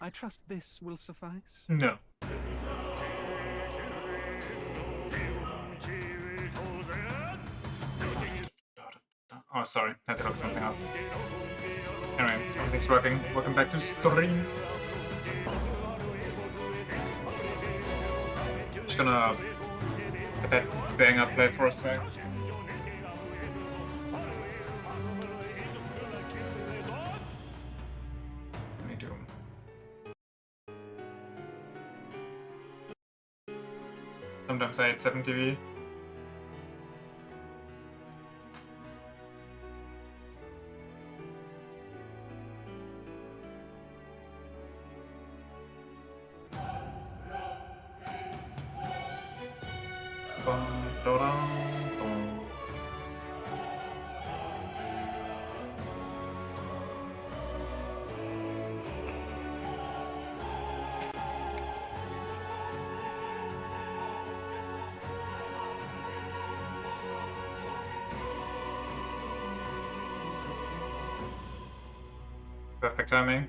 I trust this will suffice. No. Oh, sorry. I had to look something up. Anyway, everything's working. Welcome back to stream. Just gonna get that banger play for a sec. Me too. Sometimes I hate 7 TV. Perfect timing.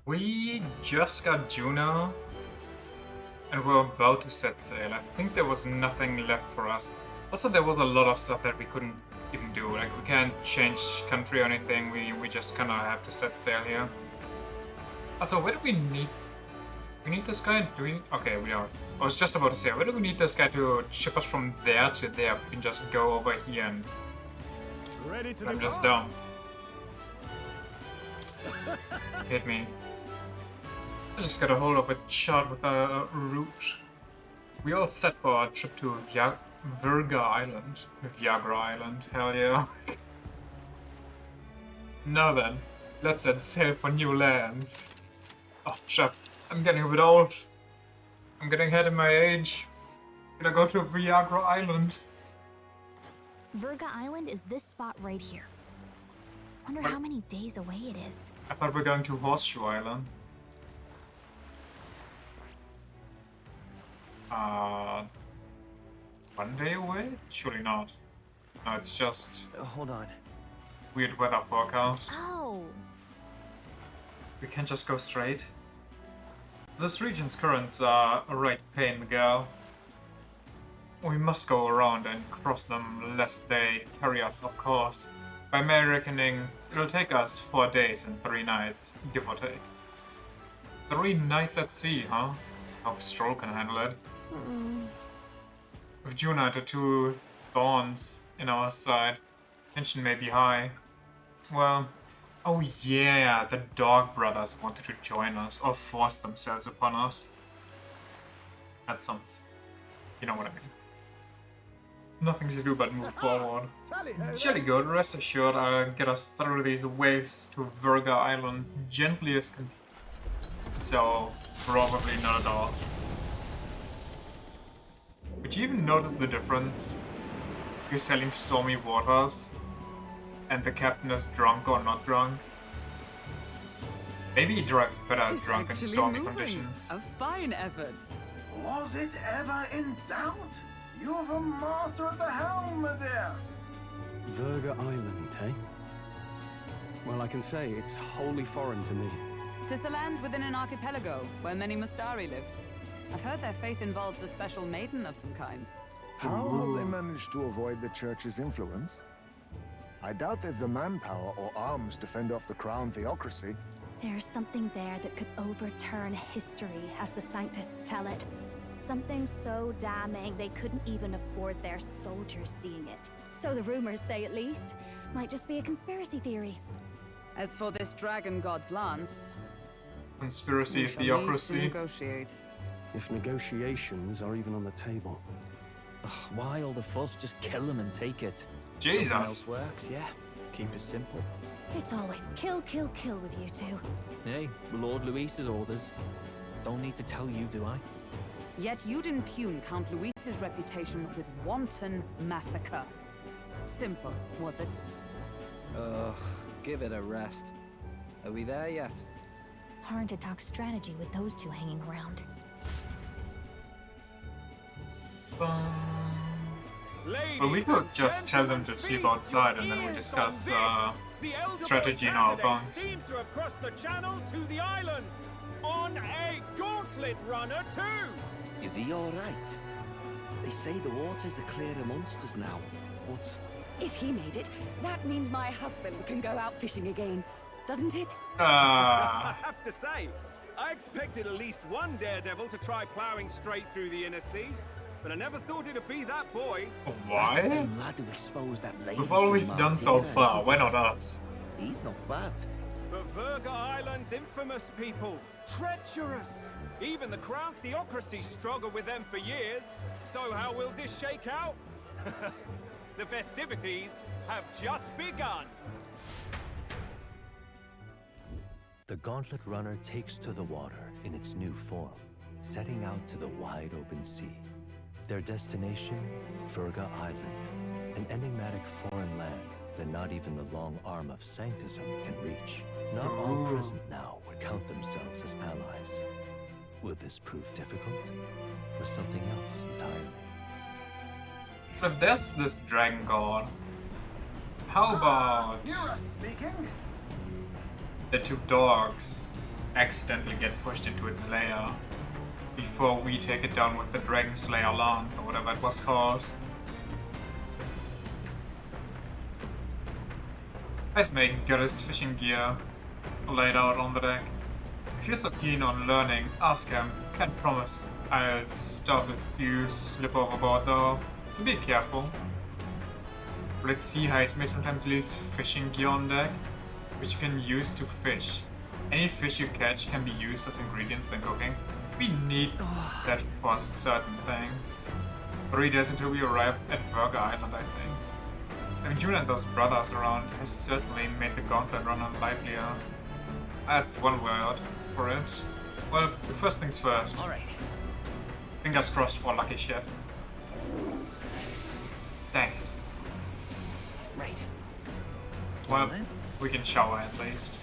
We just got Juno, and we're about to set sail. I think there was nothing left for us. Also, there was a lot of stuff that we couldn't even do. Like, we can't change country or anything. We just kind of have to set sail here. Also, where do we need... We need this guy? Do we... Okay, we don't. I was just about to say, where do we need this guy to ship us from there to there? We can just go over here and... I'm just dumb. Hit me. I just got a hold of a chart with a route. We all set for our trip to Viagra Island. Hell yeah. Now then, let's set sail for new lands. Oh, chap, I'm getting a bit old. I'm getting ahead in my age. Gonna go to Viagra Island. Virga Island is this spot right here. Wonder how many days away it is. I thought we were going to Horseshoe Island. 1 day away? Surely not. No, it's just... Hold on. Weird weather forecast. Oh. We can't just go straight. This region's currents are a right pain, Miguel. We must go around and cross them lest they carry us off course. By my reckoning, it'll take us 4 days and 3 nights, give or take. 3 nights at sea, huh? Hope Stroll can handle it. With Juno to 2 thorns in our side, tension may be high. Well, oh yeah, the Dog Brothers wanted to join us, or force themselves upon us. That sounds... you know what I mean. Nothing to do but move forward. Jolly good, rest assured I'll get us through these waves to Virga Island gently as can be. So, probably not at all. Did you even notice the difference? You're sailing stormy waters, and the captain is drunk or not drunk. Maybe he drives better drunk in stormy conditions. A fine effort. Was it ever in doubt? You're the master of the helm, my dear. Virga Island, eh? Well, I can say it's wholly foreign to me. 'Tis a land within an archipelago where many Mustari live. I've heard their faith involves a special maiden of some kind. How have they managed to avoid the church's influence? I doubt they've the manpower or arms to fend off the crown theocracy. There's something there that could overturn history, as the Sanctists tell it. Something so damning they couldn't even afford their soldiers seeing it. So the rumors say, at least. Might just be a conspiracy theory. As for this dragon god's lance, Conspiracy we shall need to theocracy. negotiate. If negotiations are even on the table. Ugh, why all the fuss? Just kill them and take it. Nothing else Jesus. works, yeah. Keep it simple. It's always kill, kill, kill with you two. Hey, Lord Luis's orders. Don't need to tell you, do I? Yet you'd impugn Count Luis's reputation with wanton massacre. Simple, was it? Ugh, give it a rest. Are we there yet? Hard to talk strategy with those two hanging around. Well, we could just tell them to sleep outside and then we discuss strategy in our bunks. Seems to have crossed the channel to the island on a gauntlet runner too. Is he all right? They say the waters are clear amongst us now, but If he made it, that means my husband can go out fishing again, doesn't it? I have to say, I expected at least one daredevil to try plowing straight through the inner sea, but I never thought it'd be that boy. Why? that's the same lad who exposed that lady. With all from we've done so Martina, far, isn't why it? not us? He's not bad. But Virga Island's infamous people, treacherous. Even the Crown Theocracy struggled with them for years. So how will this shake out? The festivities have just begun. The Gauntlet Runner takes to the water in its new form, setting out to the wide open sea. Their destination, Virga Island, an enigmatic foreign land that not even the long arm of Sanctism can reach. Not all present now would count themselves as allies. Will this prove difficult, or something else entirely? If there's this dragon god, how about You're speaking? the two dogs accidentally get pushed into its lair before we take it down with the Dragon Slayer lance or whatever it was called? Ice Maiden got his fishing gear laid out on the deck. If you're so keen on learning, ask him. Can't promise I'll stop if you slip overboard though, so be careful. Let's see how it may sometimes leaves fishing gear on deck, which you can use to fish. Any fish you catch can be used as ingredients when cooking. We need that for certain things. 3 days until we arrive at Virga Island, I think. Having Juna and those brothers around has certainly made the Gauntlet Runner livelier. That's one word for it. Well, the first things first. All right. Fingers crossed for lucky shit. Dang it. Right. Well, we can shower at least.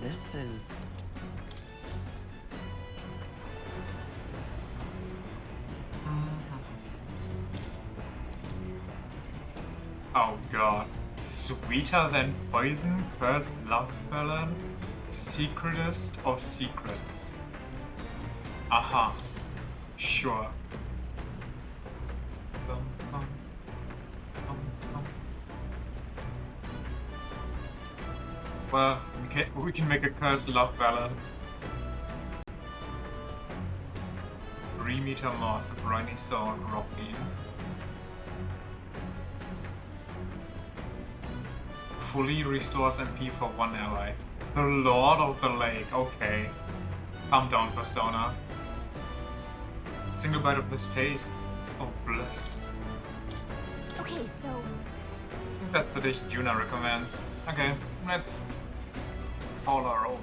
This is... Oh god. Sweeter than poison, first love ballad, secretest of secrets. Aha. Sure. Well, we can make a cursed love ballad. 3-meter moth, briny sword, rock beams. Fully restores MP for 1 ally. The Lord of the Lake, okay. Calm down, Persona. Single bite of this taste. Oh, bliss. Okay, so I think that's the dish Juna recommends. Okay, let's follow our own.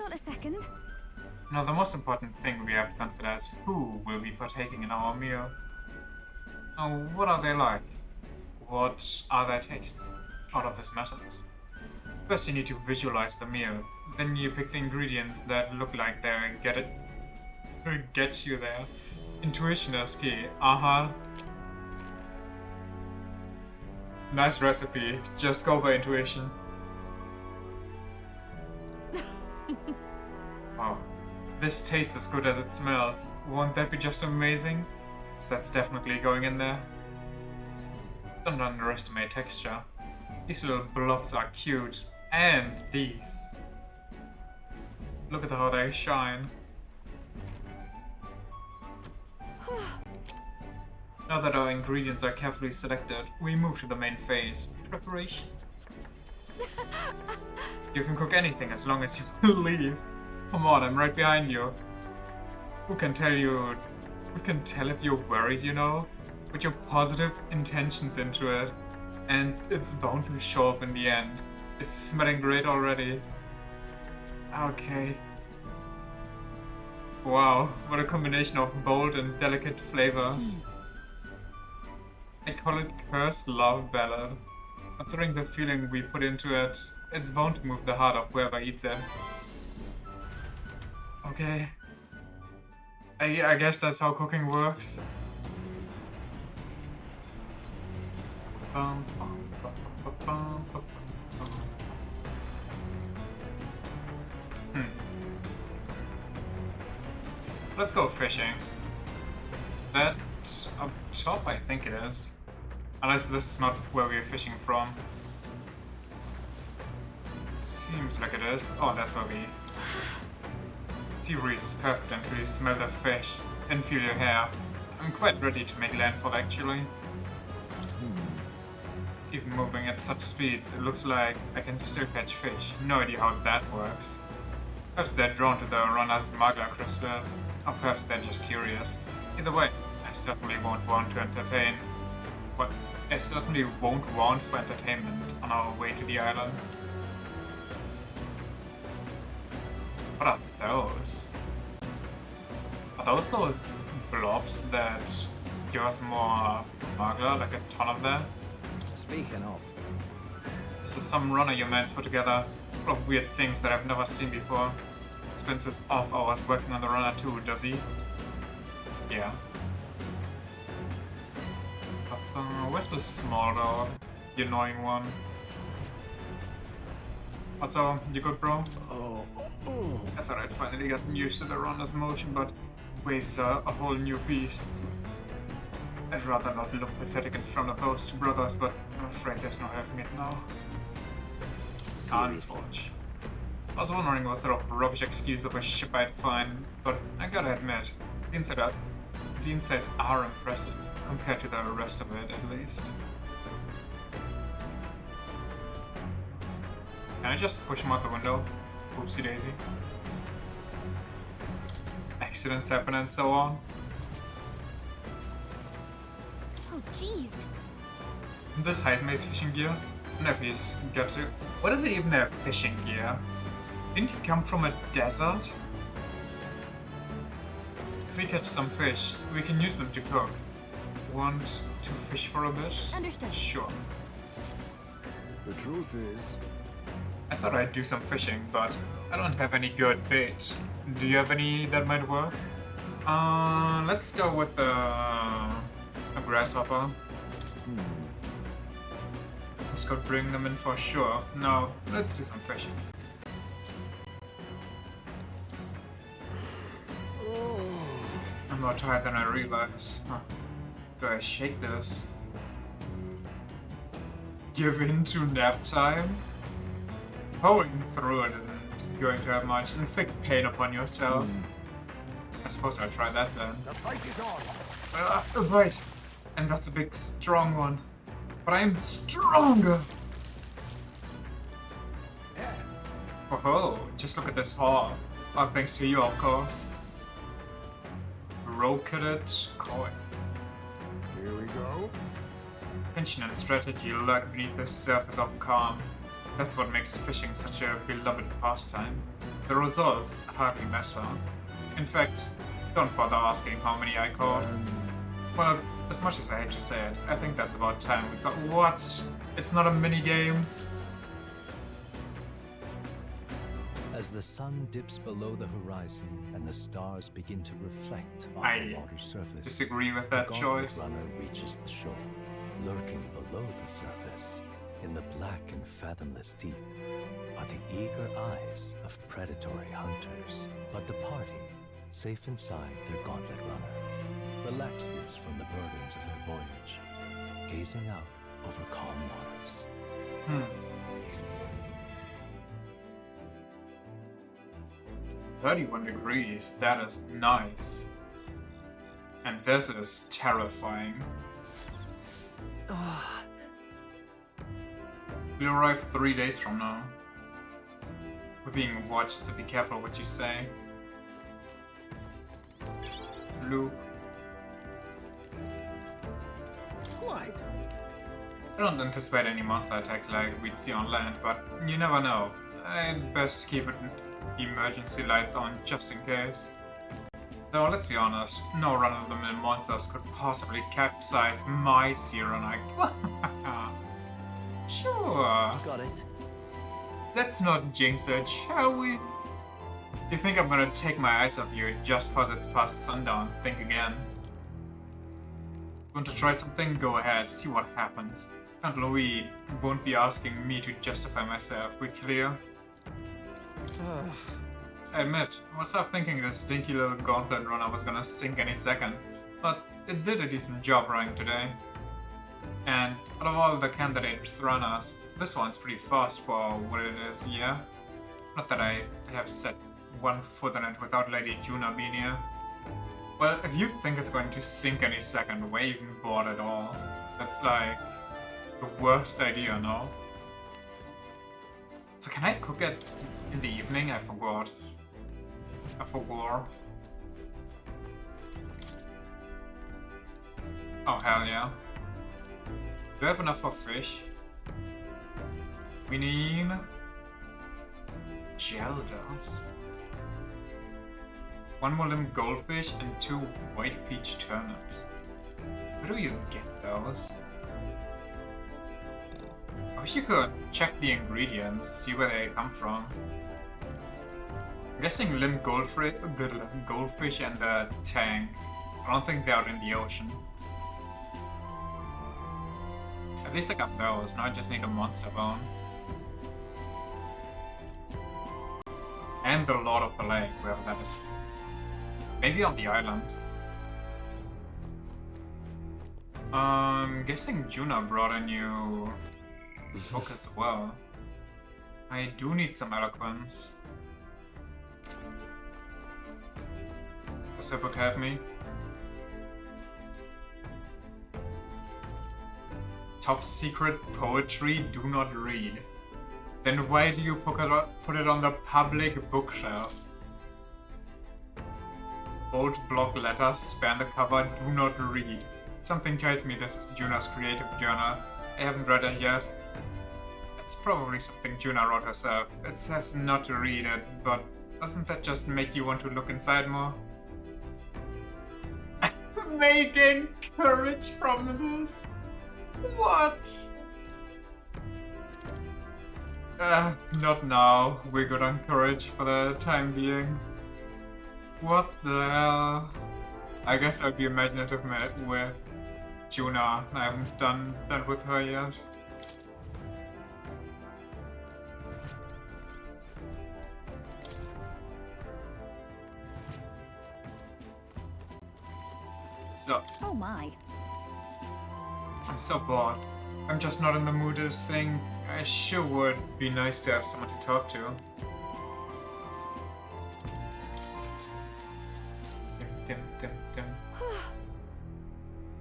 got a second? Now, the most important thing we have to consider is who will be partaking in our meal. Now, what are they like? What are their tastes? All of this matters. First, you need to visualize the meal. Then you pick the ingredients that look like they'll get you there. Intuition is key. Nice recipe. Just go by intuition. Wow. This tastes as good as it smells. Won't that be just amazing? So that's definitely going in there. Don't underestimate texture. These little blobs are cute. And these. Look at how they shine. Now that our ingredients are carefully selected, we move to the main phase, preparation. You can cook anything as long as you believe. Come on, I'm right behind you. Who can tell if you're worried, you know? Put your positive intentions into it, and it's bound to show up in the end. It's smelling great already. Okay. Wow, what a combination of bold and delicate flavors. I call it cursed love ballad. Considering the feeling we put into it, it's bound to move the heart of whoever eats it. Okay. I guess that's how cooking works. Let's go fishing. That's up top, I think it is. Unless this is not where we're fishing from. Seems like it is. Oh, that's where we... Sea breeze is perfect until you smell the fish and feel your hair. I'm quite ready to make landfall, actually. Even moving at such speeds, it looks like I can still catch fish. No idea how that works. Perhaps they're drawn to the runner's magla crystals, or perhaps they're just curious. Either way, I certainly won't want to entertain. But I certainly won't want for entertainment on our way to the island. What are those? Are those blobs that give us more magla, like a ton of them? Speaking of, This is some runner your man's put together, full of weird things that I've never seen before. Spends his off hours working on the runner too, does he? Yeah. Where's the small dog? The annoying one. What's up? You good, bro? I thought I'd finally gotten used to the runner's motion, but waves are a whole new beast. I'd rather not look pathetic in front of those two brothers, but I'm afraid there's no helping it now. Unfortunate. I was wondering what sort of rubbish excuse of a ship I'd find, but I gotta admit, the insides are impressive, compared to the rest of it at least. Can I just push him out the window? Oopsie daisy. Accidents happen and so on. Oh, jeez. Isn't this Heismay's fishing gear? I wonder if he's got to... What is it even a fishing gear? Didn't he come from a desert? If we catch some fish, we can use them to cook. Want to fish for a bit? Understood. Sure. The truth is... I thought I'd do some fishing, but I don't have any good bait. Do you have any that might work? Let's go with a grasshopper. This could bring them in for sure. Now, let's do some fishing. I'm more tired than I realize. Huh. Do I shake this? Give in to nap time? Powering through it isn't going to have much. Inflict pain upon yourself. I suppose I'll try that then. The fight is on. Right. And that's a big, strong one. But I'm stronger! Oh, just look at this haul. All thanks to you, of course. Roketed coin. Here we go. Tension and strategy lurk beneath the surface of calm. That's what makes fishing such a beloved pastime. The results hardly matter. In fact, don't bother asking how many I caught. Well, as much as I hate to say it, I think that's about time we got— What? It's not a mini-game? As the sun dips below the horizon and the stars begin to reflect off the water's surface, disagree with that the choice. gauntlet runner reaches the shore. Lurking below the surface, in the black and fathomless deep, are the eager eyes of predatory hunters. But the party, safe inside their gauntlet runner, relaxes from the burdens of their voyage, gazing out over calm waters. 31 degrees, that is nice. And this is terrifying. We'll arrive 3 days from now. We're being watched, so be careful what you say. Blue. Quite. I don't anticipate any monster attacks like we'd see on land, but you never know. I'd best keep emergency lights on just in case. Though, let's be honest, no run-of-the-mill monsters could possibly capsize my Cyronite. Sure. Got it. Let's not jinx it, shall we? You think I'm gonna take my eyes off you just cause it's past sundown? Think again. Want to try something? Go ahead, see what happens. Aunt Louis won't be asking me to justify myself, we clear? I admit, I was half thinking this dinky little gauntlet runner was gonna sink any second, but it did a decent job running today. And out of all the candidates runners, this one's pretty fast for what it is, yeah? Not that I have set one foot on it without Lady Juna being here. Well, if you think it's going to sink any second, why even bother at all? That's like the worst idea, no? So can I cook it in the evening? I forgot. I forgot. Oh, hell yeah. Do I have enough for fish? We need gel dust. 1 more limb goldfish and 2 white peach turnips. Where do you get those? I wish you could check the ingredients, see where they come from. I'm guessing limb goldfish and the tank. I don't think they're out in the ocean. At least I got those, now I just need a monster bone. And the Lord of the Lake, wherever that is. Maybe on the island. I'm guessing Juna brought a new book as well. I do need some eloquence. Does the book help me? Top secret poetry, do not read. Then why do you put it on the public bookshelf? Bold block letters span the cover, do not read. Something tells me this is Juna's creative journal. I haven't read it yet. It's probably something Juna wrote herself. It says not to read it, but doesn't that just make you want to look inside more? May gain courage from this? What? Not now. We're good on courage for the time being. What the hell? I guess I'll be imaginative with Juna. I haven't done that with her yet. So. Oh my. I'm so bored. I'm just not in the mood to sing. I sure would be nice to have someone to talk to. Dim.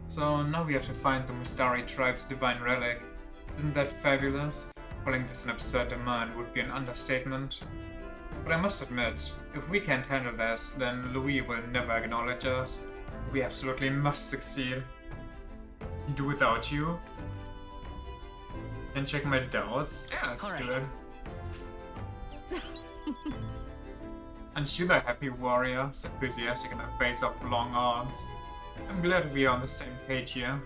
So now we have to find the Mustari tribe's divine relic. Isn't that fabulous? Calling this an absurd demand would be an understatement. But I must admit, if we can't handle this, then Louis will never acknowledge us. We absolutely must succeed. Do without you? And check my doubts? Yeah, let's do it. Aren't you the happy warrior, so enthusiastic in the face of long odds? I'm glad we are on the same page here.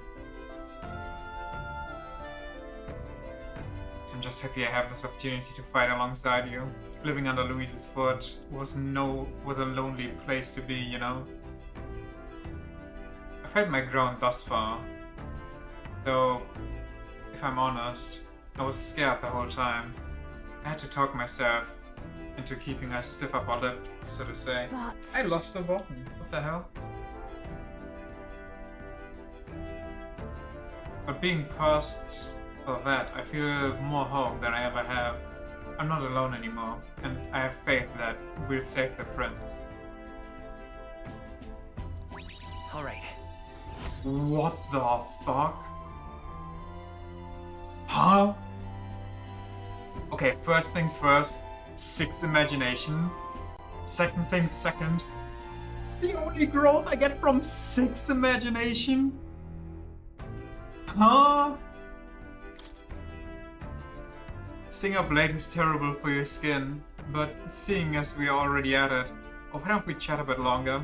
I'm just happy I have this opportunity to fight alongside you. Living under Louise's foot was a lonely place to be, you know? I've held my ground thus far. Though, if I'm honest, I was scared the whole time. I had to talk myself into keeping a stiff upper lip, so to say. But I lost a button. What the hell? But being past all that, I feel more hope than I ever have. I'm not alone anymore, and I have faith that we'll save the prince. Alright. What the fuck? Huh? Okay, first things first, 6 imagination. Second things second. It's the only growth I get from 6 imagination? Huh? Staying up late is terrible for your skin, but seeing as we are already at it, why don't we chat a bit longer?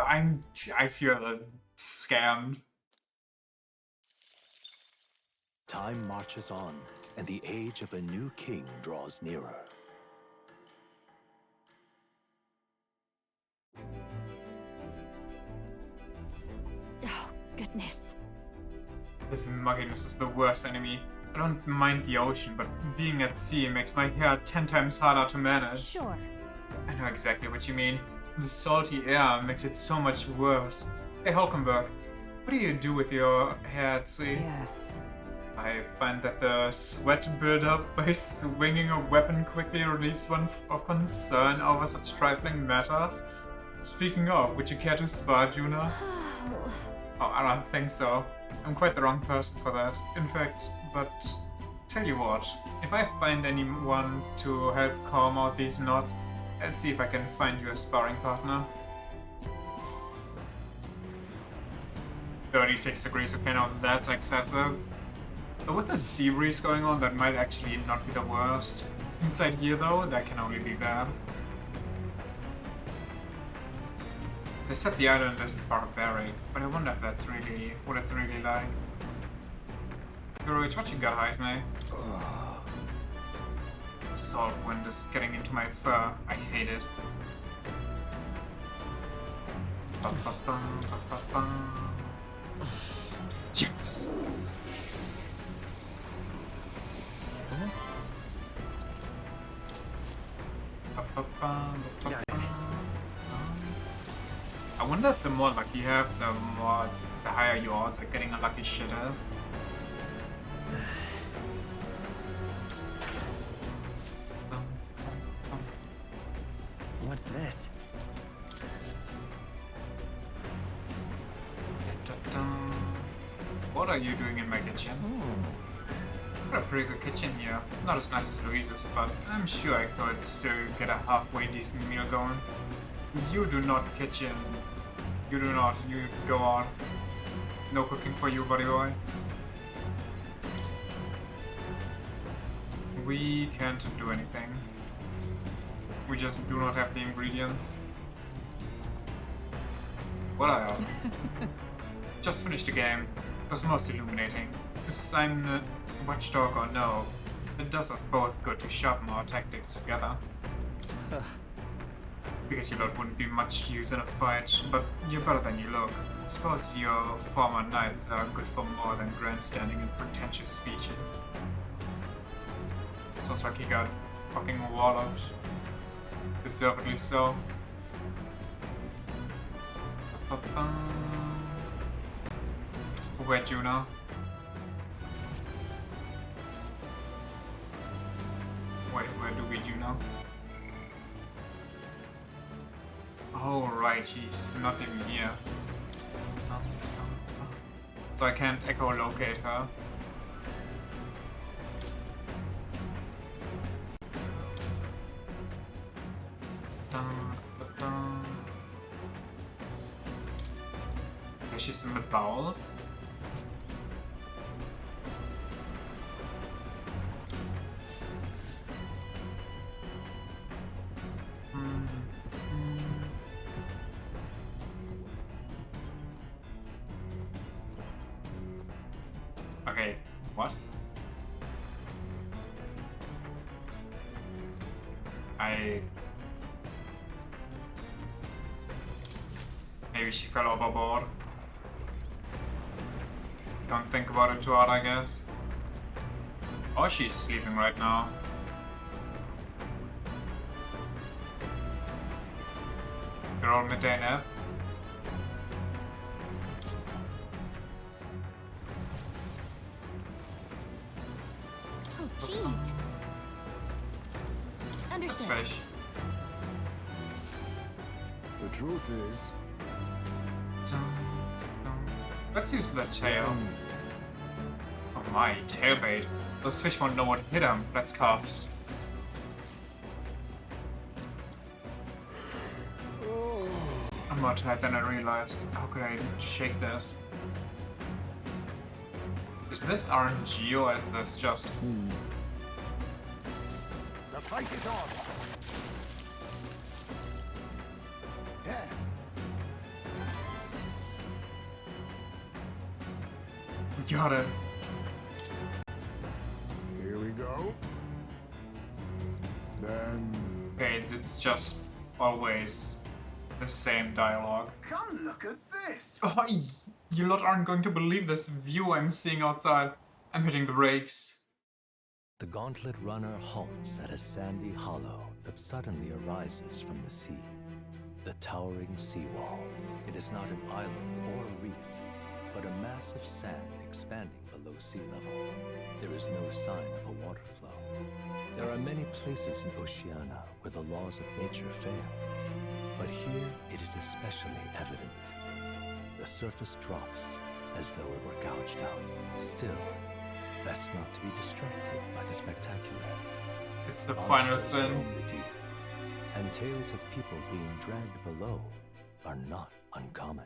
I feel scammed. Time marches on, and the age of a new king draws nearer. Oh, goodness. This mugginess is the worst enemy. I don't mind the ocean, but being at sea makes my hair 10 times harder to manage. Sure. I know exactly what you mean. The salty air makes it so much worse. Hey, Hulkenberg, what do you do with your hair at sea? Yes. I find that the sweat buildup by swinging a weapon quickly relieves one of concern over such trifling matters. Speaking of, would you care to spar, Juna? Oh, I don't think so. I'm quite the wrong person for that. In fact, but tell you what, if I find anyone to help calm out these knots, I'll see if I can find you a sparring partner. 36 degrees, okay, now that's excessive. But with the sea breeze going on, that might actually not be the worst. Inside here though, that can only be bad. They said the island is barbaric, but I wonder if that's really what it's really like. Guruich, what you got, Heisney? The salt wind is getting into my fur. I hate it. Jets! I wonder if the more luck you have, the higher your odds at getting a lucky shit out. What's this? What are you doing in my kitchen? Got a pretty good kitchen here. Not as nice as Louise's, but I'm sure I could still get a halfway decent meal going. You do not kitchen. You do not. You go on. No cooking for you, buddy boy. We can't do anything. We just do not have the ingredients. What I have. Just finished the game. It was most illuminating. This I'm a watchdog or no, it does us both good to sharpen our tactics together. Because your lot wouldn't be much use in a fight, but you're better than you look. I suppose your former knights are good for more than grandstanding and pretentious speeches. Sounds like he got fucking walloped. Deservedly so. Where Juno? Wait, where do we Juno? Oh right, she's not even here. So I can't echolocate her. She's in the bowels. Okay, what? Maybe she fell overboard. Don't think about it too hard, I guess. Oh, she's sleeping right now. You're all midday nap. Oh, jeez. Let's Understood. fish. The truth is, Let's use the tail. Oh my, tailbait. Those fish won't know what hit them. Let's cast. I'm more tired than I realized. How could I shake this? Is this RNG or is this just... the fight is on. There. Got it. Here we go. Then... Okay, it's just always the same dialogue. Come look at this. Oh, you lot aren't going to believe this view I'm seeing outside. I'm hitting the brakes. The Gauntlet Runner halts at a sandy hollow that suddenly arises from the sea. The towering seawall. It is not an island or a reef, but a mass of sand expanding below sea level. There is no sign of a water flow. There are many places in Oceania where the laws of nature fail, but here it is especially evident. The surface drops as though it were gouged out. Still, best not to be distracted by the spectacular. It's the final Monsters sin. roam the deep, and tales of people being dragged below are not uncommon.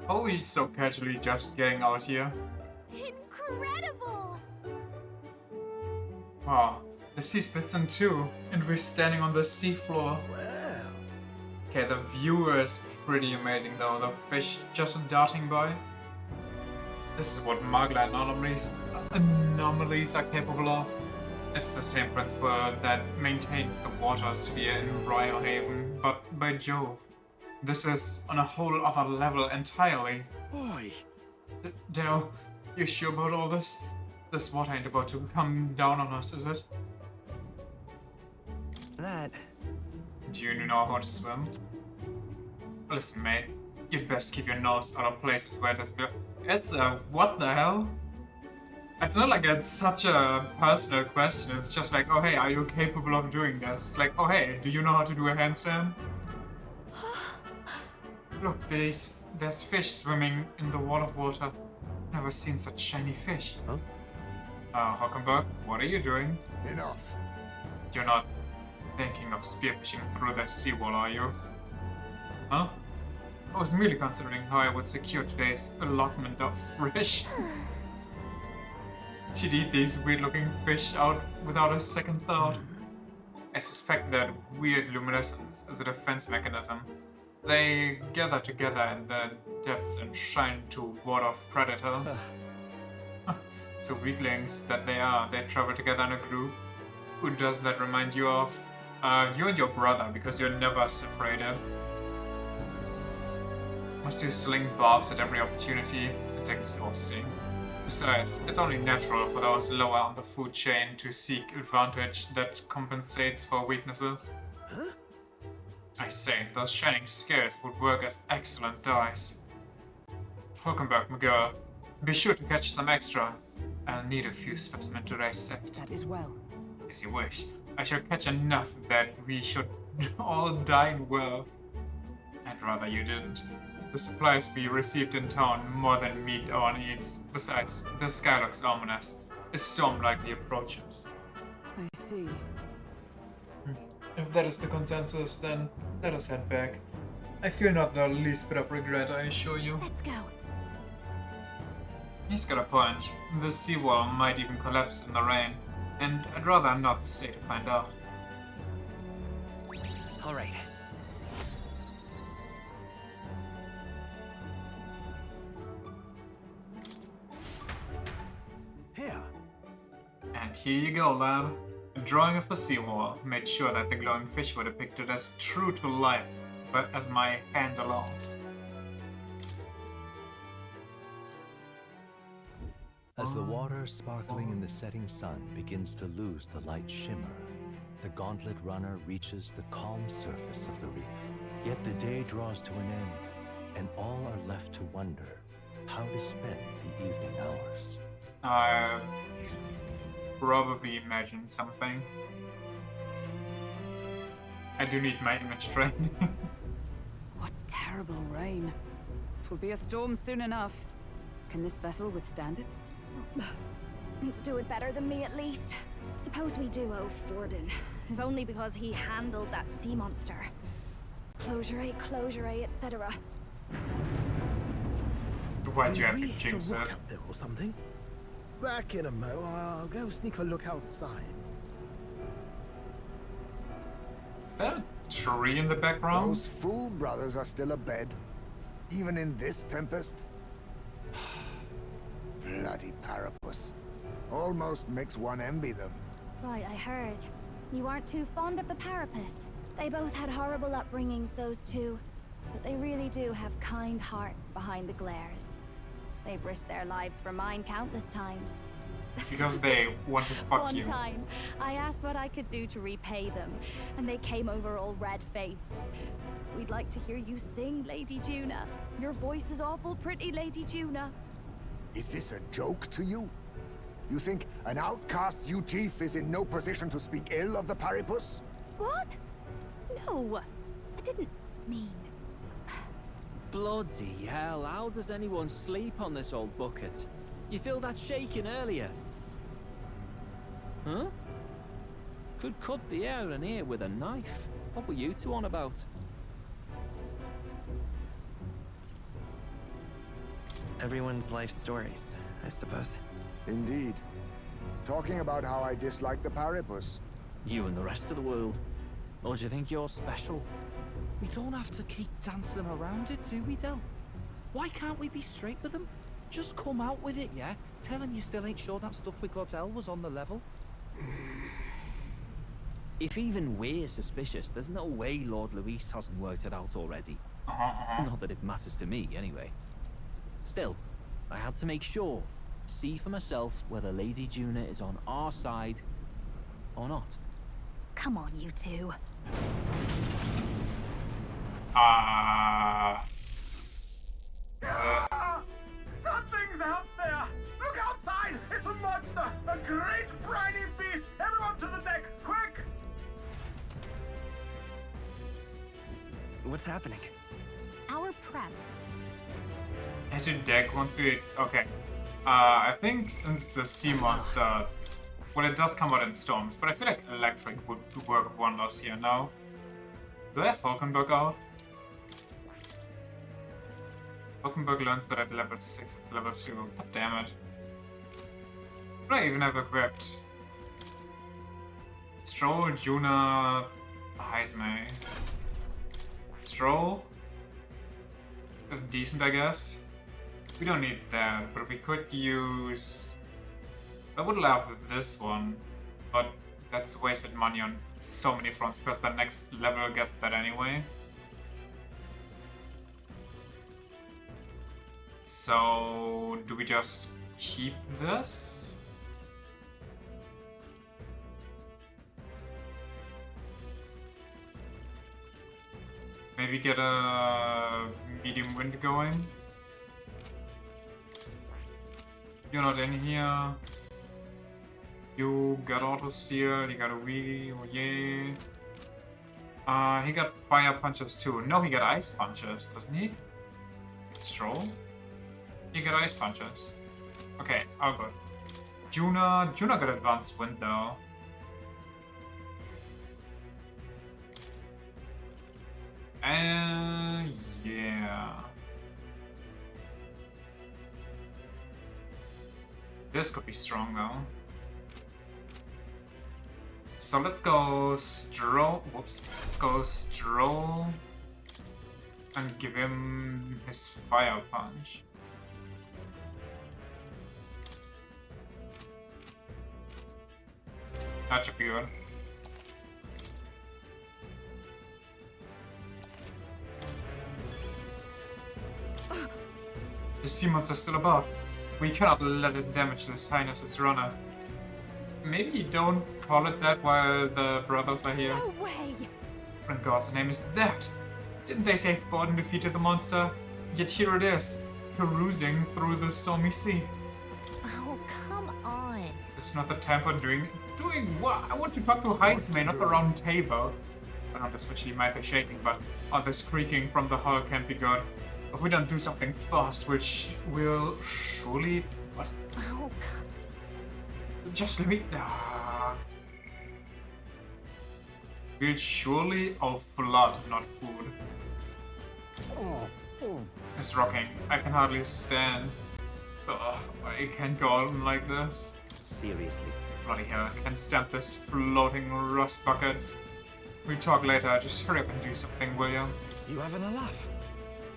How are we so casually just getting out here? Incredible! Wow, the sea splits in two, and we're standing on the seafloor. Well... Okay, the view is pretty amazing though, the fish just darting by. This is what Margla anomalies are capable of. It's the same principle that maintains the water sphere in Royal Haven, but by Jove, this is on a whole other level entirely. Boy! Dale, you sure about all this? This water ain't about to come down on us, is it? That. Do you know how to swim? Listen, mate, you'd best keep your nose out of places where there's... It's a... what the hell? It's not like it's such a personal question, it's just like, oh hey, are you capable of doing this? Like, oh hey, do you know how to do a handstand? Look, there's fish swimming in the wall of water. Never seen such shiny fish. Huh? Hockenberg, what are you doing? Enough. You're not thinking of spearfishing through the seawall, are you? Huh? I was merely considering how I would secure today's allotment of fish. She'd eat these weird-looking fish out without a second thought. I suspect that weird luminescence is a defense mechanism. They gather together in the depths and shine to ward off predators. So weaklings that they are, they travel together in a group. Who does that remind you of? You and your brother, because you're never separated. Must you sling barbs at every opportunity? It's exhausting. Besides, it's only natural for those lower on the food chain to seek advantage that compensates for weaknesses. Huh? I say, those shining scales would work as excellent dice. Welcome back, my girl. Be sure to catch some extra. I'll need a few specimens to dissect. That is well. As you wish. I shall catch enough that we should all dine well. I'd rather you didn't. The supplies we received in town more than meet our needs. Besides, the sky looks ominous. A storm likely approaches. I see. If that is the consensus, then let us head back. I feel not the least bit of regret, I assure you. Let's go. He's got a point. The seawall might even collapse in the rain, and I'd rather not stay to find out. All right. Here. And here you go, lad. A drawing of the seawall made sure that the glowing fish were depicted as true to life, but as my hand allows. As the water sparkling in the setting sun begins to lose the light shimmer, the Gauntlet Runner reaches the calm surface of the reef. Yet the day draws to an end, and all are left to wonder how to spend the evening hours. I probably imagined something. I do need my image trained. What terrible rain. It will be a storm soon enough. Can this vessel withstand it? Let's do it better than me, at least. Suppose we do owe Forden, if only because he handled that sea monster. Closure, etc. Why'd you have We to hit a jinx rock it? out there or something? Back in a mo. I'll go sneak a look outside. Is that a tree in the background. Those fool brothers are still abed, even in this tempest. Bloody Parapus. Almost makes one envy them. Right, I heard. You aren't too fond of the Parapus. They both had horrible upbringings, those two. But they really do have kind hearts behind the glares. They've risked their lives for mine countless times. Because they want to fuck you. One time, I asked what I could do to repay them, and they came over all red-faced. We'd like to hear you sing, Lady Juna. Your voice is awful pretty, Lady Juna. Is this a joke to you? You think an outcast you chief is in no position to speak ill of the Paripus? What? No, I didn't mean... Bloody hell, how does anyone sleep on this old bucket? You feel that shaking earlier? Huh? Could cut the air in here with a knife. What were you two on about? Everyone's life stories, I suppose. Indeed. Talking about how I dislike the Paripus. You and the rest of the world. Or do you think you're special? We don't have to keep dancing around it, do we, Del? Why can't we be straight with him? Just come out with it, yeah? Tell him you still ain't sure that stuff with Glotzel was on the level. If even we're suspicious, there's no way Lord Luis hasn't worked it out already. Not that it matters to me, anyway. Still, I had to make sure, see for myself whether Lady Juna is on our side or not. Come on, you two. Something's out there! Look outside! It's a monster! A great briny beast! Everyone to the deck, quick! What's happening? Our prep. Head to deck once we... Okay. I think since it's a sea monster... Well, it does come out in storms, but I feel like electric would work wonders here now. Do I have Falkenberg out? Falkenberg learns that at level 6, it's level 2. God damn it. What do I even have equipped? Stroll, Juna, Heismay. Stroll? Decent, I guess. We don't need that, but we could use... I would love this one, but that's wasted money on so many fronts, because the next level gets that anyway. So, do we just keep this? Maybe get a medium wind going? You're not in here. You got auto steal, you got a wee, oh yay. He got fire punches too. No, he got ice punches, doesn't he? Stroll? He got ice punches. Okay, all good. Juna got advanced wind though. And yeah. This could be strong though. So let's go Stroll. Whoops. Let's go Stroll and give him his fire punch. That should be good. The sea monster's still about. We cannot let it damage His Highness's runner. Maybe don't call it that while the brothers are here. No way! What in God's name is that? Didn't they say Borden defeated the monster? Yet here it is, perusing through the stormy sea. Oh, come on. This is not the time for doing what? I want to talk to Heisman, not the round table. I know this machine might be shaking, but this creaking from the hull can't be good. If we don't do something fast, which will surely... What? Oh, Just let me... We'll surely flood, not food. It's rocking. I can hardly stand. Ugh, I can't go on like this. Seriously. Bloody hell, I can't stand this floating rust buckets. We'll talk later. Just hurry up and do something, will you? You having a laugh?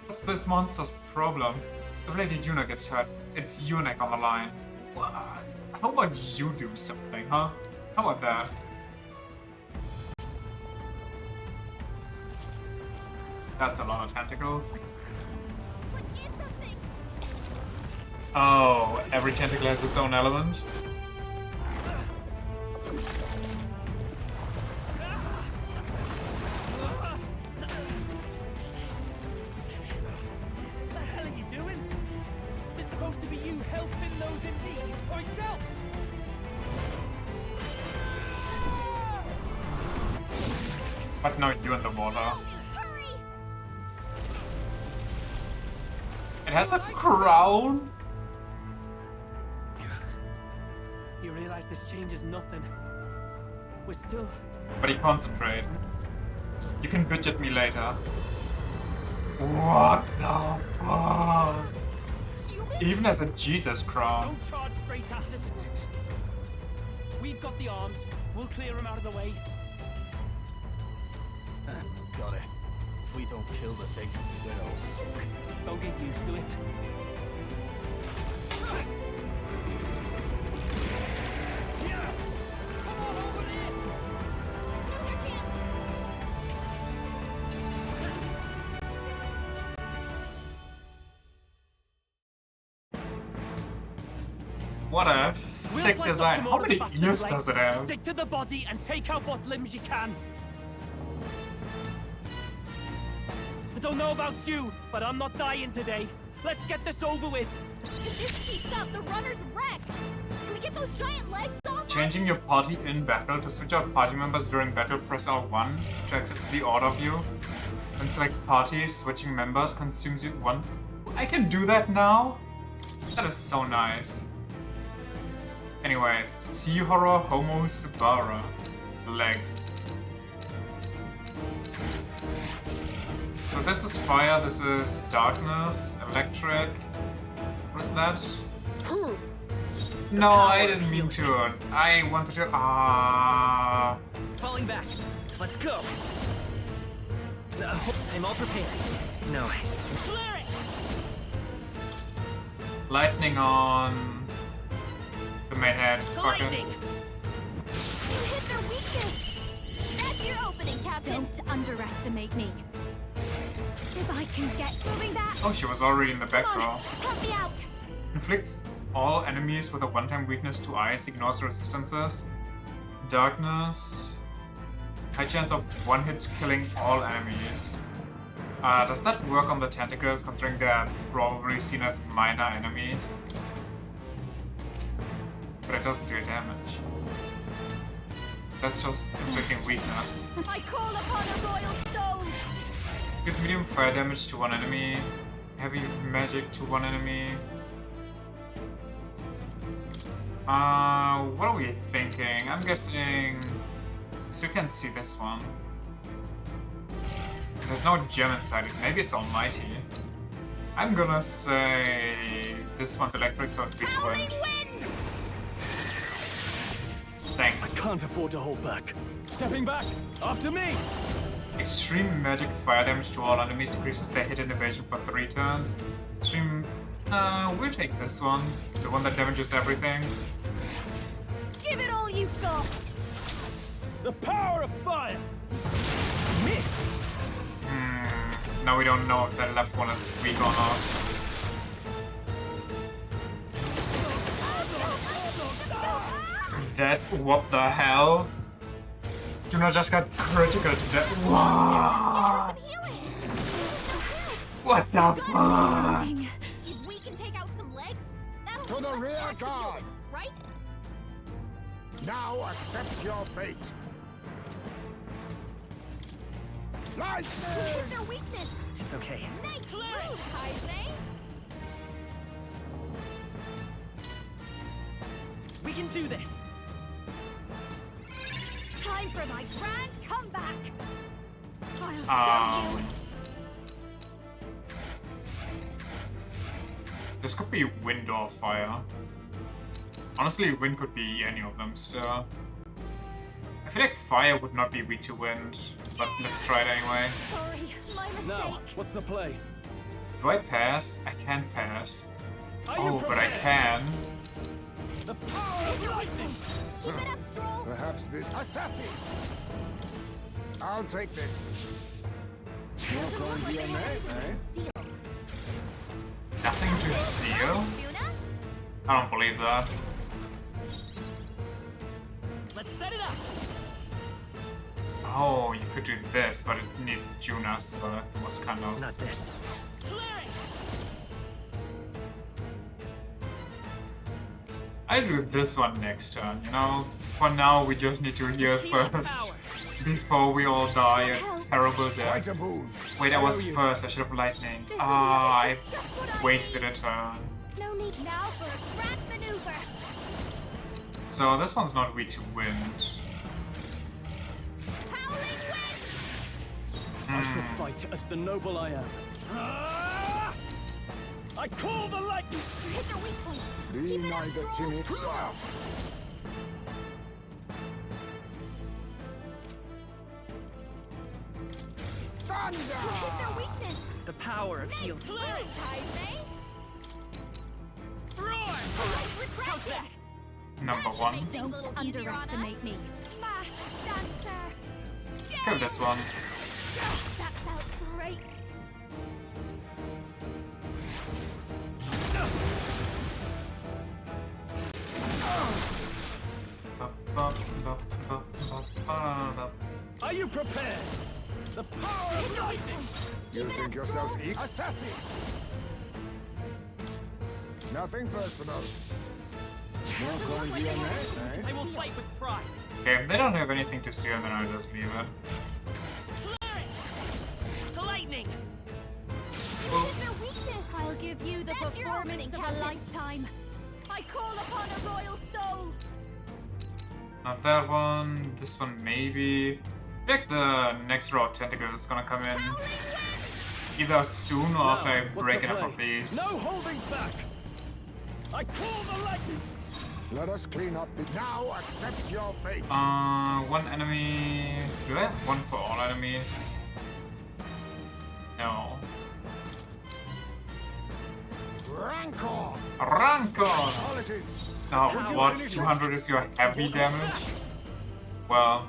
What's this monster's problem? If Lady Juna gets hurt, it's your neck on the line. What? How about you do something, huh? How about that? That's a lot of tentacles. Oh, every tentacle has its own element? To be you helping those in need, or itself. But now you in the water. Hurry! It has a crown. You realize this changes nothing. We're still. But concentrate. You can bitch at me later. What the fuck? Even as a Jesus crown. Don't charge straight at it. We've got the arms. We'll clear him out of the way. Got it. If we don't kill the thing, we're all sunk. Don't get used to it. What a sick design. How many ears does it have? Stick to the body and take out what limbs you can. I don't know about you, but I'm not dying today. Let's get this over with. If this keeps up, the runner's wrecked. Can we get those giant legs off? Changing your party in battle. To switch out party members during battle, press L1 to access the order view. When select parties, switching members consumes you one. I can do that now? That is so nice. Anyway, Sea Horror Homo Subara. Legs. So this is fire, this is darkness, electric. What is that? No, I didn't mean to. I wanted to. Falling back. Let's go. I'm all prepared. No. Clear it. Lightning on the main head. Lightning. You hit their weakness. That's your opening, Captain. Don't underestimate me. If I can get moving that. Oh, she was already in the back row. Help me out. Inflicts all enemies with a one-time weakness to ice, ignores resistances. Darkness. High chance of one-hit killing all enemies. Does that work on the tentacles, considering they're probably seen as minor enemies? But it doesn't do damage. That's just inflicting weakness. I call upon a royal soul. Gives medium fire damage to one enemy, heavy magic to one enemy. What are we thinking? I'm guessing... Still can't see this one. There's no gem inside it. Maybe it's almighty. I'm gonna say... This one's electric, so it's weak to wind. Thank you. I can't afford to hold back. Stepping back! After me! Extreme magic fire damage to all enemies decreases their hit and evasion for 3 turns. Extreme... we'll take this one. The one that damages everything. Give it all you've got. The power of fire. Miss. Now we don't know if the left one is weak or not. That... what the hell? Juna just got critical to death. Wow. What the fuck? If we can take out some legs, that'll To the rear guard! right? Now accept your fate. Lightning! You hit their weakness. It's okay. Nice move, Heisey. We can do this. Time for my grand comeback. I'll show you. This could be wind or fire. Honestly, wind could be any of them, so... I feel like fire would not be weak to wind. but let's try it anyway. Sorry, my mistake. Now, what's the play? Do I pass? I can't pass. Are you Oh, but I can. The power of lightning! Keep it up, Stroll. Perhaps this assassin. I'll take this. You're going to your name, eh? Steal. Nothing to steal? Fiona? I don't believe that. Let's set it up. Oh, you could do this, but it needs Juna, so that was kind of... Not this. I'll do this one next turn, you know? For now, we just need to heal first. Before we all die a terrible death. Wait, I was first, I should have lightning. Ah, I wasted a turn. No need now for a grand maneuver. So this one's not weak to wind. I shall fight as the noble I am. I call the lightning! Hit their weak point. Be neither timid. Hit their weakness. The power of healing. Number one. Don't underestimate me. Masked dancer. Kill this one. That felt great. Are you prepared? The power of lightning! You think yourself equal? Assassin! Nothing personal. You're going to your name, eh? I will fight with pride. Okay, if they don't have anything to steal, then I'll just leave it. The lightning! Hit their weakness. I'll give you the performance of a lifetime. I call upon a royal soul. Not that one, this one maybe. I think the next row of tentacles is gonna come in either soon or after I break enough of these. No holding back! I call the lightning! Let us clean up the... Now accept your fate! One enemy... Do I have one for all enemies? No. Rancor! Rancor! Apologies! Now, what? 200 is your heavy damage? Well...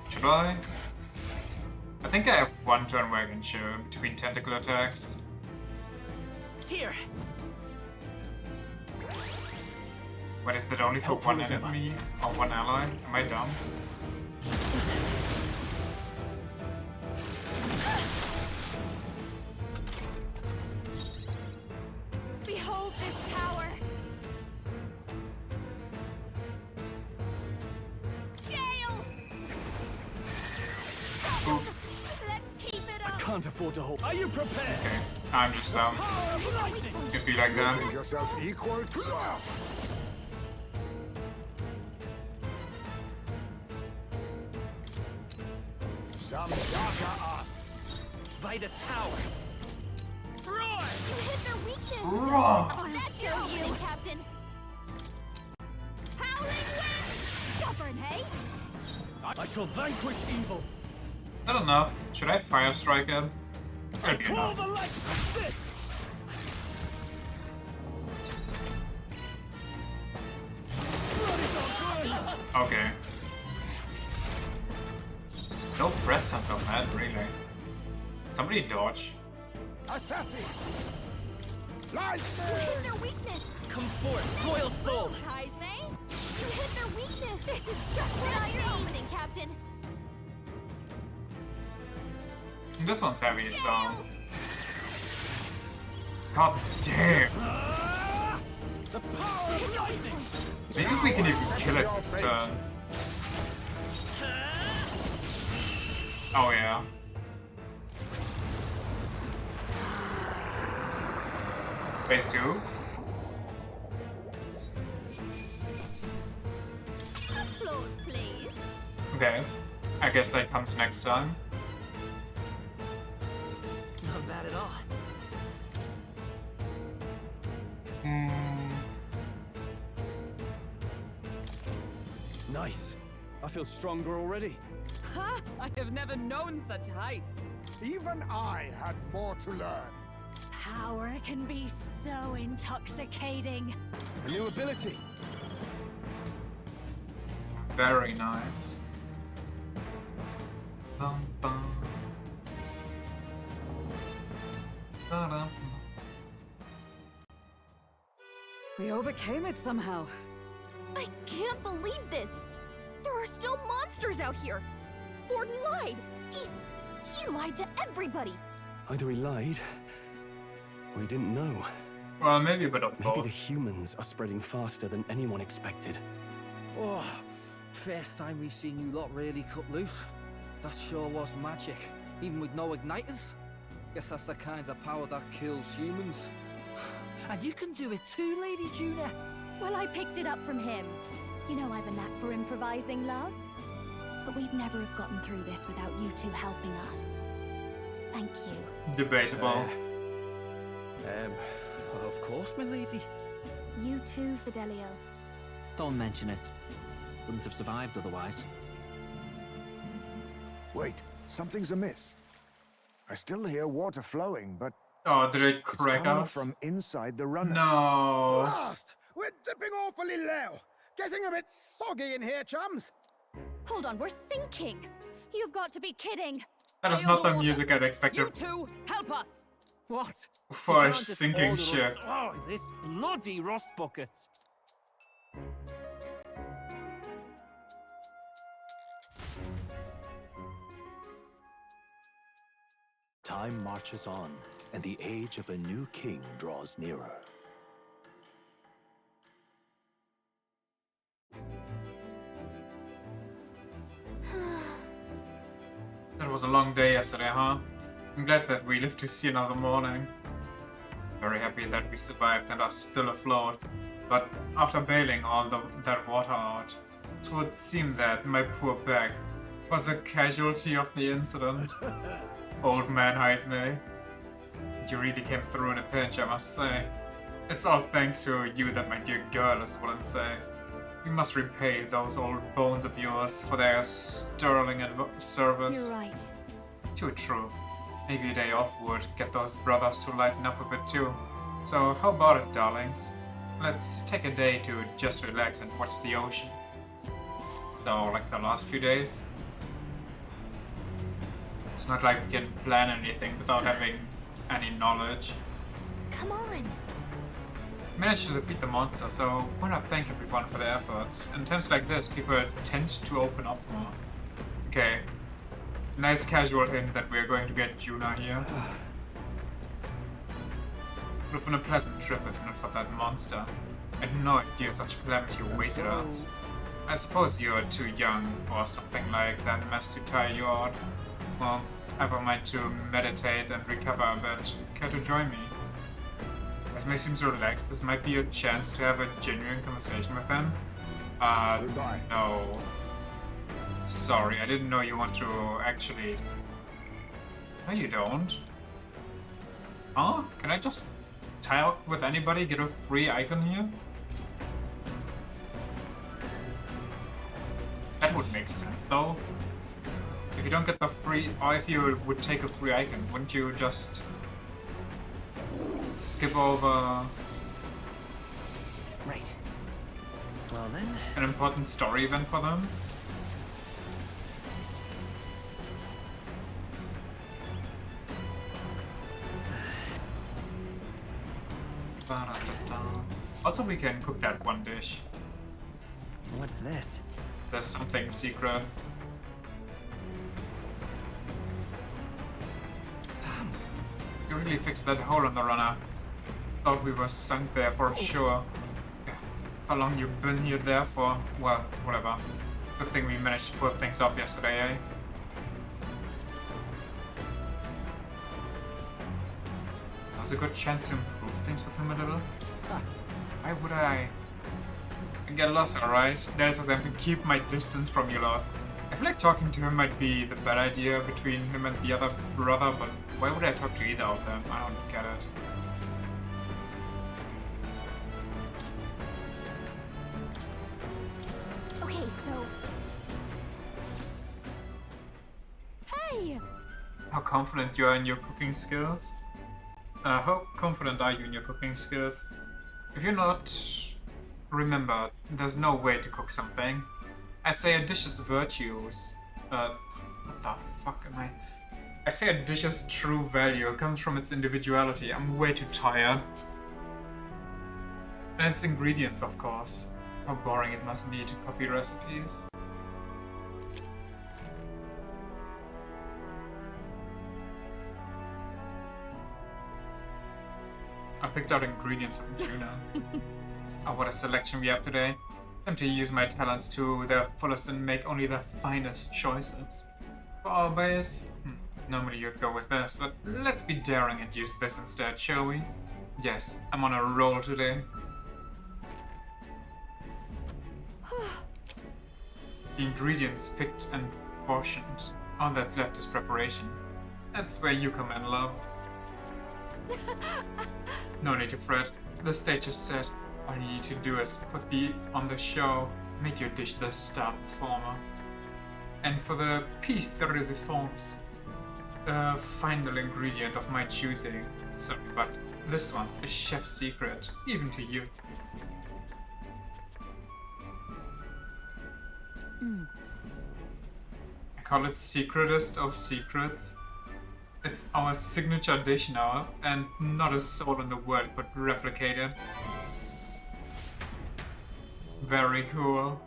Should I? I think I have one turn where I can show between tentacle attacks. Here. What is that only for one enemy or one ally? Am I dumb? Behold this power. Gale! Oop. Let's keep it up. Can't afford to hold. Are you prepared? Okay, I'm just dumb. Could be like that. Think yourself equal? Some darker arts. By this power. Roar! You hit their weakness. Roar! Oh, that's your opening, Captain. Howling wind! Stubborn, hey? I shall vanquish evil. Not enough. Should I fire strike it? I Could be call enough. the lightning! This! Okay. No press until that, really. Somebody dodge. Assassin! You hit their weakness. Come forth, royal soul. Heisme. You hit their weakness. This is just what I need. Opening, Captain. This one's heavy, so... God damn! The power of lightning! Maybe we can even kill it this turn. Oh yeah. Phase 2. Applause, please. Okay. I guess that comes next time. Not bad at all. Nice. A feel stronger already. Ha! I have never known such heights. Even I had more to learn. Power can be so intoxicating. A new ability. Very nice. Bum, bum. Ta-da. We overcame it somehow. I can't believe this! There are still monsters out here! Forden lied! He lied to everybody! Either he lied, or he didn't know. Well, maybe a bit of both. Maybe the humans are spreading faster than anyone expected. Oh, first time we've seen you lot really cut loose. That sure was magic, even with no igniters. Guess that's the kind of power that kills humans. And you can do it too, Lady Juna. Well, I picked it up from him. You know I've a knack for improvising, love. But we'd never have gotten through this without you two helping us. Thank you. Debatable. Of course, my lady. You too, Fidelio. Don't mention it. Wouldn't have survived otherwise. Wait, something's amiss. I still hear water flowing, but Oh, did it it's crack coming out? from inside the runner. No. Blast! We're dipping awfully low. Getting a bit soggy in here, chums. Hold on, we're sinking. You've got to be kidding. That is not the music I'd expected You two, help us! What? for a You can't just sinking order us- ship. Oh, this bloody rust buckets. Time marches on, and the age of a new king draws nearer. That was a long day yesterday, huh? I'm glad that we lived to see another morning. Very happy that we survived and are still afloat. But after bailing all that water out, it would seem that my poor back was a casualty of the incident. Old man Heisney. You really came through in a pinch, I must say. It's all thanks to you that my dear girl is well and safe. You must repay those old bones of yours for their sterling service. You're right. Too true. Maybe a day off would get those brothers to lighten up a bit too. So how about it, darlings? Let's take a day to just relax and watch the ocean. Though, like the last few days. It's not like we can plan anything without having any knowledge. Come on. Managed to defeat the monster, so why not thank everyone for their efforts? In times like this, people tend to open up more. Okay. Nice casual hint that we're going to get Juna here. Would have been a pleasant trip if not for that monster. I had no idea such calamity awaited us. I suppose you're too young for something like that mess to tire you out. Well, I have a mind to meditate and recover a bit. Care to join me? As May seems relaxed, this might be a chance to have a genuine conversation with him. Goodbye. No. Sorry, I didn't know you want to actually... No, you don't. Huh? Can I just tie up with anybody, get a free icon here? That would make sense, though. If you don't get the free... Or if you would take a free icon, wouldn't you just... skip over... Right. Well then... an important story event for them? Also, we can cook that one dish. What's this? There's something secret. Sam! You really fixed that hole in the runner. Thought we were sunk there for sure. Yeah. How long you been here there for? Well, whatever. Good thing we managed to pull things off yesterday, eh? That was a good chance to improve things with him a little. Why would I get lost, alright? There's a time to keep my distance from you lot. I feel like talking to him might be the better idea between him and the other brother, but why would I talk to either of them? I don't get it. Okay, so how confident you are in your cooking skills. How confident are you in your cooking skills? If you're not, remember, there's no way to cook something. I say a dish's virtues. What the fuck am I? I say a dish's true value comes from its individuality. I'm way too tired. And its ingredients, of course. How boring it must be to copy recipes. I picked out ingredients from Juno. Oh, what a selection we have today. Time to use my talents to their fullest and make only the finest choices. For our base, normally you'd go with this, but let's be daring and use this instead, shall we? Yes, I'm on a roll today. The ingredients picked and portioned. All that's left is preparation. That's where you come in, love. No need to fret. The stage is set. All you need to do is put on the show, make your dish the star performer. And for the piece de resistance, the final ingredient of my choosing. Sorry, but this one's a chef's secret, even to you. I call it secretest of secrets. It's our signature dish now, and not a soul in the world could replicate it. Very cool.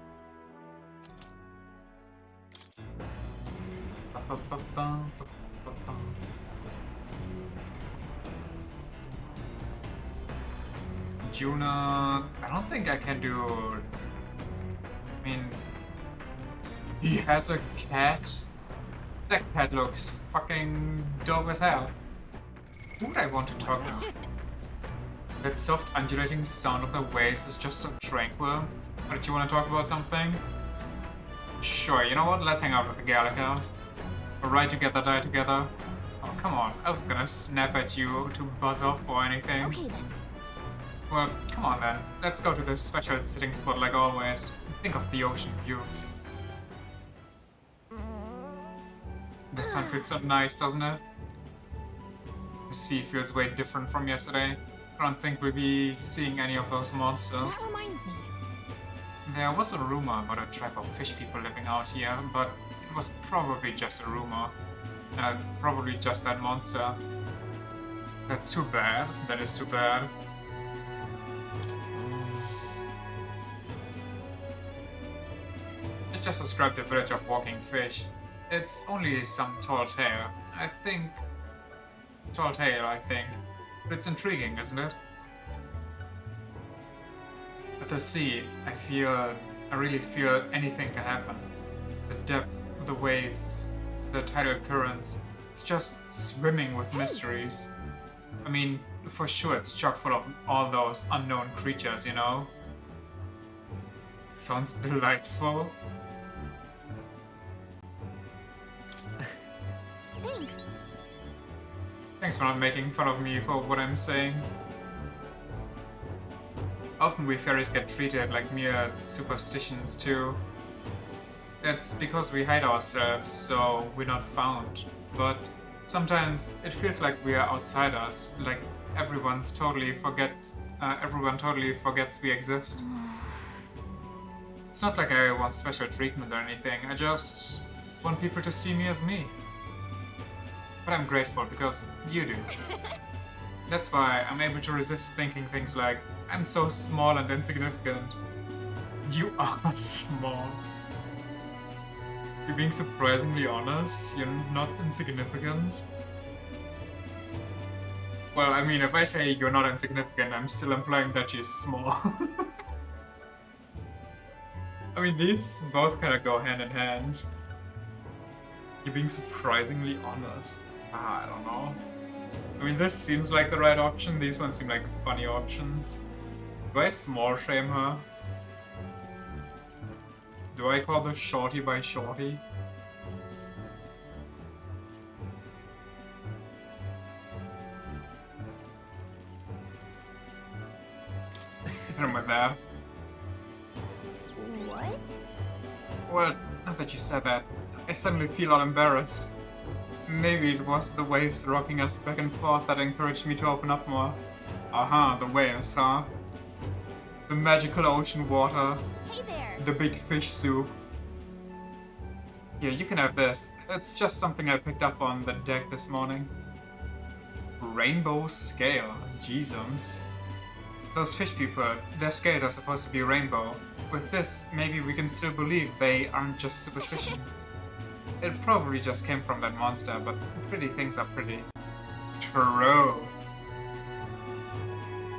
Juna, I don't think I can do... I mean... He has a cat? That cat looks fucking dope as hell. Who would I want to talk to? That soft undulating sound of the waves is just so tranquil. Or did you want to talk about something? Sure, you know what? Let's hang out with the Gallica. Or ride together, die together. Oh, come on. I wasn't gonna snap at you to buzz off or anything. Okay then. Well, come on then. Let's go to the special sitting spot like always. Think of the ocean view. The sun feels so nice, doesn't it? The sea feels way different from yesterday. I don't think we'll be seeing any of those monsters. That reminds me. There was a rumor about a tribe of fish people living out here, but it was probably just a rumor. Probably just that monster. That's too bad. That is too bad. It just described the village of walking fish. It's only some tall tale. I think... But it's intriguing, isn't it? At the sea, I really feel anything can happen. The depth, the wave, the tidal currents. It's just swimming with mysteries. I mean, for sure it's chock full of all those unknown creatures, you know? It sounds delightful. Thanks. Thanks for not making fun of me for what I'm saying. Often we fairies get treated like mere superstitions too. It's because we hide ourselves, so we're not found. But sometimes it feels like we are outsiders, like everyone totally forgets we exist. It's not like I want special treatment or anything, I just want people to see me as me. But I'm grateful because you do. That's why I'm able to resist thinking things like, I'm so small and insignificant. You are small. You're being surprisingly honest. You're not insignificant. Well, I mean, if I say you're not insignificant, I'm still implying that you're small. I mean, these both kind of go hand in hand. You're being surprisingly honest. I don't know. I mean, this seems like the right option. These ones seem like funny options. Do I small shame her? Do I call this shorty by shorty? Hit him with that. What? Well, now that you said that, I suddenly feel all embarrassed. Maybe it was the waves rocking us back and forth that encouraged me to open up more. Aha, the waves, huh? The magical ocean water. Hey there! The big fish soup. Here, you can have this. It's just something I picked up on the deck this morning. Rainbow scale. Jesus. Those fish people, their scales are supposed to be rainbow. With this, maybe we can still believe they aren't just superstition. It probably just came from that monster, but pretty things are pretty. True.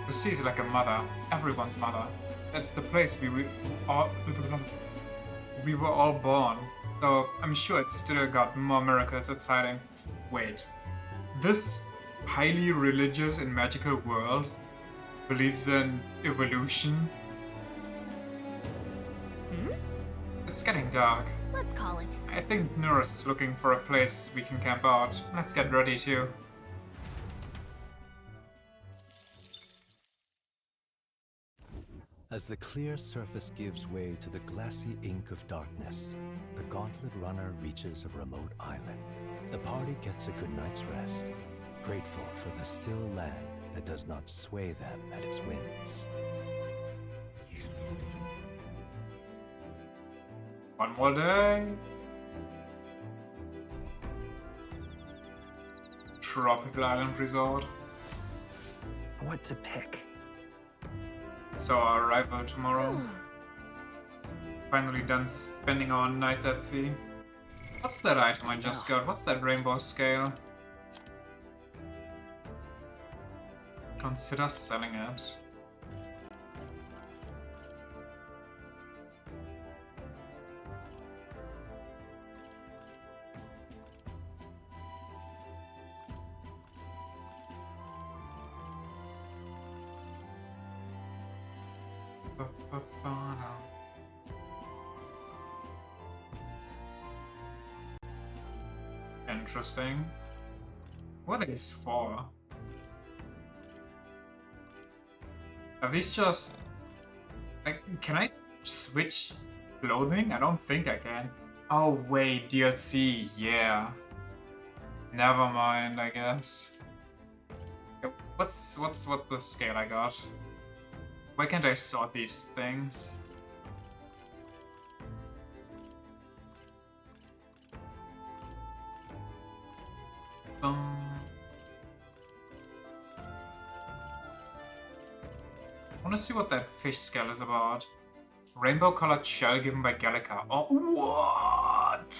The sea is like a mother, everyone's mother. It's the place we were all born. So I'm sure it's still got more miracles it's hiding. Wait, this highly religious and magical world believes in evolution? It's getting dark. Let's call it. I think Nurse is looking for a place we can camp out. Let's get ready too. As the clear surface gives way to the glassy ink of darkness, the Gauntlet Runner reaches a remote island. The party gets a good night's rest, grateful for the still land that does not sway them at its whims. One more day. Tropical Island Resort. What to pick? So our arrival tomorrow. Finally done spending our nights at sea. What's that item I just got? What's that rainbow scale? Consider selling it. Interesting. What are these for? Are these just... like, can I switch clothing? I don't think I can. Oh wait, DLC, yeah. Never mind, I guess. What's the scale I got? Why can't I sort these things? I wanna see what that fish scale is about. Rainbow colored shell given by Gallica. Oh, what?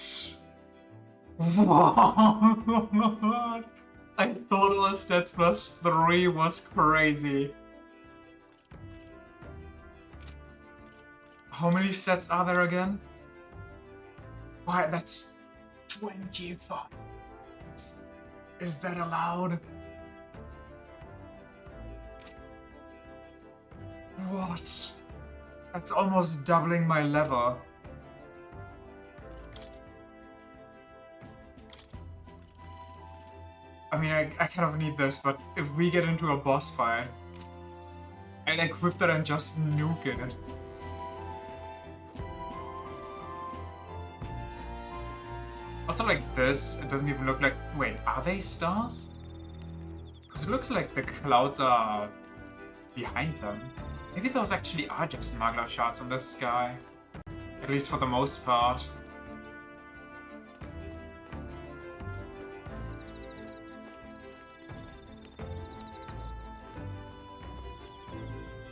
What? I thought all stats +3 was crazy. How many sets are there again? Why, that's 25. Is that allowed? What? That's almost doubling my level. I mean, I kind of need this, but if we get into a boss fight, I'd equip that and just nuke it. Also, like this, it doesn't even look like... Wait, are they stars? Because it looks like the clouds are behind them. Maybe those actually are just Magla shards in the sky. At least for the most part.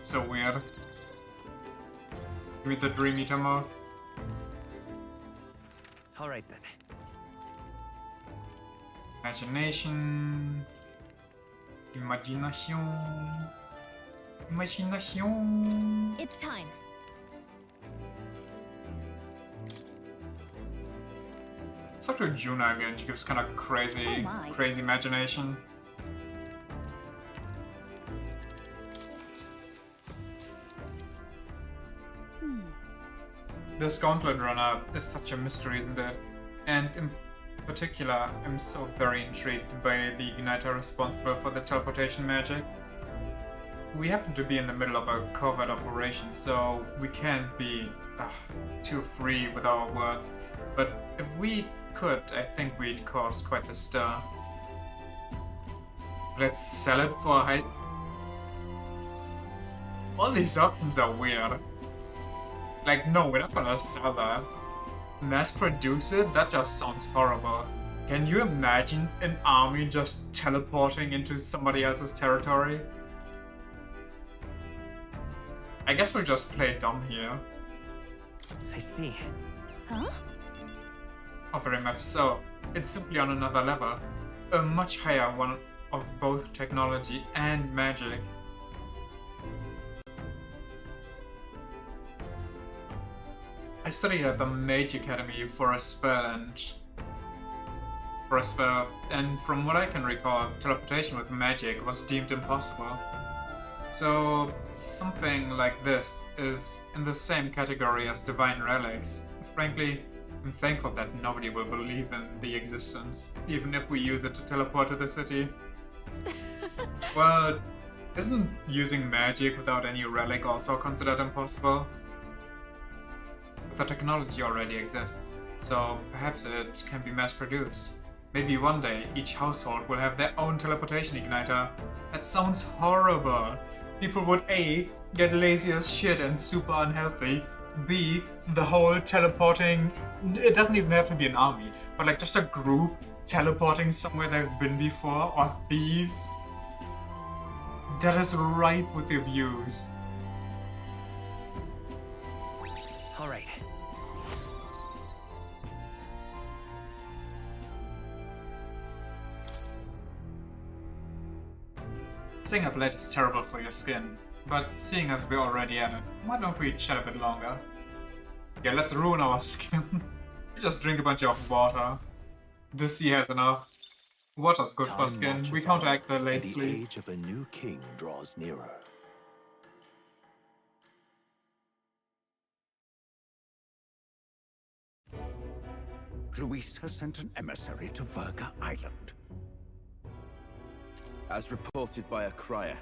So weird. Give me the Dream Eater mode. Alright then. Imagination. Imagination. Imagination. It's time. Let's talk to Juna again. She gives kind of crazy, crazy imagination. This Gauntlet Runner is such a mystery, isn't it? And in particular, I'm so very intrigued by the Igniter responsible for the teleportation magic. We happen to be in the middle of a covert operation, so we can't be too free with our words. But if we could, I think we'd cause quite the stir. Let's sell it for a high... All these options are weird. Like, no, we're not gonna sell that. Mass produce it? That just sounds horrible. Can you imagine an army just teleporting into somebody else's territory? I guess we'll just play dumb here. I see. Huh? Oh, very much so. It's simply on another level. A much higher one of both technology and magic. I studied at the Mage Academy for a spell, and from what I can recall, teleportation with magic was deemed impossible. So something like this is in the same category as divine relics. Frankly, I'm thankful that nobody will believe in the existence, even if we use it to teleport to the city. Well, isn't using magic without any relic also considered impossible? The technology already exists, so perhaps it can be mass-produced. Maybe one day each household will have their own teleportation igniter. That sounds horrible. People would A, get lazy as shit and super unhealthy. B, the whole teleporting... It doesn't even have to be an army, but like just a group teleporting somewhere they've been before, or thieves. That is ripe with abuse. All right. Staying up late is terrible for your skin, but seeing as we're already at it, why don't we chat a bit longer? Yeah, let's ruin our skin. We just drink a bunch of water. The sea has enough. Water's good for skin. We counteract the late sleep. The age of a new king draws nearer. Luis has sent an emissary to Verga Island. As reported by a crier,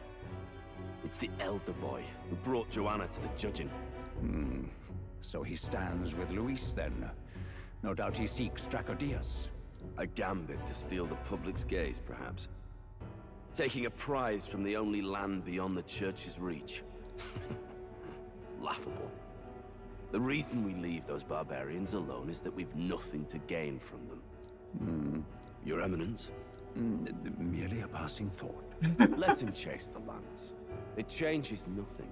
it's the elder boy who brought Joanna to the judging. So he stands with Luis then. No doubt he seeks Dracodius. A gambit to steal the public's gaze, perhaps. Taking a prize from the only land beyond the church's reach. Laughable. The reason we leave those barbarians alone is that we've nothing to gain from them. Your Eminence? Merely a passing thought. Let him chase the lance. It changes nothing.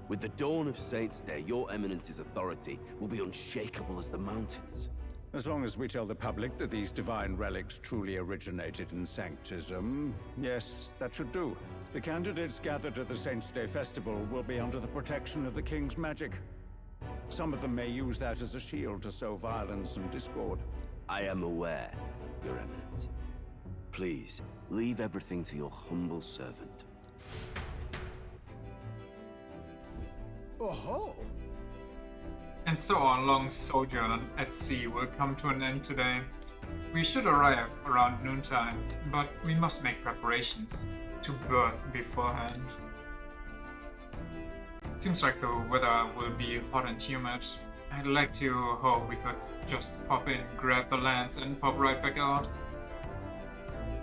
With the dawn of Saints' Day, your Eminence's authority will be unshakable as the mountains. As long as we tell the public that these divine relics truly originated in Sanctism, yes, that should do. The candidates gathered at the Saints' Day festival will be under the protection of the King's magic. Some of them may use that as a shield to sow violence and discord. I am aware, Your Eminence. Please, leave everything to your humble servant. Oh-ho! And so our long sojourn at sea will come to an end today. We should arrive around noontime, but we must make preparations to berth beforehand. Seems like the weather will be hot and humid. I'd like to hope we could just pop in, grab the lance, and pop right back out.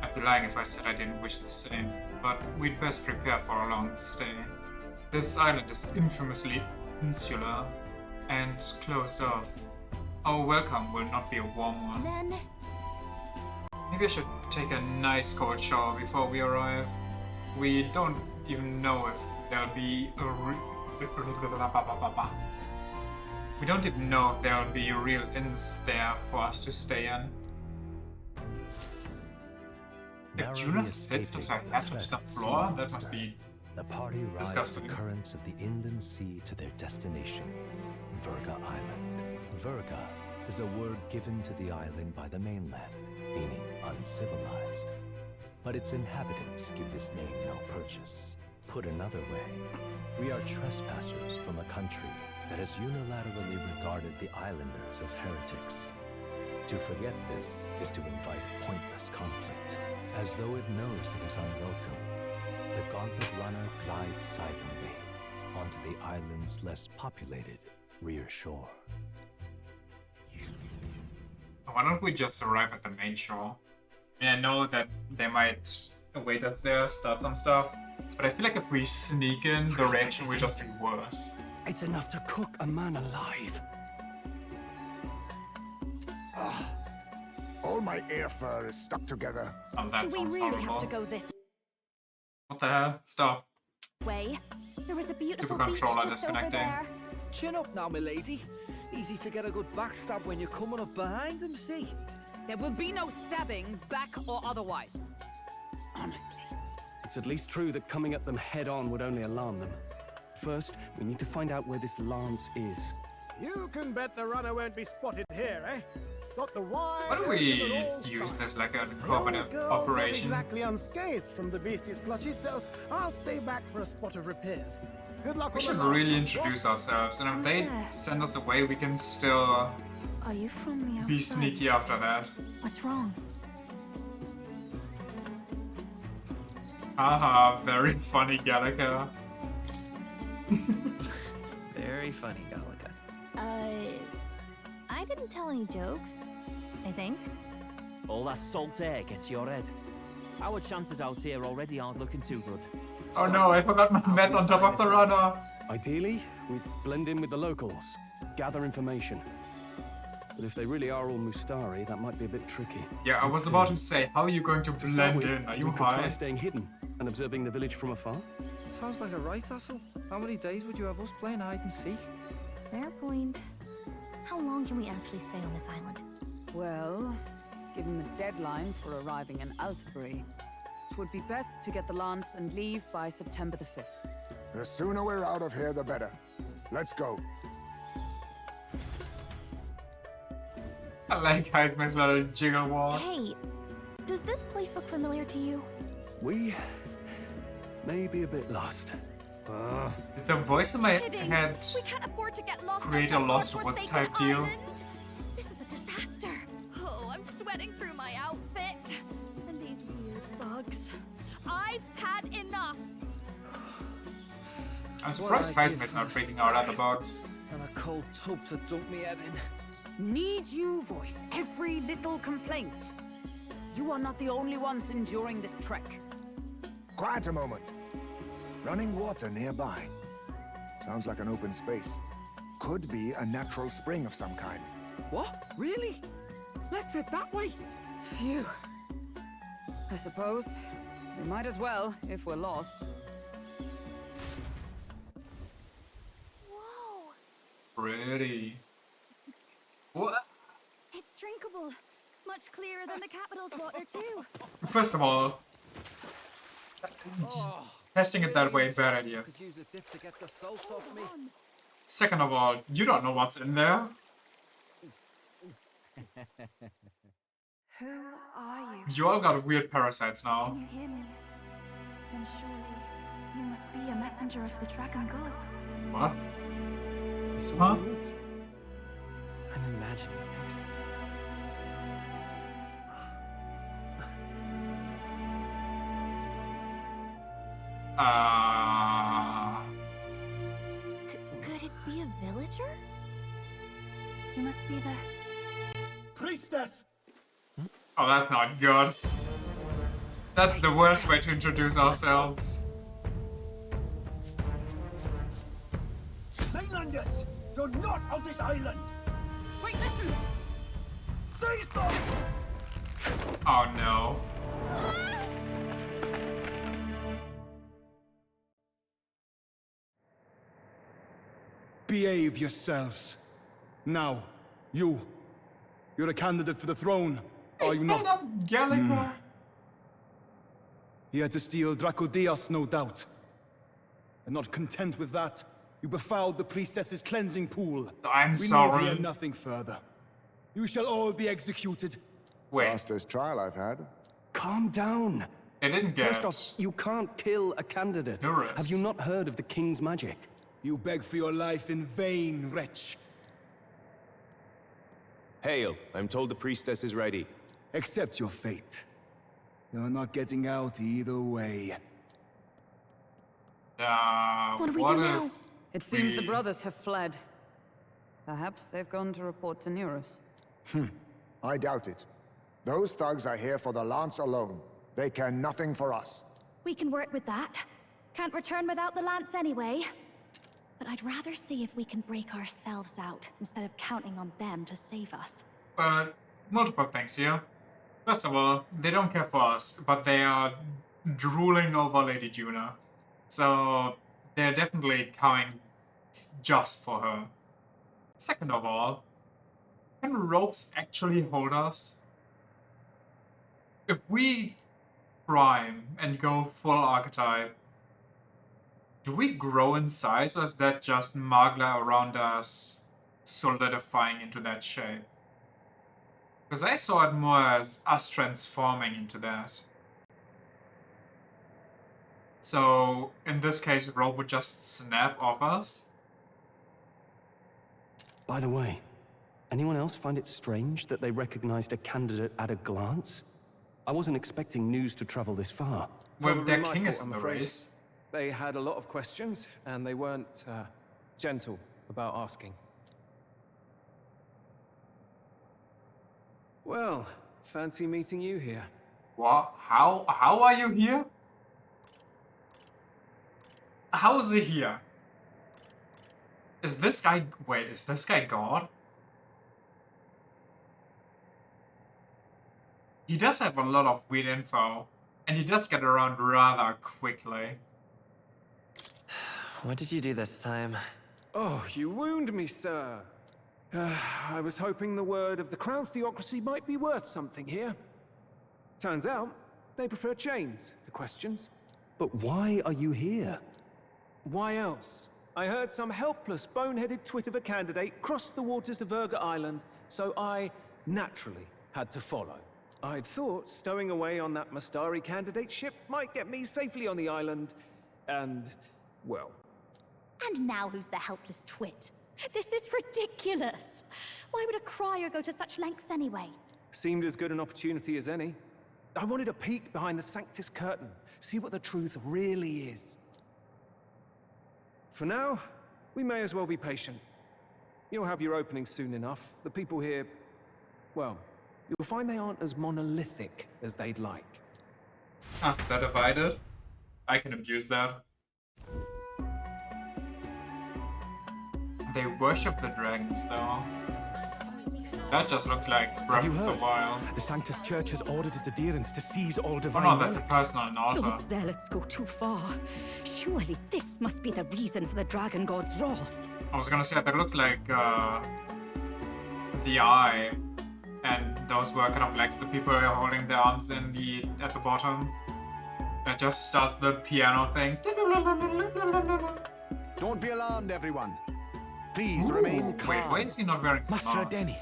I'd be lying if I said I didn't wish the same, but we'd best prepare for a long stay. This island is infamously insular and closed off. Our welcome will not be a warm one. Then... Maybe I should take a nice cold shower before we arrive. We don't even know if there'll be We don't even know if there'll be real inns there for us to stay in. If Juna sits, does her head touch the floor? That must be the party rides disgusting. The currents of the inland sea to their destination, Verga Island. Verga is a word given to the island by the mainland, meaning uncivilized. But its inhabitants give this name no purchase. Put another way, we are trespassers from a country that has unilaterally regarded the islanders as heretics. To forget this is to invite pointless conflict, as though it knows it is unwelcome. The Gauntlet Runner glides silently onto the island's less populated rear shore. Why don't we just arrive at the main shore? I mean, I know that they might await us there, start some stuff, but I feel like if we sneak in, the reaction will just be worse. It's enough to cook a man alive. All my ear fur is stuck together. Oh, that Do we sounds really horrible. have to go this What the hell? Stop. way? There was a beautiful Super beach controller just over disconnecting. there. Chin up now, milady. Easy to get a good backstab when you're coming up behind him, see? There will be no stabbing, back or otherwise. Honestly. It's at least true that coming at them head-on would only alarm them. First, we need to find out where this lance is. You can bet the runner won't be spotted here, eh? Got the wide. Why don't we use this like a cooperative operation? Not exactly unscathed from the beastie's clutches, so I'll stay back for a spot of repairs. Good luck We on should the really lance. introduce ourselves, and if they send us away, we can still Are you from the outside? be sneaky after that. What's wrong? Haha, very funny, Gallagher. Very funny, Gallagher. I didn't tell any jokes, I think. All that salt air gets your head. Our chances out here already aren't looking too good. Oh no, I forgot my met on top of the runner. Ideally, we'd blend in with the locals, gather information. But if they really are all Mustari, that might be a bit tricky. Yeah, I was about to say, how are you going to To start blend with, in? Are you we could try high? staying hidden and observing the village from afar. Sounds like a right hassle. How many days would you have us playing hide and seek? Fair point. How long can we actually stay on this island? Well, given the deadline for arriving in Altabury, it would be best to get the lance and leave by September the 5th. The sooner we're out of here, the better. Let's go. I like Heisman's little jiggle wall. Hey, does this place look familiar to you? We may be a bit lost. The voice in my Kidding. head We can't afford to get lost create a on some Lost Woods godforsaken type deal. island. This is a disaster. Oh, I'm sweating through my outfit. And these weird bugs. I've had enough. I'm surprised What I Heisman's give not for a freaking out at the snack box. And a cold tub to dump me head in. Need you voice every little complaint. You are not the only ones enduring this trek. Quiet a moment. Running water nearby. Sounds like an open space. Could be a natural spring of some kind. What? Really? Let's head that way. Phew. I suppose we might as well if we're lost. Whoa! Pretty. What? It's drinkable. Much clearer than the capital's water, too. First of all, testing it that way, bad idea. Could use a dip to get the salt off me. Second of all, you don't know what's in there. Who are you? You all got weird parasites now. Can you hear me? Then surely you must be a messenger of the dragon god. What? Huh? I'm imagining things. Could it be a villager? You must be the Priestess! Oh, that's not good. That's the worst way to introduce ourselves. Mainlanders! You're not of this island! Wait, listen! Seize them! Oh no. Behave yourselves. Now, you're a candidate for the throne, are you not? Gallagher. He had to steal Draco Dios, no doubt. And not content with that, you befouled the priestess's cleansing pool. I'm We sorry. need hear nothing further. You shall all be executed. Fastest trial I've had. Calm down. They didn't get First off, you can't kill a candidate. Eurus. Have you not heard of the king's magic? You beg for your life in vain, wretch. Hail, I'm told the priestess is ready. Accept your fate. You're not getting out either way. What do we do now? It seems the brothers have fled. Perhaps they've gone to report to Neurus. I doubt it. Those thugs are here for the lance alone. They care nothing for us. We can work with that. Can't return without the lance anyway. But I'd rather see if we can break ourselves out instead of counting on them to save us. Multiple things here. First of all, they don't care for us, but they are drooling over Lady Juna. So they're definitely coming just for her. Second of all, can ropes actually hold us? If we prime and go full archetype, do we grow in size, or is that just Magla around us solidifying into that shape? Because I saw it more as us transforming into that. So, in this case, rope would just snap off us? By the way, anyone else find it strange that they recognized a candidate at a glance? I wasn't expecting news to travel this far. Well, their my king is fault, in I'm the afraid. race. They had a lot of questions, and they weren't gentle about asking. Well, fancy meeting you here. What? How are you here? How is he here? Is this guy... Wait, is this guy God? He does have a lot of weird info, and he does get around rather quickly. What did you do this time? Oh, you wound me, sir. I was hoping the word of the Crown Theocracy might be worth something here. Turns out, they prefer chains to questions. But why are you here? Why else? I heard some helpless, boneheaded twit of a candidate crossed the waters of Verga Island, so I naturally had to follow. I'd thought stowing away on that Mastari candidate ship might get me safely on the island, and, well... And now who's the helpless twit? This is ridiculous! Why would a crier go to such lengths anyway? Seemed as good an opportunity as any. I wanted a peek behind the Sanctus curtain, see what the truth really is. For now, we may as well be patient. You'll have your opening soon enough. The people here, well, you'll find they aren't as monolithic as they'd like. Ah, they're divided. I can abuse that. They worship the dragons, though. That just looks like Breath of the Wild. The Sanctus Church has ordered its adherents to seize all divine Oh no, that's a relics. person on an altar. Those zealots go too far. Surely this must be the reason for the Dragon God's wrath. I was gonna say, that looks like the eye, and those were kind of like the people who are holding their arms in the at the bottom. It just starts the piano thing. Don't be alarmed, everyone. Please remain calm. Wait, why is he not wearing Master masks? Denny,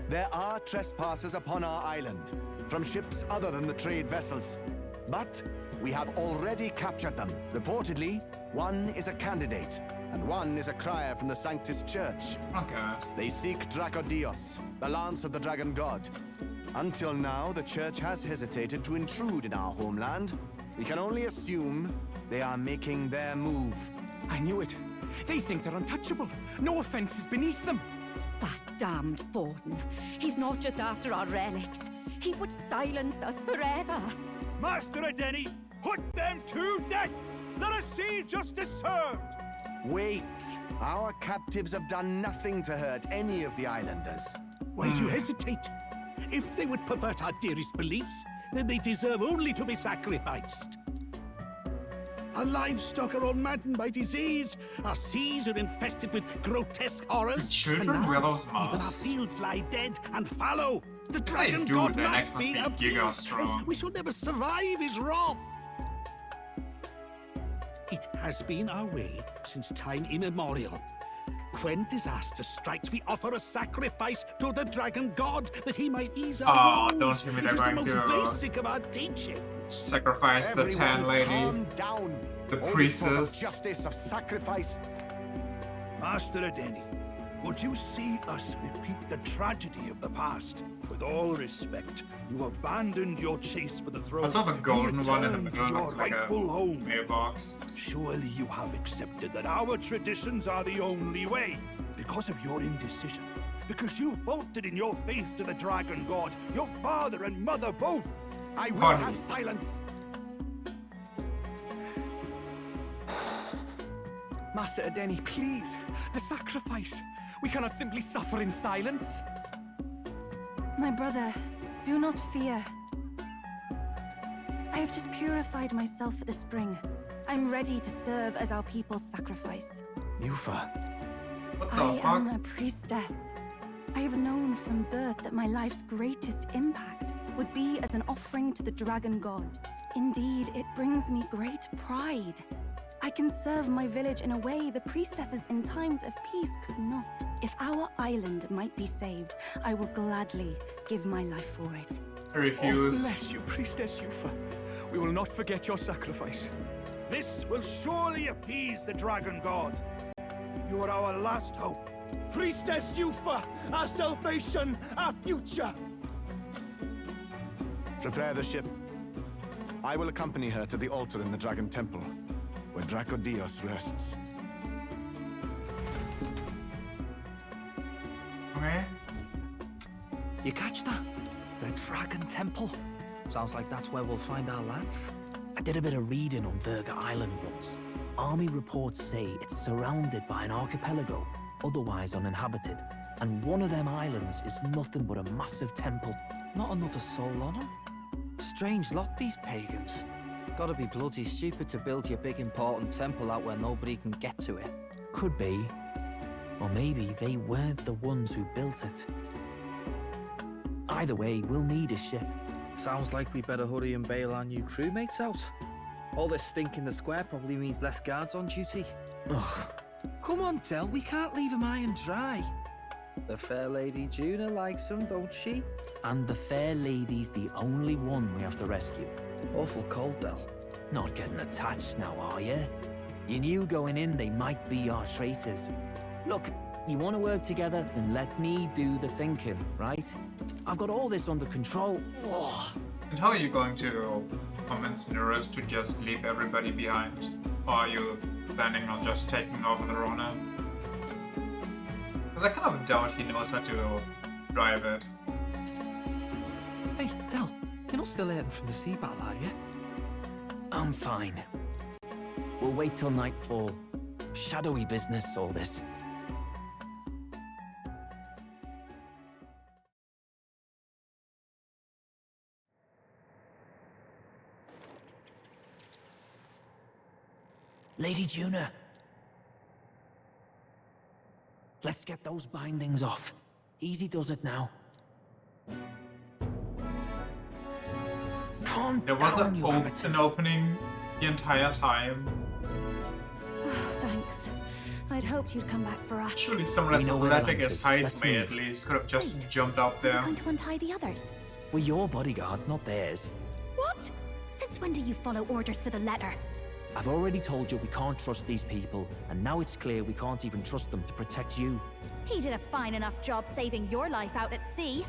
there are trespassers upon our island, from ships other than the trade vessels. But we have already captured them. Reportedly, one is a candidate, and one is a crier from the Sanctus Church. Okay. They seek Dracodios, the lance of the Dragon God. Until now, the Church has hesitated to intrude in our homeland. We can only assume they are making their move. I knew it. They think they're untouchable. No offense is beneath them. That damned Borden. He's not just after our relics. He would silence us forever. Master Adeni, put them to death! Let us see justice served! Wait! Our captives have done nothing to hurt any of the islanders. Why do you hesitate? If they would pervert our dearest beliefs, then they deserve only to be sacrificed. Our livestock are all maddened by disease. Our seas are infested with grotesque horrors. Children and now, wear those even our masks. fields lie dead and fallow. The If they Dragon do, God their necks must must be be appeased. giga-strong. We shall never survive his wrath. It has been our way since time immemorial. When disaster strikes, we offer a sacrifice to the Dragon God that he might ease our woes. don't tell me It they're is the going most to basic of our teachings. sacrifice the tan lady, calm down. the All this talk of priestess. justice, of sacrifice. Master Adeni, would you see us repeat the tragedy of the past? With all respect, you abandoned your chase for the throne. I saw the golden You one in the returned middle. to your Looks like a rightful home. mailbox. Surely you have accepted that our traditions are the only way. Because of your indecision, because you faltered in your faith to the Dragon God, your father and mother both. I will have silence. Master Adeni, please. The sacrifice. We cannot simply suffer in silence. My brother, do not fear. I have just purified myself for the spring. I'm ready to serve as our people's sacrifice. Yufa. I am a priestess. I have known from birth that my life's greatest impact would be as an offering to the Dragon God. Indeed, it brings me great pride. I can serve my village in a way the priestesses in times of peace could not. If our island might be saved, I will gladly give my life for it. I refuse. Oh, bless you, Priestess Yufa. We will not forget your sacrifice. This will surely appease the Dragon God. You are our last hope. Priestess Yufa, our salvation, our future. Prepare the ship. I will accompany her to the altar in the Dragon Temple, where Dracodios rests. Okay. You catch that? The Dragon Temple. Sounds like that's where we'll find our lads. I did a bit of reading on Verga Island once. Army reports say it's surrounded by an archipelago, otherwise uninhabited. And one of them islands is nothing but a massive temple. Not another soul on them. Strange lot, these pagans. Gotta be bloody stupid to build your big important temple out where nobody can get to it. Could be. Or maybe they weren't the ones who built it. Either way, we'll need a ship. Sounds like we better hurry and bail our new crewmates out. All this stink in the square probably means less guards on duty. Ugh. Come on, Del, we can't leave him high and dry. The fair lady Juna likes him, don't she? And the fair lady's the only one we have to rescue. Awful cold, Del. Not getting attached now, are you? You knew going in they might be our traitors. Look, you want to work together, then let me do the thinking, right? I've got all this under control. Oh. And how are you going to convince Nurus to just leave everybody behind? Or are you planning on just taking over the Rona? Because I kind of doubt he knows how to drive it. Hey, Del, you're not still hurting from the sea battle, are you? I'm fine. We'll wait till nightfall. Shadowy business, all this. Lady Juna. Let's get those bindings off. Easy does it now. Calm There was down, you amateurs. an opening the entire time. Oh, thanks. I'd hoped you'd come back for us. Surely someone as athletic as Heismay at least could have just jumped out there. We're going to untie the others. We're your bodyguards, not theirs. What? Since when do you follow orders to the letter? I've already told you we can't trust these people, and now it's clear we can't even trust them to protect you. He did a fine enough job saving your life out at sea.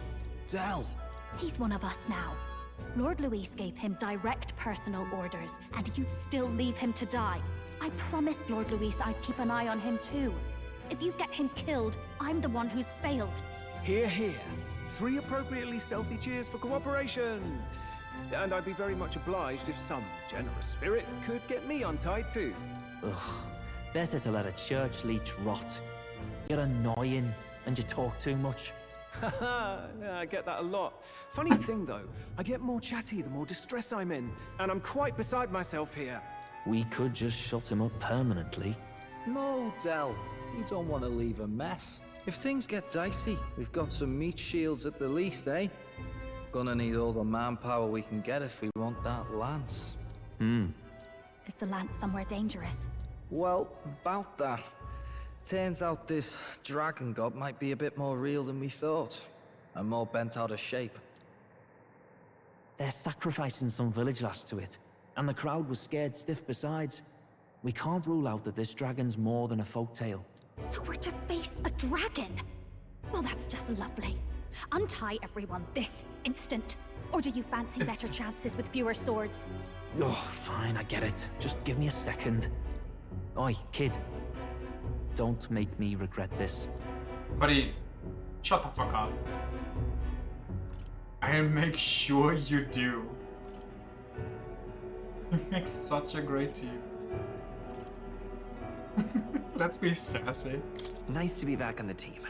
Del! He's one of us now. Lord Luis gave him direct personal orders, and you'd still leave him to die. I promised Lord Luis I'd keep an eye on him too. If you get him killed, I'm the one who's failed. Hear, hear. 3 appropriately stealthy cheers for cooperation. And I'd be very much obliged if some generous spirit could get me untied too. Ugh. Better to let a church leech rot. You're annoying, and you talk too much. Haha, yeah, I get that a lot. Funny thing though, I get more chatty the more distress I'm in, and I'm quite beside myself here. We could just shut him up permanently. No, Del. You don't want to leave a mess. If things get dicey, we've got some meat shields at the least, eh? Gonna need all the manpower we can get if we want that lance. Is the lance somewhere dangerous? Well, about that. Turns out this dragon god might be a bit more real than we thought. And more bent out of shape. They're sacrificing some village lass to it, and the crowd was scared stiff besides. We can't rule out that this dragon's more than a folktale. So we're to face a dragon? Well, that's just lovely. Untie everyone this instant. Or do you fancy better chances with fewer swords? Oh, fine, I get it. Just give me a second. Oi, kid. Don't make me regret this. Buddy, Shut the fuck up. I'll make sure you do. You make such a great team. Let's be sassy. Nice to be back on the team.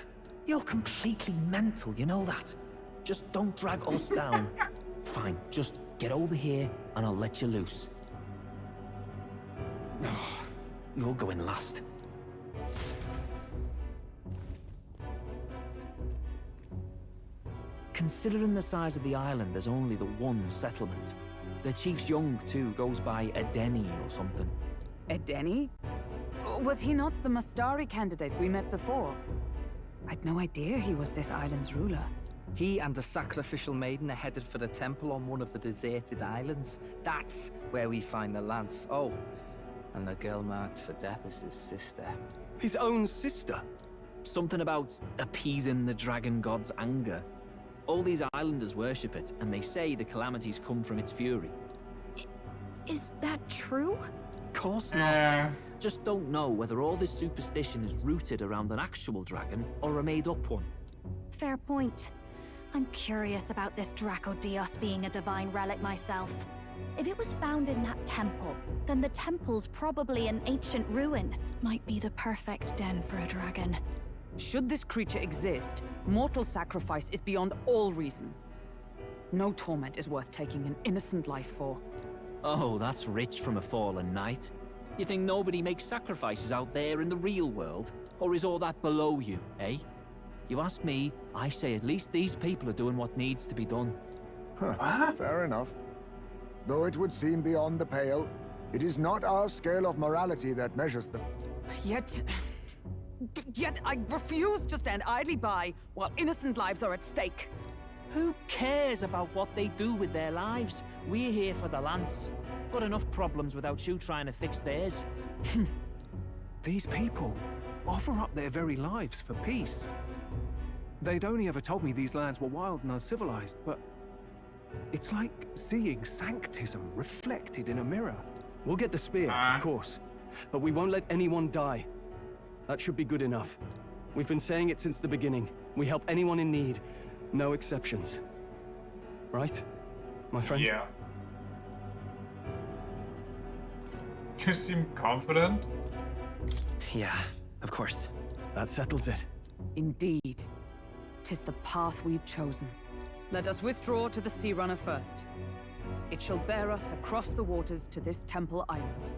You're completely mental, you know that? Just don't drag us down. Fine, just get over here and I'll let you loose. Oh, you're going last. Considering the size of the island, there's only the one settlement. The chief's young, too, goes by Edeni or something. Edeni? Was he not the Mastari candidate we met before? I'd no idea he was this island's ruler. He and the sacrificial maiden are headed for the temple on one of the deserted islands. That's where we find the lance. Oh, and the girl marked for death is his sister. His own sister? Something about appeasing the dragon god's anger. All these islanders worship it, and they say the calamities come from its fury. Is that true? Of course not. Just don't know whether all this superstition is rooted around an actual dragon or a made-up one. Fair point. I'm curious about this Draco Dios being a divine relic myself. If it was found in that temple, then the temple's probably an ancient ruin. Might be the perfect den for a dragon. Should this creature exist, mortal sacrifice is beyond all reason. No torment is worth taking an innocent life for. Oh, that's rich from a fallen knight. You think nobody makes sacrifices out there in the real world? Or is all that below you, eh? You ask me, I say at least these people are doing what needs to be done. Huh. Fair enough. Though it would seem beyond the pale, it is not our scale of morality that measures them. Yet I refuse to stand idly by while innocent lives are at stake. Who cares about what they do with their lives? We're here for the lance. Got enough problems without you trying to fix theirs. These people offer up their very lives for peace. They'd only ever told me these lands were wild and uncivilized, but it's like seeing sanctism reflected in a mirror. We'll get the spear, of course, but we won't let anyone die. That should be good enough. We've been saying it since the beginning. We help anyone in need, no exceptions. Right, my friend? Yeah. You seem confident. Yeah, of course. That settles it. Indeed. 'Tis the path we've chosen. Let us withdraw to the Sea Runner first. It shall bear us across the waters to this temple island.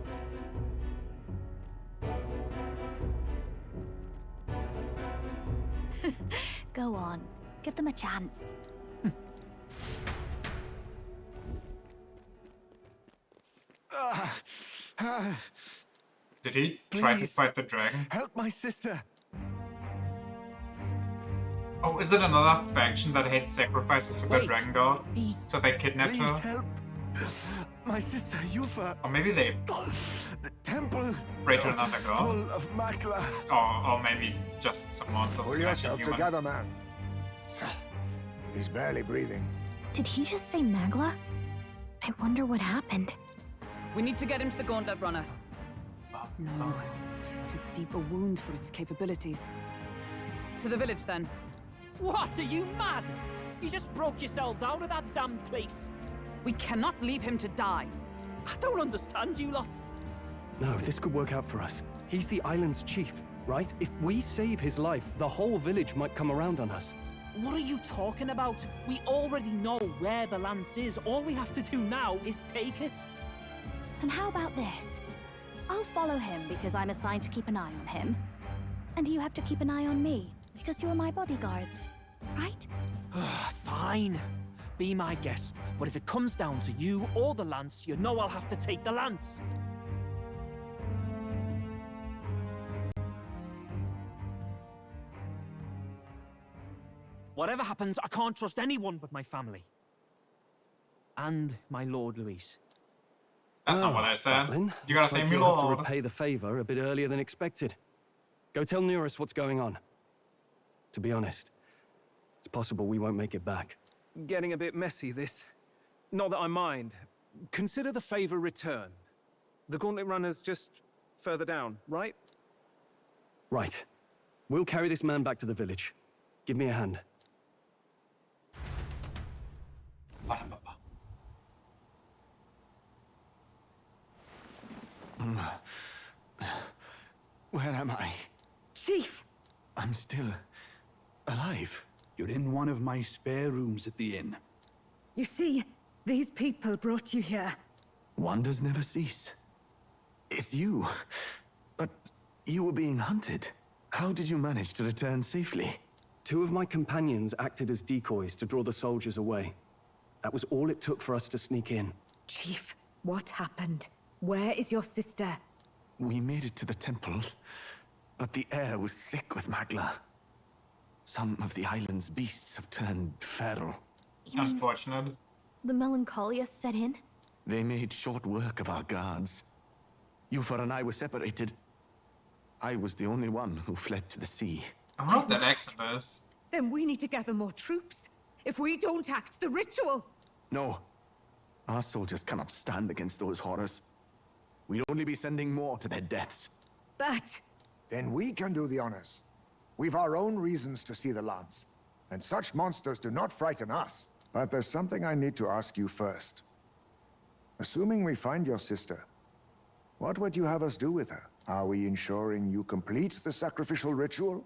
Go on. Give them a chance. Did he try to fight the dragon? Help my sister. Oh, is it another faction that hates sacrifices to the dragon god? So they kidnapped her? Help. My sister Yufa. Or maybe they the temple pray to another god? full of magla. Or maybe just some monsters Pull smashing yourself humans. together, man. He's barely breathing. Did he just say Magla? I wonder what happened. We need to get him to the Gauntlet Runner. No, tis too deep a wound for its capabilities. To the village, then. What? Are you mad? You just broke yourselves out of that damn place. We cannot leave him to die. I don't understand you lot. No, this could work out for us. He's the island's chief, right? If we save his life, the whole village might come around on us. What are you talking about? We already know where the lance is. All we have to do now is take it. And how about this? I'll follow him because I'm assigned to keep an eye on him. And you have to keep an eye on me because you're my bodyguards, right? Fine. Be my guest. But if it comes down to you or the lance, you know I'll have to take the lance. Whatever happens, I can't trust anyone but my family. And my Lord Luis. That's not what I said. Batlin, You gotta looks say like me you'll have to Lord. repay the favor a bit earlier than expected. Go tell Nearest what's going on. To be honest, it's possible we won't make it back. Getting a bit messy, this. Not that I mind. Consider the favor returned. The Gauntlet Runner's just further down, right? Right. We'll carry this man back to the village. Give me a hand. Where am I? Chief! I'm still alive. You're in one of my spare rooms at the inn. You see, these people brought you here. Wonders never cease. It's you. But you were being hunted. How did you manage to return safely? 2 of my companions acted as decoys to draw the soldiers away. That was all it took for us to sneak in. Chief, what happened? Where is your sister? We made it to the temple, but the air was thick with magla. Some of the island's beasts have turned feral. Unfortunate. The melancholia set in? They made short work of our guards. Yufa and I were separated. I was the only one who fled to the sea. I'm not that Exodus. Then we need to gather more troops. If we don't act, the ritual... No. Our soldiers cannot stand against those horrors. We'd only be sending more to their deaths. But... Then we can do the honors. We've our own reasons to see the lance, and such monsters do not frighten us. But there's something I need to ask you first. Assuming we find your sister, what would you have us do with her? Are we ensuring you complete the sacrificial ritual?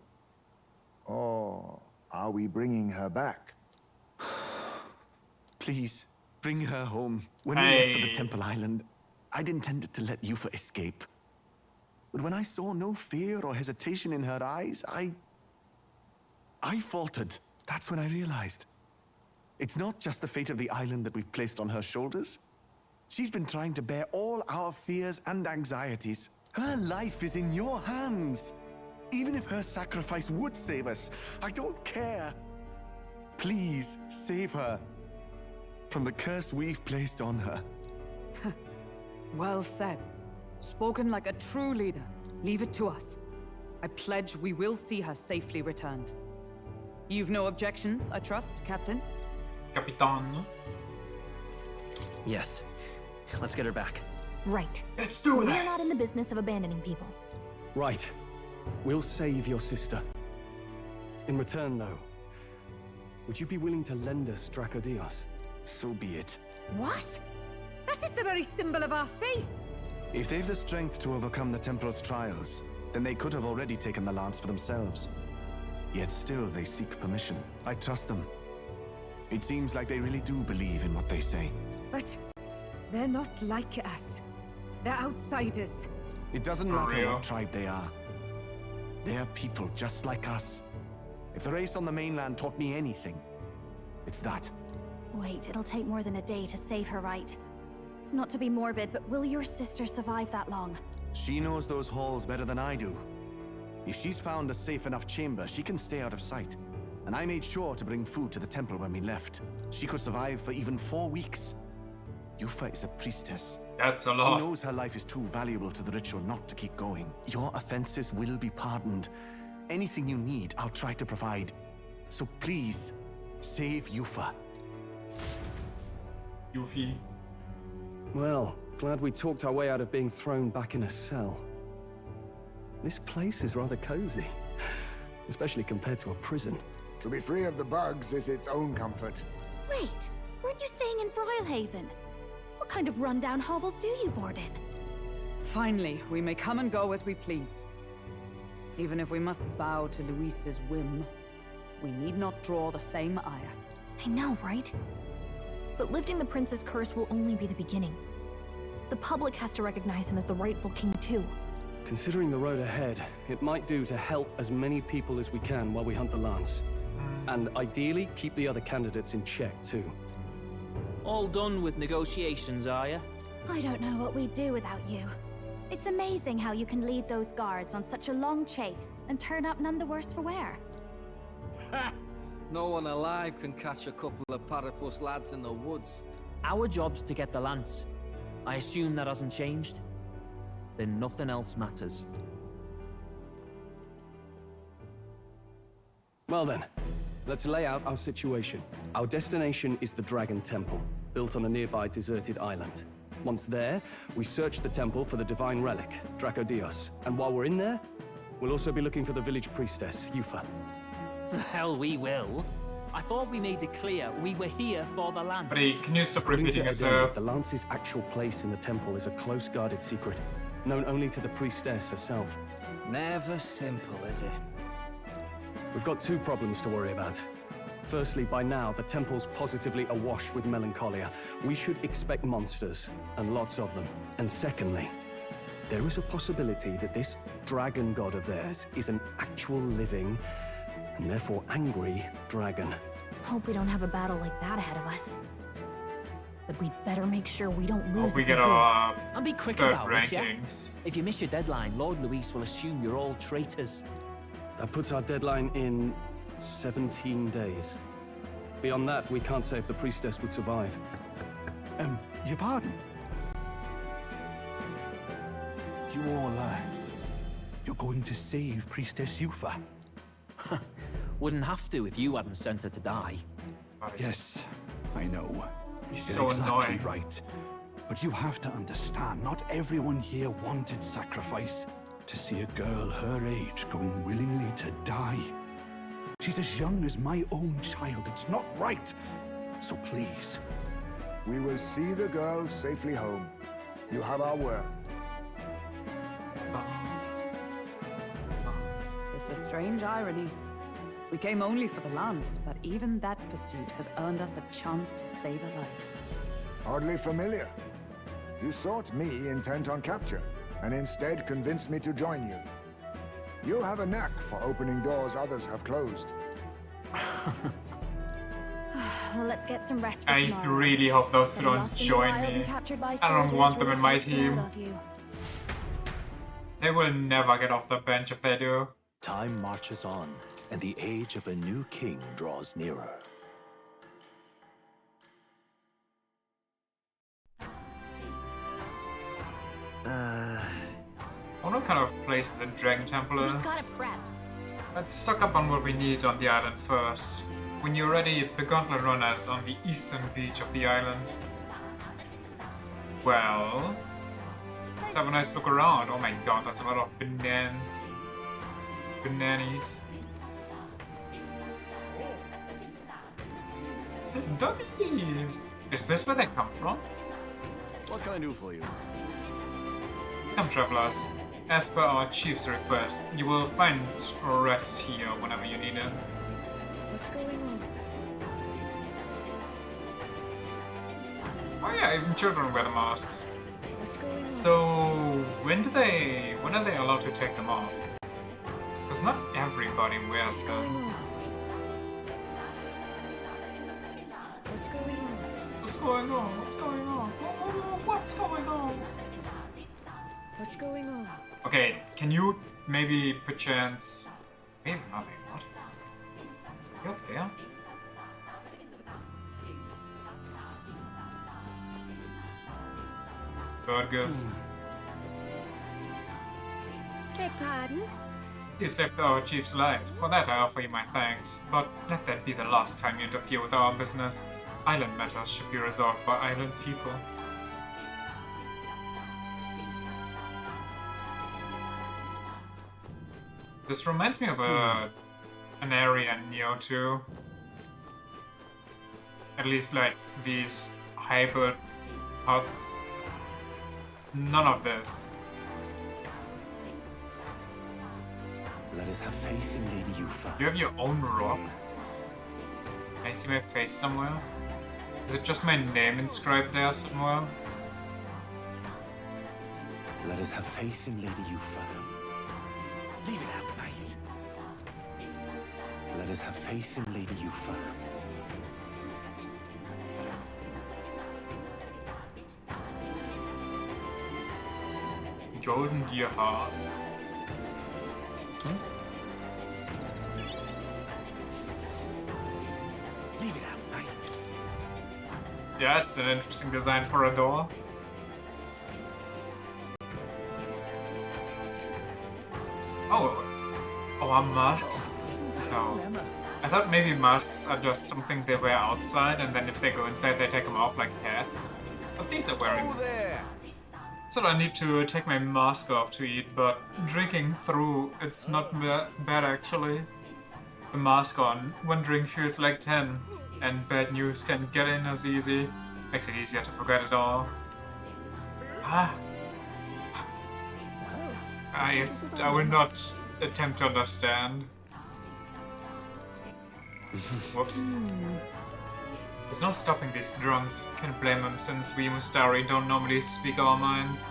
Or are we bringing her back? Please, bring her home. When we left for the Temple Island, I'd intended to let Yufa escape. But when I saw no fear or hesitation in her eyes, I faltered. That's when I realized. It's not just the fate of the island that we've placed on her shoulders. She's been trying to bear all our fears and anxieties. Her life is in your hands. Even if her sacrifice would save us, I don't care. Please, save her from the curse we've placed on her. Well said. Spoken like a true leader. Leave it to us. I pledge we will see her safely returned. You've no objections, I trust, Captain? Capitan. Yes. Let's get her back. Right. Let's do this! We're not in the business of abandoning people. Right. We'll save your sister. In return, though, would you be willing to lend us Dracodios? So be it. What? That is the very symbol of our faith! If they've the strength to overcome the Templars' trials, then they could have already taken the lance for themselves. Yet still they seek permission. I trust them. It seems like they really do believe in what they say. But they're not like us. They're outsiders. It doesn't matter what tribe they are. They are people just like us. If the race on the mainland taught me anything, it's that. Wait, it'll take more than a day to save her, right? Not to be morbid, but will your sister survive that long? She knows those halls better than I do. If she's found a safe enough chamber, she can stay out of sight. And I made sure to bring food to the temple when we left. She could survive for even 4 weeks. Yufa is a priestess. That's a lot. She knows her life is too valuable to the ritual not to keep going. Your offenses will be pardoned. Anything you need, I'll try to provide. So please, save Yufa. Yuffie. Well, glad we talked our way out of being thrown back in a cell. This place is rather cozy, especially compared to a prison. To be free of the bugs is its own comfort. Wait, weren't you staying in Broilhaven? What kind of rundown hovels do you board in? Finally, we may come and go as we please. Even if we must bow to Luis's whim, we need not draw the same ire. I know, right? But lifting the prince's curse will only be the beginning. The public has to recognize him as the rightful king too. Considering the road ahead, it might do to help as many people as we can while we hunt the lance. And ideally, keep the other candidates in check too. All done with negotiations, are ya? I don't know what we'd do without you. It's amazing how you can lead those guards on such a long chase and turn up none the worse for wear. Ha! No one alive can catch a couple of platypus lads in the woods. Our job's to get the lance. I assume that hasn't changed? Then nothing else matters. Well then, let's lay out our situation. Our destination is the Dragon Temple, built on a nearby deserted island. Once there, we search the temple for the divine relic, Dracodios. And while we're in there, we'll also be looking for the village priestess, Yufa. The hell we will. I thought we made it clear we were here for the lance. Buddy, can you stop According repeating to yourself? Edeni, the lance's actual place in the temple is a close guarded secret, known only to the priestess herself. Never simple, is it? We've got two problems to worry about. Firstly, by now, the temple's positively awash with melancholia. We should expect monsters, and lots of them. And secondly, there is a possibility that this dragon god of theirs is an actual living, and therefore angry, dragon. Hope we don't have a battle like that ahead of us. But we'd better make sure we don't lose Hope we if get do. our And be quick third about it, yeah? rankings. If you miss your deadline, Lord Luis will assume you're all traitors. That puts our deadline in 17 days. Beyond that, we can't say if the priestess would survive. Your pardon? You all, you're going to save Priestess Yufa? Wouldn't have to if you hadn't sent her to die. Yes, I know. He's You're so exactly annoying. right. But you have to understand, not everyone here wanted sacrifice. To see a girl her age going willingly to die. She's as young as my own child. It's not right. So please. We will see the girl safely home. You have our word. Tis a strange irony. We came only for the lance, but even that pursuit has earned us a chance to save a life. Oddly familiar. You sought me intent on capture, and instead convinced me to join you. You have a knack for opening doors others have closed. Well, let's get some rest for I tomorrow. really hope those two Get don't lost in the join wild me. and captured by I don't soldiers want them really in my takes it out team. of you. They will never get off the bench if they do. Time marches on, and the age of a new king draws nearer. I wonder what kind of place the Dragon Temple We is. gotta prep. Let's stock up on what we need on the island first. When you're ready, the Gauntlet Runners on the eastern beach of the island. Well, let's have a nice look around. Oh my god, that's a lot of bananas. Bananas. Doggy! Is this where they come from? What can I do for you? Come, travelers. As per our chief's request, you will find rest here whenever you need it. What's going on? Oh yeah, even children wear the masks. What's going on? So when are they allowed to take them off? Because not everybody wears them. What's going on? What's going on? What's going on? What's going on? What's going on? Okay, can you maybe perchance... Maybe nothing, what? You up there? Burgers. Beg pardon? You saved our chief's life. For that I offer you my thanks. But let that be the last time you interfere with our business. Island matters should be resolved by island people. This reminds me of an area near to. At least like these hybrid huts. None of this. Let us have faith in Lady Yufa. You have your own rock? Can I see my face somewhere? Is it just my name inscribed there somewhere? Let us have faith in Lady Yufa. Leave it out, mate. Let us have faith in Lady Yufa. Golden Deer Heart. Leave it out, mate. Yeah, it's an interesting design for a door. Oh, are masks? No. I thought maybe masks are just something they wear outside, and then if they go inside, they take them off like hats. But these are wearing. So I need to take my mask off to eat, but drinking through, it's not bad actually. the mask on, wondering feels like 10, and bad news can get in as easy. Makes it easier to forget it all. I will not attempt to understand. Whoops. There's no stopping these drunks. Can't blame them since we Mustari don't normally speak our minds.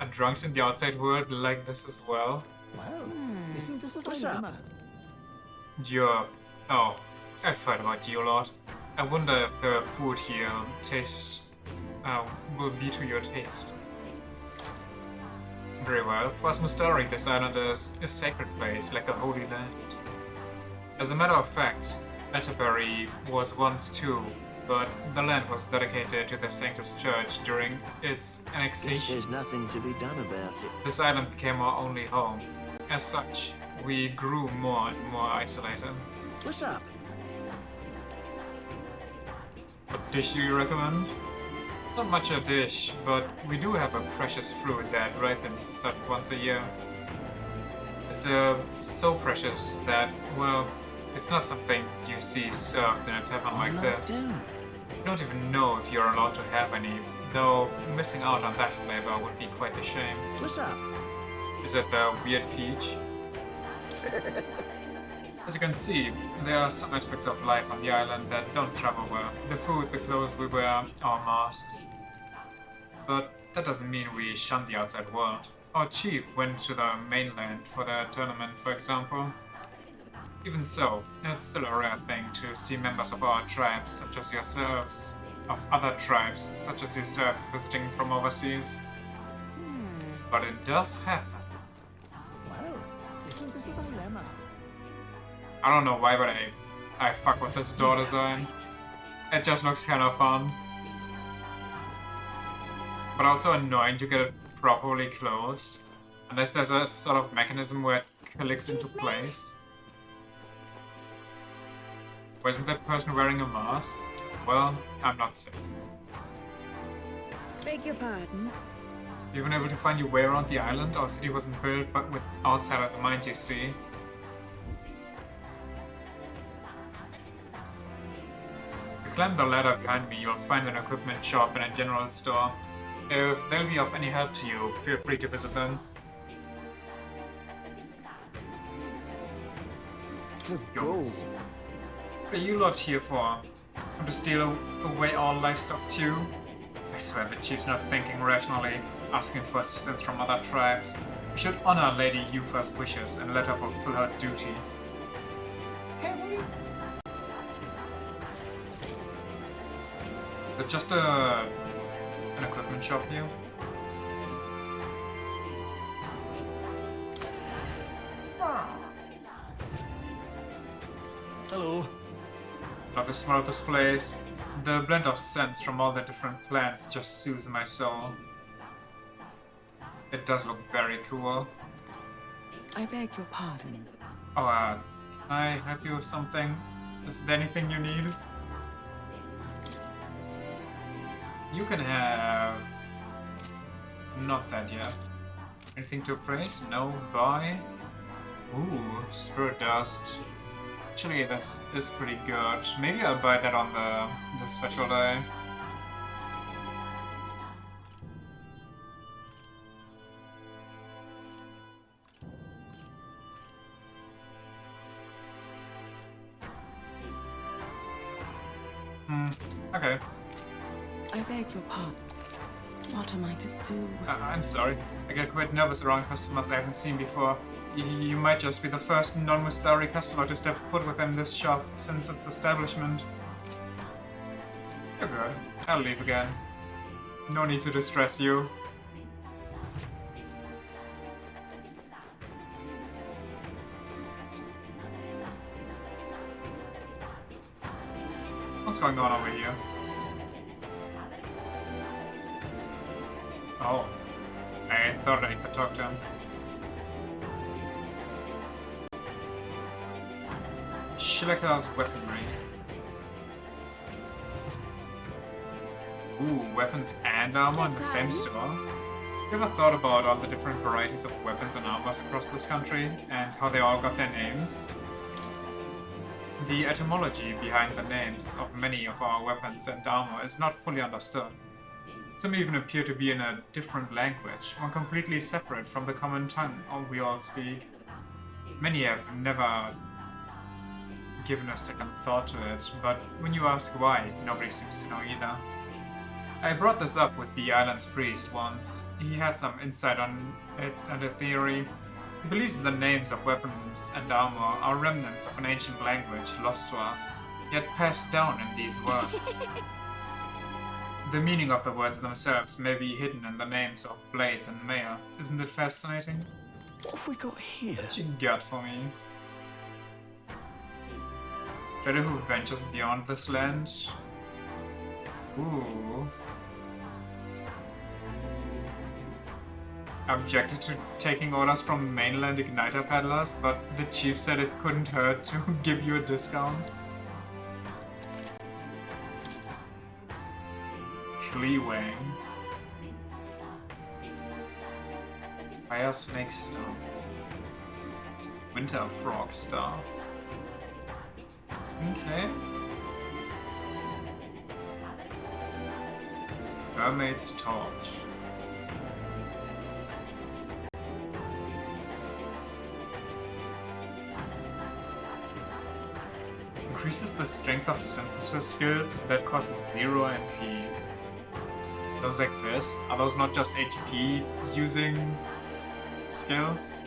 Are drunks in the outside world like this as well? Isn't this a dilemma? You're... Oh, I've heard about you a lot. I wonder if the food here will be to your taste. Very well. For us Mustari, this island is a sacred place, like a holy land. As a matter of fact, Atterbury was once too, but the land was dedicated to the Sanctus Church during its annexation. There's nothing to be done about it. This island became our only home. As such, we grew more and more isolated. What's up? What dish do you recommend? Not much a dish, but we do have a precious fruit that ripens such once a year. It's so precious that, well, it's not something you see served in a tavern like this. You don't even know if you're allowed to have any, though missing out on that flavor would be quite a shame. What's up? Is it the weird peach? As you can see, there are some aspects of life on the island that don't travel well. The food, the clothes we wear, our masks. But that doesn't mean we shun the outside world. Our chief went to the mainland for the tournament, for example. Even so, it's still a rare thing to see members of our tribes, such as yourselves, of other tribes, such as yourselves, visiting from overseas. But it does happen. Well, isn't this a dilemma? I don't know why, but I fuck with this door design. It just looks kind of fun. But also annoying to get it properly closed. Unless there's a sort of mechanism where it clicks into place. Wasn't that person wearing a mask? Well, I'm not sick. Beg your pardon? You been able to find your way around the island? Our city wasn't built but with outsiders in mind, you see. If you climb the ladder behind me, you'll find an equipment shop and a general store. If they'll be of any help to you, feel free to visit them. Good goals. What are you lot here for? Want to steal away our livestock too? I swear the chief's not thinking rationally, asking for assistance from other tribes. We should honor Lady Yufa's wishes and let her fulfill her duty. Is it just an equipment shop here? Hello. Love the smell of this place. The blend of scents from all the different plants just soothes my soul. It does look very cool. I beg your pardon. Oh, can I help you with something? Is there anything you need? You can have... Not that yet. Anything to appraise? No? Buy? Ooh, spirit dust. Actually, this is pretty good. Maybe I'll buy that on the special day. Okay. I beg your pardon. What am I to do? I'm sorry. I get quite nervous around customers I haven't seen before. You might just be the first non-Mustari customer to step foot within this shop since its establishment. You're good. I'll leave again. No need to distress you. What's going on over here? Oh. I thought I could talk to him. Shilaka's weaponry. Ooh, weapons and armor in the same store? You ever thought about all the different varieties of weapons and armors across this country, and how they all got their names? The etymology behind the names of many of our weapons and armor is not fully understood. Some even appear to be in a different language, one completely separate from the common tongue we all speak. Many have never given a second thought to it, but when you ask why, nobody seems to know either. I brought this up with the island's priest once. He had some insight on it and a theory. He believes the names of weapons and armor are remnants of an ancient language lost to us, yet passed down in these words. The meaning of the words themselves may be hidden in the names of blade and mail. Isn't it fascinating? What have we got here? What you got for me? Trader who ventures beyond this land? Ooh. Objected to taking orders from mainland igniter peddlers, but the chief said it couldn't hurt to give you a discount. Kleewang. Fire Snake Staff. Winter Frog Staff. Okay. Mermaid's Torch. Increases the strength of synthesis skills that cost 0 MP. Those exist? Are those not just HP using skills?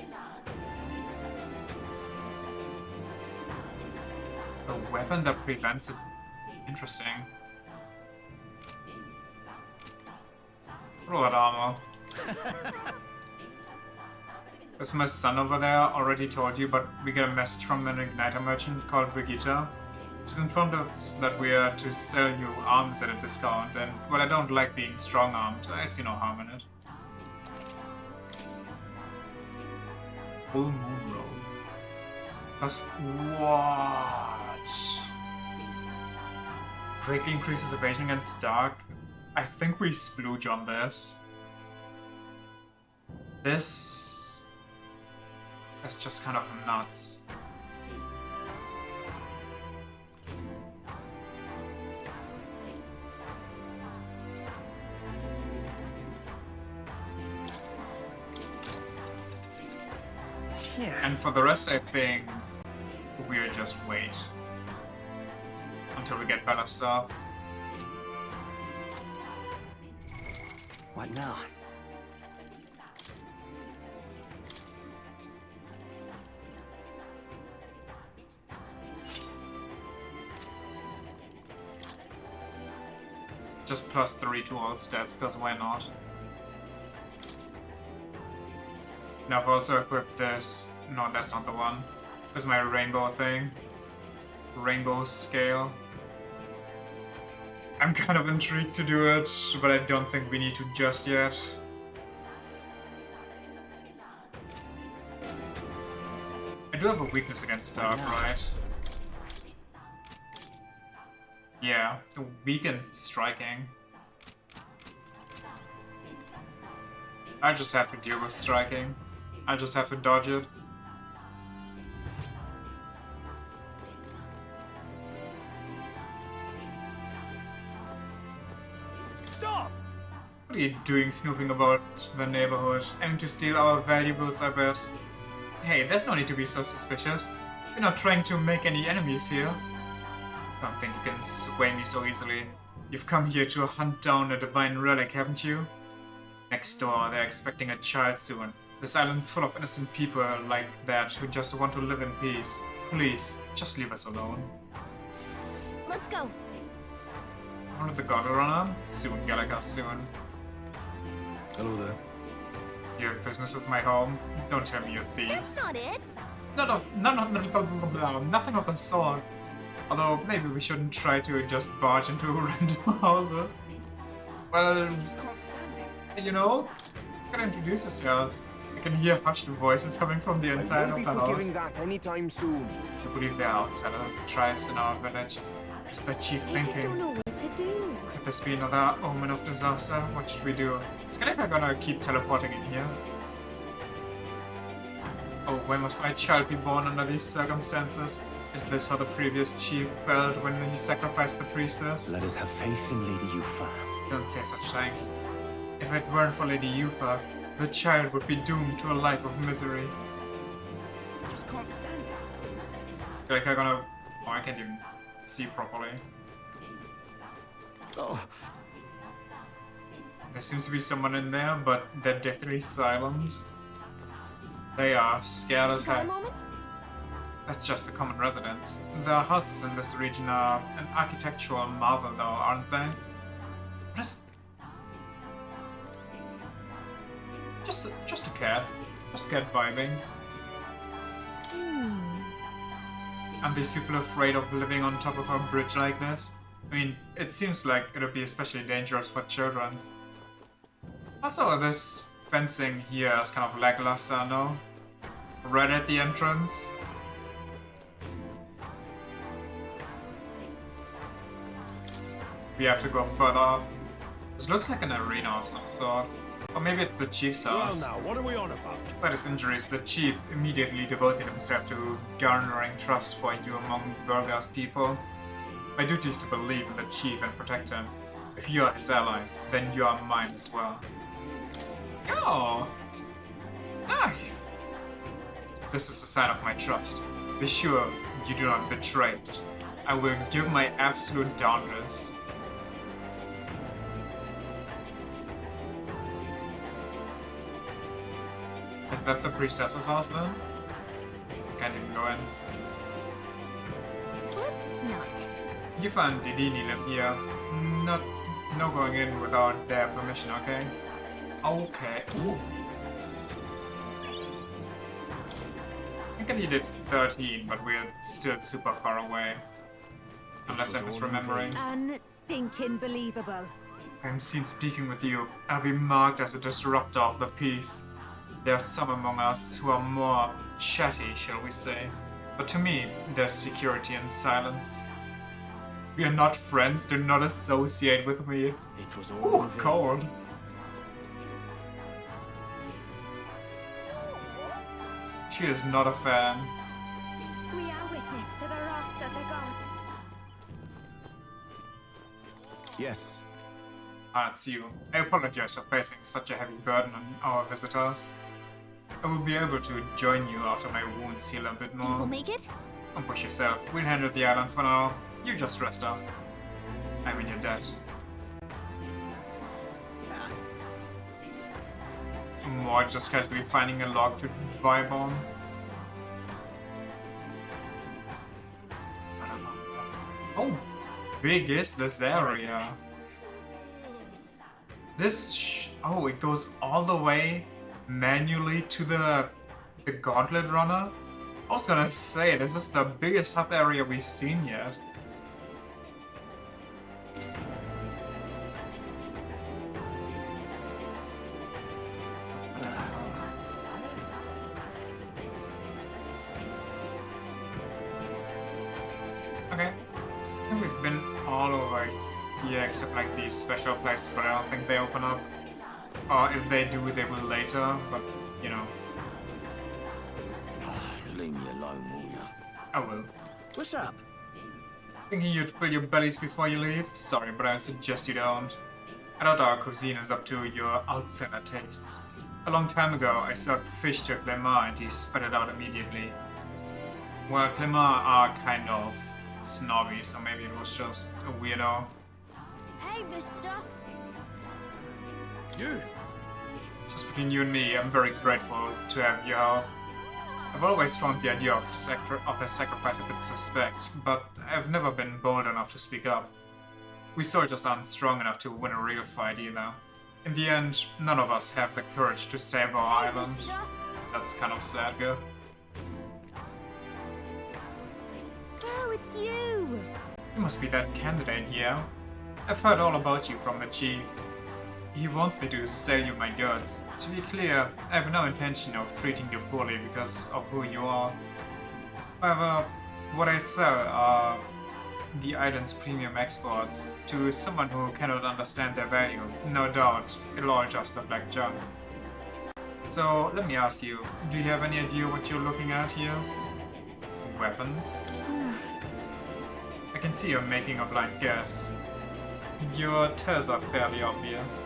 A weapon that prevents it. Interesting. What armor? There's my son over there, already told you, but we get a message from an igniter merchant called Brigitte. She's informed us that we are to sell you arms at a discount, and while I don't like being strong-armed, I see no harm in it. Full Moon Roll. Plus, what? Greatly increases evasion against dark. I think we splooge on this. This is just kind of nuts. Yeah. And for the rest, I think we'll just wait until we get better stuff. What now? Just +3 to all stats, because why not? Now I've also equipped this. No, that's not the one. This is my rainbow thing. Rainbow scale. I'm kind of intrigued to do it, but I don't think we need to just yet. I do have a weakness against dark, right? Yeah, weakened striking. I just have to deal with striking. I just have to dodge it. Stop! What are you doing snooping about the neighborhood? Aiming to steal our valuables, I bet. Hey, there's no need to be so suspicious. We're not trying to make any enemies here. Don't think you can sway me so easily. You've come here to hunt down a divine relic, haven't you? Next door, they're expecting a child soon. This island's full of innocent people like that who just want to live in peace. Please, just leave us alone. Let's go. One of the God Runner? Soon, Gallagher, soon. Hello there. You have business with my home? Don't tell me you're thieves. That's not it. Nothing of the sort. Although, maybe we shouldn't try to just barge into random houses. Well, you know, gotta introduce yourselves. I can hear hushed voices coming from the inside of the house. I won't be forgiving that anytime soon. I believe they're outside of the tribes in our village. Just the chief They just thinking. don't know what to do. Could this be another omen of disaster? What should we do? Is Skellige gonna keep teleporting in here? Oh, when must my child be born under these circumstances? Is this how the previous chief felt when he sacrificed the priestess? Let us have faith in Lady Yufa. Don't say such things. If it weren't for Lady Yufa, the child would be doomed to a life of misery. Just can't stand it. Like I'm gonna... Oh, I can't even see properly. Oh. There seems to be someone in there, but they're deathly silent. They are scared as heck. That's just the common residents. The houses in this region are an architectural marvel though, aren't they? Just a cat. Just a cat vibing. Are these people afraid of living on top of a bridge like this? I mean, it seems like it would be especially dangerous for children. Also, this fencing here is kind of lackluster, no? Right at the entrance. We have to go further. This looks like an arena of some sort. Or maybe it's the chief's house. Well now, what are we on about? By his injuries, the chief immediately devoted himself to garnering trust for you among Verga's people. My duty is to believe in the chief and protect him. If you are his ally, then you are mine as well. Oh! Nice! This is a sign of my trust. Be sure you do not betray it. I will give my absolute darndest. Is that the priestess's house then? Can't even go in. Let's not. Yufa and Didini live here. No going in without their permission, okay? Okay. Ooh. I think I needed 13, but we're still super far away. Unless I'm misremembering. Unstinking believable. I'm seen speaking with you. I'll be marked as a disruptor of the peace. There are some among us who are more chatty, shall we say. But to me, there's security in silence. We are not friends, do not associate with me. It was all cold. She is not a fan. We are witness to the wrath of the gods. Yes. It's you. I apologize for placing such a heavy burden on our visitors. I will be able to join you after my wounds heal a bit more. We'll make it? Don't push yourself. We'll handle the island for now. You just rest up. I'm in your debt. More just casually finding a log to vibe on. Oh, big is this area? Oh, it goes all the way manually to the Gauntlet Runner? I was gonna say, this is the biggest hub area we've seen yet. Okay, I think we've been all over here except like these special places, but I don't think they open up. Or if they do, they will later, but you know. Leave me alone, will you? I will. What's up? Thinking you'd fill your bellies before you leave? Sorry, but I suggest you don't. I doubt our cuisine is up to your outsider tastes. A long time ago, I served fish to Clemar and he spat it out immediately. Well, Clemar are kind of snobby, so maybe it was just a weirdo. Hey, mister. You! Just between you and me, I'm very grateful to have your help. I've always found the idea of the sacrifice a bit suspect, but I've never been bold enough to speak up. We soldiers aren't strong enough to win a real fight either. In the end, none of us have the courage to save our island. That's kind of sad, girl. Oh, it's you! You must be that candidate here. I've heard all about you from the chief. He wants me to sell you my goods. To be clear, I have no intention of treating you poorly because of who you are. However, what I sell are the island's premium exports to someone who cannot understand their value. No doubt, it'll all just look like junk. So, let me ask you, do you have any idea what you're looking at here? Weapons? I can see you're making a blind guess. Your tells are fairly obvious.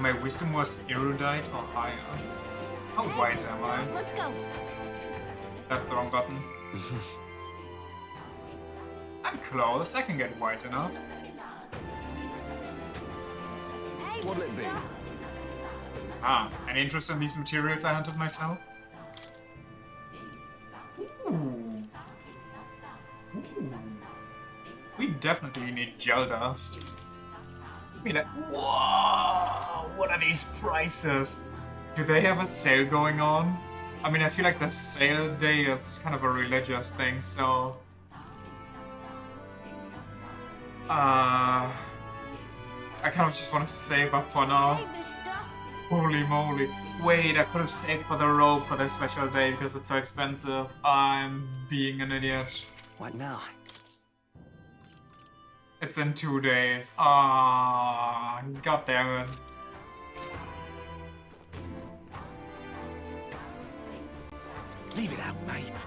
My wisdom was erudite or higher. How wise am I? Let's go. That's the wrong button. I'm close, I can get wise enough. What'll it be? Ah, an interest in these materials I hunted myself? Ooh. Ooh. We definitely need gel dust. I mean, like, whoa! What are these prices? Do they have a sale going on? I mean, I feel like the sale day is kind of a religious thing, so... I kind of just want to save up for now. Holy moly. Wait, I could have saved for the rope for this special day because it's so expensive. I'm being an idiot. What now? It's in 2 days. Ah, god damn it. Leave it out, mate.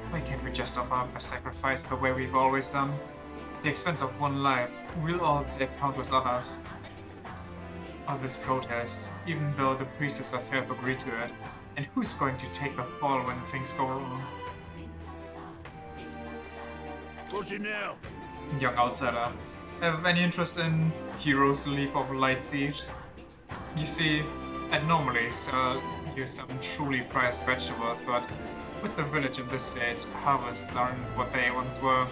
Why can't we just offer up a sacrifice the way we've always done? At the expense of one life, we'll all save countless others. Of this protest, even though the priestess herself agreed to it. And who's going to take the fall when things go wrong? What's it now? Young outsider. Have any interest in Hero's Leaf of Lightseed? You see, I'd normally sell you some truly prized vegetables, but with the village in this state, harvests aren't what they once were,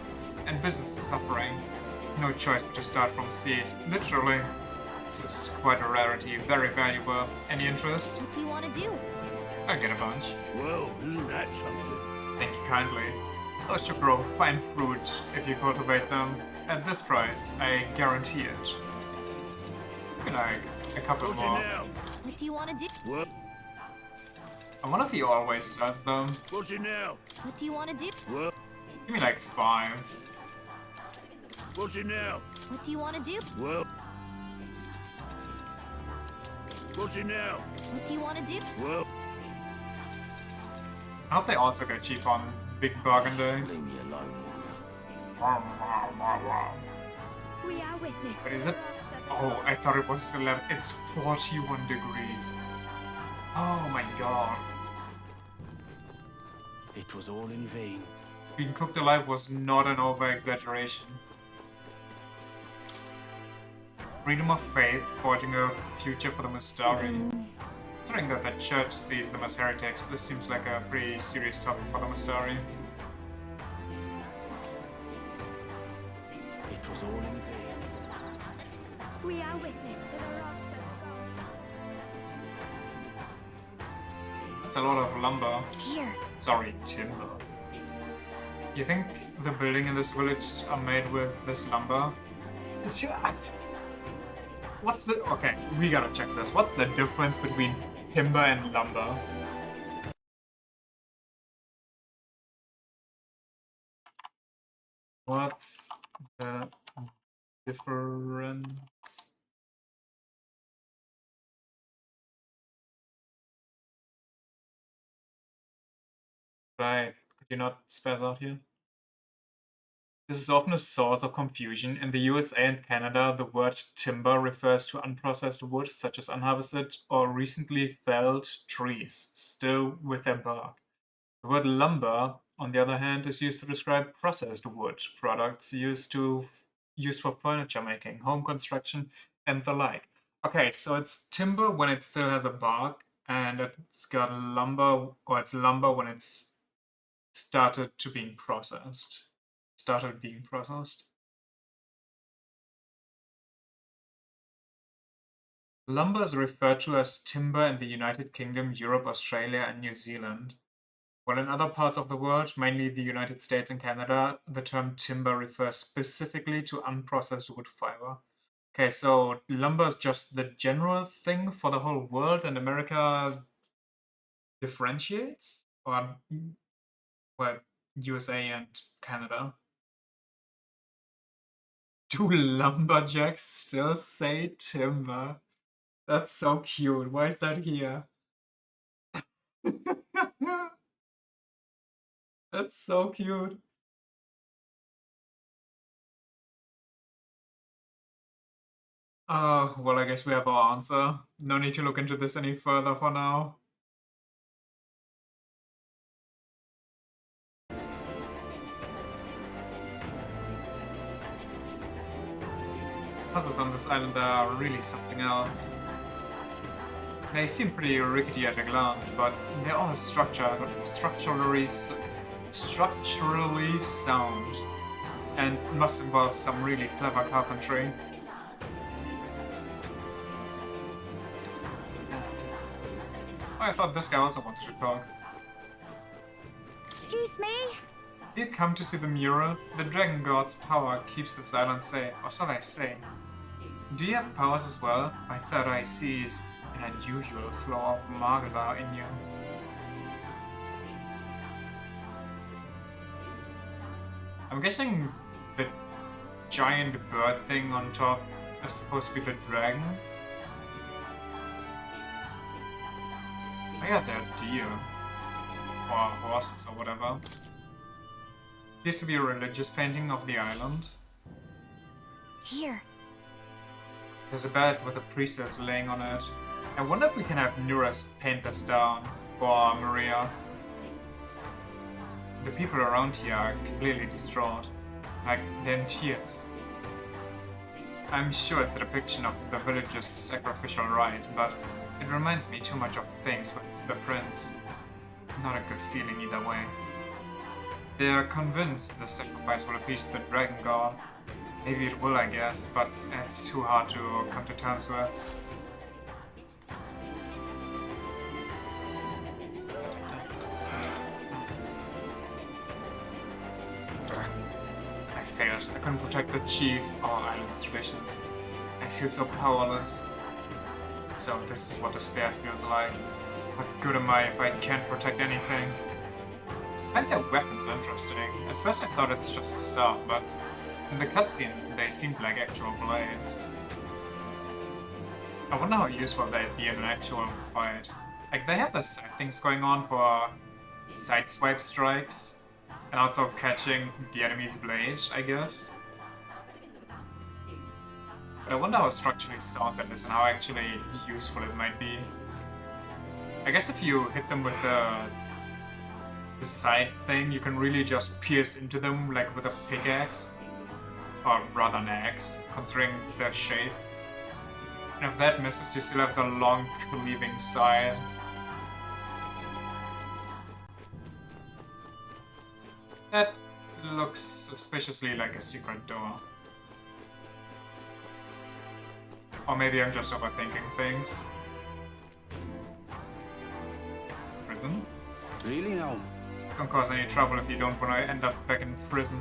and business is suffering. No choice but to start from seed, literally. This is quite a rarity, very valuable. Any interest? What do you want to do? I'll get a bunch. Well, isn't that something? Thank you kindly. Those should grow fine fruit if you cultivate them. At this price, I guarantee it. Maybe like a couple more. What do you want to do? What? I wonder if he always sells them. What's it now? What do you want to do? What? Give me like 5. What's it now? What do you want to do? Well. What's it now? What do you want to do? Well. I hope they also get cheap on Big Bargain Day. Leave me alone. We are witness. What is it? Oh, I thought it was 11. It's 41 degrees. Oh my god. It was all in vain. Being cooked alive was not an over-exaggeration. Freedom of faith, forging a future for the Mustari. Considering that the church sees them as heretics, this seems like a pretty serious topic for the Mustari. It was all in vain. We are witness to the wrath That's a lot of lumber. Here. Sorry, timber. You think the building in this village are made with this lumber? It's just... What's the... Okay, we gotta check this. What's the difference between timber and lumber? What's the difference? Right, could you not spell out here? This is often a source of confusion. In the USA and Canada, the word timber refers to unprocessed wood, such as unharvested or recently felled trees, still with their bark. The word lumber, on the other hand, is used to describe processed wood, products used for furniture making, home construction, and the like. Okay, so it's timber when it still has a bark, and it's got lumber, or it's lumber when it's started being processed. Lumber is referred to as timber in the United Kingdom, Europe, Australia, and New Zealand. While in other parts of the world, mainly the United States and Canada, the term timber refers specifically to unprocessed wood fiber. Okay, so lumber is just the general thing for the whole world, and America differentiates? Or, well, USA and Canada. Do lumberjacks still say timber? That's so cute. Why is that here? That's so cute. Well, I guess we have our answer. No need to look into this any further for now. Puzzles on this island are really something else. They seem pretty rickety at a glance, but they're all structurally sound, and must involve some really clever carpentry. I thought this guy also wanted to talk. Excuse me? You come to see the mural? The Dragon God's power keeps this island safe, or so they say. Do you have powers as well? My third eye sees an unusual flow of magla in you. I'm guessing the giant bird thing on top is supposed to be the dragon? I got that deer. Or horses or whatever. Used to be a religious painting of the island. Here. There's a bed with a priestess laying on it. I wonder if we can have Nuras paint this down for Maria. The people around here are clearly distraught. Like, they're in tears. I'm sure it's a depiction of the village's sacrificial rite, but it reminds me too much of things with the prince. Not a good feeling either way. They are convinced the sacrifice will appease the dragon god. Maybe it will, I guess, but it's too hard to come to terms with. I failed. I couldn't protect the chief or island's traditions. I feel so powerless. So this is what despair feels like. What good am I if I can't protect anything? I find their weapons interesting. At first I thought it's just a staff, but in the cutscenes they seemed like actual blades. I wonder how useful they'd be in an actual fight. Like, they have the side things going on for side swipe strikes, and also catching the enemy's blade, I guess. But I wonder how structurally sound that is and how actually useful it might be. I guess if you hit them with the side thing, you can really just pierce into them like with a pickaxe. Or rather an axe, considering the shape. And if that misses, you still have the long cleaving side. That looks suspiciously like a secret door. Or maybe I'm just overthinking things. Prison? Really now? Don't cause any trouble if you don't want to end up back in prison.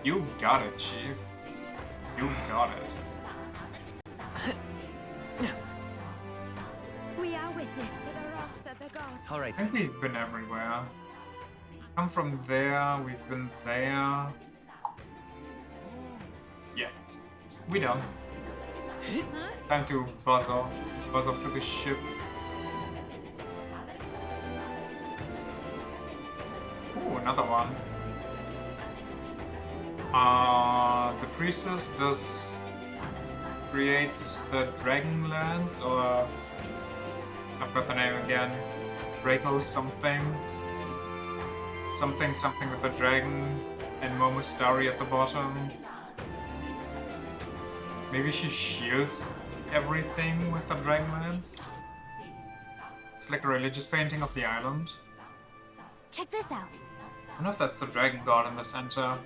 You got it, Chief. You got it. We are witness to the wrath of the gods. All right. I think we've been everywhere. Come from there, we've been there. Yeah. We done. Time to buzz off. Buzz off to the ship. Ooh, another one. The priestess does creates the Dragonlance, or I've got the name again. Draco something. Something with a dragon and Momostari at the bottom. Maybe she shields everything with the Dragonlance? It's like a religious painting of the island. Check this out. I don't know if that's the dragon god in the center.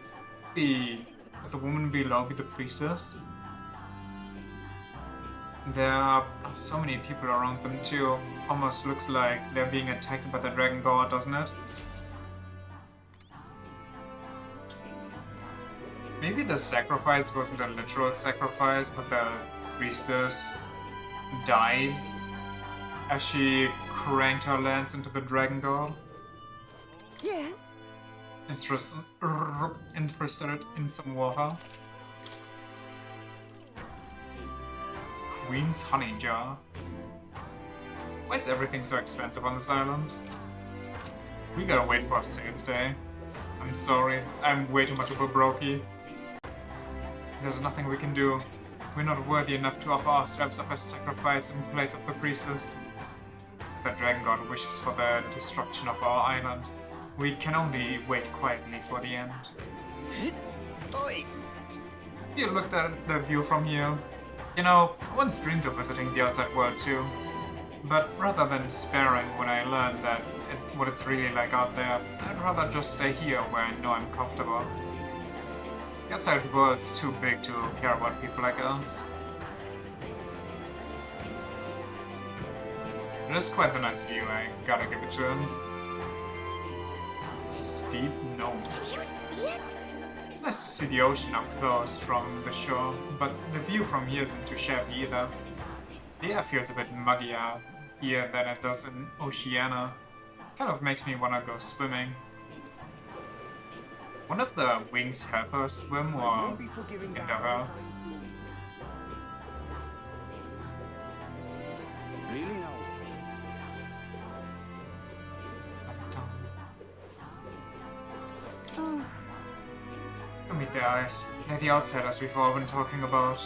Would the woman below be the priestess? There are so many people around them too. Almost looks like they're being attacked by the dragon god, doesn't it? Maybe the sacrifice wasn't a literal sacrifice, but the priestess died as she cranked her lance into the dragon god. Yes? interested in some water. Queen's honey jar. Why is everything so expensive on this island? We gotta wait for a sales day. I'm sorry, I'm way too much of a brokey. There's nothing we can do. We're not worthy enough to offer ourselves up as sacrifice in place of the priestess. If the dragon god wishes for the destruction of our island, we can only wait quietly for the end. You looked at the view from here. You know, I once dreamed of visiting the outside world too. But rather than despairing when I learned what it's really like out there, I'd rather just stay here where I know I'm comfortable. The outside world's too big to care about people like us. It is quite the nice view, I gotta give it to him. Steep gnome. Did you see it? It's nice to see the ocean up close from the shore, but the view from here isn't too shabby either. The air feels a bit muggier here than it does in Oceania. Kind of makes me wanna go swimming. One of the wings help her swim or hinder her? Really now? Don't meet their eyes. They're the outsiders we've all been talking about.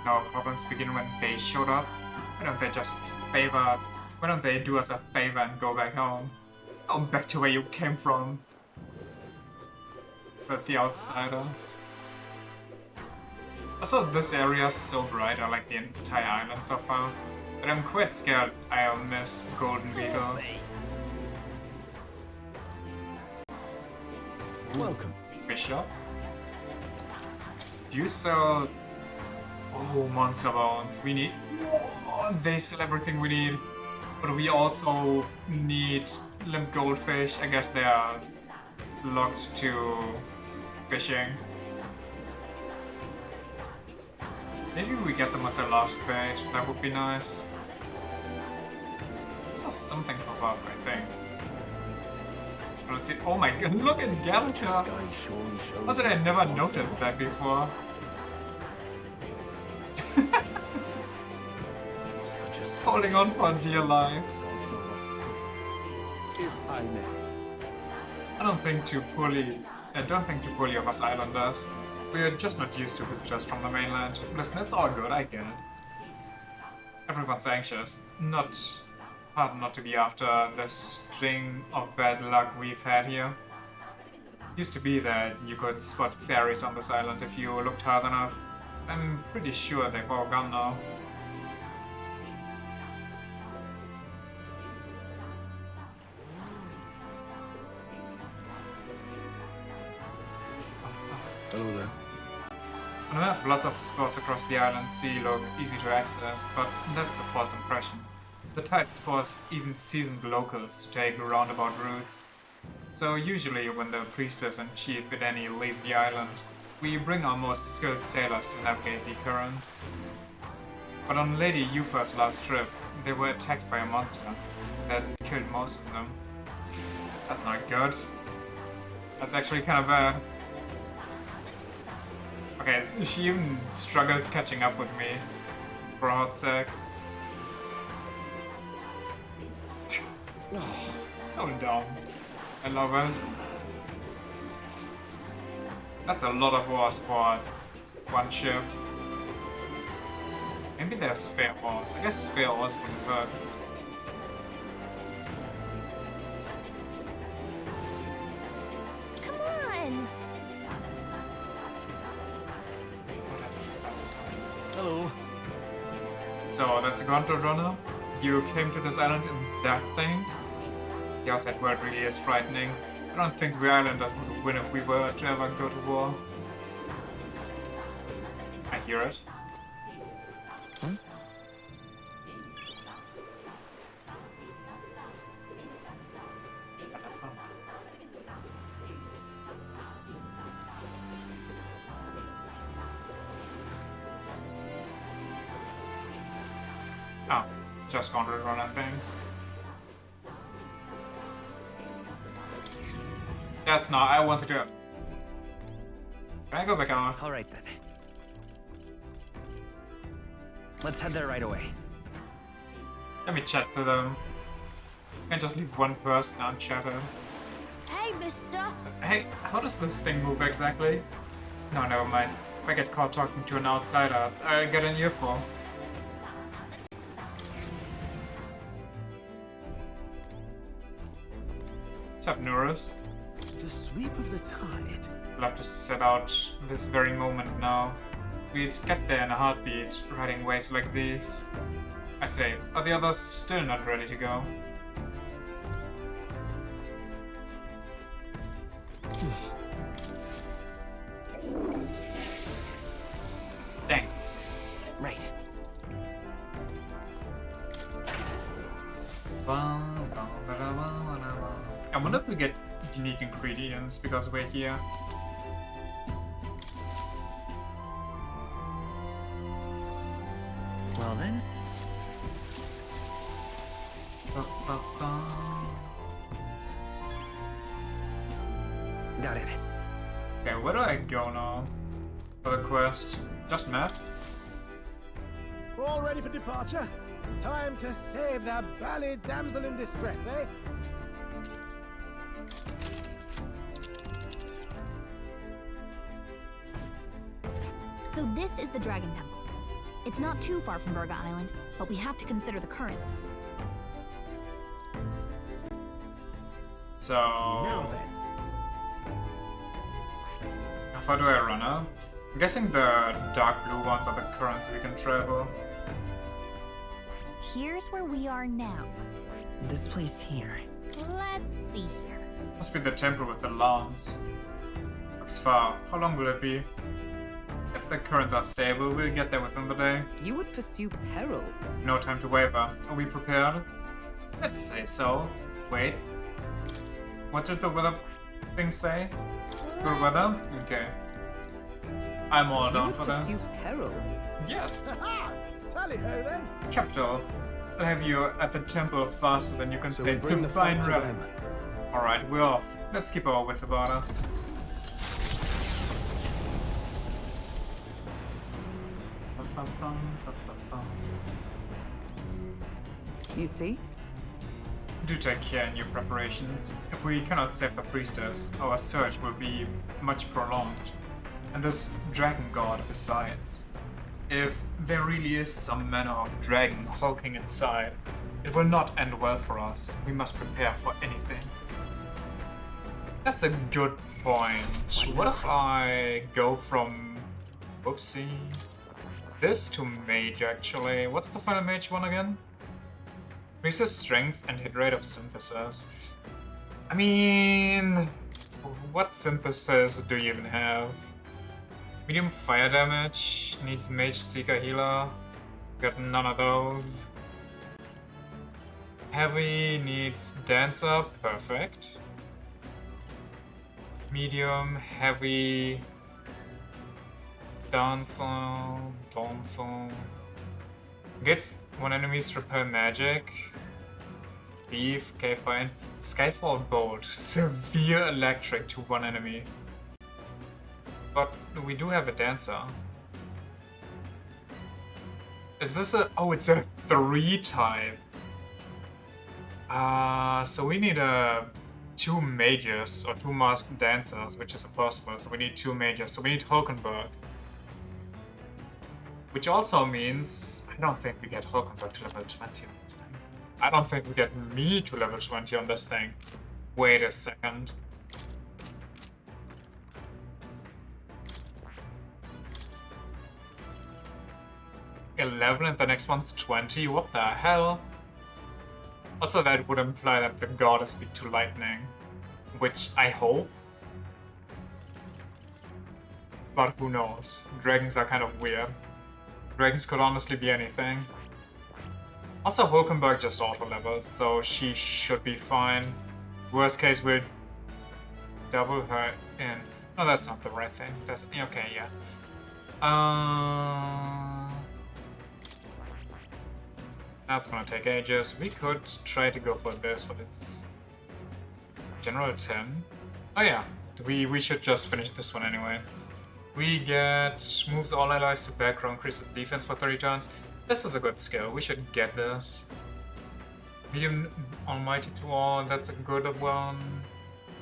Our problems begin when they showed up. Why don't they do us a favor and go back home? Go back to where you came from. But the outsiders. Also, this area is so bright, I like the entire island so far, that I'm quite scared I'll miss golden beetles. Welcome. Bishop? Do you sell... Oh, monster bones. We need... Oh, they sell everything we need. But we also need limp goldfish. I guess they are locked to fishing. Maybe we get them at the last page. That would be nice. I saw something pop up, I think. I don't see... Oh my god, look at Galata! How did I never notice that before? Holding on for dear life. If I may. I don't think too poorly of us islanders. We're just not used to visitors from the mainland. Listen, it's all good, I get it. Everyone's anxious. Hard not to be after the string of bad luck we've had here. Used to be that you could spot fairies on this island if you looked hard enough. I'm pretty sure they've all gone now. Hello there. On a map, lots of spots across the island sea look easy to access, but that's a false impression. The tides force even seasoned locals to take roundabout routes. So usually when the priestess and chief Ideni leave the island, we bring our most skilled sailors to navigate the currents. But on Lady Yufa's last trip, they were attacked by a monster that killed most of them. That's not good. That's actually kind of bad. Okay, so she even struggles catching up with me, for a hot sec. So dumb. I love it. That's a lot of wars for one ship. Maybe there's spare wars. I guess spare wars wouldn't hurt. Come on! Hello. So that's a gauntlet runner? You came to this island in that thing? The outside world really is frightening. I don't think we islanders would win if we were to ever go to war. I hear it. Huh? Oh, just gauntlet runner things. That's not. I want to do it. Can I go back out? All right then. Let's head there right away. Let me chat with them. Can't just leave one person unchatted. Hey, mister. Hey, how does this thing move exactly? No, never mind. If I get caught talking to an outsider, I'll get an earful. What's up, Nurus? The sweep of the tide. We'll have to set out this very moment now. We'd get there in a heartbeat, riding waves like these. I say, are the others still not ready to go? Dang. Right. I wonder if we get unique ingredients because we're here. Well then. Got it. Okay, where do I go now? For the quest? Just map? All ready for departure? Time to save the bally damsel in distress, eh? So this is the Dragon Temple. It's not too far from Verga Island, but we have to consider the currents. So... Now then. How far do I run now? I'm guessing the dark blue ones are the currents we can travel. Here's where we are now. This place here. Let's see here. Must be the temple with the lawns. Looks far. How long will it be? If the currents are stable, we'll get there within the day. You would pursue peril. No time to waver. Are we prepared? Let's say so. Wait. What did the weather thing say? Good weather? Okay. I'm all down for pursue this. Peril? Yes. Tally-ho then. Capital. I'll have you at the temple faster than you can So say we bring the divine fight to relic. them. Alright, we're off. Let's keep our wits about us. You see? Do take care in your preparations. If we cannot save the priestess, our search will be much prolonged. And this dragon god besides. If there really is some manner of dragon hulking inside, it will not end well for us. We must prepare for anything. That's a good point. What if I go from... Whoopsie. This to mage, actually. What's the final mage one again? Increases strength and hit rate of synthesis. I mean... What synthesis do you even have? Medium fire damage, needs mage, seeker, healer. Got none of those. Heavy needs dancer, perfect. Medium, heavy, dancer, gets when enemies repel magic. Thief, okay fine. Skyfall Bolt, severe electric to one enemy. But we do have a dancer. Is this a... Oh, it's a 3 type. So we need 2 mages or 2 masked dancers, which is impossible. So we need 2 mages. So we need Hulkenberg. Which also means... I don't think we get Hulkenberg to level 20 on this thing. I don't think we get me to level 20 on this thing. Wait a second. $11 and the next one's 20? What the hell? Also, that would imply that the god is weak to lightning. Which I hope. But who knows? Dragons are kind of weird. Dragons could honestly be anything. Also, Hulkenberg just auto-levels, so she should be fine. Worst case, we'll double her in. No, that's not the right thing. That's... Okay, yeah. That's gonna take ages. We could try to go for this, but it's... General 10? Oh yeah, we should just finish this one anyway. We get moves all allies to back row, increases defense for 30 turns. This is a good skill. We should get this. Medium almighty to all. That's a good one.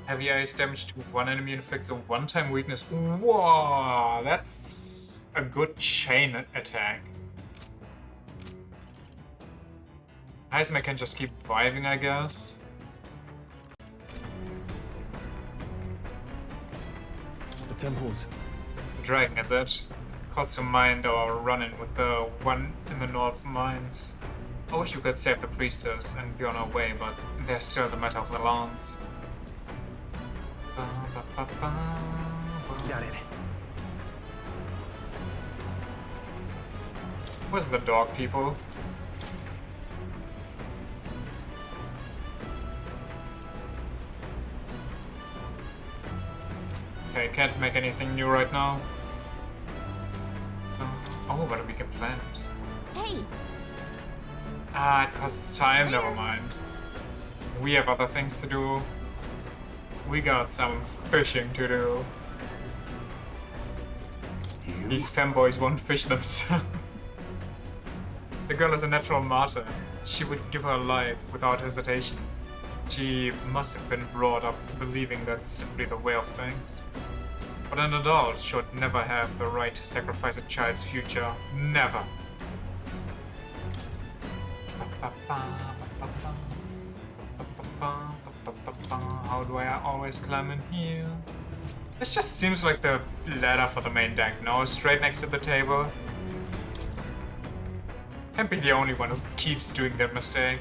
Heavy ice damage to one enemy inflicts a one-time weakness. Whoa, that's a good chain attack. Heisman can just keep vibing, I guess. The temples. The dragon, is it? Calls to mind or run in with the one in the north mines. I wish we could save the priestess and be on our way, but there's still the matter of the lance. Got it. Where's the dog, people? Okay, can't make anything new right now. Oh, but we can plant. Hey! Ah, it costs time, never mind. We have other things to do. We got some fishing to do. These femboys won't fish themselves. The girl is a natural martyr. She would give her life without hesitation. She must have been brought up believing that's simply the way of things. But an adult should never have the right to sacrifice a child's future. Never. How do I always climb in here? This just seems like the ladder for the main deck, no? Straight next to the table. Can't be the only one who keeps doing that mistake.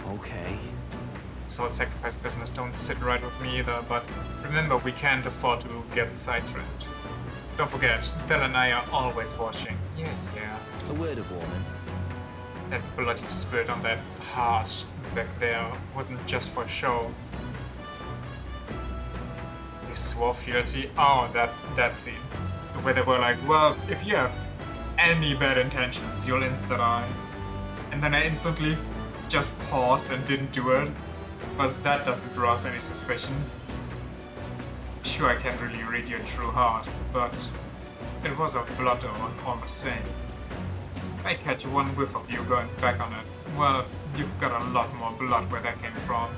Okay. Sword sacrifice business don't sit right with me either, but remember we can't afford to get sidetracked. Don't forget, Del and I are always watching. Yeah. A word of warning. That bloody spirit on that heart back there wasn't just for show. They swore fealty. Oh, that scene. Where they were like, well, if you have any bad intentions, you'll insta-die. And then I instantly just paused and didn't do it, because that doesn't rouse any suspicion. Sure, I can't really read your true heart, but it was a blood oath all the same. If I catch one whiff of you going back on it, well, you've got a lot more blood where that came from.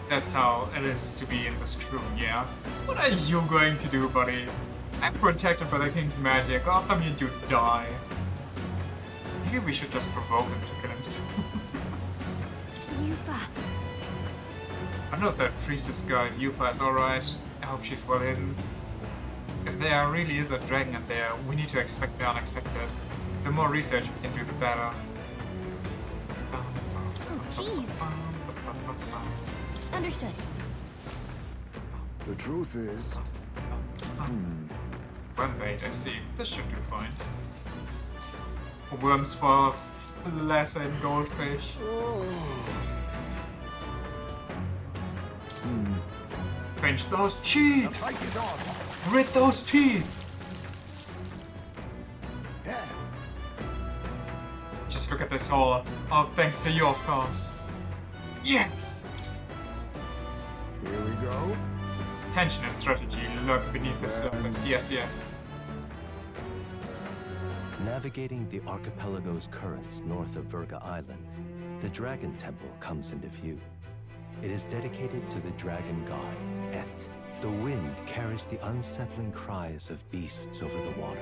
That's how it is to be in this crew, yeah? What are you going to do, buddy? I'm protected by the king's magic. I'll come you to die. Maybe we should just provoke him to kill himself. Yufa. I don't know if that priestess girl Yufa is alright. I hope she's well hidden. If there really is a dragon in there, we need to expect the unexpected. The more research we can do, the better. Oh, jeez. Understood. The truth is... Worm bait, I see. This should do fine. Worms for lesser and goldfish. Pinch those cheeks! Grit those teeth! Just look at this all. Oh, thanks to you, of course. Yes! Here we go. Tension and strategy lurk beneath the surface. Yes. Navigating the archipelago's currents north of Verga Island, the Dragon Temple comes into view. It is dedicated to the dragon god, Et. The wind carries the unsettling cries of beasts over the water,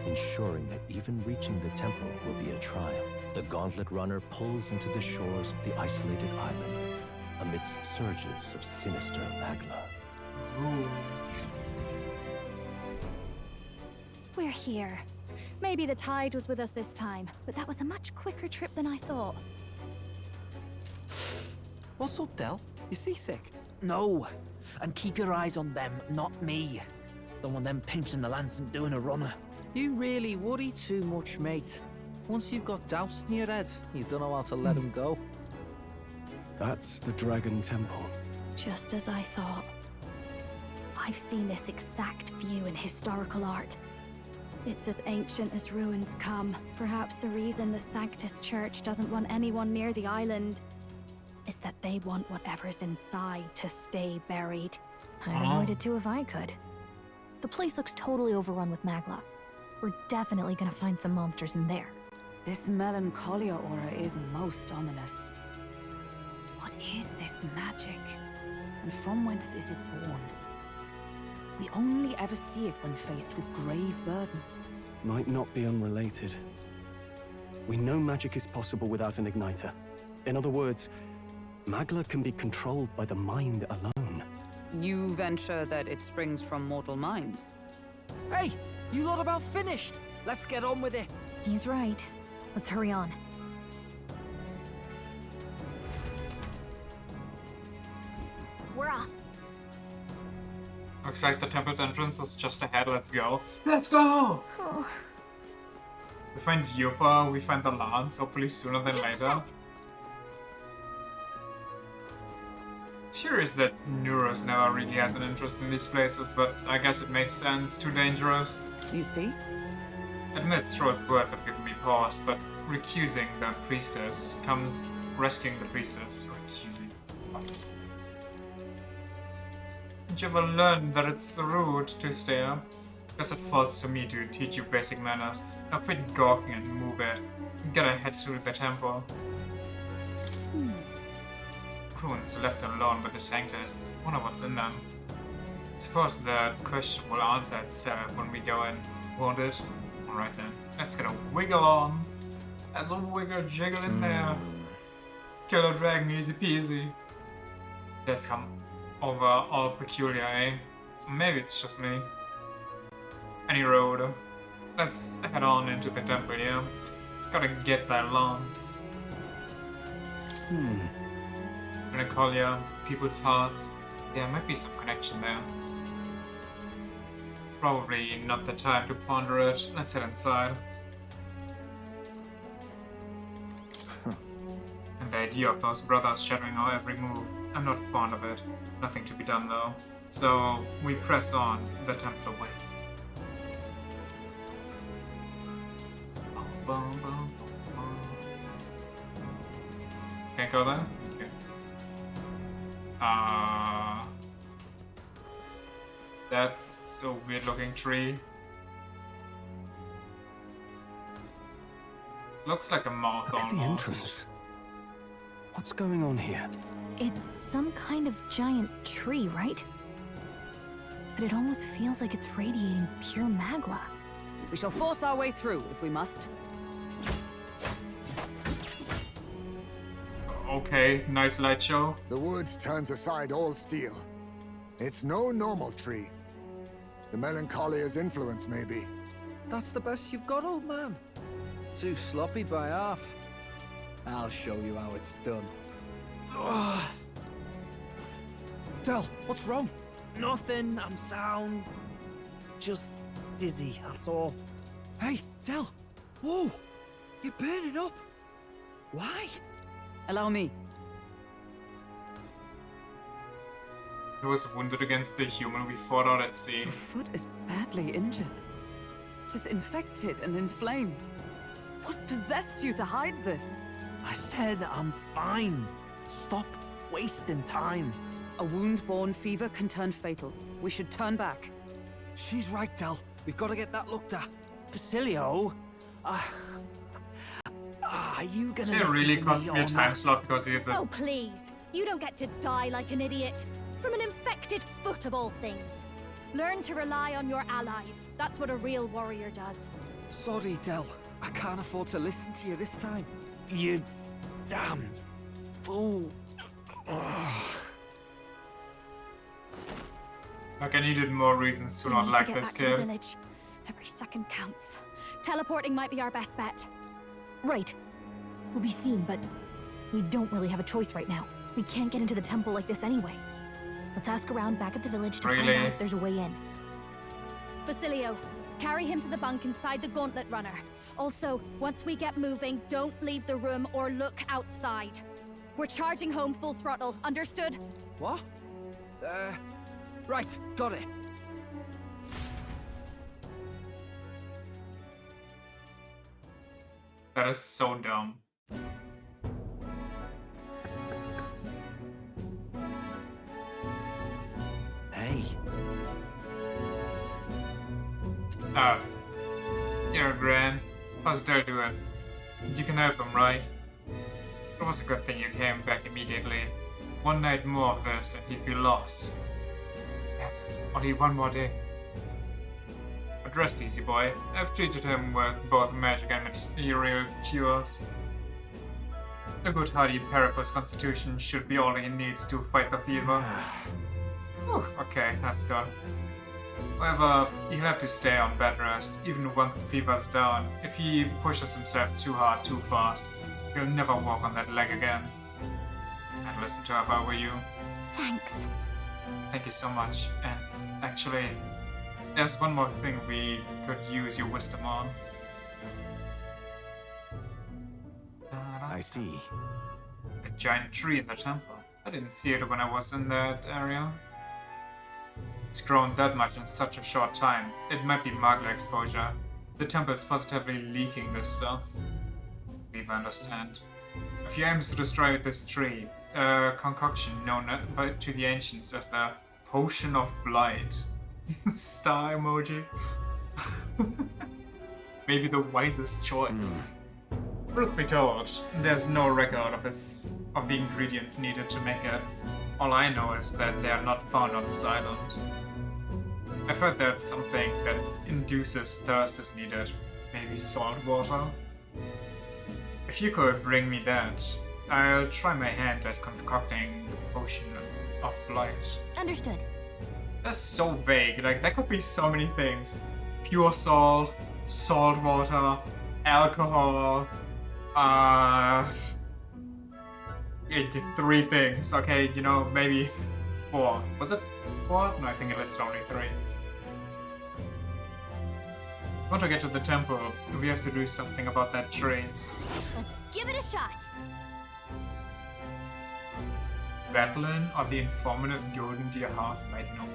ensuring that even reaching the temple will be a trial. The gauntlet runner pulls into the shores of the isolated island, amidst surges of sinister magla. We're here. Maybe the tide was with us this time, but that was a much quicker trip than I thought. What's up, Del? You seasick? No. And keep your eyes on them, not me. Don't want them pinching the lance and doing a runner. You really worry too much, mate. Once you've got doubts in your head, you don't know how to let them go. That's the Dragon Temple. Just as I thought. I've seen this exact view in historical art. It's as ancient as ruins come. Perhaps the reason the Sanctus Church doesn't want anyone near the island. is that they want whatever's inside to stay buried. I'd avoid it too if I could. The place looks totally overrun with Magla. We're definitely gonna find some monsters in there. This melancholia aura is most ominous. What is this magic? And from whence is it born? We only ever see it when faced with grave burdens. Might not be unrelated. We know magic is possible without an igniter. In other words, Magla can be controlled by the mind alone. You venture that it springs from mortal minds? Hey, you lot about finished. Let's get on with it. He's right. Let's hurry on. We're off. Looks like the temple's entrance is just ahead. Let's go. Let's go! We find Yupa, we find the lance, hopefully sooner than later. Curious that Neuros never really has an interest in these places, but I guess it makes sense. Too dangerous. You see? Admit Stroll's words have given me pause, but recusing the priestess comes rescuing the priestess. Recusing. Did you ever learn that it's rude to stare? Guess it falls to me to teach you basic manners. Now quit gawking and move it. Gotta head to the temple. Ruins left alone with the Sanctists. Wonder what's in them. Suppose the question will answer itself when we go in, won't it? Alright then, let's get a wiggle on. There's a wiggle jiggle in there. Kill a dragon easy peasy. Let's come over all peculiar, eh? Maybe it's just me. Any road. Let's head on into the temple, yeah? Gotta get that lance. Melancholia, people's hearts. There might be some connection there. Probably not the time to ponder it. Let's head inside. And the idea of those brothers shadowing our every move, I'm not fond of it. Nothing to be done though. So we press on. The temple awaits. Can't go there? Okay. That's a weird looking tree. Looks like a mouth Look at the almost. entrance. What's going on here? It's some kind of giant tree, right? But it almost feels like it's radiating pure Magla. We shall force our way through if we must. Okay, nice light show. The woods turns aside all steel. It's no normal tree. The Melancholia's influence, maybe. That's the best you've got, old man. Too sloppy by half. I'll show you how it's done. Del, what's wrong? Nothing, I'm sound. Just dizzy, that's all. Hey, Del! Whoa! You're burning up! Why? Allow me. He was wounded against the human we fought out at sea. Your foot is badly injured. It is infected and inflamed. What possessed you to hide this? I said I'm fine. Stop wasting time. A wound-borne fever can turn fatal. We should turn back. She's right, Del. We've got to get that looked at. Basilio? Are you gonna It really cost me a time slot because he is a... Oh, please. You don't get to die like an idiot. From an infected foot of all things. Learn to rely on your allies. That's what a real warrior does. Sorry, Del. I can't afford to listen to you this time. You damned fool. Like I needed more reasons to not like this To the kid. village. Every second counts. Teleporting might be our best bet. Right. We'll be seen, but we don't really have a choice right now. We can't get into the temple like this anyway. Let's ask around back at the village to find out if there's a way in. Basilio, carry him to the bunk inside the Gauntlet Runner. Also, once we get moving, don't leave the room or look outside. We're charging home full throttle, understood? What? Right, got it. That is so dumb. Hey. Gran, how's Dale doing? You can help him, right? It was a good thing you came back immediately. One night more of this and he'd be lost. Damn it, only one more day. But rest easy, boy. I've treated him with both magic and material cures. A good hardy Parapus constitution should be all he needs to fight the fever. Whew, okay, that's good. However, he'll have to stay on bed rest, even once the fever's down. If he pushes himself too hard too fast, he'll never walk on that leg again. And listen to her if I were you. Thanks. Thank you so much. And actually, there's one more thing we could use your wisdom on. I see. A giant tree in the temple. I didn't see it when I was in that area. It's grown that much in such a short time. It might be Magla exposure. The temple is positively leaking this stuff. Leave, I understand. If you aim to destroy this tree, a concoction known to the ancients as the Potion of Blight. Star emoji. Maybe the wisest choice. Truth be told, there's no record of the ingredients needed to make it. All I know is that they are not found on this island. I've heard that something that induces thirst is needed. Maybe salt water? If you could bring me that, I'll try my hand at concocting the Potion of Blight. Understood. That's so vague, like that could be so many things. Pure salt, salt water, alcohol, it did 3 things, okay, you know, maybe 4. Was it 4? No, I think it listed only 3. I want to get to the temple. We have to do something about that tree. Let's give it a shot. Battling or the informative Golden Deer Hearth might know.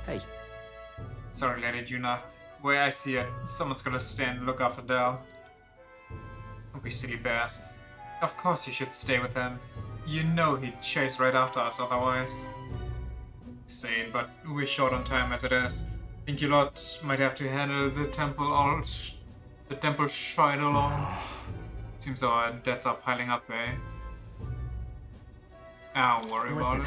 Hey. Sorry, Lady Juna. Where I see it, someone's gonna stand and look after Dell. Don't be silly bears. Of course you should stay with him. You know he'd chase right after us otherwise. Insane, but we're short on time as it is. Think you lot might have to handle the temple shrine alone? Seems our debts are piling up, eh? Don't worry about it.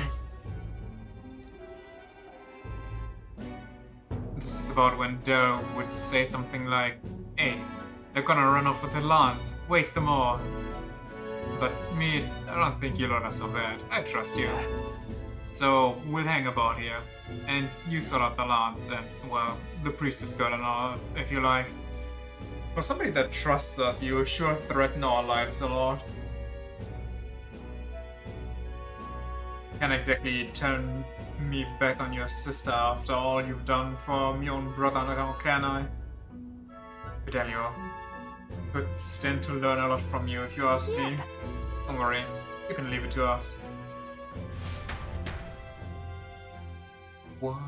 This is about when Dell would say something like, "Hey, they're gonna run off with the lance, waste them all." But me, I don't think you lot are so bad. I trust you. So we'll hang about here, and you sort out the lance and, well, the priestess girl and all, if you like. For somebody that trusts us, you sure threaten our lives a lot. Can't exactly turn me back on your sister after all you've done for your own brother now, can I? Fidelio, could stand to learn a lot from you if you ask me. Don't worry, you can leave it to us. What?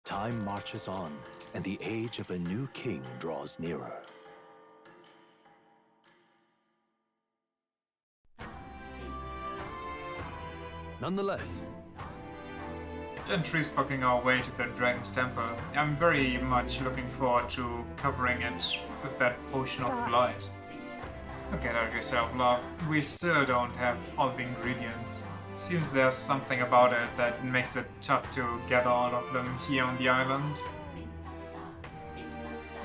Time marches on, and the age of a new king draws nearer. Nonetheless, Gentry's poking our way to the Dragon's Temple. I'm very much looking forward to covering it with that Potion of Blight. Don't get out of yourself, love. We still don't have all the ingredients. Seems there's something about it that makes it tough to gather all of them here on the island.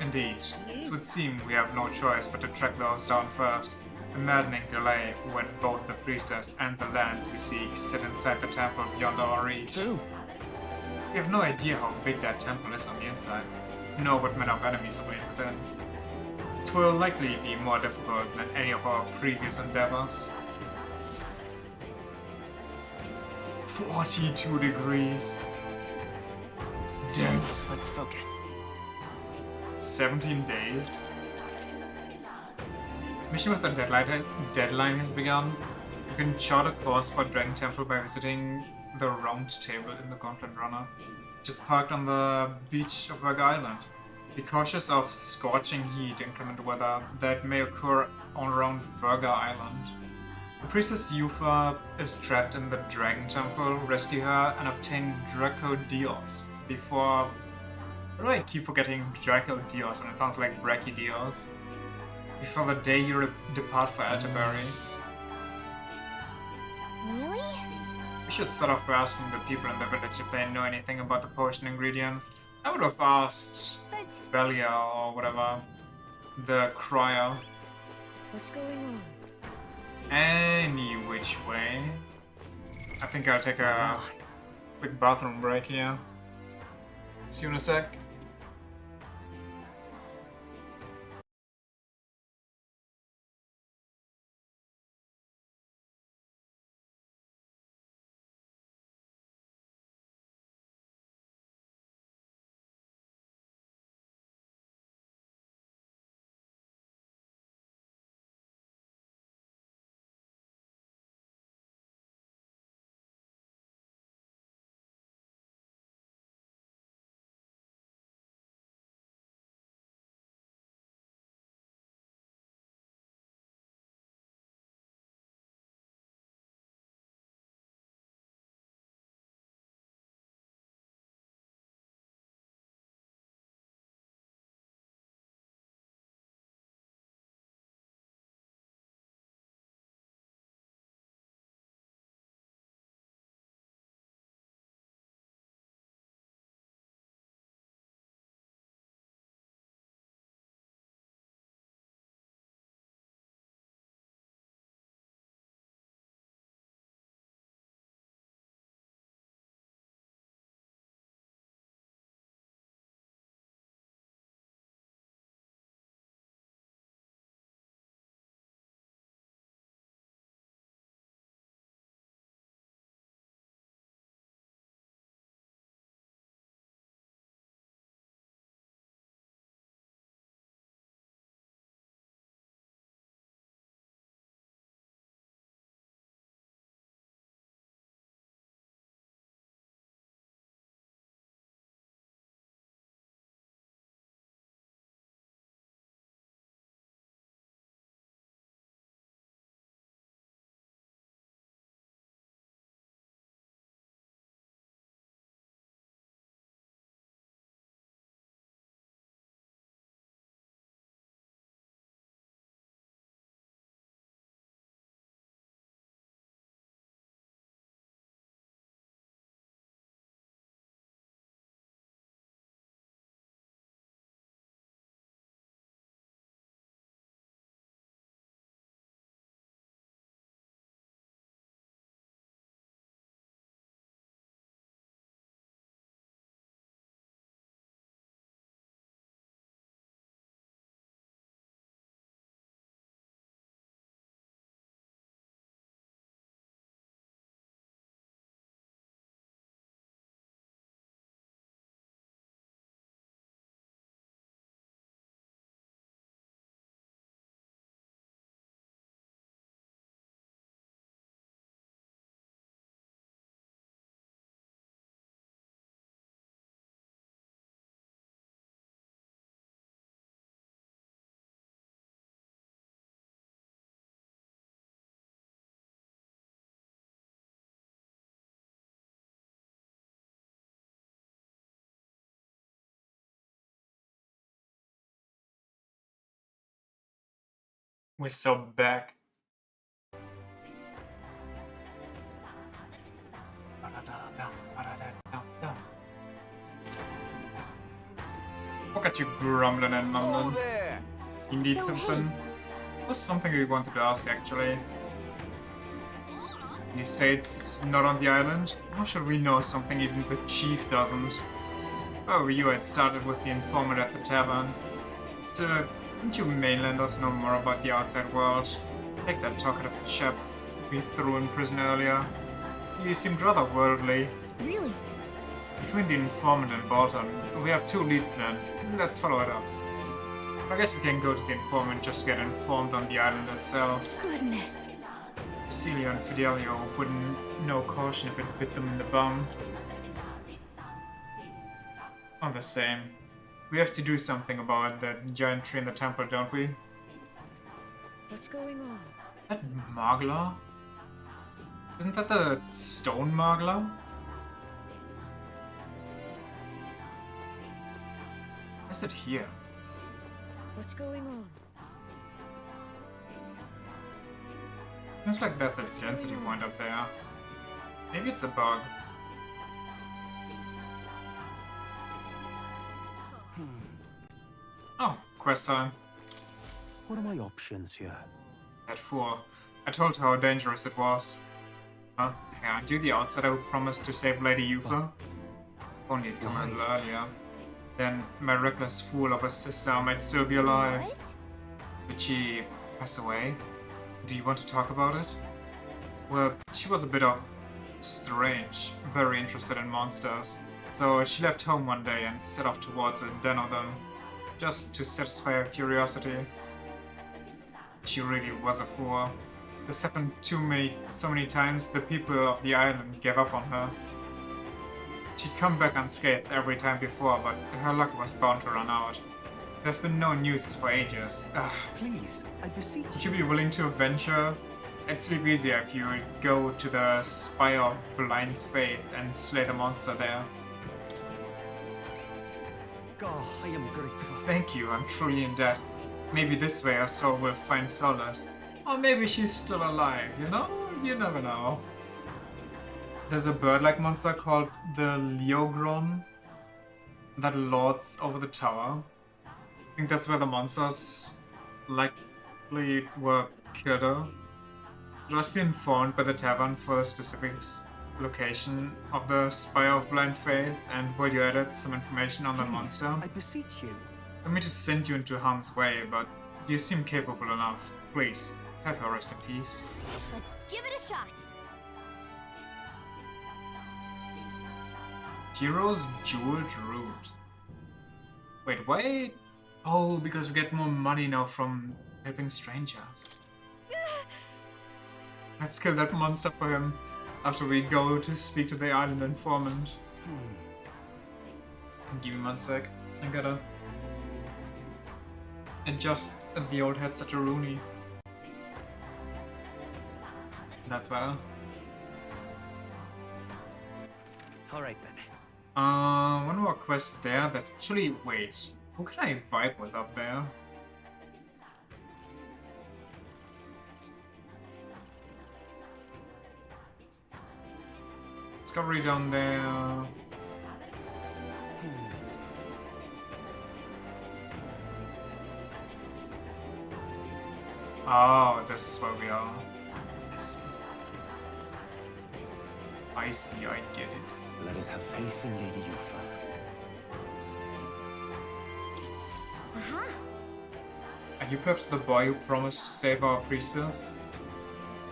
Indeed, it would seem we have no choice but to track those down first. A maddening delay when both the priestess and the lands we seek sit inside the temple beyond our reach. True. We have no idea how big that temple is on the inside, nor what manner of enemies await within. It will likely be more difficult than any of our previous endeavors. 42 degrees. Damn. Let's focus. 17 days. Mission with the deadline has begun. You can chart a course for Dragon Temple by visiting the round table in the Gauntlet Runner, just parked on the beach of Verga Island. Be cautious of scorching heat, inclement weather that may occur all around Verga Island. Princess Yufa is trapped in the Dragon Temple. Rescue her and obtain Draco Dios before... Why do I keep forgetting Draco Dios when it sounds like Brachy Dios? Before the day you depart for Elderberry. Really? We should start off by asking the people in the village if they know anything about the potion ingredients. I would have asked Belia or whatever, the crier. What's going on? Any which way. I think I'll take a quick bathroom break here. See you in a sec. We're still back. Look at you grumbling and mumbling. You need something? What's something we wanted to ask actually? You say it's not on the island? How should we know something even if the chief doesn't? Oh, you had started with the informant at the tavern. Still, don't you mainlanders know more about the outside world? Take that talkative chap we threw in prison earlier. He seemed rather worldly. Really? Between the informant and Bolton, we have two leads then. Let's follow it up. I guess we can go to the informant and just get informed on the island itself. Goodness. Celia and Fidelio wouldn't know caution if it bit them in the bum. All the same, we have to do something about that giant tree in the temple, don't we? What's going on? That Magla? Isn't that the stone Margler? Is it here? What's going on? Seems like that's a density point up there. Maybe it's a bug. Oh, quest time. What are my options here? At 4. I told her how dangerous it was. Huh? Hey, aren't you the outsider who promised to save Lady Yufa? Only it come a little earlier. Then my reckless fool of a sister might still be alive. What? Did she pass away? Do you want to talk about it? Well, she was a bit of strange, very interested in monsters. So she left home one day and set off towards a den of them, just to satisfy her curiosity. She really was a fool. This happened so many times the people of the island gave up on her. She'd come back unscathed every time before, but her luck was bound to run out. There's been no news for ages. Ugh. Please, I beseech you. Would you be willing to venture? It'd sleep easier if you would go to the Spire of Blind Faith and slay the monster there. God, I am grateful. Thank you, I'm truly in debt. Maybe this way her soul will find solace. Or maybe she's still alive, you know? You never know. There's a bird-like monster called the Leogron that lords over the tower. I think that's where the monsters likely were killed. Just informed by the tavern for the specific location of the Spire of Blind Faith, and while you added some information on the monster, I beseech you. for me to send you into harm's way, but you seem capable enough. Please, have her rest in peace. Let's give it a shot. Hero's Jeweled Root. Wait, wait. Oh, because we get more money now from helping strangers. Let's kill that monster for him after we go to speak to the island informant. Give me 1 sec. I gotta adjust the old headset to Rooney. That's better. Alright then. One more quest there. That's actually, wait, who can I vibe with up there? Discovery down there. Oh, this is where we are. I see. I get it. Let us have faith in Lady Yufa. Are you perhaps the boy who promised to save our priestess?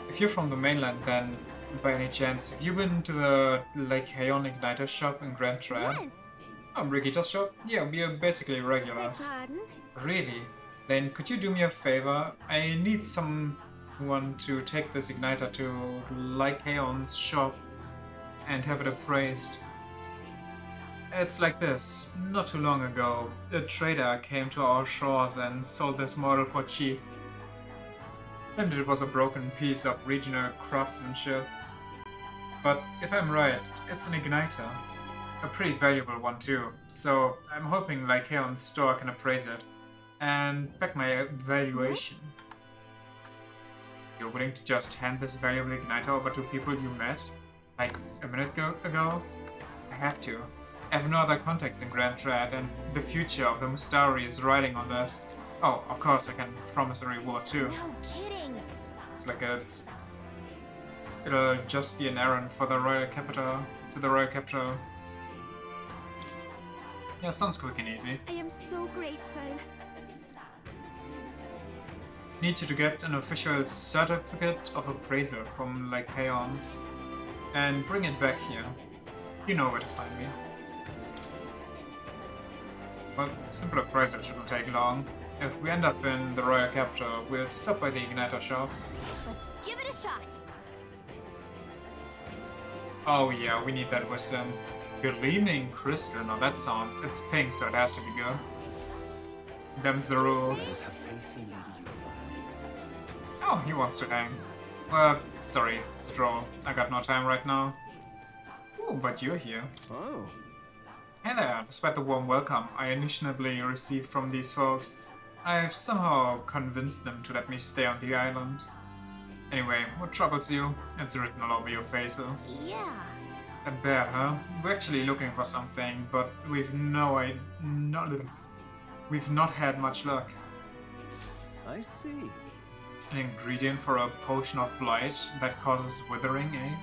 If you're from the mainland, then, by any chance, have you been to the Lake Hayon Igniter shop in Grand Trad? Yes. Oh, Brigitte's shop? Yeah, we are basically regulars. Pardon? Really? Then could you do me a favor? I need someone to take this igniter to Lake Hayon's shop and have it appraised. It's like this. Not too long ago, a trader came to our shores and sold this model for cheap. Claimed it was a broken piece of regional craftsmanship. But if I'm right, it's an igniter. A pretty valuable one too, so I'm hoping Lake Hayon's store can appraise it and back my valuation. You're willing to just hand this valuable igniter over to people you met, like a minute ago? I have to. I have no other contacts in Grand Trad, and the future of the Mustari is riding on this. Oh, of course I can promise a reward too. No kidding. It's like it'll just be an errand for the Royal Capital, to the Royal Capital. Yeah, sounds quick and easy. I am so grateful. Need you to get an official certificate of appraisal from Lake Hayon's and bring it back here. You know where to find me. Well, simple appraisal shouldn't take long. If we end up in the Royal Capital, we'll stop by the Igniter shop. Let's give it a shot. Oh yeah, we need that wisdom. Gleaming crystal, now that sounds... it's pink, so it has to be good. Them's the rules. Oh, he wants to hang. Sorry, Straw. I got no time right now. Oh, but you're here. Oh. Hey there, despite the warm welcome I initially received from these folks, I've somehow convinced them to let me stay on the island. Anyway, what troubles you? It's written all over your faces. Yeah. Bad, huh? We're actually looking for something, but we've not had much luck. I see. An ingredient for a potion of blight that causes withering, eh?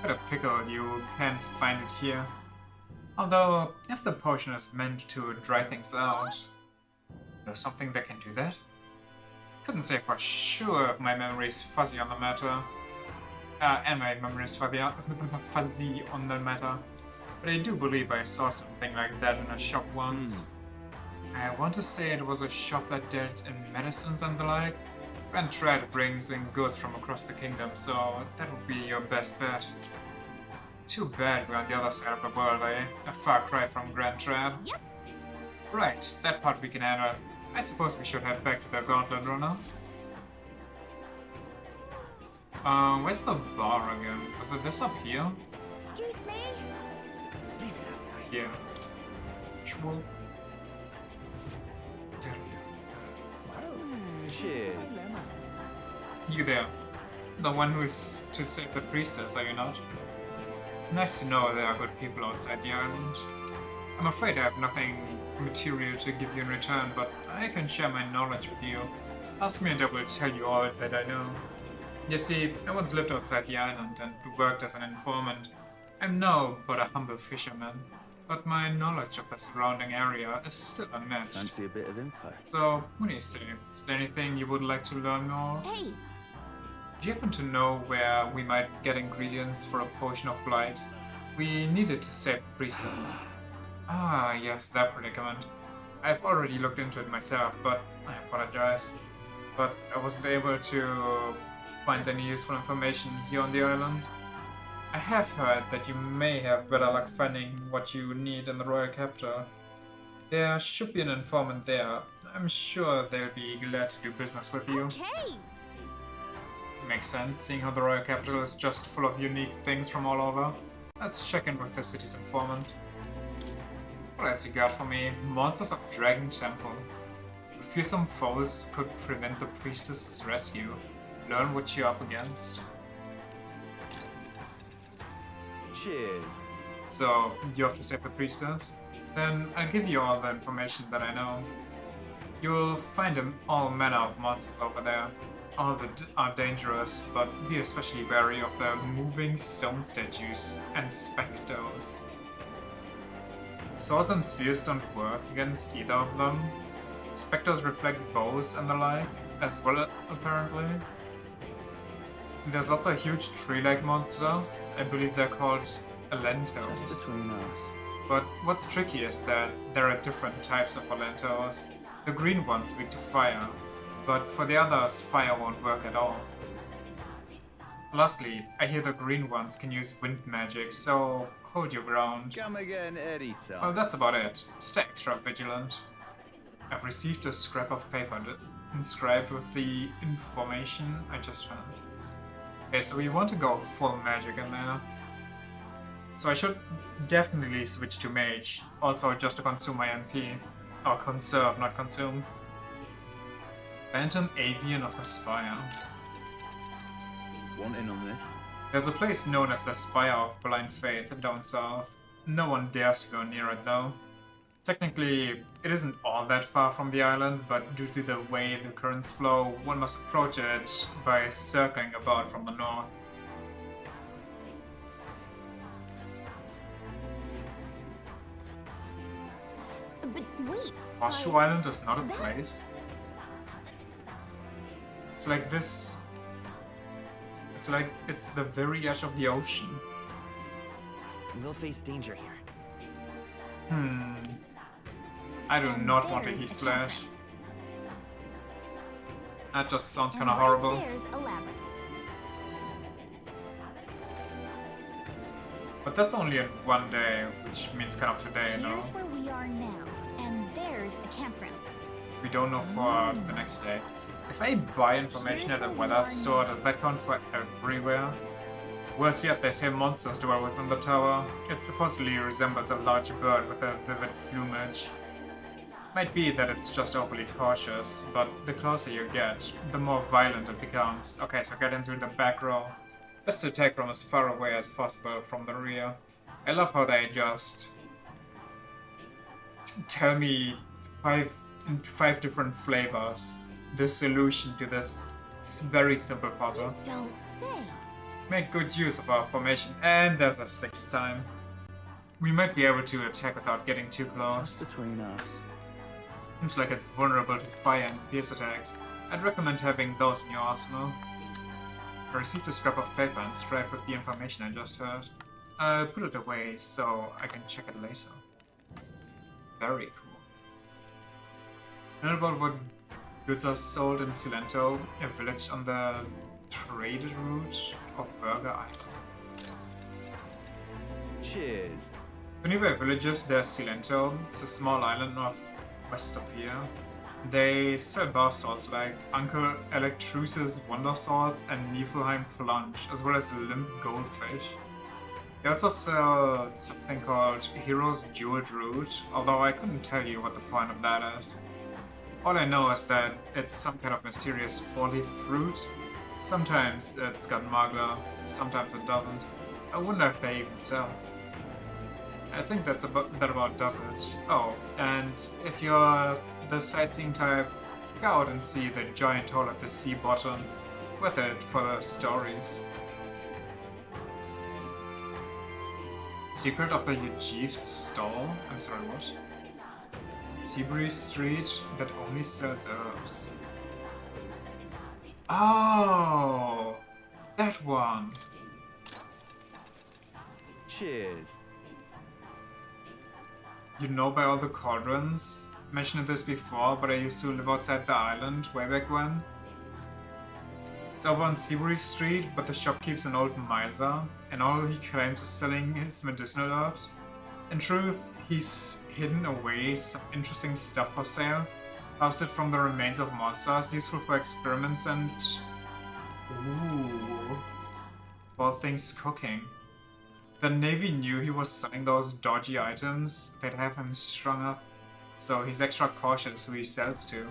But a pickle, you can't find it here. Although, if the potion is meant to dry things out, there's something that can do that? Couldn't say for sure if my memory is fuzzy on the matter. And my memory is fuzzy on the matter. But I do believe I saw something like that in a shop once. I want to say it was a shop that dealt in medicines and the like. Grand Trade brings in goods from across the kingdom, so that would be your best bet. Too bad we're on the other side of the world, eh? A far cry from Grand Trade. Yep. Right, that part we can handle. I suppose we should head back to the Gauntlet Runner. Where's the bar again? Was it this up here? Excuse me? Yeah. Sure. Cheers. You there. The one who's to save the priestess, are you not? Nice to know there are good people outside the island. I'm afraid I have nothing material to give you in return, but I can share my knowledge with you. Ask me and I will tell you all that I know. You see, I once lived outside the island and worked as an informant. I'm now but a humble fisherman, but my knowledge of the surrounding area is still unmatched. Fancy a bit of info. So, what do you say? Is there anything you would like to learn more? Hey! Do you happen to know where we might get ingredients for a potion of blight? We need it to save the priestess. Ah, yes, that predicament. I've already looked into it myself, but I apologize. But I wasn't able to find any useful information here on the island. I have heard that you may have better luck finding what you need in the royal capital. There should be an informant there. I'm sure they'll be glad to do business with you. Okay! Makes sense, seeing how the royal capital is just full of unique things from all over. Let's check in with the city's informant. What else you got for me? Monsters of Dragon Temple. Fearsome foes could prevent the priestess's rescue. Learn what you're up against. Cheers. So, you have to save the priestess? Then I'll give you all the information that I know. You'll find all manner of monsters over there. All that are dangerous, but be especially wary of the moving stone statues and specters. Swords and spears don't work against either of them. Specters reflect bows and the like, as well apparently. There's also huge tree-like monsters. I believe they're called Elentos. Just between us. But what's tricky is that there are different types of Elentos. The green ones weak to fire, but for the others, fire won't work at all. Lastly, I hear the green ones can use wind magic, so hold your ground. Come again, anytime. Well, that's about it. Stay extra vigilant. I've received a scrap of paper inscribed with the information I just found. Okay, so we want to go full magic in there. So I should definitely switch to mage, also just to consume my MP. Or conserve, not consume. Phantom Avian of the Spire. Want in on this? There's a place known as the Spire of Blind Faith down south. No one dares to go near it though. Technically, it isn't all that far from the island, but due to the way the currents flow, one must approach it by circling about from the north. But wait... Horseshoe Island is not a place. It's like this. It's like it's the very edge of the ocean. We'll face danger here. I do not want to eat flesh. That just sounds kind of horrible. There's a labyrinth. But that's only in one day, which means kind of today, no? Here's where we are now, and there's a campground. We don't know for the next day. If I buy information at a weather store, does that count for everywhere? Worse yet, they say monsters dwell within the tower. It supposedly resembles a large bird with a vivid plumage. Might be that it's just overly cautious, but the closer you get, the more violent it becomes. Okay, so get into the back row. Best to attack from as far away as possible from the rear. I love how they just tell me in five different flavors the solution to this very simple puzzle. Don't say. Make good use of our formation, and there's a 6th time. We might be able to attack without getting too close. Just between us. Seems like it's vulnerable to fire and pierce attacks. I'd recommend having those in your arsenal. I received a scrap of paper inscribed with the information I just heard. I'll put it away so I can check it later. Very cool. Know about what goods are sold in Silento, a village on the traded route of Burger Island. Cheers. The nearby villages, there's Silento. It's a small island northwest of here. They sell bath salts like Uncle Electrus's Wonder Salts and Niflheim Plunge, as well as limp goldfish. They also sell something called Hero's Jeweled Root, although I couldn't tell you what the point of that is. All I know is that it's some kind of mysterious four-leaf fruit. Sometimes it's got magla, sometimes it doesn't. I wonder if they even sell. I think that about does it. Oh, and if you're the sightseeing type, go out and see the giant hole at the sea bottom. Worth it for the stories. Secret of the Yajiv's stall? I'm sorry, what? Seabreeze Street that only sells herbs. Oh! That one! Cheers. You know by all the cauldrons? Mentioned this before, but I used to live outside the island way back when. It's over on Seabreeze Street, but the shop keeps an old miser, and all he claims is selling his medicinal herbs. In truth, he's hidden away some interesting stuff for sale. Harvested from the remains of monsters, useful for experiments and... ooh... all things cooking. The Navy knew he was selling those dodgy items. They'd have him strung up, so he's extra cautious who he sells to.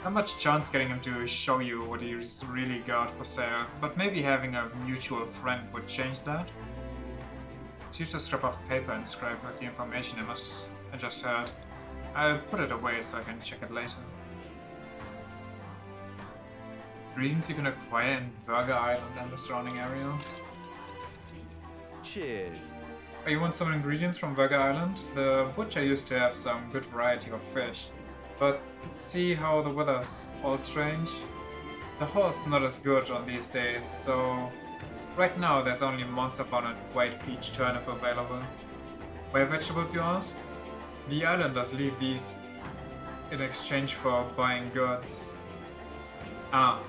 Not much chance getting him to show you what he's really got for sale, but maybe having a mutual friend would change that. Received a scrap of paper inscribed with the information I just heard. I'll put it away so I can check it later. Ingredients you can acquire in Burger Island and the surrounding areas. Cheers. Oh, you want some ingredients from Burger Island? The butcher used to have some good variety of fish. But see how the weather's all strange? The hall's not as good on these days, so... right now there's only monster bun and white peach turnip available. Why vegetables, you ask? The islanders leave these in exchange for buying goods. Ah.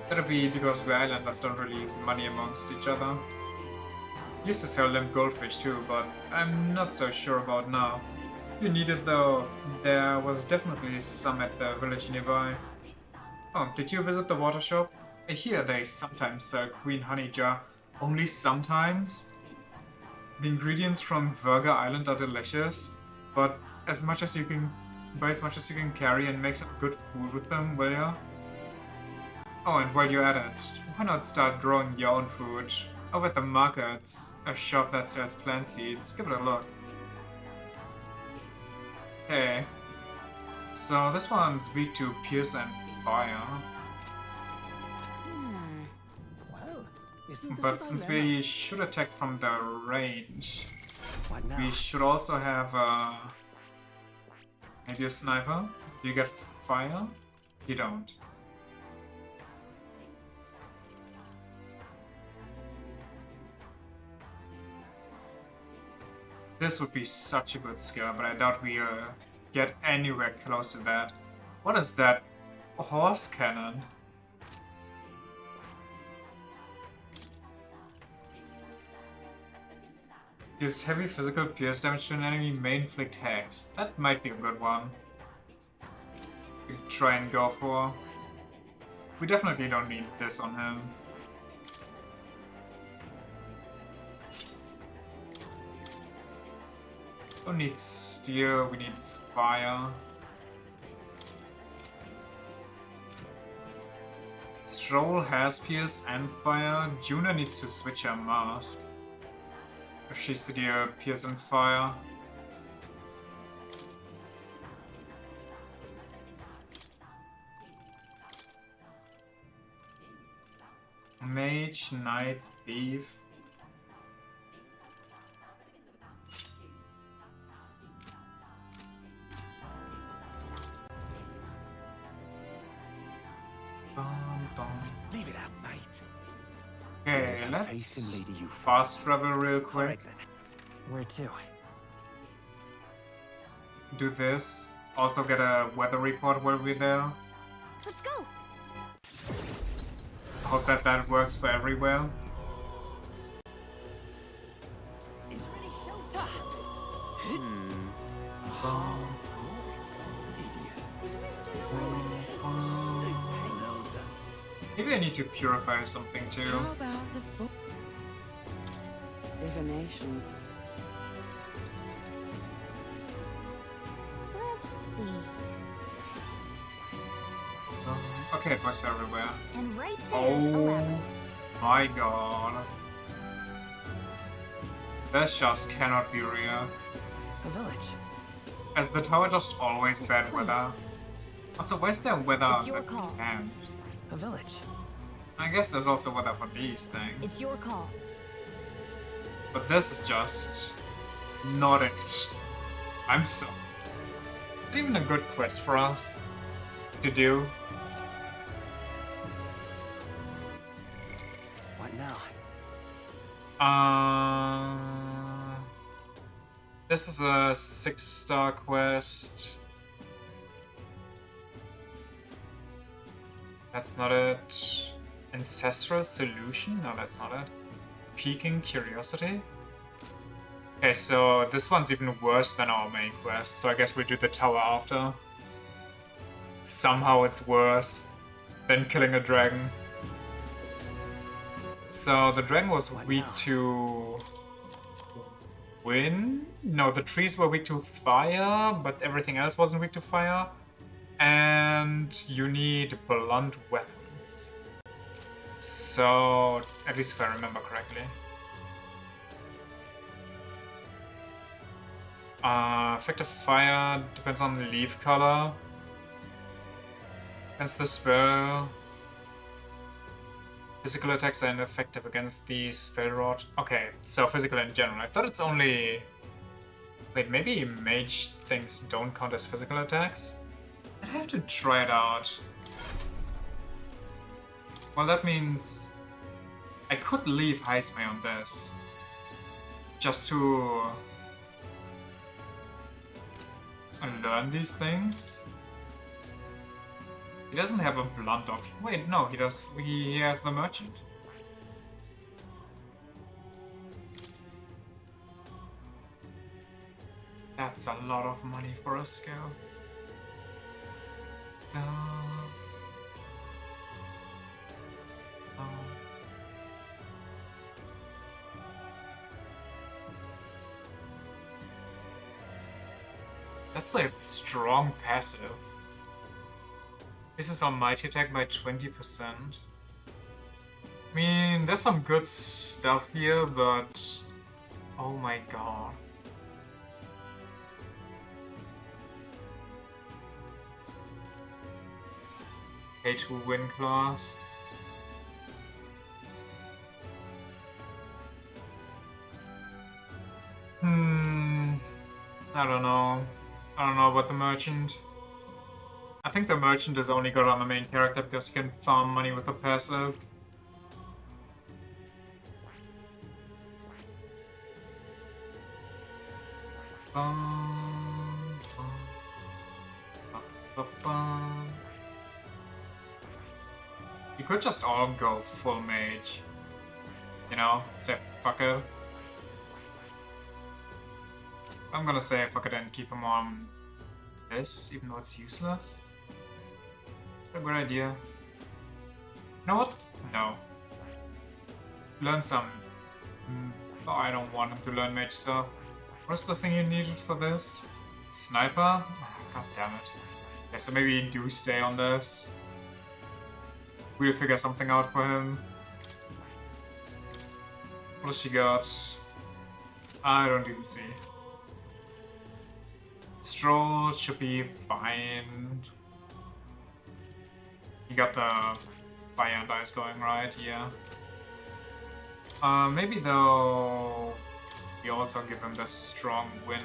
That'll be because we islanders don't really use money amongst each other. Used to sell limp goldfish too, but I'm not so sure about now. You need it though. There was definitely some at the village nearby. Oh, did you visit the water shop? I hear they sometimes sell queen honey jar. Only sometimes? The ingredients from Burger Island are delicious, but buy as much as you can carry and make some good food with them, will ya? Oh, and while you're at it, why not start growing your own food? Over at the market's a shop that sells plant seeds. Give it a look. Okay. So this one's weak to pierce and fire. But since we should attack from the range, we should also have maybe a sniper. Do you get fire? You don't. This would be such a good skill, but I doubt we get anywhere close to that. What is that? A horse cannon? Deals heavy physical pierce damage to an enemy, may inflict hex. That might be a good one to try and go for. We definitely don't need this on him. Don't need steel, we need fire. Stroll has pierce and fire. Juna needs to switch her mask if she's to do pierce and fire. Mage, knight, thief. Leave it out, mate. Okay, let's fast travel real quick. Where to? Do this. Also get a weather report while we're there. Let's go. Hope that works for everywhere. Maybe I need to purify something too. How about a full divinations? Let's see. Okay, it works for everywhere. And right there's a level. My god. This just cannot be real. A village. Is the tower just always bad weather? Also, where's there weather It's your on the call. camps? A village. I guess there's also weather for these things. It's your call. But this is just not it. I'm so... Not even a good quest for us to do. What now? This is a 6-star quest. That's not it. Ancestral Solution? No, that's not it. Piquing Curiosity? Okay, so this one's even worse than our main quest, so I guess we do the tower after. Somehow it's worse than killing a dragon. So the dragon was weak to wind? No, the trees were weak to fire, but everything else wasn't weak to fire. And you need blunt weapons. So, at least if I remember correctly. Effective fire depends on the leaf color. Against the spell. Physical attacks are ineffective against the spell rod. Okay, so physical in general. I thought it's only... Wait, maybe mage things don't count as physical attacks? I have to try it out. Well, that means I could leave Heisme on this. Just to learn these things. He doesn't have a blunt option. Wait, no, he does. He has the merchant. That's a lot of money for a skill. That's like strong passive. This is on mighty attack by 20%. I mean, there's some good stuff here, but oh my god. K2 win class. I don't know. I don't know about the merchant. I think the merchant is only good on the main character because he can farm money with the passive. You could just all go full mage. You know, say fuck it. I'm gonna say fuck it and keep him on this, even though it's useless. A good idea. You know what? No. Learn some... Oh, I don't want him to learn mage stuff. What's the thing you needed for this? Sniper? God damn it. Okay, so maybe do stay on this. We'll figure something out for him. What does she got? I don't even see. Stroll should be fine. You got the fire and ice going, right? Yeah. Maybe though we also give him the strong wind.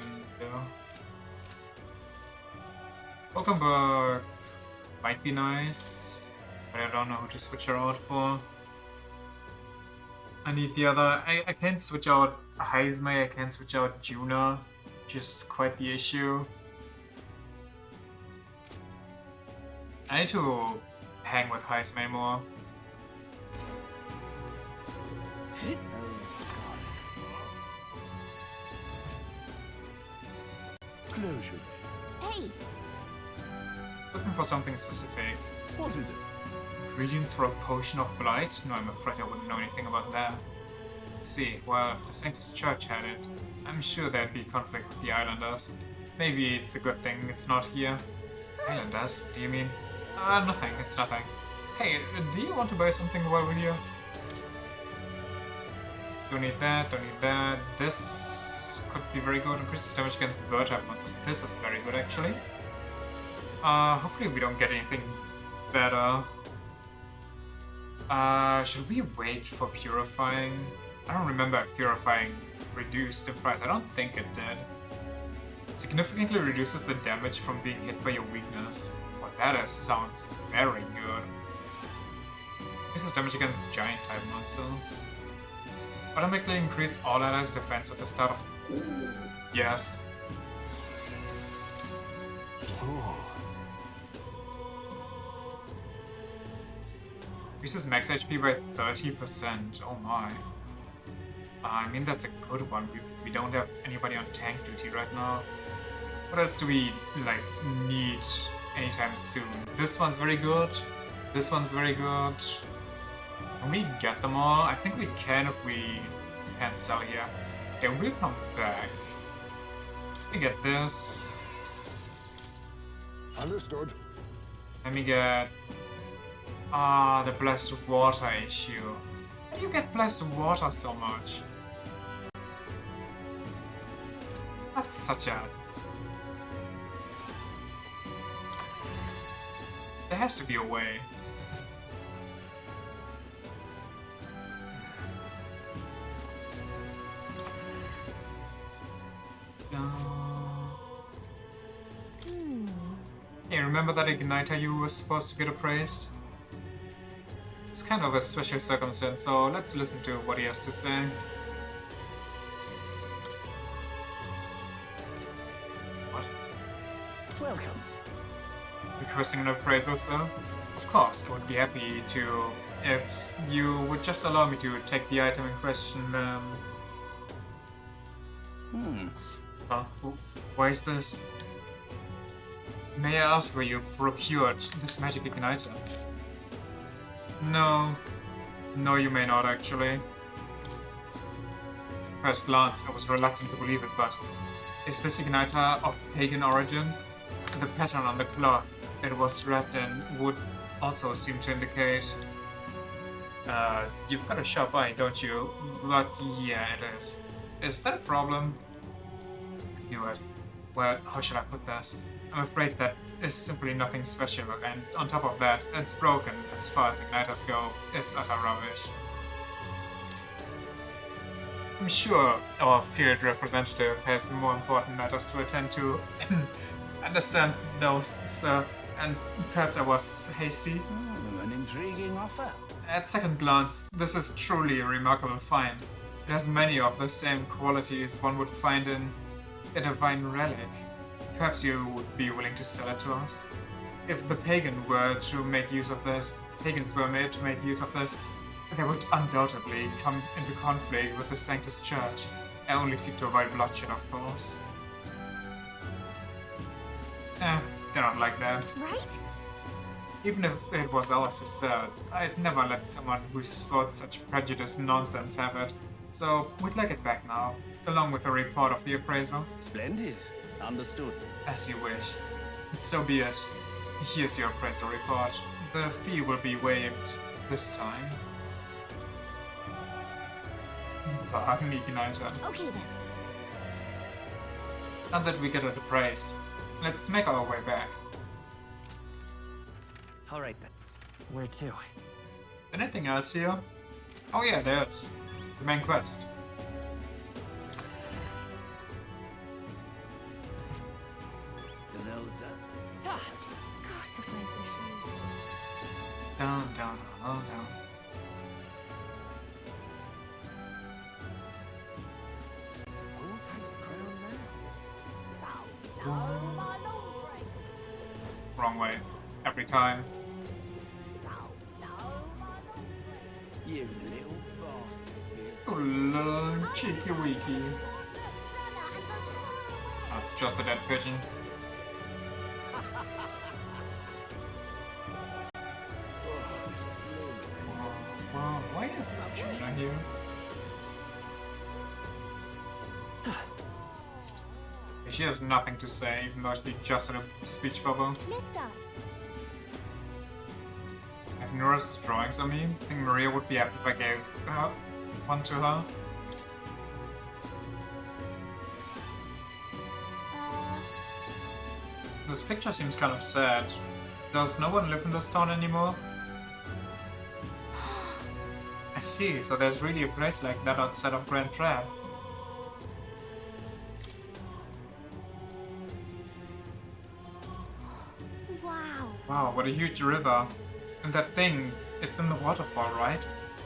Hulkenberg might be nice, but I don't know who to switch her out for. I need the other. I can't switch out Heismay, I can't switch out Juna, which is quite the issue. I need to hang with Heismay more. Closure. Hey! Looking for something specific. What is it? Ingredients for a potion of blight? No, I'm afraid I wouldn't know anything about that. Let's see, well, if the Sanctus Church had it, I'm sure there'd be conflict with the Islanders. Maybe it's a good thing it's not here. Islanders, do you mean? Nothing, it's nothing. Hey, do you want to buy something while we're here? Don't need that, don't need that. This could be very good. Increases damage against bird type monsters. This is very good, actually. Hopefully we don't get anything better. Should we wait for purifying? I don't remember if purifying reduced the price. I don't think it did. Significantly reduces the damage from being hit by your weakness. Well, that sounds very good. Increases damage against giant type monsters. Automatically increase all allies' defense at the start of... Yes. Oh. Increases max HP by 30%. Oh my. I mean, that's a good one. We don't have anybody on tank duty right now. What else do we, like, need anytime soon? This one's very good. This one's very good. Can we get them all? I think we can if we can sell here. Okay, we'll come back. Let me get this. Understood. Let me get... the blessed water issue. How do you get blessed water so much? That's such a... There has to be a way. Hey, remember that igniter you were supposed to get appraised? It's kind of a special circumstance, so let's listen to what he has to say. What? Welcome. Requesting an appraisal, sir? Of course, I would be happy to, if you would just allow me to take the item in question, Why is this? May I ask where you procured this magic igniter? No. No, you may not, actually. First glance, I was reluctant to believe it, but... Is this igniter of pagan origin? The pattern on the cloth it was wrapped in would also seem to indicate... you've got a sharp eye, don't you? But yeah, it is. Is that a problem? I knew it. Well, how should I put this? I'm afraid that is simply nothing special, and on top of that, it's broken as far as igniters go. It's utter rubbish. I'm sure our field representative has more important matters to attend to. Understand those, sir, and perhaps I was hasty. An intriguing offer. At second glance, this is truly a remarkable find. It has many of the same qualities one would find in a divine relic. Perhaps you would be willing to sell it to us? If the pagan were to make use of this, pagans were made to make use of this, they would undoubtedly come into conflict with the Sanctus Church. I only seek to avoid bloodshed, of course. They're not like that. Right? Even if it was ours to sell, I'd never let someone who thought such prejudiced nonsense have it. So we'd like it back now, along with a report of the appraisal. Splendid. Understood. As you wish. So be it. Here's your appraisal report. The fee will be waived this time. Bargain Igniter. Okay then. Now that we get it appraised, let's make our way back. Alright then. Where to? Anything else here? Oh yeah, there's the main quest. Down, down, all down. Wrong way. Every time. You little bastard. Oh, little cheeky weeky. That's just a dead pigeon. Wow, why is that Tuna here? She has nothing to say, even though she just had a speech bubble. Mister. Have Nora's drawings on me? I think Maria would be happy if I gave one to her. This picture seems kind of sad. Does no one live in this town anymore? I see, so there's really a place like that outside of Grand Trap. Wow. Wow, what a huge river. And that thing, it's in the waterfall, right?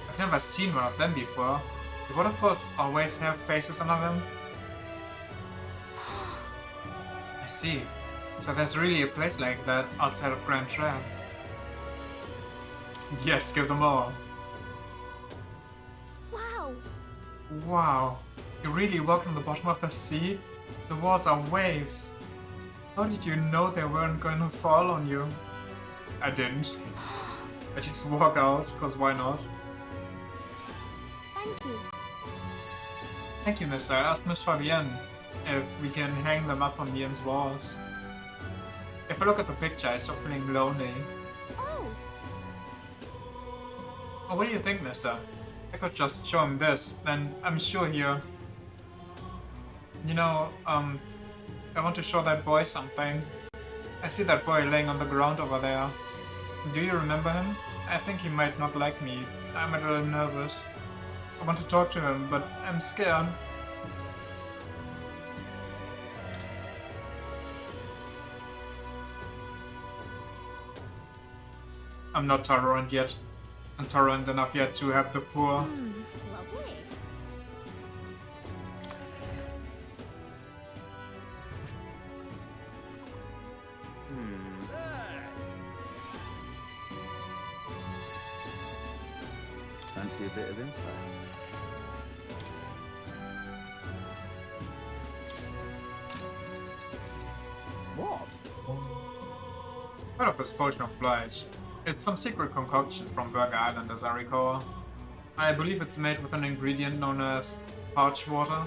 I've never seen one of them before. The waterfalls always have faces on them? I see. So there's really a place like that outside of Grand Trap. Yes, give them all. Wow. Wow. You really walked on the bottom of the sea? The walls are waves. How did you know they weren't going to fall on you? I didn't. I just walk out, cause why not? Thank you. Thank you, mister. I asked Miss Fabienne if we can hang them up on the inn's walls. If I look at the picture, I start feeling lonely. Oh. Oh, what do you think, mister? I could just show him this, then I'm sure he'll... You know, I want to show that boy something. I see that boy laying on the ground over there. Do you remember him? I think he might not like me. I'm a little nervous. I want to talk to him, but I'm scared. I'm not tolerant yet. I'm tolerant enough yet to have the poor. Lovely. Fancy a bit of info. What? Heard of this potion of blight. It's some secret concoction from Burger Island, as I recall. I believe it's made with an ingredient known as parch water.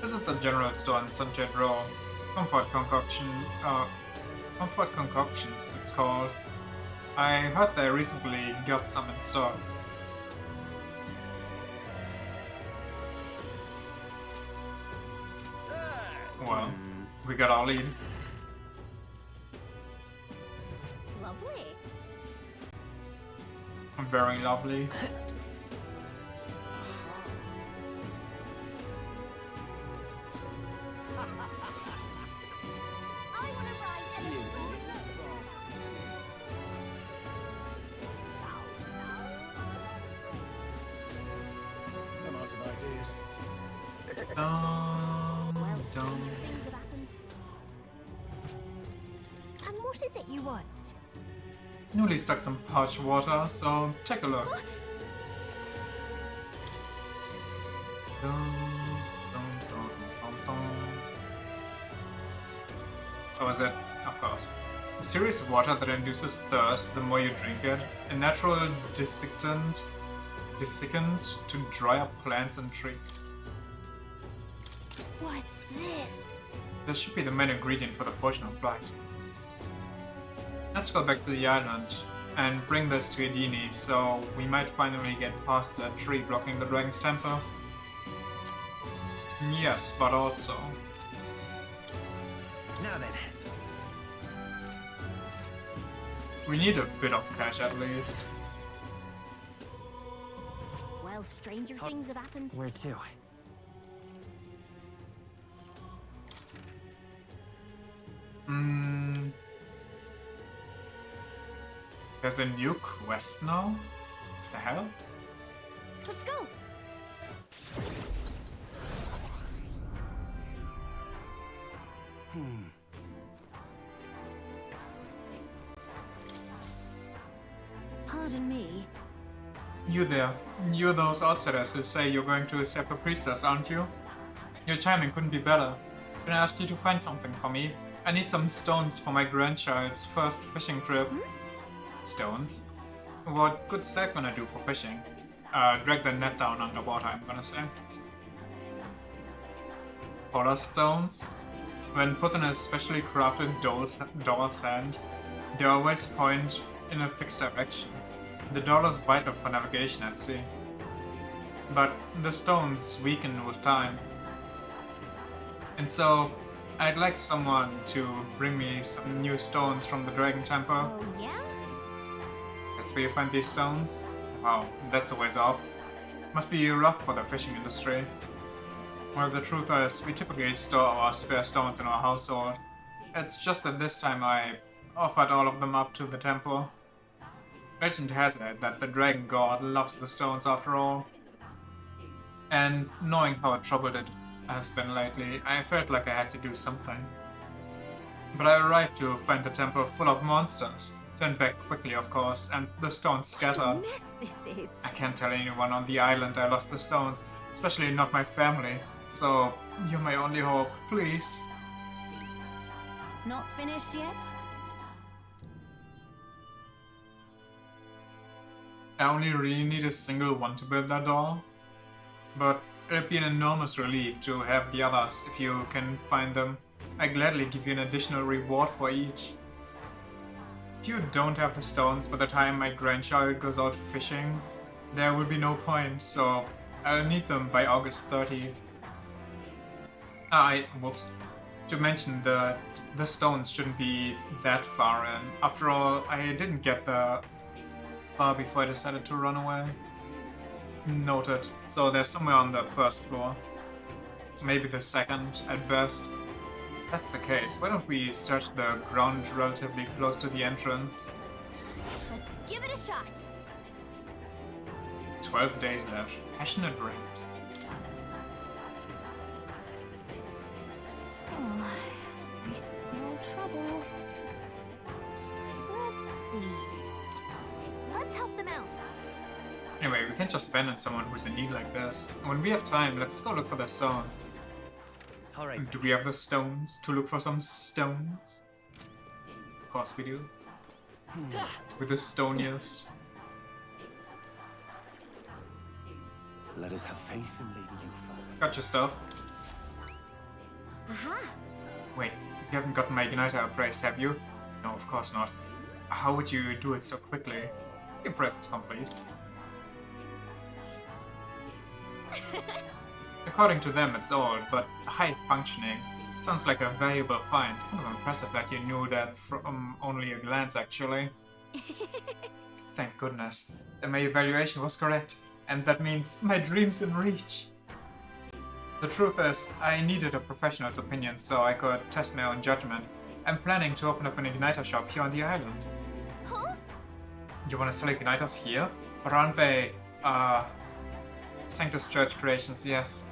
Visit the general store in Sunshine Row. Comfort Concoctions, it's called. I heard they recently got some in stock. Well, we got our lead. Lovely. Very lovely. I'm out of ideas. Things have happened. And what is it you want? Newly stuck some parched water, so take a look. That was it, of course. A series of water that induces thirst the more you drink it. A natural desiccant to dry up plants and trees. What's this? This should be the main ingredient for the potion of blight. Let's go back to the island and bring this to Edini, so we might finally get past that tree blocking the dragon's temple. Yes, but also... Now then. we need a bit of cash at least. Well, stranger things have happened. Where to? There's a new quest now? What the hell? Let's go. Pardon me. You there. You're those outsiders who say you're going to accept a priestess, aren't you? Your timing couldn't be better. Can I ask you to find something for me? I need some stones for my grandchild's first fishing trip. Stones? What good's that gonna do for fishing? Drag the net down underwater, I'm gonna say. Polar stones? When put in a specially crafted doll's hand, they always point in a fixed direction. The doll is vital for navigation at sea. But the stones weaken with time. And so, I'd like someone to bring me some new stones from the Dragon Temple. Oh, yeah? That's where you find these stones? Wow, that's a ways off. Must be rough for the fishing industry. Well, the truth is, we typically store our spare stones in our household. It's just that this time I offered all of them up to the temple. Legend has it that the dragon god loves the stones after all. And knowing how troubled it has been lately, I felt like I had to do something. But I arrived to find the temple full of monsters. Turned back quickly, of course, and the stones scattered. What a mess this is. I can't tell anyone on the island I lost the stones, especially not my family. So, you're my only hope, please. Not finished yet? I only really need a single one to build that doll. But it'd be an enormous relief to have the others if you can find them. I gladly give you an additional reward for each. If you don't have the stones by the time my grandchild goes out fishing, there will be no point, so I'll need them by August 30th. Whoops. To mention that the stones shouldn't be that far in. After all, I didn't get the far before I decided to run away. Noted. So they're somewhere on the first floor. Maybe the second, at best. That's the case. Why don't we search the ground relatively close to the entrance? Let's give it a shot. 12 days left. Passionate dreams. Oh, I smell trouble. Let's see. Let's help them out. Anyway, we can't just abandon someone who's in need like this. When we have time, let's go look for the stones. Alright. Do we have the stones to look for some stones? Of course we do. With the stoniest. Let us have faith in Lady Yuffie. Got your stuff. Aha! Wait, you haven't gotten my Igniter appraised, have you? No, of course not. How would you do it so quickly? The appraisal is complete. According to them, it's old, but high functioning. Sounds like a valuable find. Kind of impressive that you knew that from only a glance, actually. Thank goodness. And my evaluation was correct. And that means my dream's in reach. The truth is, I needed a professional's opinion so I could test my own judgment. I'm planning to open up an Igniter shop here on the island. Huh? You wanna sell Igniters here? Or aren't they, Sanctus Church creations, yes.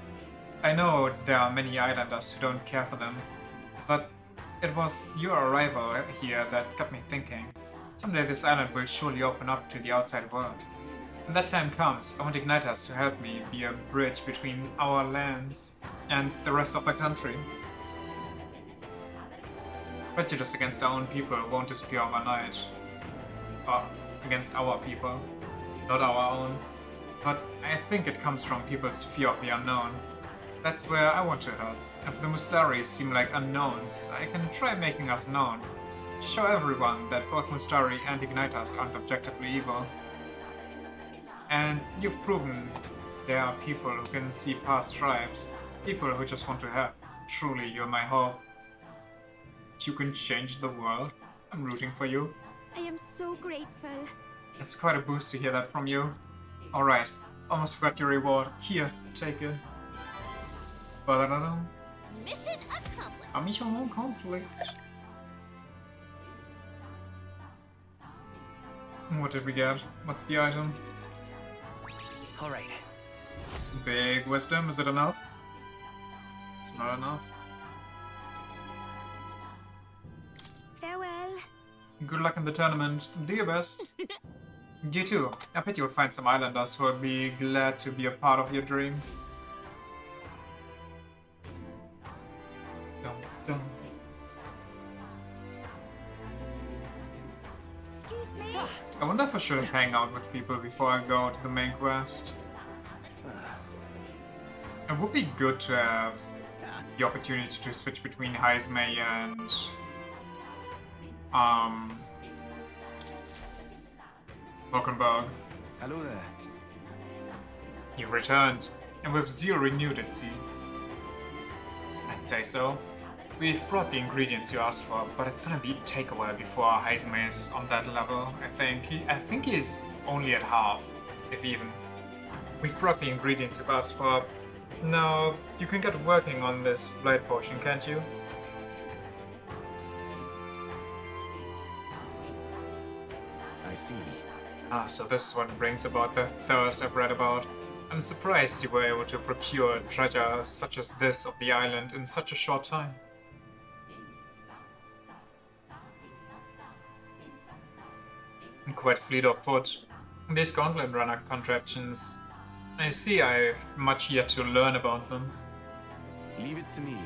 I know there are many islanders who don't care for them, but it was your arrival here that got me thinking. Someday this island will surely open up to the outside world. When that time comes, I want Igniters to help me be a bridge between our lands and the rest of the country. Prejudice against our own people won't disappear overnight. Or against our people, not our own. But I think it comes from people's fear of the unknown. That's where I want to help. If the Mustaris seem like unknowns, I can try making us known. Show everyone that both Mustari and Ignitas aren't objectively evil. And you've proven there are people who can see past tribes, people who just want to help. Truly, you're my hope. You can change the world. I'm rooting for you. I am so grateful. It's quite a boost to hear that from you. Alright, almost forgot your reward. Here, take it. Ba-da-da-dum. Mission accomplished. Mission accomplished. What did we get? What's the item? Alright. Big wisdom, is it enough? It's not enough. Farewell. Good luck in the tournament. Do your best. You too. I bet you'll find some islanders who will be glad to be a part of your dream. Dum, dum. Excuse me. I wonder if I should hang out with people before I go to the main quest. It would be good to have the opportunity to switch between Heisme and Valkenburg. Hello there. You've returned, and with zeal renewed it seems. I'd say so. We've brought the ingredients you asked for, but it's gonna be take a while before Heisme is on that level, I think he's only at half, if even. We've brought the ingredients you've asked for. Now, you can get working on this blight potion, can't you? I see. Ah, so this is what brings about the thirst I've read about. I'm surprised you were able to procure treasure such as this of the island in such a short time. Quite fleet of foot. These gauntlet runner contraptions, I see I've much yet to learn about them. Leave it to me.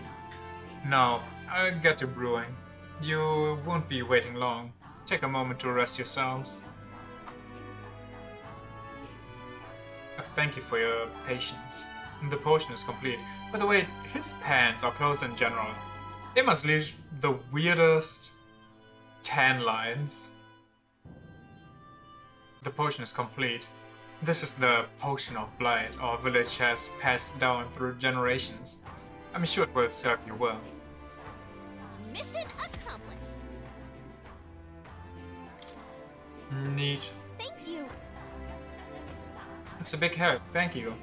No, I'll get to brewing. You won't be waiting long. Take a moment to rest yourselves. Thank you for your patience. The potion is complete. By the way, his pants or clothes in general, they must leave the weirdest tan lines. The potion is complete. This is the potion of blight our village has passed down through generations. I'm sure it will serve you well. Mission accomplished. Neat. Thank you. It's a big help, thank you.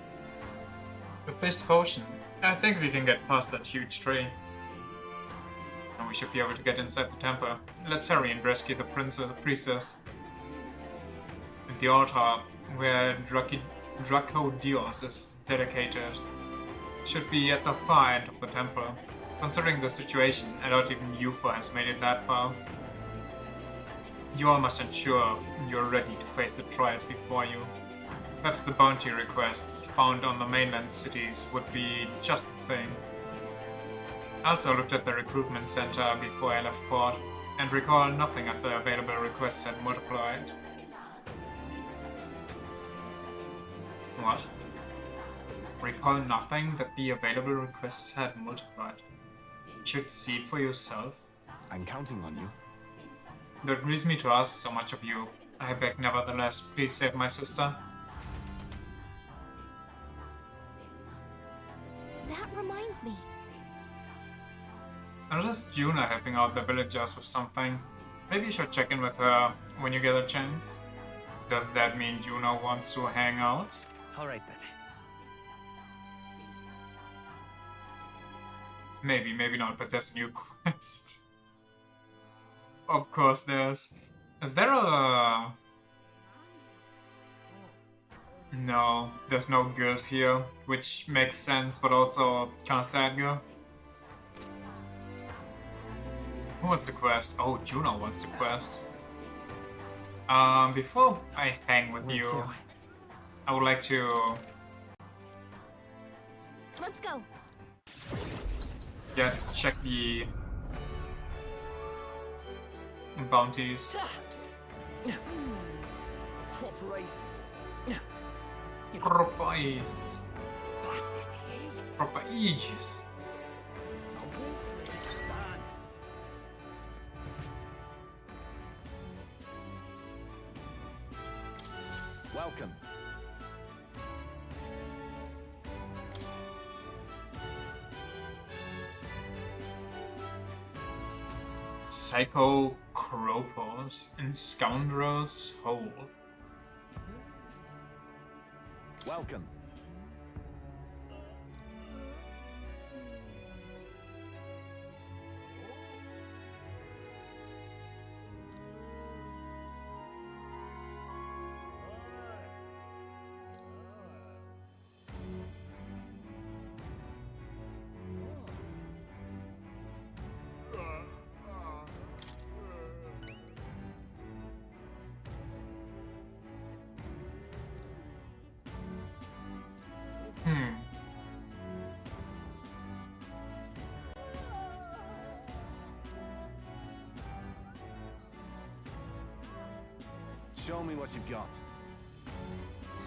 With this potion, I think we can get past that huge tree. And we should be able to get inside the temple. Let's hurry and rescue the princess. At the altar, where Dracodios is dedicated, should be at the far end of the temple. Considering the situation, I doubt even Yufa has made it that far. You all must ensure you're ready to face the trials before you. Perhaps the bounty requests found on the mainland cities would be just the thing. I also looked at the recruitment center before I left port, and recall nothing at the available requests had multiplied. What? Recall nothing that the available requests had multiplied. You should see for yourself. I'm counting on you. That grieves me to ask so much of you. I beg nevertheless, please save my sister. That reminds me. I noticed Juna helping out the villagers with something. Maybe you should check in with her when you get a chance. Does that mean Juna wants to hang out? Alright then. Maybe, maybe not, but there's a new quest. Of course there's... Is there a... No, there's no guild here, which makes sense, but also kinda sad, girl. Who wants the quest? Oh, Juno wants the quest. Before I hang with you, I would like to... Let's go. Yeah, check the bounties. Proper aces. Proper aces. Proper ages. Welcome. Psycho Kropos in Scoundrel's Hole. Welcome. Show me what you've got.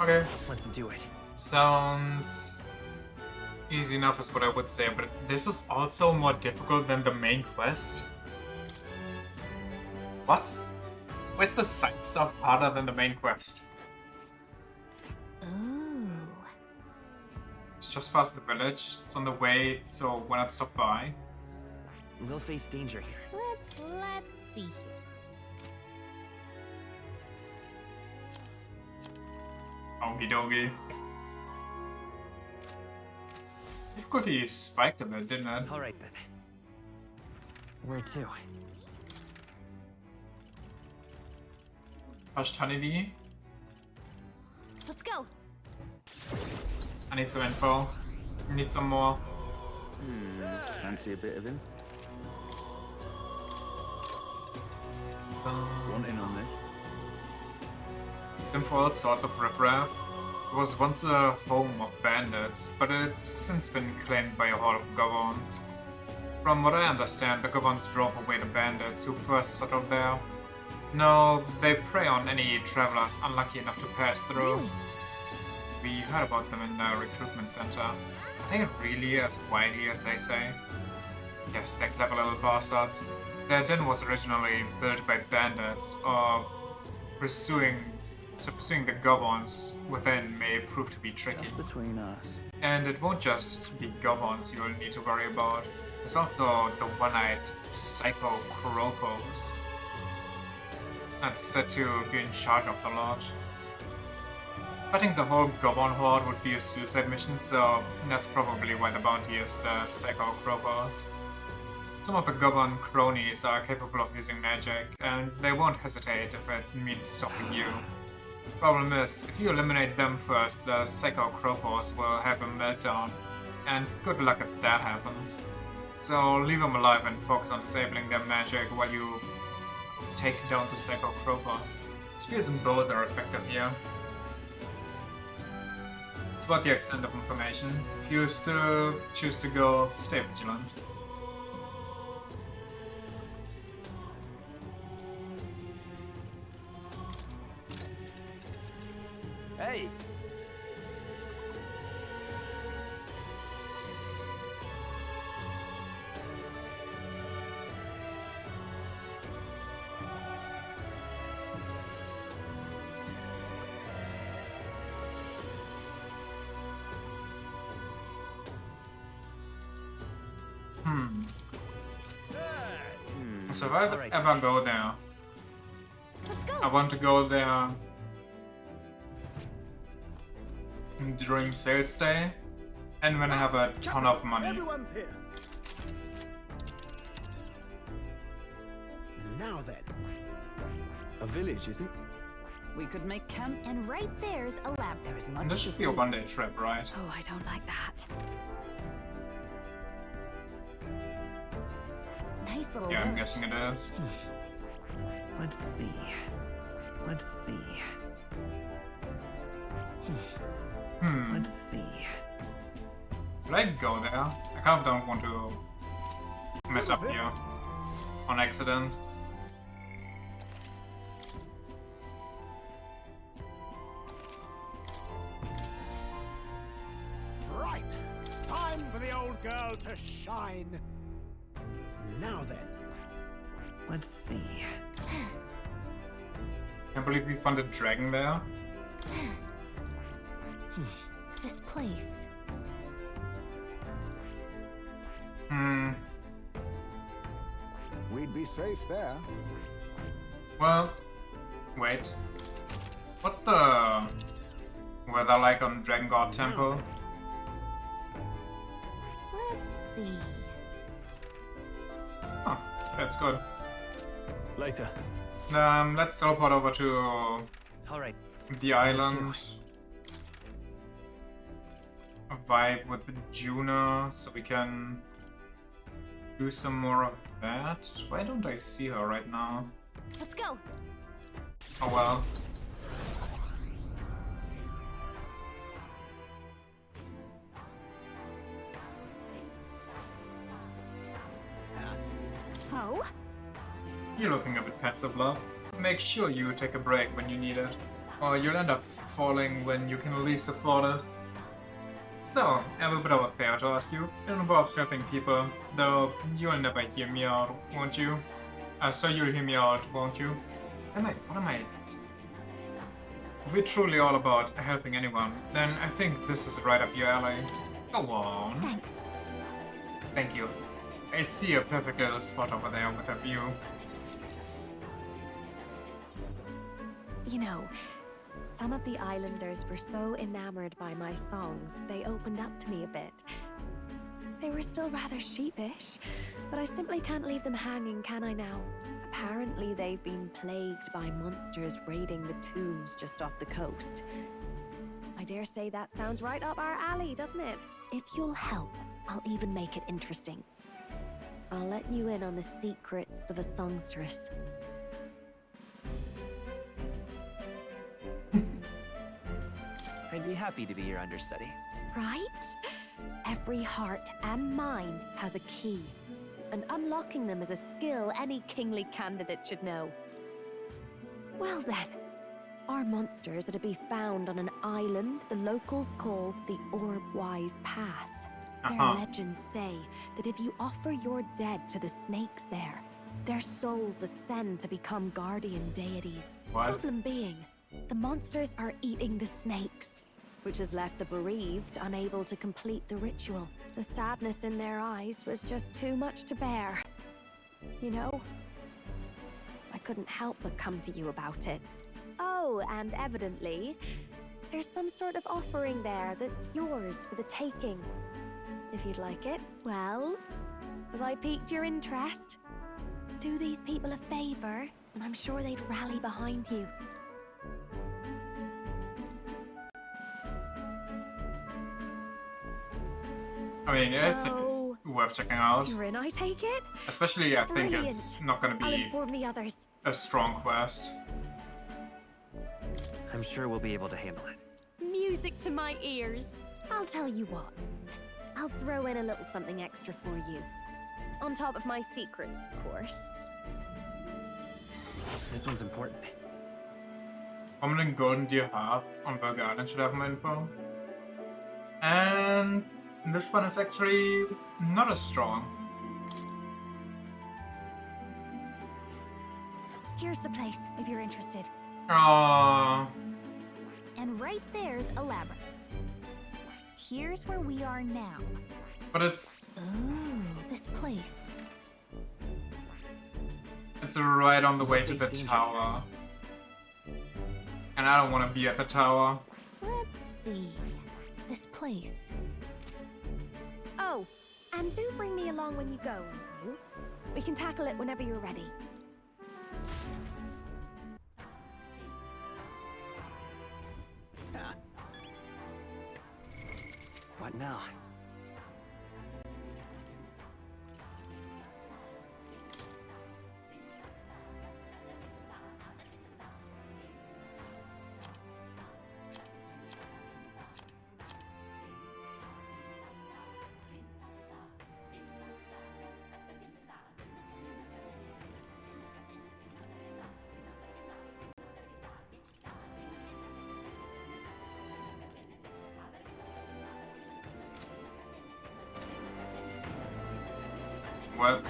Okay. Let's do it. Sounds easy enough is what I would say, but this is also more difficult than the main quest. What? Where's the side stuff harder than the main quest? Ooh. It's just past the village. It's on the way, so why not stop by? We'll face danger here. Let's see here. Okie dokie. Difficulty spiked a bit, didn't it? Alright then. Where to? Hushed honeybee. Let's go. I need some info. Need some more. Fancy a bit of him? Uh, Want in on this? Info all sorts of riffraff. It was once a home of bandits, but it's since been claimed by a horde of goblins. From what I understand, the goblins drove away the bandits who first settled there. No, they prey on any travelers unlucky enough to pass through. Really? We heard about them in the recruitment center. Are they really as wily as they say? Yes, they're clever little bastards. Their den was originally built by bandits, or pursuing the goblins within may prove to be tricky. Just between us. And it won't just be goblins you'll need to worry about. There's also the one-eyed Psycho Kropos that's said to be in charge of the lodge. Fighting the whole goblin horde would be a suicide mission, so that's probably why the bounty is the Psycho Kropos. Some of the goblin cronies are capable of using magic, and they won't hesitate if it means stopping you. Problem is, if you eliminate them first, the Psycho Kropos will have a meltdown, and good luck if that happens. So leave them alive and focus on disabling their magic while you take down the Psycho Kropos. Spears and bows are effective here. It's about the extent of information. If you still choose to go, stay vigilant. Hey! So if I ever go there, I want to go there during sales day and when I have a ton of money. Everyone's here. Now then. A village, is it? We could make camp. And right there's a lab. There's much And this to should see. be a one-day trip, right? Oh, I don't like that. Nice little Yeah, I'm village. guessing it is. Let's see. Let's see. Let's see. Should I go there? I kind of don't want to mess up here on accident. girl to shine. Now then. Let's see. Can't believe we found a dragon there. This place. We'd be safe there. Well, wait. What's the weather like on Dragon God Temple? Let's see. Oh, that's good. Later. Let's teleport over to Alright. the island. A vibe with Juna, so we can do some more of that. Why don't I see her right now? Let's go. Oh well. Oh? You're looking a bit pensive, love. Make sure you take a break when you need it, or you'll end up falling when you can least afford it. So, I have a bit of a favor to ask you. It involves helping people, though you'll never hear me out, won't you? So you'll hear me out, won't you? What am I? If we're truly all about helping anyone, then I think this is right up your alley. Go on. Thanks. Thank you. I see a perfect little spot over there with a view. You know, some of the islanders were so enamored by my songs, they opened up to me a bit. They were still rather sheepish, but I simply can't leave them hanging, can I now? Apparently they've been plagued by monsters raiding the tombs just off the coast. I dare say that sounds right up our alley, doesn't it? If you'll help, I'll even make it interesting. I'll let you in on the secrets of a songstress. I'd be happy to be your understudy. Right? Every heart and mind has a key, and unlocking them is a skill any kingly candidate should know. Well then, our monsters are to be found on an island the locals call the Orbwise Path. Their legends say that if you offer your dead to the snakes there, their souls ascend to become guardian deities. What? Problem being, the monsters are eating the snakes, which has left the bereaved unable to complete the ritual. The sadness in their eyes was just too much to bear. You know, I couldn't help but come to you about it. Oh, and evidently, there's some sort of offering there that's yours for the taking. If you'd like it, well, have I piqued your interest? Do these people a favor, and I'm sure they'd rally behind you. I mean, it's worth checking out. You're in, I take it? Especially, I think Brilliant. it's not gonna I'll be inform the others. a strong quest. I'm sure we'll be able to handle it. Music to my ears. I'll tell you what. I'll throw in a little something extra for you. On top of my secrets, of course. This one's important. How many golden do you have on Burger Island? Should I have my info? And this one is actually not as strong. Here's the place, if you're interested. Aww. And right there's a labyrinth. Here's where we are now. But it's This place. it's right on the way to the tower. And I don't want to be at the tower. Let's see. This place. Oh, and do bring me along when you go, won't you? We can tackle it whenever you're ready. What now? What?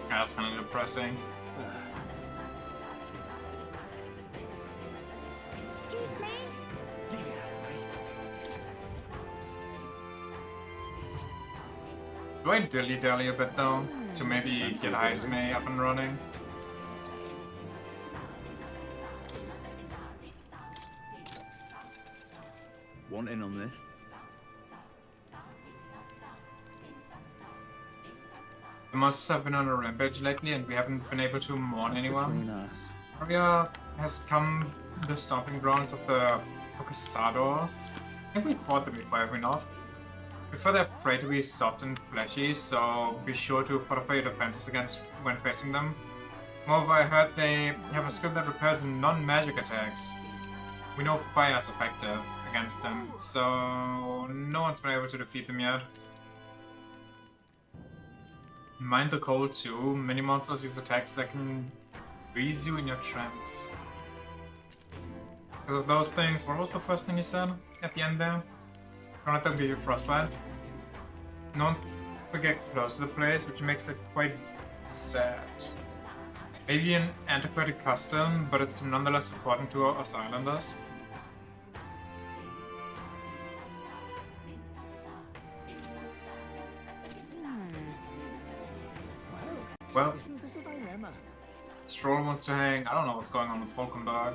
That's kind of depressing. Excuse me? Do I dilly-dally a bit though? To maybe get Heisme up and running? Want in on this? The monsters have been on a rampage lately and we haven't been able to mourn anyone. Aria has come the stomping grounds of the Procrastinators. I think we fought them before, have we not? Before they're prey to be soft and fleshy, so be sure to fortify your defenses against when facing them. Moreover, I heard they have a skill that repels non-magic attacks. We know fire is effective against them, so no one's been able to defeat them yet. Mind the cold too. Many monsters use attacks that can freeze you in your tracks. Because of those things, what was the first thing you said at the end there? Don't let them give you frostbite. Don't get close to the place, which makes it quite sad. Maybe an antiquated custom, but it's nonetheless important to us islanders. Well, Isn't this a dilemma? Stroll wants to hang. I don't know what's going on with Falkenberg.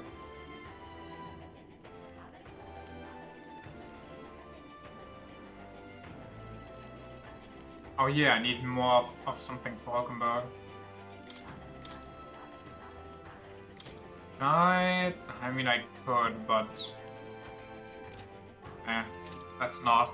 Oh yeah, I need more of something for Falkenberg. I mean I could, but... that's not.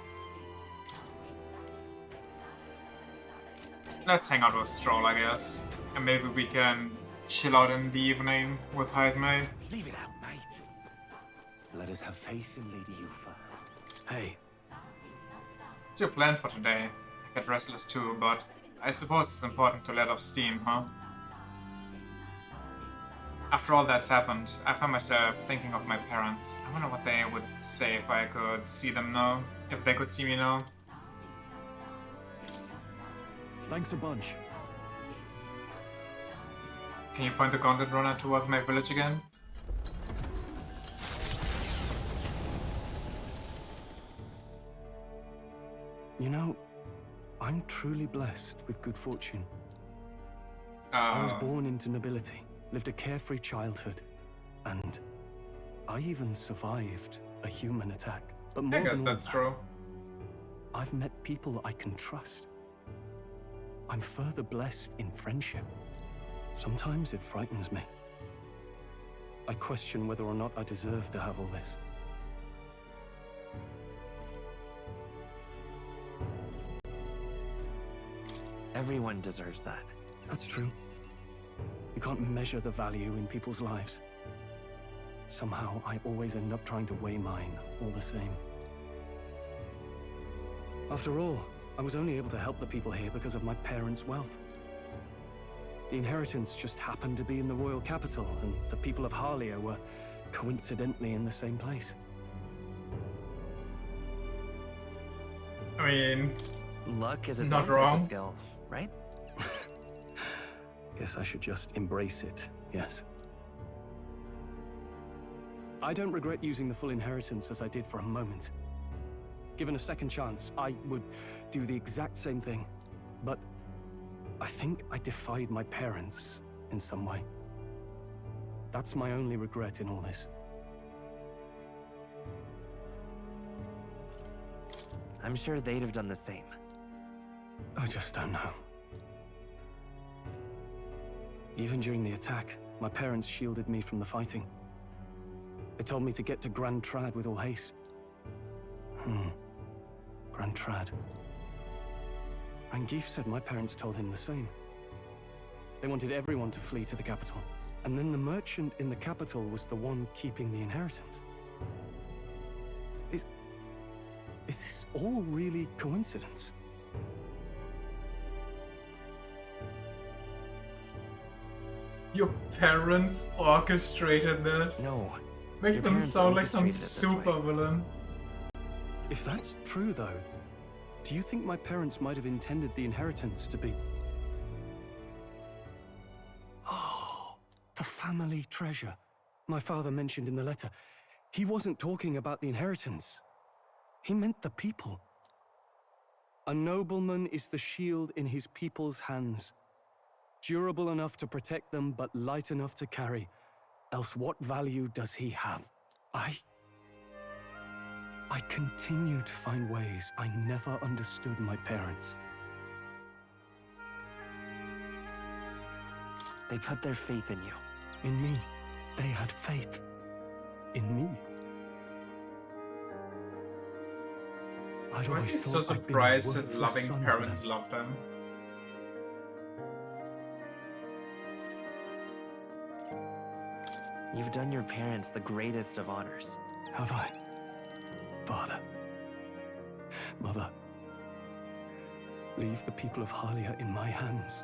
Let's hang out with Stroll, I guess. And maybe we can chill out in the evening with Heisme. Leave it out, mate. Let us have faith in Lady Yufa. Hey. What's your plan for today? I get restless too, but I suppose it's important to let off steam, huh? After all that's happened, I found myself thinking of my parents. I wonder what they would say if I could see them now. If they could see me now. Thanks a bunch. Can you point the gauntlet runner towards my village again? You know, I'm truly blessed with good fortune. I was born into nobility, lived a carefree childhood, and I even survived a human attack. But more I guess than that's all true. I've met people I can trust. I'm further blessed in friendship. Sometimes it frightens me. I question whether or not I deserve to have all this. Everyone deserves that. That's true. You can't measure the value in people's lives. Somehow, I always end up trying to weigh mine all the same. After all, I was only able to help the people here because of my parents' wealth. The inheritance just happened to be in the royal capital, and the people of Harlia were coincidentally in the same place. I mean... Luck is its not own type wrong. of skill, right? Guess I should just embrace it, yes. I don't regret using the full inheritance as I did for a moment. Given a second chance, I would do the exact same thing. But I think I defied my parents in some way. That's my only regret in all this. I'm sure they'd have done the same. I just don't know. Even during the attack, my parents shielded me from the fighting. They told me to get to Grand Trad with all haste. Grand Trad. Rangif said my parents told him the same. They wanted everyone to flee to the capital. And then the merchant in the capital was the one keeping the inheritance. Is this all really coincidence? Your parents orchestrated this? No. Makes Your them parents sound like some orchestrated it this way. super villain. If that's true, though, Do you think my parents might have intended the inheritance to be... Oh, the family treasure my father mentioned in the letter. He wasn't talking about the inheritance. He meant the people. A nobleman is the shield in his people's hands. Durable enough to protect them, but light enough to carry. Else what value does he have? I continue to find ways I never understood my parents. They put their faith in you. In me. They had faith. In me. Why is he so surprised his loving parents loved him? You've done your parents the greatest of honors. Have I? Father. Mother. Leave the people of Halia in my hands.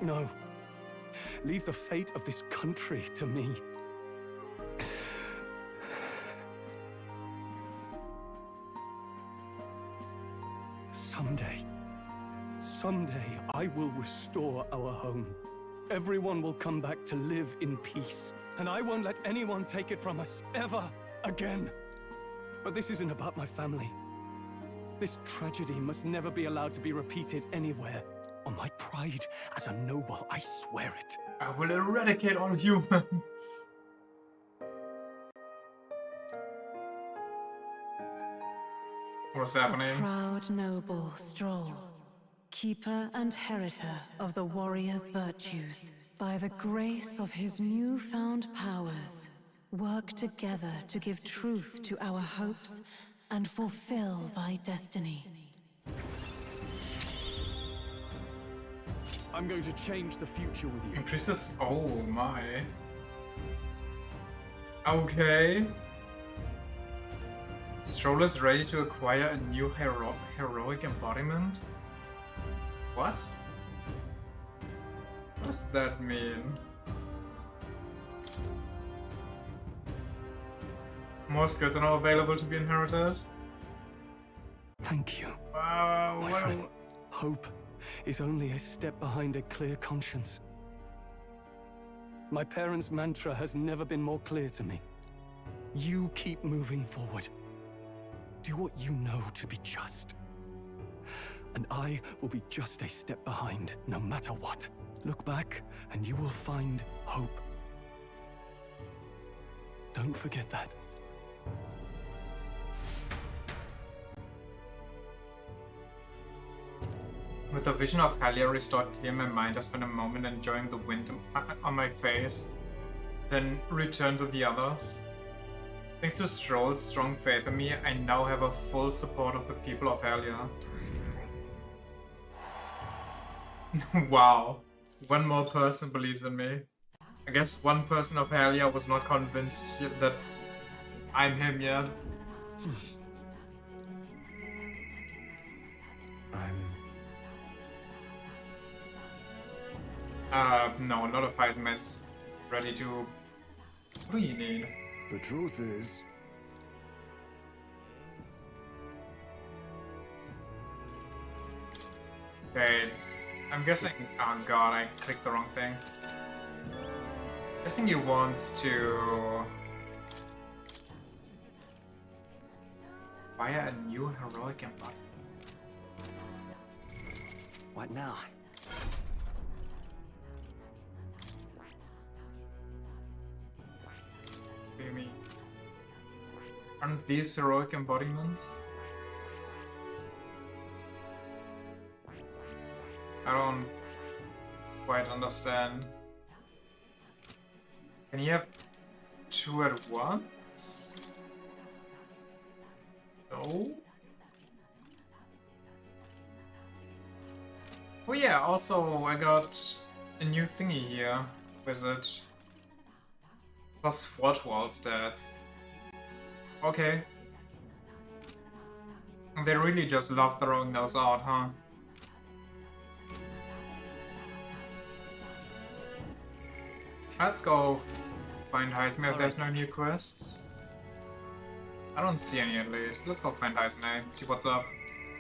No. Leave the fate of this country to me. Someday, I will restore our home. Everyone will come back to live in peace. And I won't let anyone take it from us, ever again. But this isn't about my family. This tragedy must never be allowed to be repeated anywhere. On my pride as a noble, I swear it. I will eradicate all humans. What's happening? Proud noble Stroll, keeper and heritor of the warrior's virtues, by the grace of his newfound powers, work together to give truth to our hopes and fulfill thy destiny. I'm going to change the future with you. Princess, oh my. Okay. Stroll is ready to acquire a new heroic embodiment? What? What does that mean? More skills are now available to be inherited? Thank you. Wow, my friend. Hope is only a step behind a clear conscience. My parents' mantra has never been more clear to me. You keep moving forward. Do what you know to be just. And I will be just a step behind, no matter what. Look back, and you will find hope. Don't forget that. With the vision of Halia restored clear in my mind, I spent a moment enjoying the wind on my face, then returned to the others. Thanks to Stroll's strong faith in me, I now have a full support of the people of Halia. Wow, one more person believes in me. I guess one person of Halia was not convinced that I'm him yet. No, not if Heisman's ready to... What do you need? The truth is... Okay, I'm guessing... Oh god, I clicked the wrong thing. Guessing he wants to... Buy a new heroic embodiment. What now? What do you mean? Aren't these heroic embodiments? I don't quite understand. Can you have two at once? No? Oh yeah, also I got a new thingy here. With it. Plus 4 to all stats. Okay. They really just love throwing those out, huh? Let's go find Heisman if there's no new quests. I don't see any at least. Let's go find Heisman, see what's up.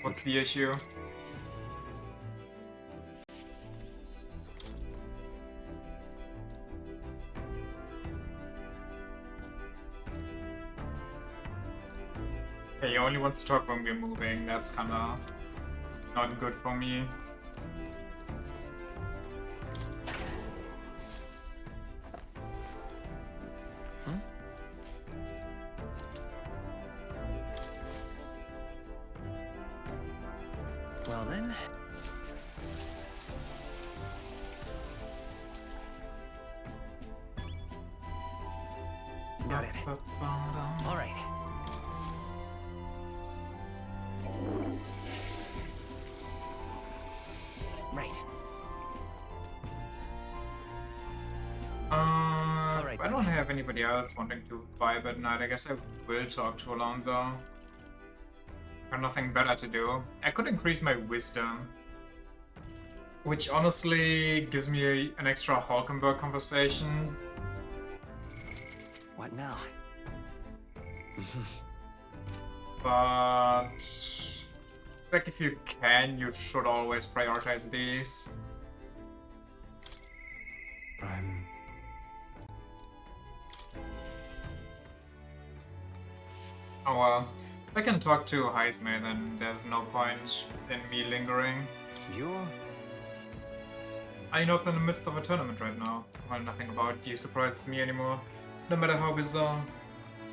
What's the issue? He only wants to talk when we're moving. That's kinda not good for me. Well then. Got it. All right. Right. If I don't have anybody else wanting to vibe at night, I guess I will talk to Alonso. Got nothing better to do. I could increase my wisdom, which honestly gives me an extra Hulkenberg conversation. What now? But like if you can, you should always prioritize these. Oh well, if I can talk to Heisme, then there's no point in me lingering. I'm not in the midst of a tournament right now. Well, nothing about you surprises me anymore. No matter how bizarre.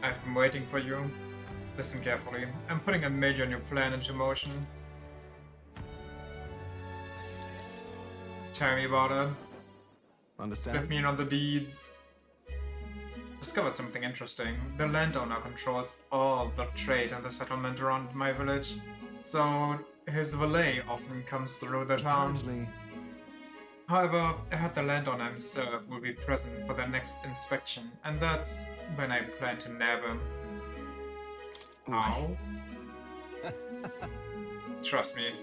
I've been waiting for you. Listen carefully. I'm putting a major new plan into motion. Tell me about it. Understand? Let me in on the deeds. Discovered something interesting. The landowner controls all the trade and the settlement around my village. So his valet often comes through the town. However, I heard the landowner himself will be present for the next inspection, and that's when I plan to nab him. How? Trust me,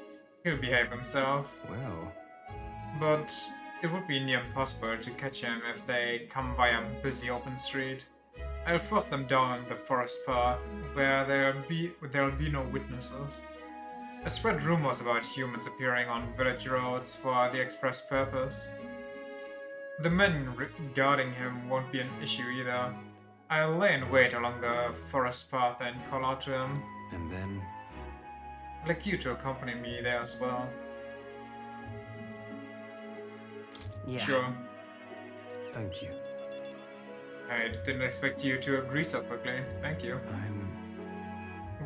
he'll behave himself. Well. But it would be near impossible to catch him if they come by a busy open street. I'll force them down the forest path, where there'll be no witnesses. I spread rumors about humans appearing on village roads for the express purpose. The men guarding him won't be an issue either. I'll lay in wait along the forest path and call out to him. And then? I'd like you to accompany me there as well. Yeah. Sure. Thank you. I didn't expect you to agree so quickly. Thank you.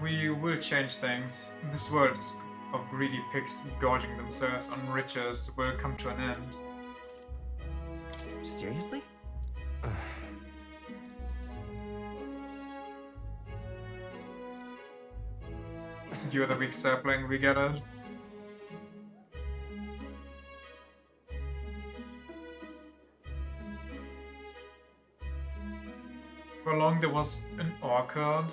We will change things. This world of greedy pigs gorging themselves on riches will come to an end. Seriously? You're the weak sapling, we get it. For long there was an orchard.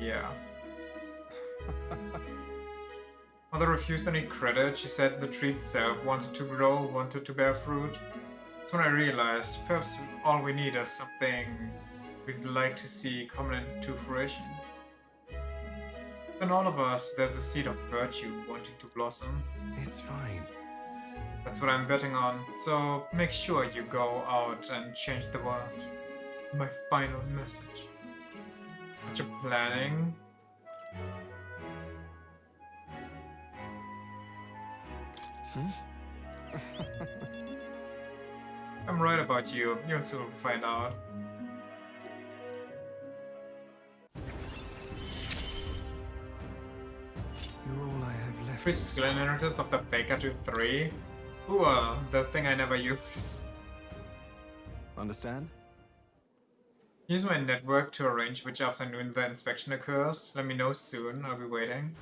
Yeah. Mother refused any credit. She said the tree itself wanted to grow, wanted to bear fruit. That's when I realized perhaps all we need is something we'd like to see come into fruition. In all of us, there's a seed of virtue wanting to blossom. It's fine. That's what I'm betting on, so make sure you go out and change the world. My final message. What you're planning? I'm right about you. You'll soon find out. You're all I have left. Free skill inheritance of the Faker to 3? Ooh, the thing I never use. Understand? Use my network to arrange which afternoon the inspection occurs. Let me know soon. I'll be waiting.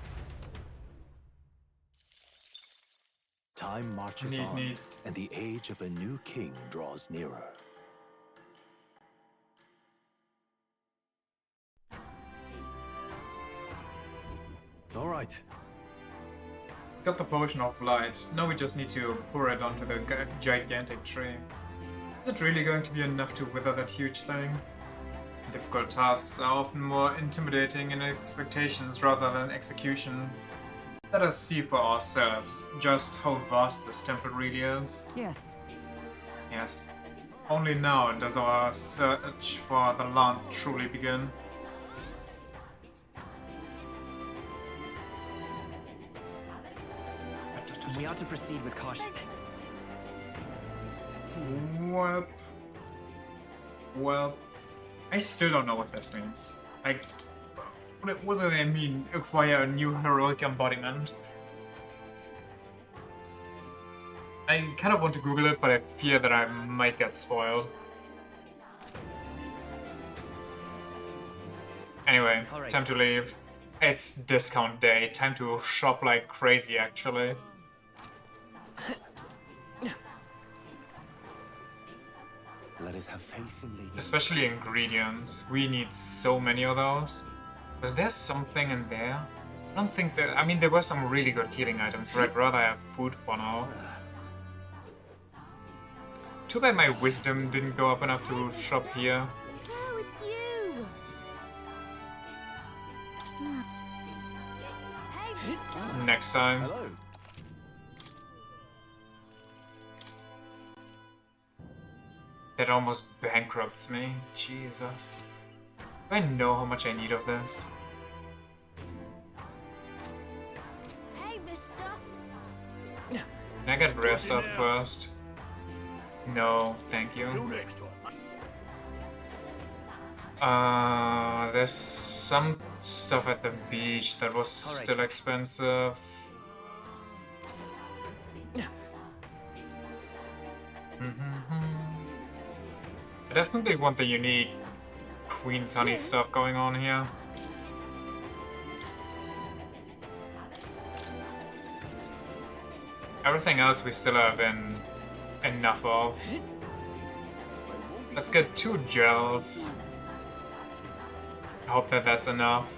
Time marches on, and the age of a new king draws nearer. All right. Got the potion of blight. Now we just need to pour it onto the gigantic tree. Is it really going to be enough to wither that huge thing? Difficult tasks are often more intimidating in expectations rather than execution. Let us see for ourselves just how vast this temple really is. Yes. Yes. Only now does our search for the lance truly begin. We ought to proceed with caution. Well, I still don't know what this means. Like, what do they mean, acquire a new heroic embodiment? I kind of want to Google it, but I fear that I might get spoiled. Anyway, time to leave. It's discount day, time to shop like crazy actually. Let us have faith in Lady. Especially ingredients. We need so many of those. Was there something in there? I don't think that... I mean, there were some really good healing items, but I'd rather have food for now. Too bad my wisdom didn't go up enough to shop here. Oh, it's you! Hey! Next time. Hello. That almost bankrupts me. Jesus. Do I know how much I need of this? Hey, Vista! Can I get rare stuff first? No, thank you. There's some stuff at the beach that was still expensive. I definitely want the unique Queen's Honey stuff going on here. Everything else we still have enough of. Let's get 2 gels. I hope that that's enough.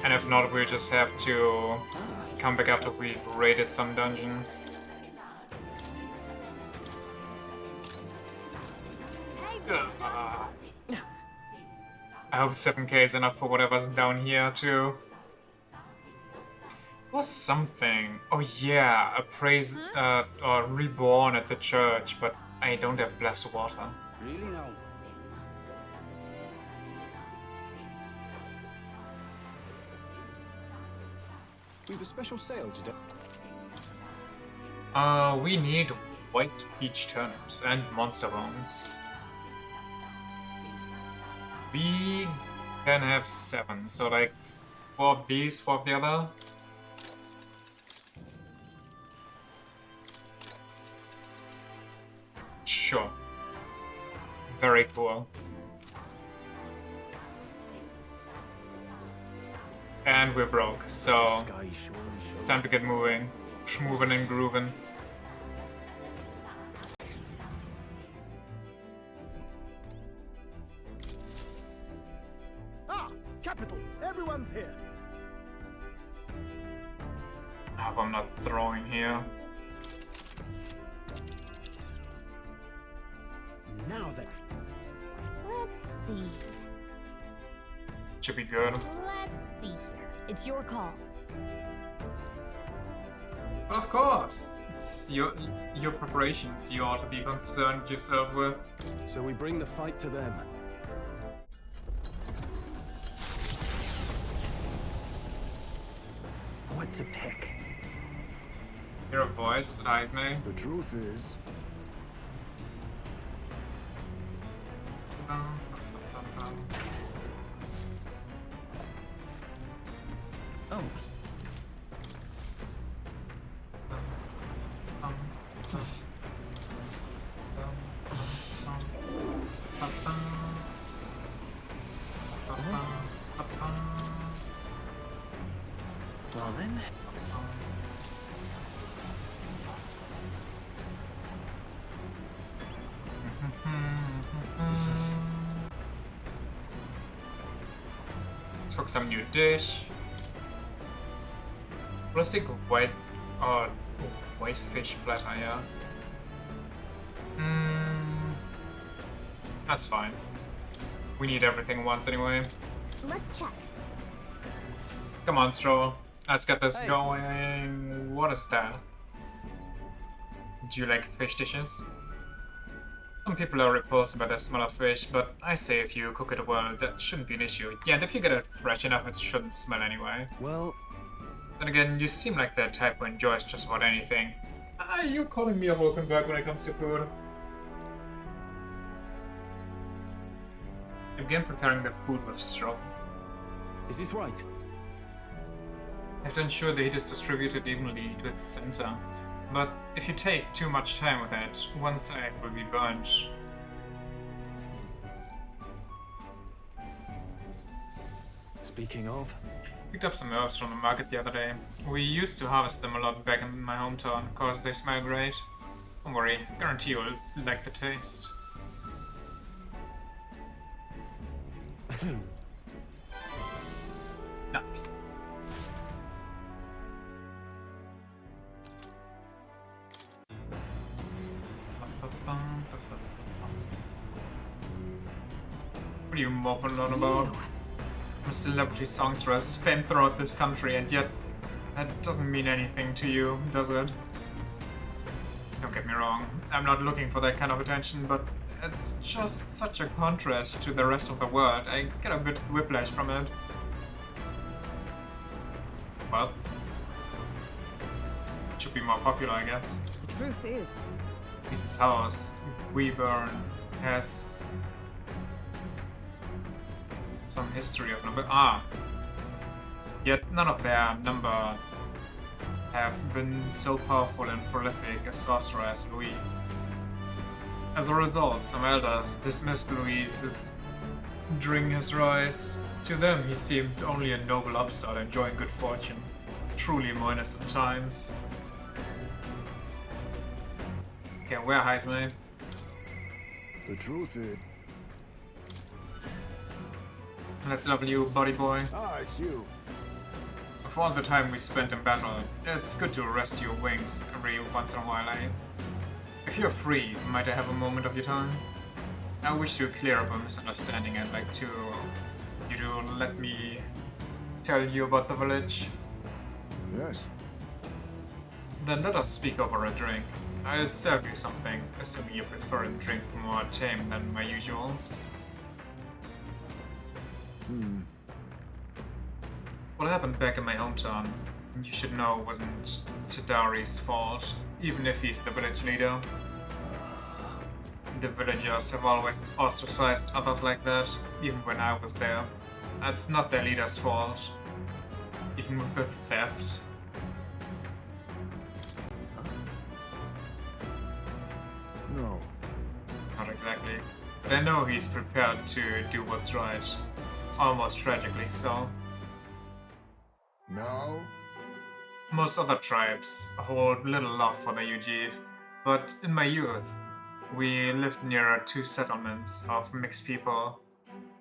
And if not, we'll just have to come back after we've raided some dungeons. I hope 7k is enough for whatever's down here too. Was something. Oh yeah, a praise or reborn at the church, but I don't have blessed water. Really now? We've a special sale today. We need white peach turnips and monster bones. We can have 7, so like 4 of these, 4 of the other. Sure. Very cool. And we're broke, so time to get moving. Schmovin' and groovin'. Capital! Everyone's here! I hope I'm not throwing here. Now then. Let's see. Should be good. Let's see here. It's your call. But of course, it's your preparations you ought to be concerned yourself with. So we bring the fight to them. What to pick? Hear a voice, is it Ismay? The truth is, Oh. Well then. Let's cook some new dish. Rustic white white fish platter, yeah. That's fine. We need everything once anyway. Let's check. Come on, Stroll. Let's get this going. What is that? Do you like fish dishes? Some people are repulsed by the smell of fish, but I say if you cook it well, that shouldn't be an issue. Yeah, and if you get it fresh enough, it shouldn't smell anyway. Well... Then again, you seem like the type who enjoys just about anything. Ah, you're calling me a Vulcanberg when it comes to food. I began preparing the food with straw. Is this right? I have to ensure the heat is distributed evenly to its center. But if you take too much time with it, one side will be burnt. Speaking of... Picked up some herbs from the market the other day. We used to harvest them a lot back in my hometown, cause they smell great. Don't worry, guarantee you'll like the taste. Nice. What are you moping on about? I'm a celebrity songstress, famed throughout this country, and yet that doesn't mean anything to you, does it? Don't get me wrong, I'm not looking for that kind of attention, but it's just such a contrast to the rest of the world. I get a bit whiplash from it. Well, it should be more popular, I guess. The truth is... Mrs. House, Weburn, has some history of number. Yet none of their number have been so powerful and prolific a sorcerer as Louis. As a result, some elders dismissed Louis during his rise. To them, he seemed only a noble upstart enjoying good fortune, truly minus at times. Okay, where highs, mate? The truth is... Let's level you, buddy boy. Ah, it's you. For all the time we spent in battle, it's good to rest your wings every once in a while, eh? If you're free, might I have a moment of your time? I wish to clear up a misunderstanding. I'd like you to let me tell you about the village. Yes. Then let us speak over a drink. I'll serve you something, assuming you prefer a drink more tame than my usuals. What happened back in my hometown, you should know, wasn't Tadari's fault, even if he's the village leader. The villagers have always ostracized others like that, even when I was there. That's not their leader's fault, even with the theft. No. Not exactly. But I know he's prepared to do what's right. Almost tragically so. No? Most other tribes hold little love for the Ujiv, but in my youth, we lived near 2 settlements of mixed people.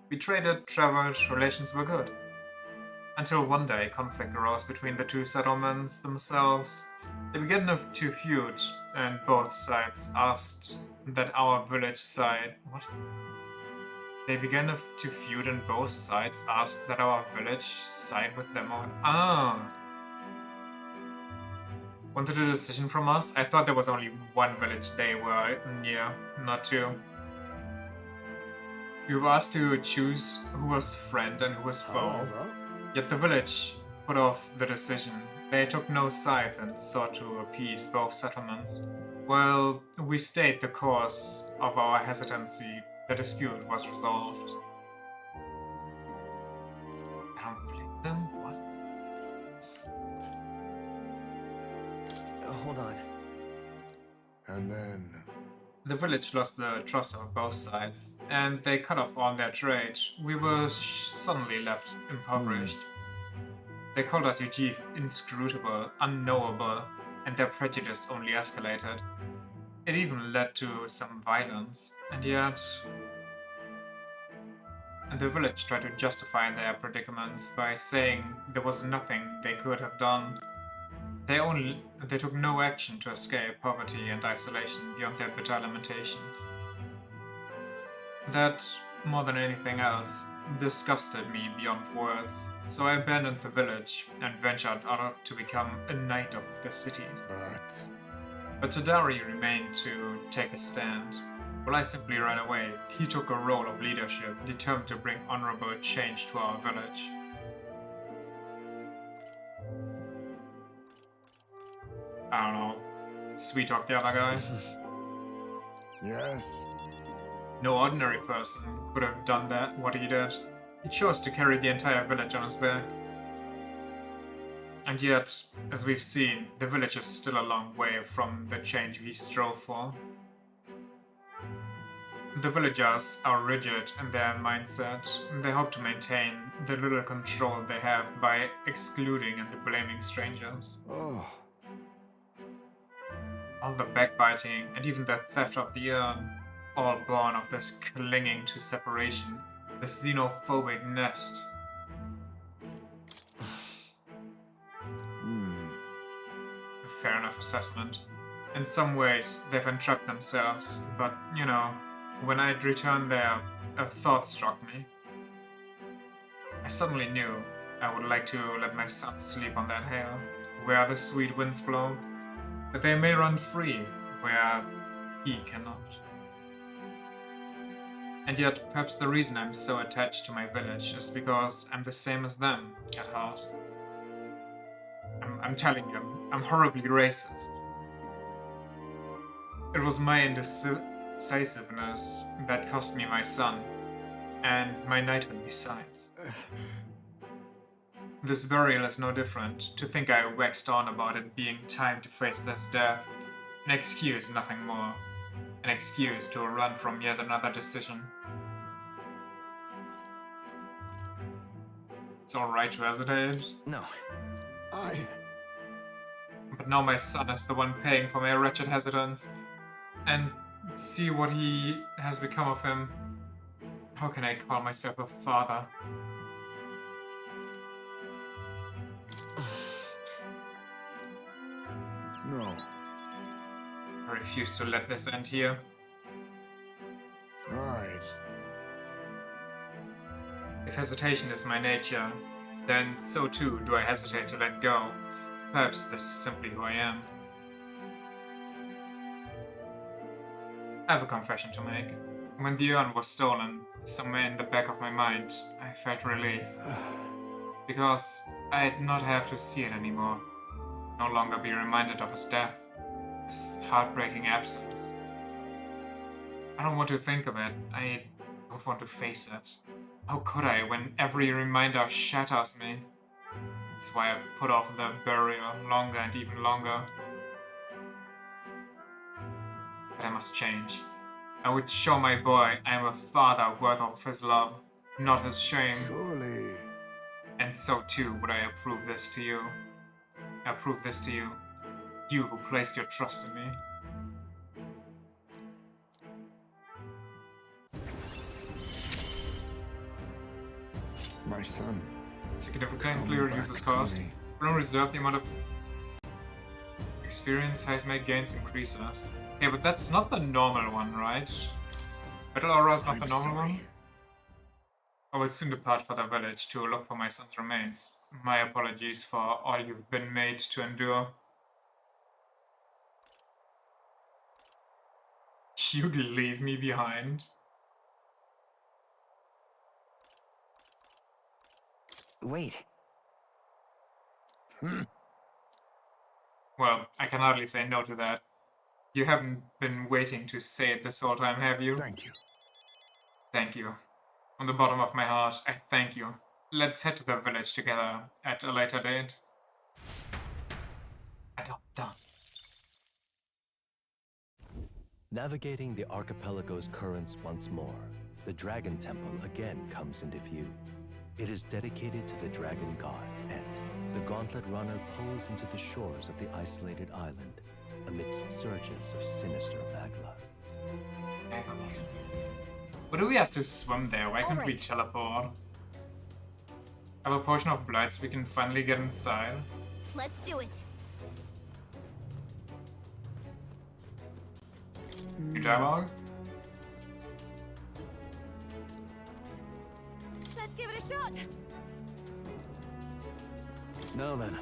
We traded, traveled, relations were good. Until one day, conflict arose between the 2 settlements themselves. They began to feud, and both sides asked that our village side... What? They began to feud, and both sides asked that our village side with them on... Wanted a decision from us? I thought there was only one village they were near, not 2. We were asked to choose who was friend and who was foe. Yet the village put off the decision. They took no sides and sought to appease both settlements. Well, we stayed the course of our hesitancy. The dispute was resolved. I don't blame them? What? Hold on. And then... The village lost the trust of both sides, and they cut off all their trade. We were suddenly left impoverished. They called us Ujiv inscrutable, unknowable, and their prejudice only escalated. It even led to some violence, and yet... And the village tried to justify their predicaments by saying there was nothing they could have done. They took no action to escape poverty and isolation beyond their bitter lamentations. That, more than anything else, disgusted me beyond words, so I abandoned the village and ventured out to become a knight of the cities. But Tadari remained to take a stand. While I simply ran away, he took a role of leadership, determined to bring honorable change to our village. I don't know, sweet talk the other guy. Yes. No ordinary person could have done that, what he did. He chose to carry the entire village on his back. And yet, as we've seen, the village is still a long way from the change we strove for. The villagers are rigid in their mindset. They hope to maintain the little control they have by excluding and blaming strangers. Oh. All the backbiting and even the theft of the urn, all born of this clinging to separation, this xenophobic nest. Fair enough assessment. In some ways, they've entrapped themselves, but, you know, when I'd returned there, a thought struck me. I suddenly knew I would like to let my son sleep on that hill, where the sweet winds blow, that they may run free, where he cannot. And yet, perhaps the reason I'm so attached to my village is because I'm the same as them at heart. I'm telling you, I'm horribly racist. It was my indecisiveness that cost me my son, and my knighthood besides. This burial is no different. To think I waxed on about it being time to face this death. An excuse, nothing more. An excuse to run from yet another decision. It's alright to hesitate. No. But now my son is the one paying for my wretched hesitance. And see what he has become of him. How can I call myself a father? No. I refuse to let this end here. Right. If hesitation is my nature, then so too do I hesitate to let go. Perhaps this is simply who I am. I have a confession to make. When the urn was stolen, somewhere in the back of my mind, I felt relief. Because I'd not have to see it anymore. No longer be reminded of his death. His heartbreaking absence. I don't want to think of it. I don't want to face it. How could I when every reminder shatters me? That's why I've put off the burial longer and even longer. But I must change. I would show my boy I am a father worthy of his love, not his shame. Surely. And so too would I approve this to you. I approve this to you. You who placed your trust in me. My son. Significantly reduces cost. Don't reserve the amount of experience highest made gains increases. Okay, but that's not the normal one, right? Battle Aura is not the normal one? I will soon depart for the village to look for my son's remains. My apologies for all you've been made to endure. You'd leave me behind? Wait. Well, I can hardly say no to that. You haven't been waiting to say it this whole time, have you? Thank you. Thank you. From the bottom of my heart, I thank you. Let's head to the village together at a later date. Done. Navigating the archipelago's currents once more, the Dragon Temple again comes into view. It is dedicated to the Dragon God, and the Gauntlet Runner pulls into the shores of the isolated island amidst surges of sinister magla. What do we have to swim there? Why can't we teleport? Have a potion of blood so we can finally get inside. Let's do it. New dialogue? Let's give it a shot. Now then.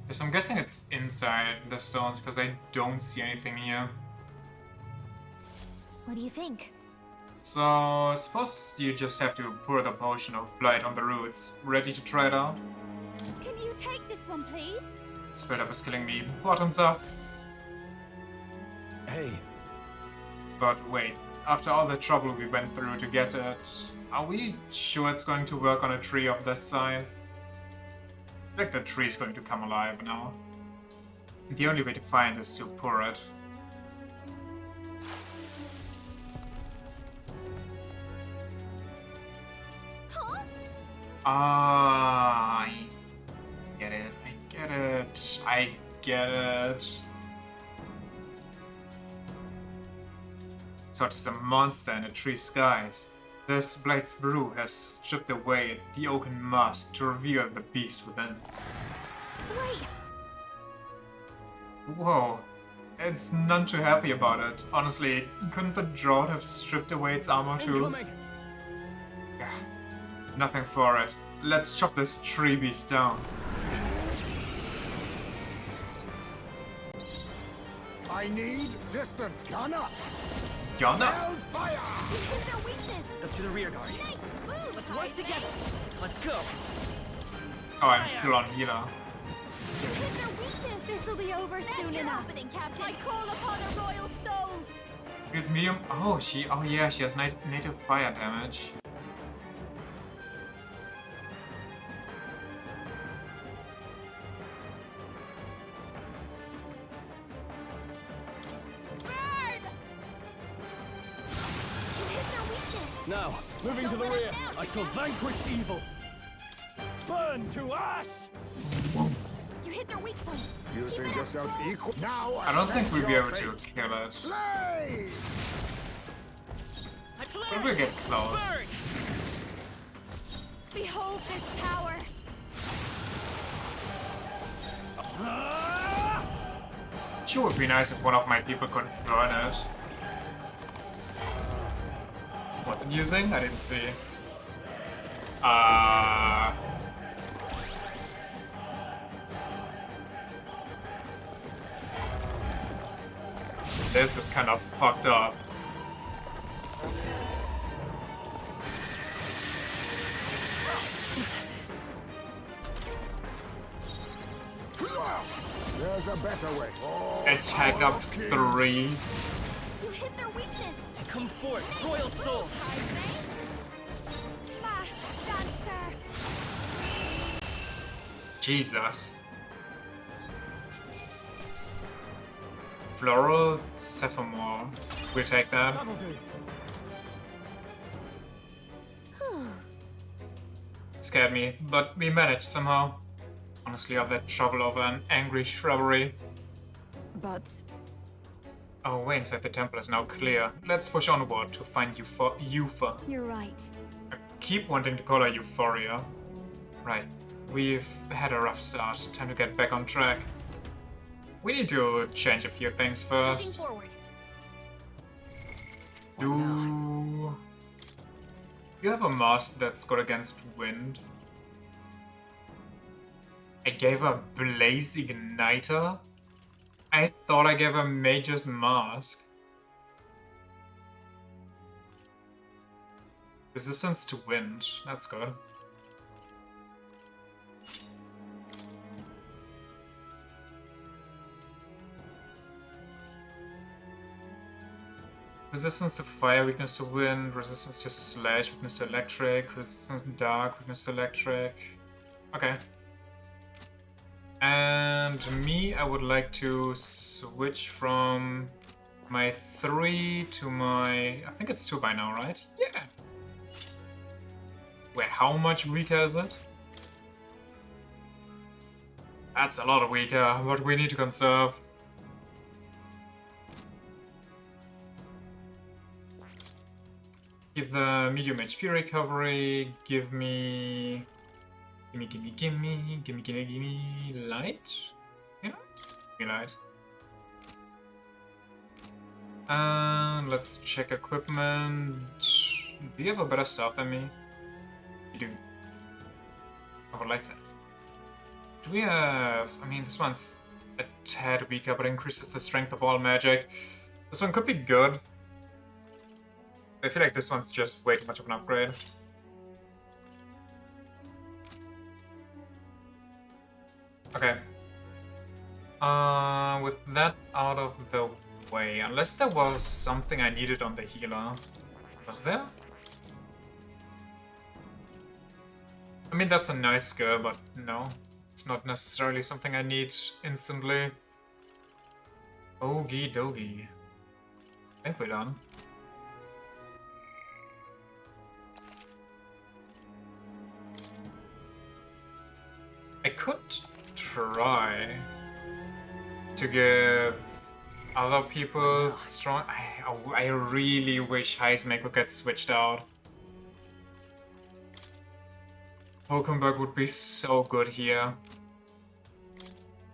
Yes, I'm guessing it's inside the stones because I don't see anything here. What do you think? So, I suppose you just have to pour the potion of blight on the roots. Ready to try it out? Can you take this one, please? Split up is killing me. Bottoms up. Hey. But wait, after all the trouble we went through to get it, are we sure it's going to work on a tree of this size? I think the tree is going to come alive now. The only way to find is to pour it. Huh? Ah, I get it. I get it. I get it. So it is a monster in the tree skies. This Blight's brew has stripped away the oaken mask to reveal the beast within. Wait! Whoa. It's none too happy about it. Honestly, couldn't the drought have stripped away its armor too? Incoming. Yeah. Nothing for it. Let's chop this tree beast down. I need distance. Gunner! Gunner? Fire! Their weakness! Up to the rear guard. Nice move, Let's work Tyson. together. Let's go. Oh, I'm still on healer. You hit their weakness! This'll be over That's soon your enough. happening, Captain! I call upon a royal soul. It's medium. Oh, yeah, she has native fire damage. Now, moving to the rear, I shall vanquish evil. Burn to ash! You hit their weak point! You think yourself equal? Now I don't think we'll be able fate. to kill it. Slay! But we'll get close. Behold this power. Sure would be nice if one of my people could burn it. What's it using? I didn't see. This is kind of fucked up. There's a better way. Attack up 3. You hit their weakness! Come forth, royal soul. Masked dancer. Jesus. Floral Sephomore. We take that. Scared me, but we managed somehow. Honestly, all that trouble over an angry shrubbery. But Our way inside the temple is now clear. Let's push onward to find Eupha. You're right. I keep wanting to call her Euphoria. Right. We've had a rough start. Time to get back on track. We need to change a few things Pushing first. forward. Do you have a mask that's good against wind? I gave her Blaze Igniter? I thought I gave her Mage's Mask. Resistance to wind, that's good. Resistance to fire, weakness to wind, resistance to slash, weakness to electric, resistance to dark, weakness to electric. Okay. And me, I would like to switch from my 3 to my... I think it's 2 by now, right? Yeah. Wait, how much weaker is it? That's a lot weaker, but we need to conserve. Give the medium HP recovery. Give me light. You know? Give me light. And let's check equipment. Do you have a better stuff than me? You do. I would like that. Do we have... I mean, this one's a tad weaker, but increases the strength of all magic. This one could be good. I feel like this one's just way too much of an upgrade. Okay. With that out of the way, unless there was something I needed on the healer. Was there? I mean, that's a nice skill, but no. It's not necessarily something I need instantly. Okie dokie. I think we're done. I could try to give other people strong... I really wish Heisman could get switched out. Hulkenberg would be so good here.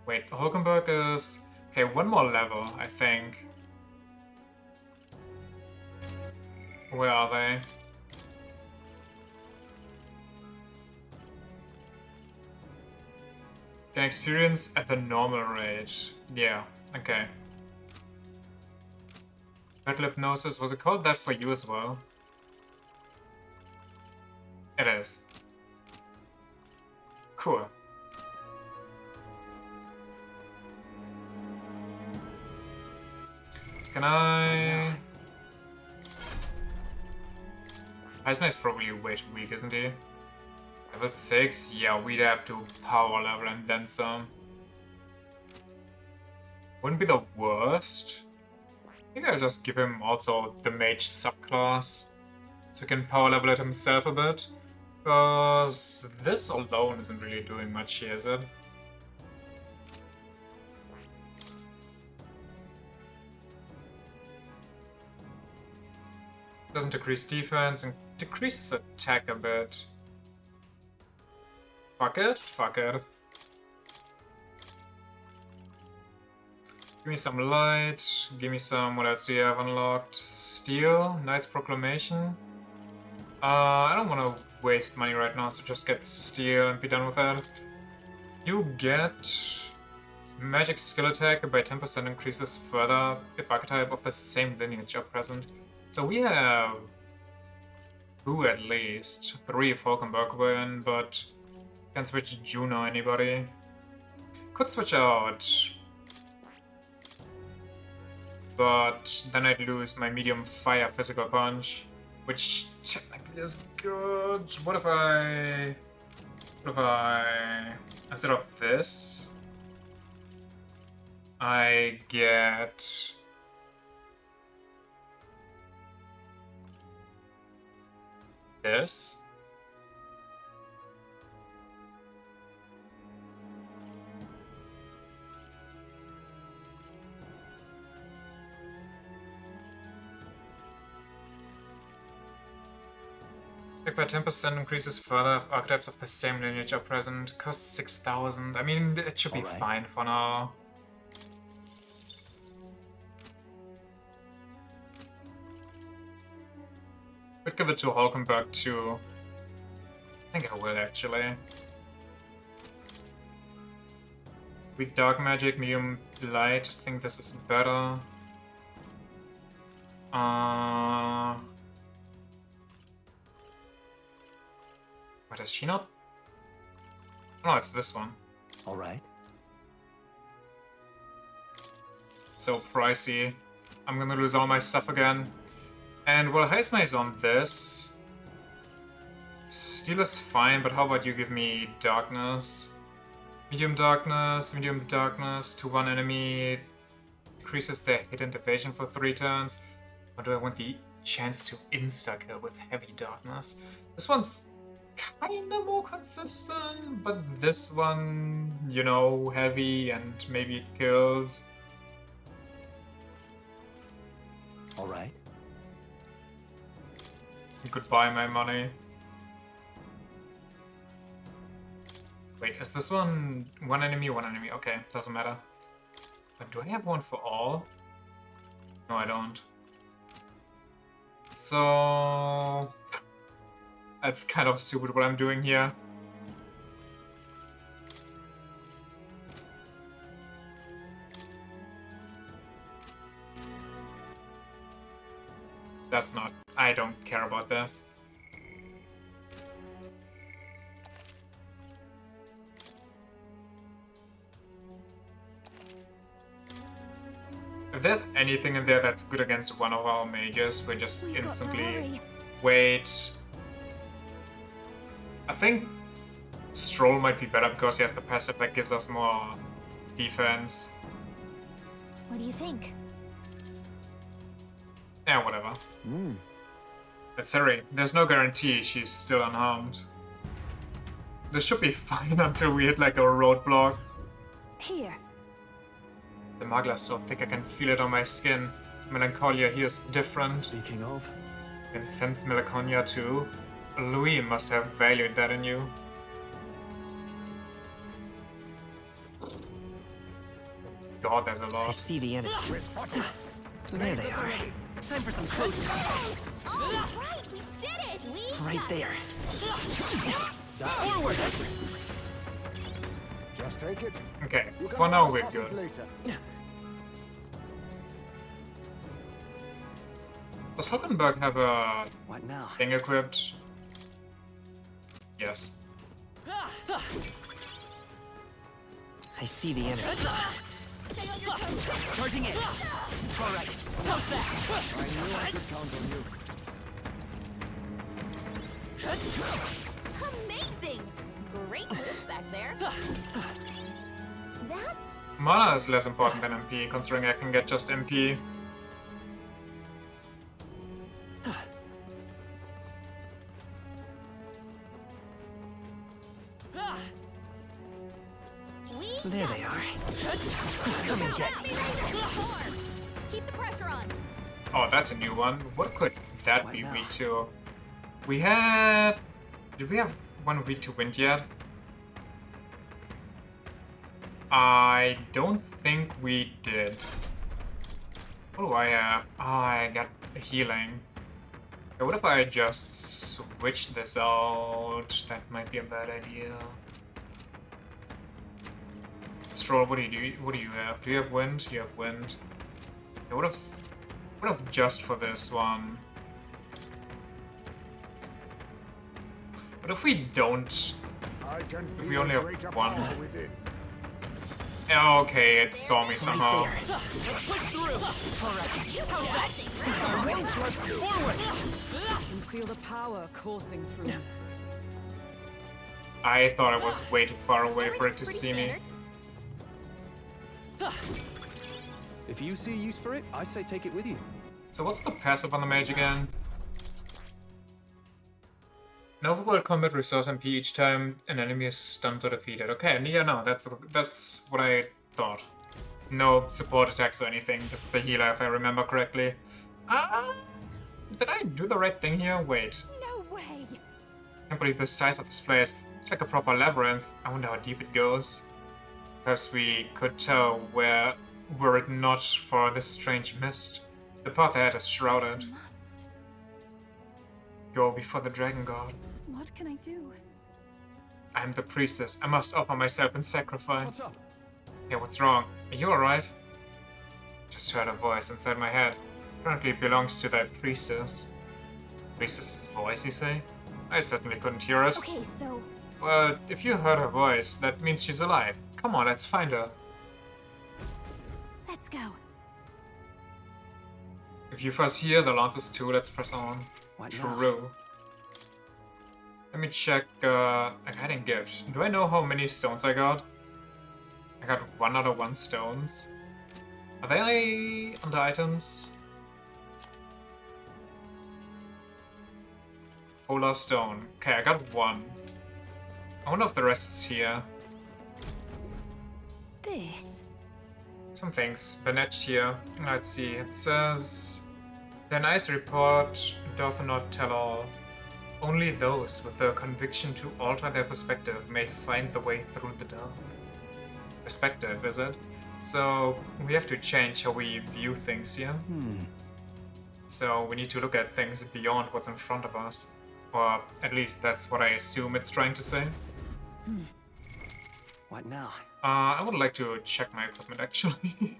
Wait, Hulkenberg is... Okay, one more level, I think. Where are they? Can experience at the normal rate. Yeah, okay. Battle Hypnosis, was it called that for you as well? It is. Cool. Can I... Heisman is probably way too weak, isn't he? Level 6? Yeah, we'd have to power level and then some. Wouldn't be the worst. Maybe I'll just give him also the mage subclass. So he can power level it himself a bit. Because this alone isn't really doing much here, is it? Doesn't decrease defense and decreases attack a bit. Fuck it, fuck it. Give me some light, give me some, what else do you have unlocked? Steel, Knight's Proclamation. I don't want to waste money right now, so just get steel and be done with that. You get magic skill attack by 10% increases further if archetype of the same lineage are present. So we have 2 at least, 3 if Hulkenberg were in, but can't switch Juno anybody. Could switch out, but then I'd lose my medium fire physical punch, which technically is good. What if I, instead of this, I get this? Attack by 10% increases further if archetypes of the same lineage are present. Costs 6,000. I mean, it should be fine for now. Could give it to Hulkenberg too. I think I will actually. Weak dark magic, medium light. I think this is better. Wait, is she not? No, it's this one. All right. So pricey. I'm gonna lose all my stuff again. And while Heisma is on this, steel is fine, but how about you give me darkness? Medium darkness to one enemy. Increases their hit and evasion for 3 turns. Or do I want the chance to insta-kill with heavy darkness? This one's kinda more consistent, but this one, you know, heavy and maybe it kills. All right. Goodbye, my money. Wait, is this one enemy, one enemy? Okay, doesn't matter. But do I have one for all? No, I don't. So... That's kind of stupid what I'm doing here. That's not... I don't care about this. If there's anything in there that's good against one of our mages, we just instantly wait. I think Stroll might be better because he has the passive that gives us more defense. What do you think? Yeah, whatever. But sorry, there's no guarantee she's still unharmed. This should be fine until we hit like a roadblock. Here. The magla's so thick I can feel it on my skin. Melancholia here is different. Speaking of... You can sense melancholia too. Louis must have valued that in you. God, there's a lot. I see the enemy. There they are. Time for some close. All right, we did it! Right there. Forward! Just take it. Okay, for now we're good. Does Hulkenberg have a thing equipped? Yes. I see the enemy. Stay on your toes. Charging in. All right. How's that? I knew I could count on you. Amazing! Great moves back there. That's... Mana is less important than MP, considering I can get just MP. There they are. Come and get me. Keep the pressure on. Oh, that's a new one. What could that be weak to? We had... Did we have one weak to wind yet? I don't think we did. What do I have? I got healing. Okay, what if I just switch this out? That might be a bad idea. Stroll, what do you do? What do you have? Do you have wind? You have wind. Okay, what if just for this one? But if we don't, if we only have one. Okay, it saw me somehow. You feel the power coursing through. I thought I was way too far away for it to see me. If you see use for it, I say take it with you. So what's the passive on the mage again? An overall combat restores MP each time an enemy is stunned or defeated. Okay, yeah, no, that's what I thought. No support attacks or anything. That's the healer, if I remember correctly. Did I do the right thing here? Wait. No way. I can't believe the size of this place. It's like a proper labyrinth. I wonder how deep it goes. Perhaps we could tell were it not for this strange mist. The path ahead is shrouded. Go before the dragon god. What can I do? I am the priestess. I must offer myself in sacrifice. What's up? Hey, what's wrong? Are you alright? Just heard a voice inside my head. Apparently it belongs to that priestess. Priestess's voice, you say? I certainly couldn't hear it. Okay, so... Well, if you heard her voice, that means she's alive. Come on, let's find her. Let's go. If you first hear the lances too, let's press on. True. Let me check, I got a gift. Do I know how many stones I got? I got 1 out of 1 stones. Are they under items? Polar stone. Okay, I got 1. I wonder if the rest is here. This. Some things been etched here. Let's see. It says The nice report doth not tell all. Only those with the conviction to alter their perspective may find the way through the dark. Perspective, is it? So we have to change how we view things here. So we need to look at things beyond what's in front of us. Or at least that's what I assume it's trying to say. What now? I would like to check my equipment actually.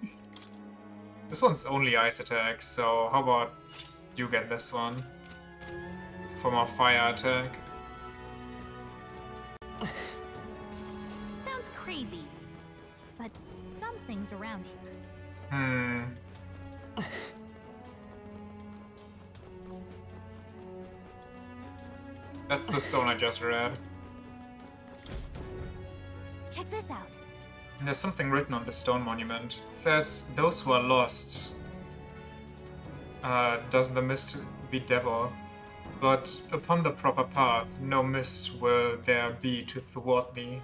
This one's only ice attacks, so how about you get this one? For more fire attack. Sounds crazy, but something's around here. That's the stone I just read. Check this out. There's something written on the stone monument. It says, those who are lost does the mist bedevil, but upon the proper path, no mist will there be to thwart thee.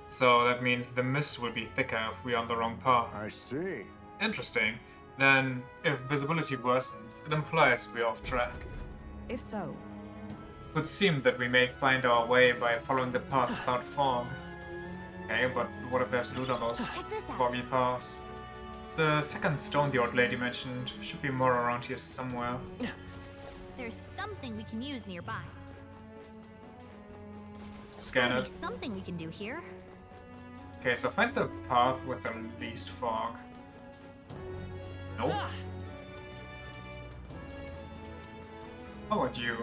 So that means the mist will be thicker if we're on the wrong path. I see. Interesting. Then, if visibility worsens, it implies we're off track. If so, It would seem that we may find our way by following the path without fog. Okay, but what if there's loot on those foggy paths? It's the second stone the old lady mentioned. Should be more around here somewhere. There's something we can use nearby. Scan There's it. something we can do here. Okay, so find the path with the least fog. Nope. How about you?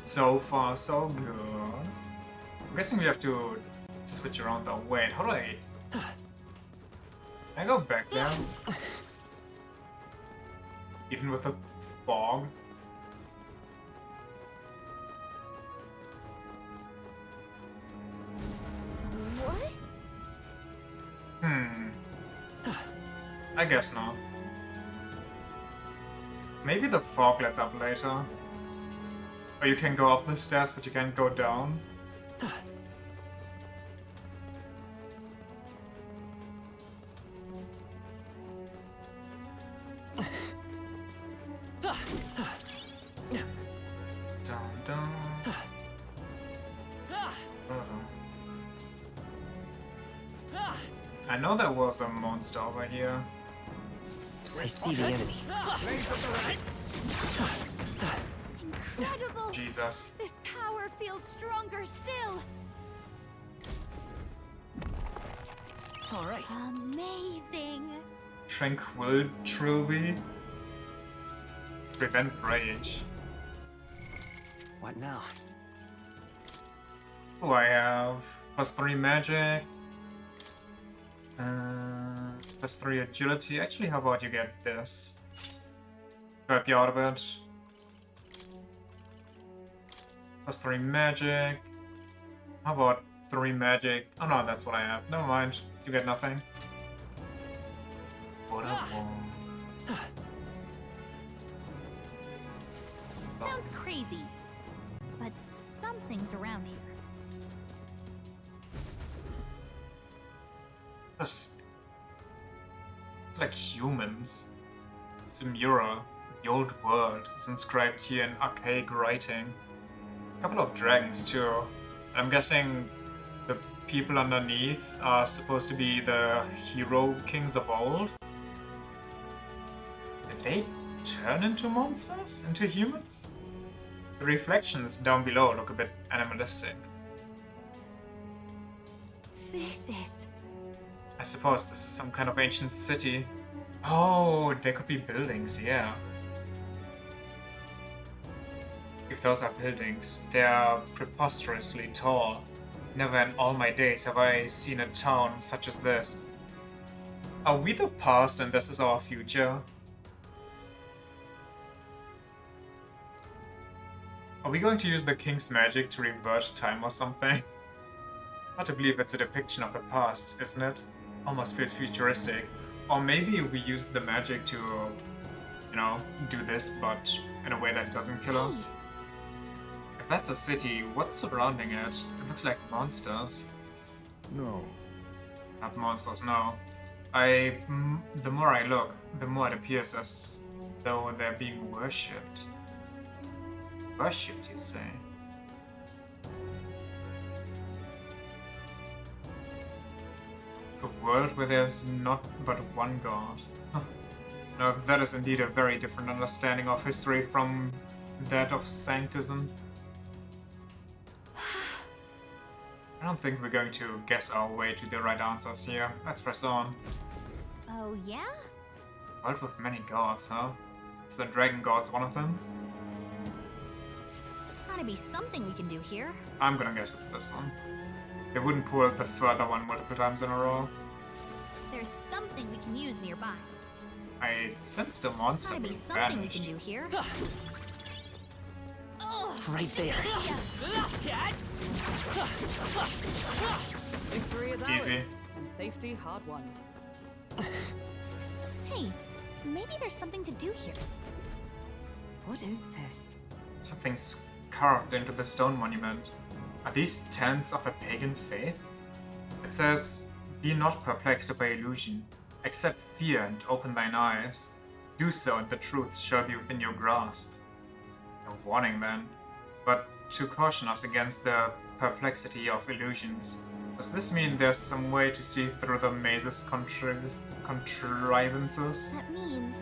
So far, so good. I'm guessing we have to switch around the wait. How do I... Can I go back there? Even with the fog? What? I guess not. Maybe the fog lets up later. Or you can go up the stairs, but you can't go down. Dun, dun. I know there was a monster over here. I see the enemy. Incredible! Jesus. This power feels stronger still. All right. Amazing. Tranquility prevents rage. What now? Oh, I have +3 magic. +3 agility. Actually, how about you get this? Help you out a bit. +3 magic. How about 3 magic? Oh no, that's what I have. Never mind. You get nothing. Sounds crazy, but something's around here. That's like humans. It's a mural. The old world is inscribed here in archaic writing. A couple of dragons too. I'm guessing the people underneath are supposed to be the hero kings of old. Did they turn into monsters? Into humans? The reflections down below look a bit animalistic. This is... I suppose this is some kind of ancient city. Oh, there could be buildings, yeah. If those are buildings, they are preposterously tall. Never in all my days have I seen a town such as this. Are we the past and this is our future? Are we going to use the king's magic to revert time or something? Hard to believe it's a depiction of the past, isn't it? Almost feels futuristic. Or maybe we use the magic to, you know, do this, but in a way that doesn't kill us. If that's a city, what's surrounding it? It looks like monsters. No. Not monsters, no. The more I look, the more it appears as though they're being worshipped. Worshipped, you say? A world where there's not but one god. Now, that is indeed a very different understanding of history from that of sanctism. I don't think we're going to guess our way to the right answers here. Let's press on. Oh, yeah? World with many gods, huh? Is the dragon gods one of them? Gotta be something we can do here. I'm gonna guess it's this one. They wouldn't pull the further one multiple times in a row. There's something we can use nearby. I sensed a monster Gotta be being something we banished. can do here. Right there. Victory is Easy. ours, and safety hard won. Hey, maybe there's something to do here. What is this? Something's carved into the stone monument. Are these tenets of a pagan faith? It says, "Be not perplexed by illusion. Accept fear and open thine eyes. Do so and the truth shall be within your grasp." A warning then. But to caution us against the perplexity of illusions. Does this mean there's some way to see through the maze's contrivances? That means...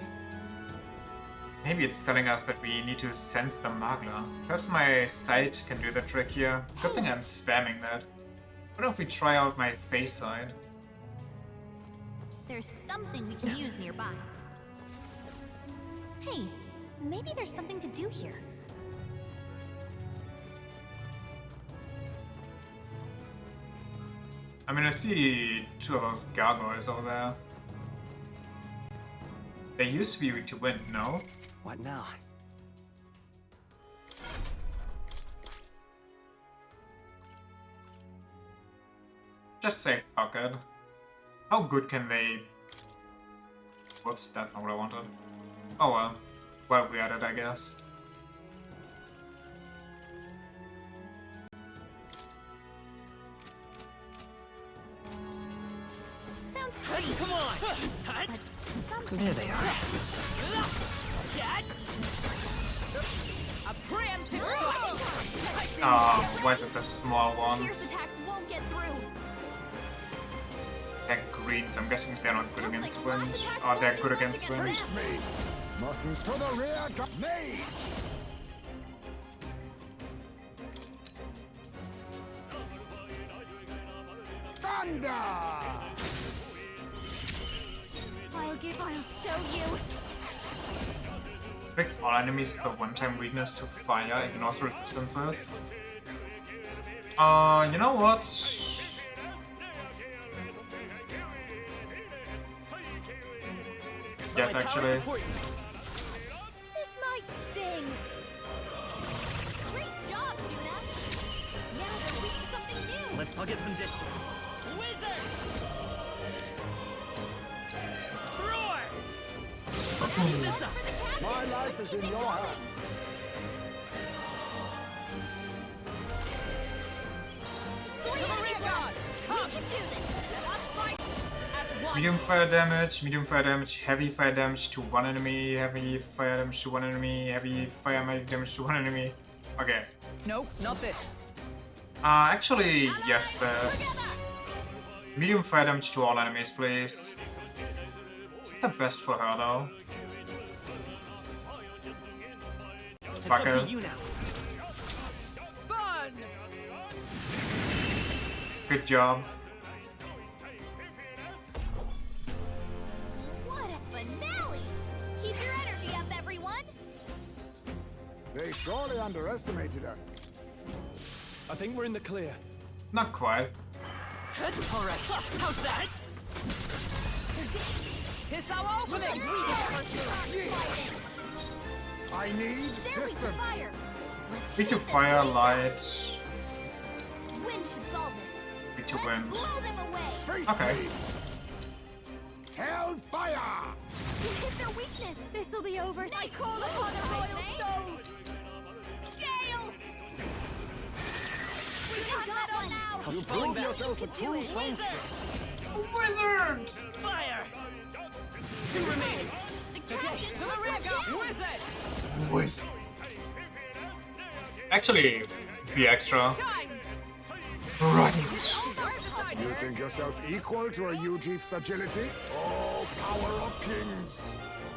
Maybe it's telling us that we need to sense the magla. Perhaps my sight can do the trick here. Good thing I'm spamming that. What if we try out my face side? There's something we can use nearby. Hey, maybe there's something to do here. I mean, I see two of those gargoyles over there. They used to be weak to wind, no? What now? Just say fuck it. How good can they... Whoops, that's not what I wanted. Oh well. Well, we at it, I guess. Sounds great. Come on! But something... There they are. A preemptive Oh, why is it the small Fierce ones? attacks won't get through. They're green, so I'm guessing they're not good against wind. attacks Oh, they're won't good do much against wind. against Me! Mussins to the rear, mage! Thunder! I'll show you. Affects all enemies with a one-time weakness to fire, ignores resistances. You know what? Yes, actually. This might sting. Great job, Juna. Now they're weak to something new. Let's get some distance. Wizard! Roar! My life is in your hands. To the rear guard. We can do this. Let us fight as one. Medium fire damage, heavy fire damage to one enemy, heavy fire damage to one enemy, heavy fire damage to one enemy. Okay. Nope, not this. Actually, yes, there's medium fire damage to all enemies, please. It's not the best for her, though. Fuck her. Burn! Good job. What a finale! Keep your energy up, everyone. They surely underestimated us. I think we're in the clear. Not quite. Alright, how's that? Tis our opening! I need distance. Fire. Weak to fire, light. Wind should solve this. Weak to wind. Blow them away. Face Okay. me. Hellfire! You hit their weakness. This'll be over. I call upon a royal soul. Gale. We got that one now. You prove yourself a true songstress. Wizard! Fire! Two remaining. Okay, to the rear, go! Wizard! Wizard. Actually, be extra. Right. You think yourself equal to a Ujief's agility? Oh, power of kings!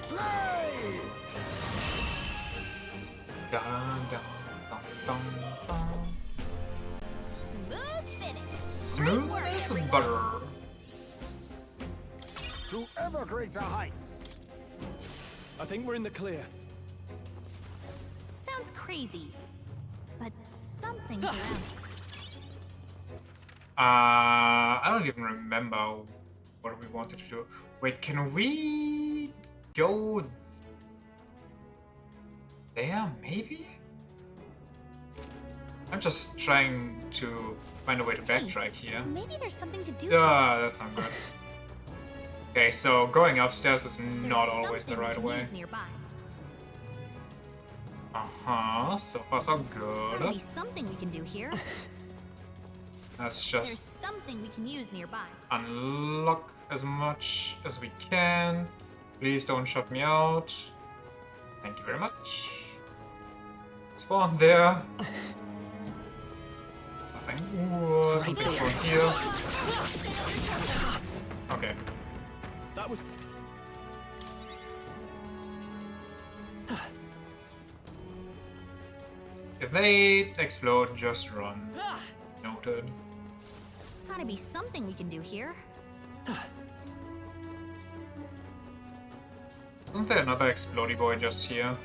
Blaze! Dun, dun, dun, dun, dun. Smooth finish. Smooth as butter. To ever greater heights. I think we're in the clear. Sounds crazy, but something's around. I don't even remember what we wanted to do. Wait, can we go there, maybe? I'm just trying to find a way to backtrack here. Maybe there's something to do. That's not good. Okay, so going upstairs is not always the right way. Uh-huh, so far so good. There'll be something we can do here. Let's There's just something we can use nearby. unlock as much as we can. Please don't shut me out. Thank you very much. Spawn there. Nothing. Ooh, something spawned here. Okay. That was. If they explode, just run. Noted. Gotta be something we can do here. Isn't there another explodey boy just here?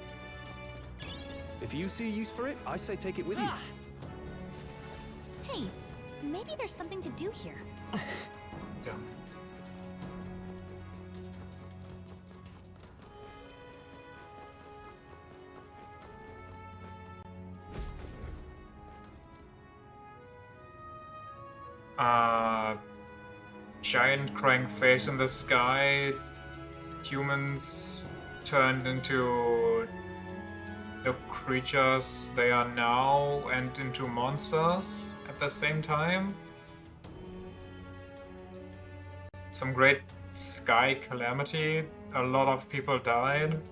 If you see a use for it, I say take it with you. Hey, maybe there's something to do here. Dumb. Giant crying face in the sky. Humans turned into the creatures they are now and into monsters at the same time. Some great sky calamity. A lot of people died.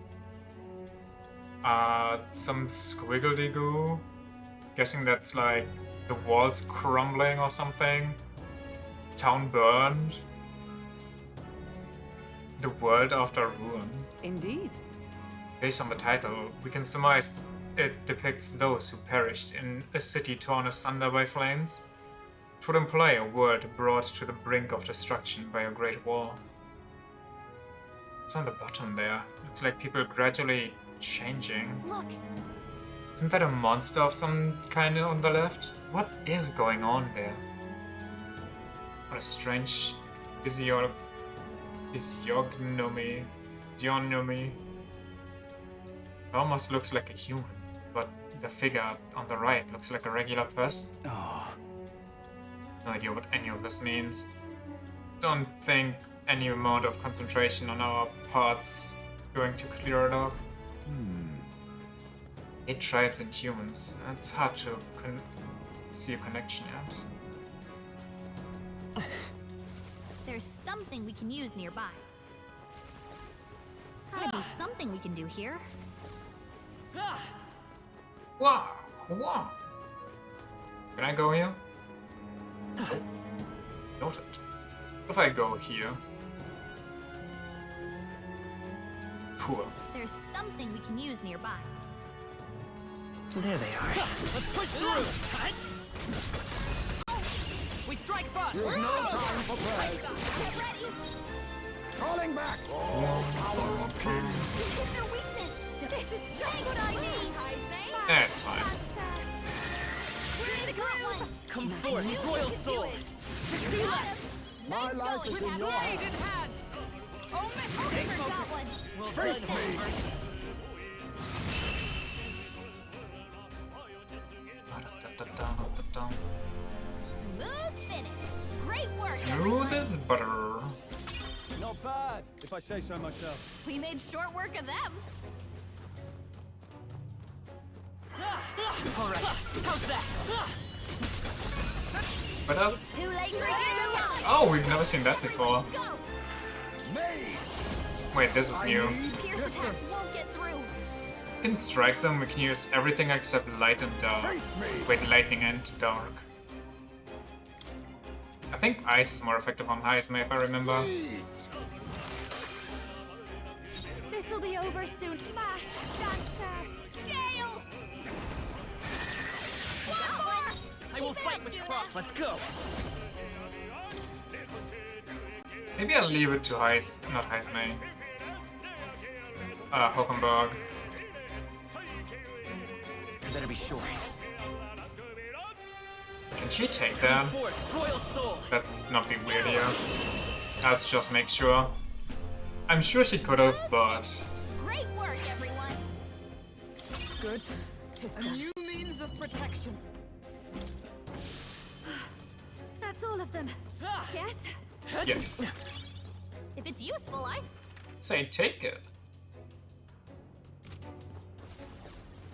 Some squiggle-de-goo. Guessing that's like the walls crumbling or something. Town burned. The world after ruin. Indeed. Based on the title, we can surmise it depicts those who perished in a city torn asunder by flames. It would imply a world brought to the brink of destruction by a great war. It's on the bottom there. Looks like people gradually changing. Look. Isn't that a monster of some kind on the left? What is going on there? What a strange physiognomy. It almost looks like a human, but the figure on the right looks like a regular person. Oh. No idea what any of this means. Don't think any amount of concentration on our parts going to clear it up. 8 tribes and humans. It's hard to see a connection yet. There's something we can use nearby. Gotta be something we can do here. Wow! Wow! Can I go here? Nope. Noted. What if I go here? Poor. There's something we can use nearby. There they are. Let's push through! We strike first! There's no time for prayers. Get ready! Calling back! Oh, power of kings! Get their weakness! This is just what I need! That's fine. Come forth, royal soul! My life is in your hands. Face me! Smooth finish. Great work. Smooth as butter. Not bad, if I say so myself. We made short work of them. All right, how's that? But It's too late for you to run. oh, we've never seen that before. Go. Wait, this is new. Pierce attacks won't get through. We can strike them, we can use everything except light and dark. Wait, lightning and dark. I think ice is more effective on Heisme if I remember. This'll be over soon. Mass dancer. Gale. I will fight with Croc. Let's go. Maybe I'll leave it to not Heisme. Hockenberg. Better be sure. Can she take that? Let's not be weird here. Let's just make sure. I'm sure she could have, but... Great work, everyone. Good. A new means of protection. That's all of them. Yes? Yes. If it's useful, I... Say take it.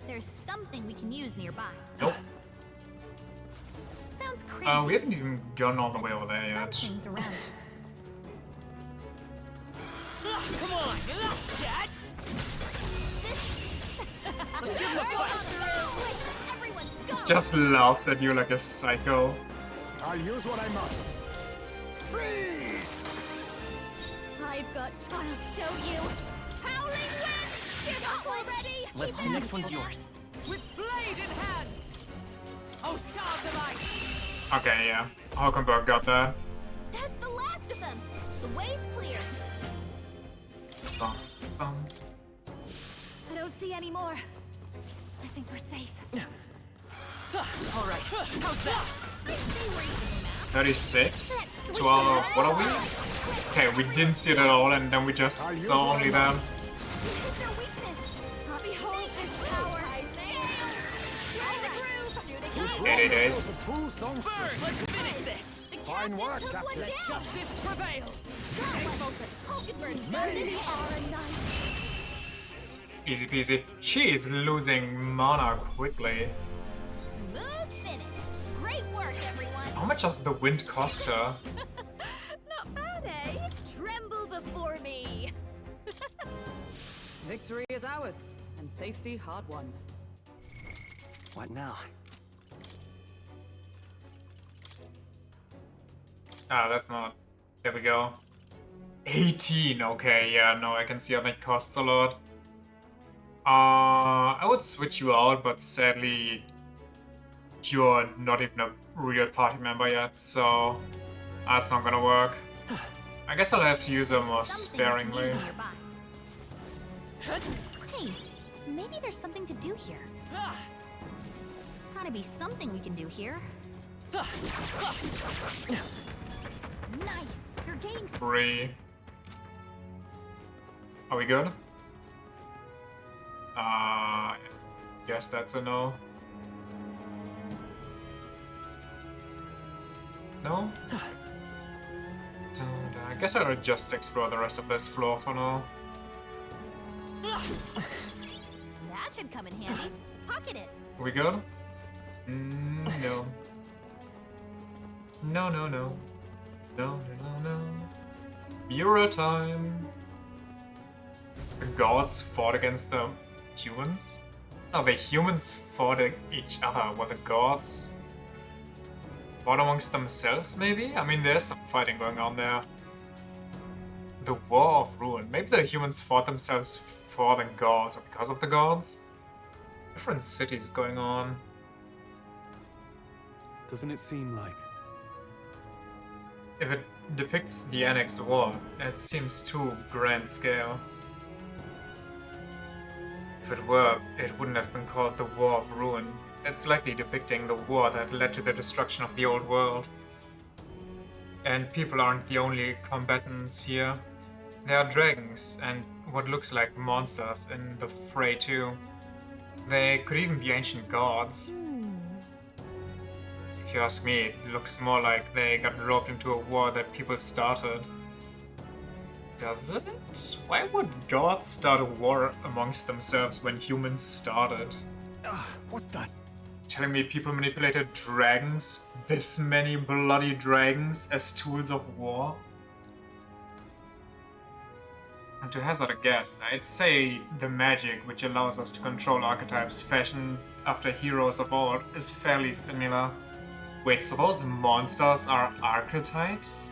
There's something we can use nearby. Nope. Sounds crazy. We haven't even gone all the way over there yet. Something's around. Come on, Dad. Let's give him a fight. Everyone, go. Just laughs at you like a psycho. I'll use what I must. Freeze! I've got. I'll show you. Howling wind! Give up already! Let's. The next one's yours. With blade in hand. Oh, sharp device. Okay, yeah. Hockenberg got that. That's the last of them. The way's clear. Bum, bum. I don't see any more. I think we're safe. All right. How's that? I see where you came at. 36? 12, what are we? Okay, we didn't see it at all and then we just saw only them. Hit their weakness. Behold this power. Try the groove. 888. True songster. Let's finish this. Fine work, Took one Captain. down. Justice prevail. Stay focused. Hulkenberg, burn in the air. Easy peasy. She is losing mana quickly. Smooth finish. Great work, everyone. How much does the wind cost her? Not bad, eh? Tremble before me. Victory is ours, and safety hard won. What now? Ah, that's not... There we go. 18, okay, yeah, no, I can see how that costs a lot. I would switch you out, but sadly, you're not even a real party member yet, so that's not gonna work. I guess I'll have to use her more sparingly. Hey, maybe there's something to do here. Gotta be something we can do here. Nice! You're gaining 3. Are we good? Guess that's a no. No? I guess I'll just explore the rest of this floor for now. That should come in handy. Pocket it. Are we good? No. No, no, no. No, no, no, no. Mural time. The gods fought against the humans? No, the humans fought each other. Were the gods fought amongst themselves, maybe? I mean, there's some fighting going on there. The War of Ruin. Maybe the humans fought themselves for the gods, or because of the gods? Different cities going on. Doesn't it seem like? If it depicts the Annex War, it seems too grand scale. If it were, it wouldn't have been called the War of Ruin. It's likely depicting the war that led to the destruction of the old world. And people aren't the only combatants here. There are dragons and what looks like monsters in the fray too. They could even be ancient gods. If you ask me, it looks more like they got roped into a war that people started. Does it? Why would gods start a war amongst themselves when humans started? What the? telling me people manipulated dragons? This many bloody dragons as tools of war? And to hazard a guess, I'd say the magic which allows us to control archetypes fashioned after heroes of old is fairly similar. Wait, suppose monsters are archetypes?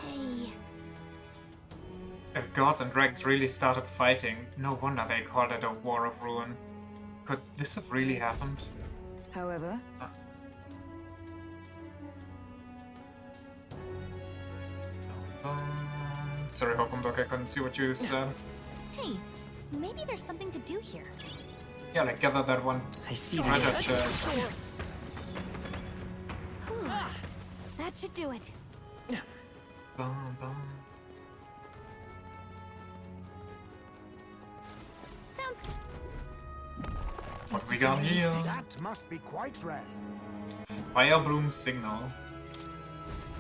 Hey. If gods and dragons really started fighting, no wonder they called it a war of ruin. Could this have really happened? However, Sorry, Hockenberg, I couldn't see what you said. Hey, maybe there's something to do here. Yeah, like gather that one treasure chest. Whew. That should do it. Bum, bum. Sounds. What we got here? That must be quite rare. Firebloom signal.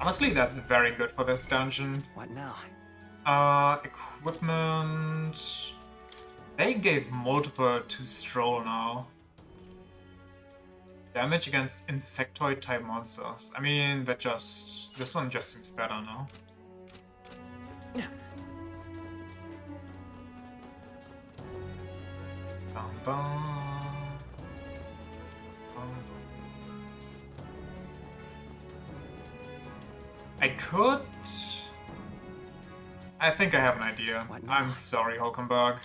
Honestly, that's very good for this dungeon. What now? Equipment. They gave multiple to Stroll now. Damage against insectoid type monsters. I mean, this one just seems better now. Bum, bum. I could. I think I have an idea. I'm sorry, Hulkenberg.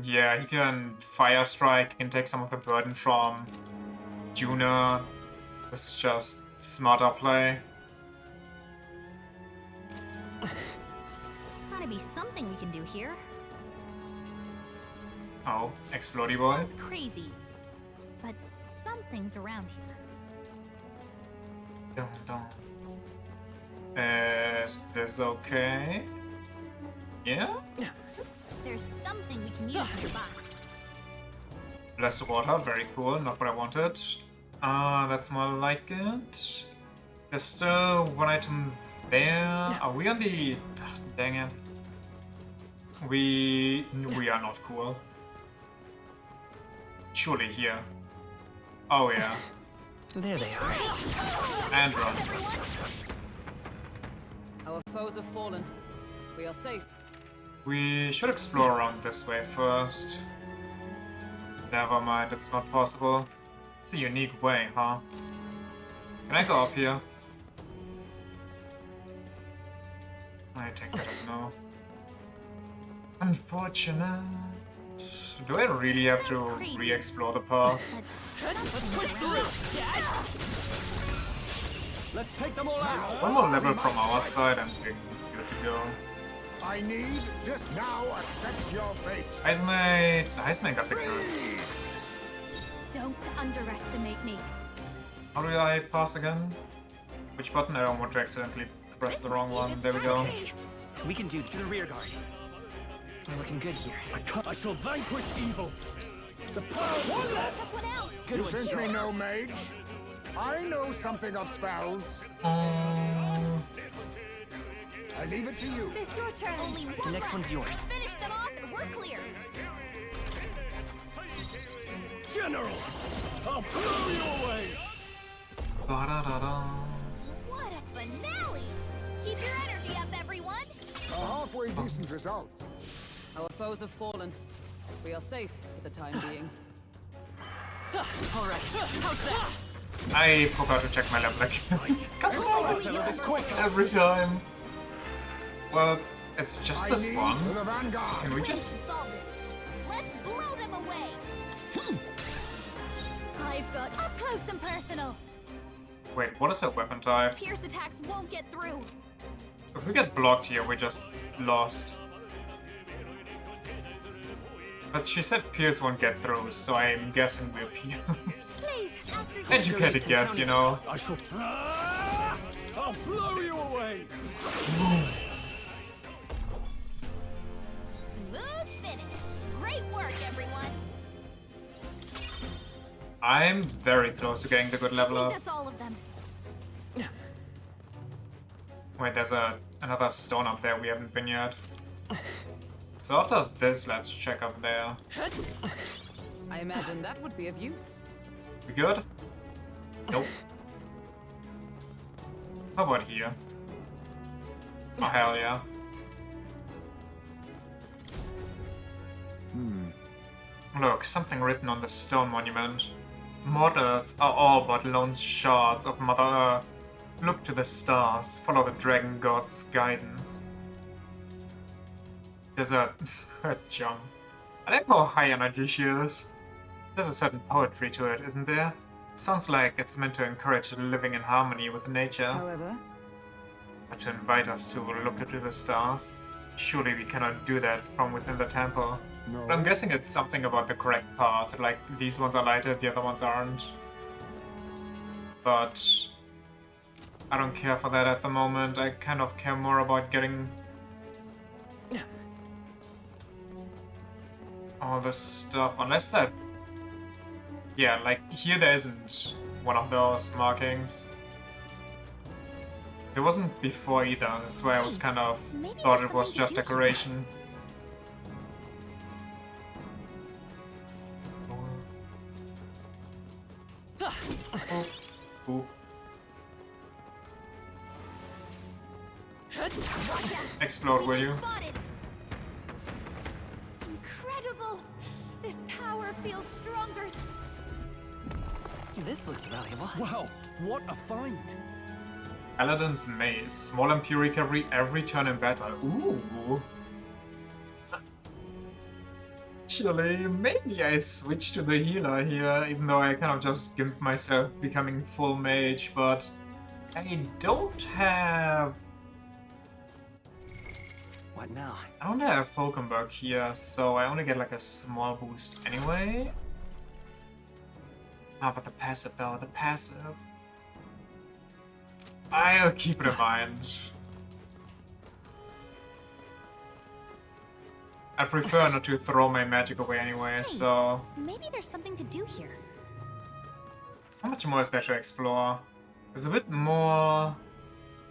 Yeah, he can Fire Strike, he can take some of the burden from Juna. This is just smarter play. Gotta be something we can do here. Oh, Explodey Boy. Sounds crazy, but something's around here. Dun, dun. Is this okay? Yeah? There's something we can use nearby. Less water, very cool, not what I wanted. That's more like it. There's still one item there. Are we on the... Ugh, dang it. We are not cool. Surely here. Oh yeah. there they are. And run. Our foes have fallen. We are safe. We should explore around this way first. Never mind, it's not possible. It's a unique way, huh? Can I go up here? I take that as no. Unfortunate. Do I really have to re-explore the path? Let's take them all out. One more level from our side and we're good to go. I need just now accept your fate. Heisman got the goods. Don't underestimate me. How do I pass again? Which button? I don't want to accidentally press the wrong one. There we go. We can do the rear guard. We're looking good here. I shall vanquish evil. The power. You think me no mage? I know something of spells. I leave it to you. It's your turn. Only one The next one's yours. Let's finish them off and we're clear. General, I'll blow you away. Ba-da-da-da. What a finale! Keep your energy up, everyone. A halfway decent result. Our foes have fallen. We are safe for the time being. All right. How's that? I forgot to check my level again. Come on! Every time. Well, it's just this one. Can we just... Let's blow them away. I've got up close and personal. Wait, what is her weapon type? Pierce attacks won't get through. If we get blocked here, we're just lost. But she said Pierce won't get through, so I'm guessing we're Pierce. Educated guess, you know. I shall. I'll blow you away. Smooth finish. Great work, everyone. I'm very close to getting the good level I up. think that's all of them. Wait, there's another stone up there we haven't been yet. So after this, let's check up there. I imagine that would be of use. We good? Nope. How about here? Oh, hell yeah. Look, something written on the stone monument. Mortals are all but lone shards of Mother Earth. Look to the stars, follow the dragon god's guidance. There's a jump. I like how high energy she is. There's a certain poetry to it, isn't there? It sounds like it's meant to encourage living in harmony with nature. However, but to invite us to look into the stars. Surely we cannot do that from within the temple. No. But I'm guessing it's something about the correct path, like these ones are lighted, the other ones aren't. But I don't care for that at the moment. I kind of care more about getting all this stuff, unless that... Yeah, like here there isn't one of those markings. It wasn't before either, that's why I was kind of thought it was just decoration. Ooh. Explode, will you? Incredible! This power feels stronger. This looks valuable. Wow, what a find! Aladdin's Maze. Small MP recovery every turn in battle. Ooh. Actually, maybe I switch to the healer here, even though I kind of just gimped myself becoming full mage, but I don't have... What now? I don't have Falkenberg here, so I only get like a small boost anyway. Ah, but the passive though, the passive. I'll keep it in mind. I prefer not to throw my magic away anyway, so... Maybe there's something to do here. How much more is there to explore? There's a bit more...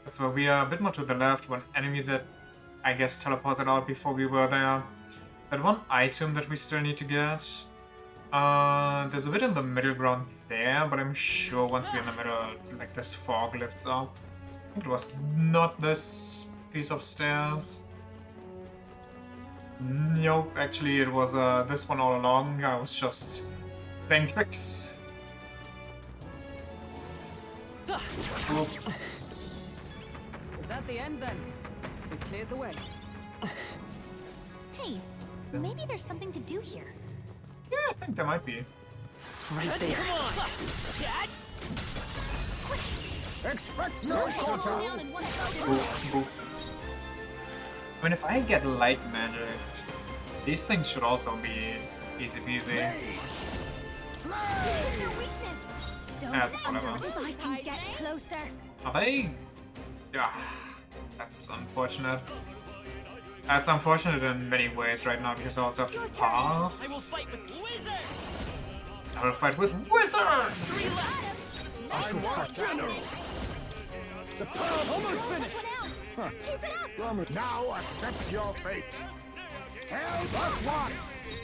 That's where we are, a bit more to the left, one enemy that I guess teleported out before we were there. That one item that we still need to get. There's a bit in the middle ground there, but I'm sure once we're in the middle, like this fog lifts up. I think it was not this piece of stairs. Nope, actually it was this one all along. I was just playing tricks. Oop. Is that the end then? We've cleared the way. Hey, maybe there's something to do here. Yeah, I think there might be. Right there. Expect no shot. I mean, if I get light magic, these things should also be easy peasy. That's whatever. I can get closer. Are they? Yeah, that's unfortunate. That's unfortunate in many ways right now because I also have to pass. I will fight with Wizard! I will fight with Wizard! 3 left! I shall fight General! The power almost finished! Huh. Keep it up! Now accept your fate. Hell plus one.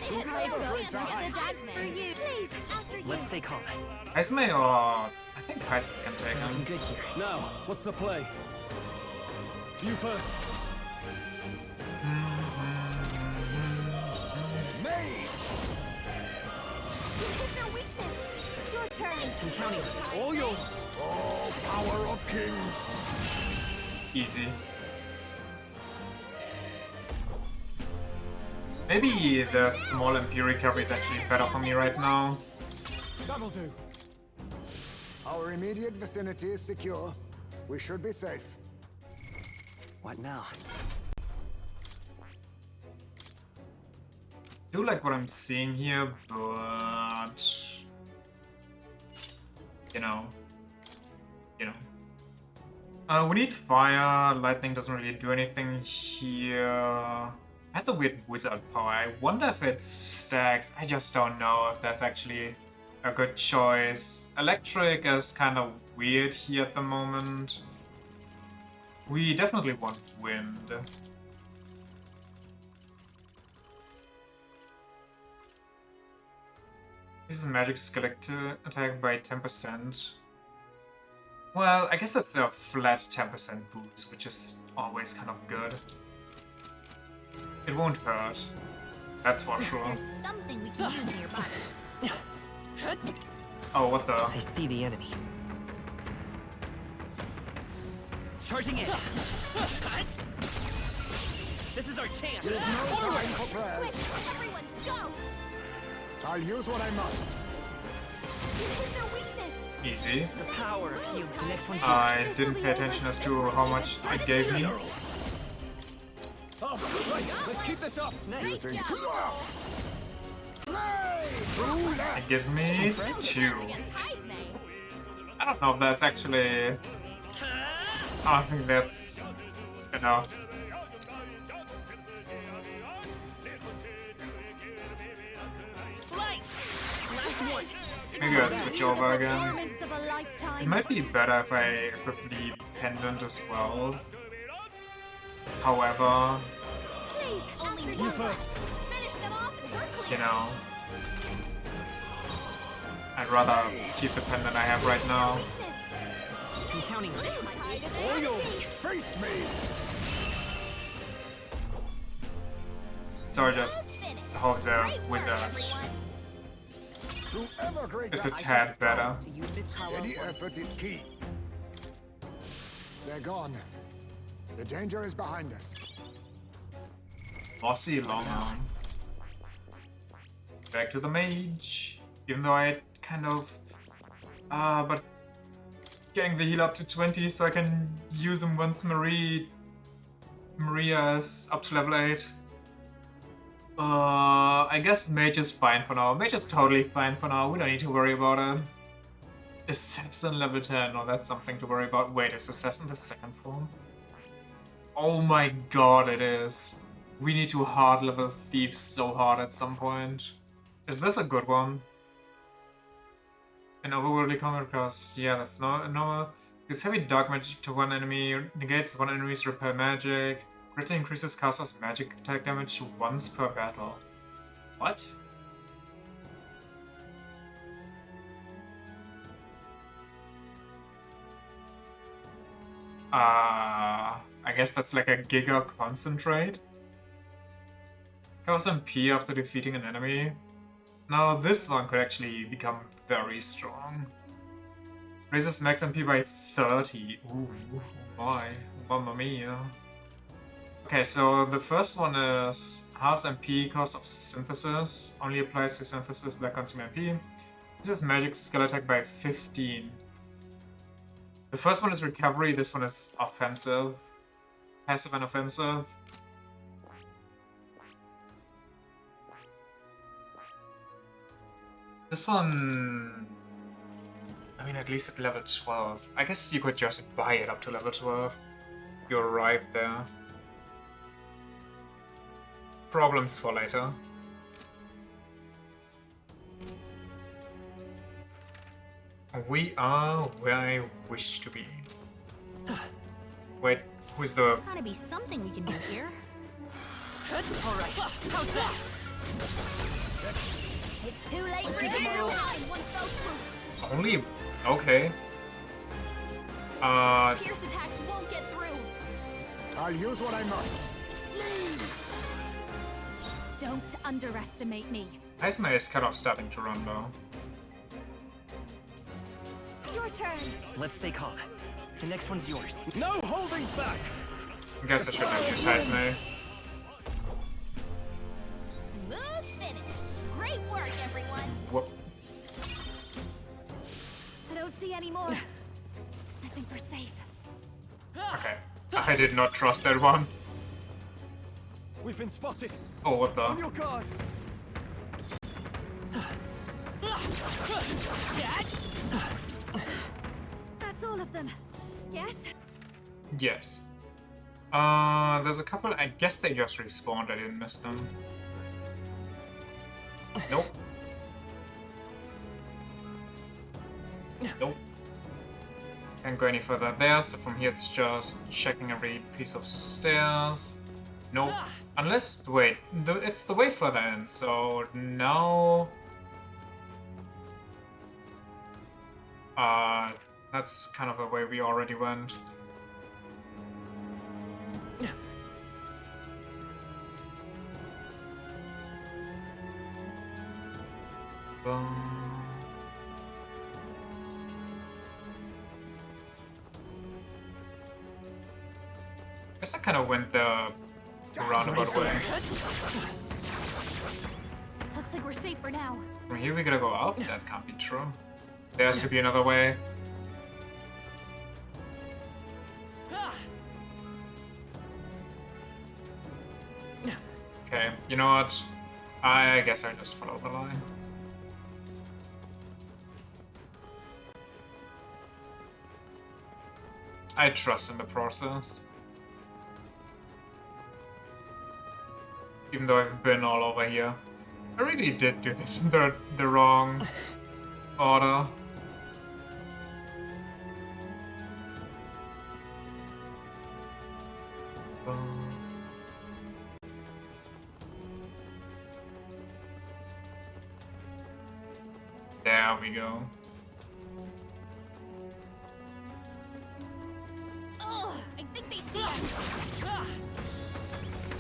Whoever breaks a height. That's for you. Please, after you. Let's stay calm. Heisme or... I think Heisme can take I'm him. good here. Now, what's the play? You first. Made. This is their weakness. Your turn. I'm counting on you. All yours. Oh, power of kings. Easy. Maybe the small MP recovery is actually better for me right now. That'll do. Our immediate vicinity is secure. We should be safe. What now? I do like what I'm seeing here, but... You know. We need fire. Lightning doesn't really do anything here. I had the weird wizard power. I wonder if it stacks. I just don't know if that's actually a good choice. Electric is kind of weird here at the moment. We definitely want wind. This is a magic skill attack by 10%. Well, I guess it's a flat 10% boost, which is always kind of good. It won't hurt. That's for sure. There's something we can use nearby. Oh, what the? I see the enemy. Charging in. This is our chance. There's no Forward. time for prayers. Quick, everyone, go! I'll use what I must. Here's their weakness. Easy. The power of healing. The next one's I didn't pay attention as to how much it gave me. Oh, right. Let's keep this up. You think? It gives me 2. I don't know if that's actually... I don't think that's enough. Maybe I'll switch over again. It might be better if I equip the pendant as well. However, You first. Finish them off and we're clear. you know, I'd rather keep the pendant I have right now. I'm counting on it. Oil, face me! So I just hope the wizard Whoever great is a tad better. Steady effort is key. They're gone. The danger is behind us. Bossy Longarm. Back to the mage. Even though I kind of... but getting the heal up to 20 so I can use him once Maria is up to level 8. I guess mage is fine for now. Mage is totally fine for now. We don't need to worry about it. Assassin level 10. Oh, that's something to worry about. Wait, is Assassin the second form? Oh my god, it is. We need to hard level Thief so hard at some point. Is this a good one? An overworldly combat cost. Yeah, that's not normal. Gives heavy dark magic to one enemy, negates one enemy's repel magic, greatly increases caster's magic attack damage once per battle. What? I guess that's like a Giga concentrate. Chaos MP after defeating an enemy. Now this one could actually become very strong. Raises max MP by 30. Ooh, my, mamma mia. Okay, so the first one is halves MP cost of synthesis. Only applies to synthesis that consume MP. This is magic skill attack by 15. The first one is recovery, this one is offensive. Passive and offensive. This one... I mean, at least at level 12. I guess you could just buy it up to level 12. You arrive there. Problems for later. We are where I wish to be. Wait, who's the... Gotta be something we can do here. Alright, how's that? It's too late for you. One fell swoop. Only... okay. Pierce attacks won't get through. I'll use what I must. Don't underestimate me. Iceman is kind of starting to run though. Your turn. Let's stay calm. The next one's yours. No holding back! I guess I should have used Iceman. Smooth finish. Great work, everyone. Whoop. I don't see any more. I think we're safe. Okay. I did not trust that one. We've been spotted. Oh, what the? On your guard. That's all of them. Yes? Yes. There's a couple, I guess they just respawned, I didn't miss them. Nope. Nope. Can't go any further there, so from here it's just checking every piece of stairs. Nope. Unless, wait, it's the way further in, so now... that's kind of the way we already went. Guess I kind of went the roundabout way. Looks like we're safe for now. From here we gotta go up? That can't be true. There has to be another way. Okay, you know what? I guess I just follow the line. I trust in the process. Even though I've been all over here. I really did do this in the wrong order. There we go. Ugh, I think they see us.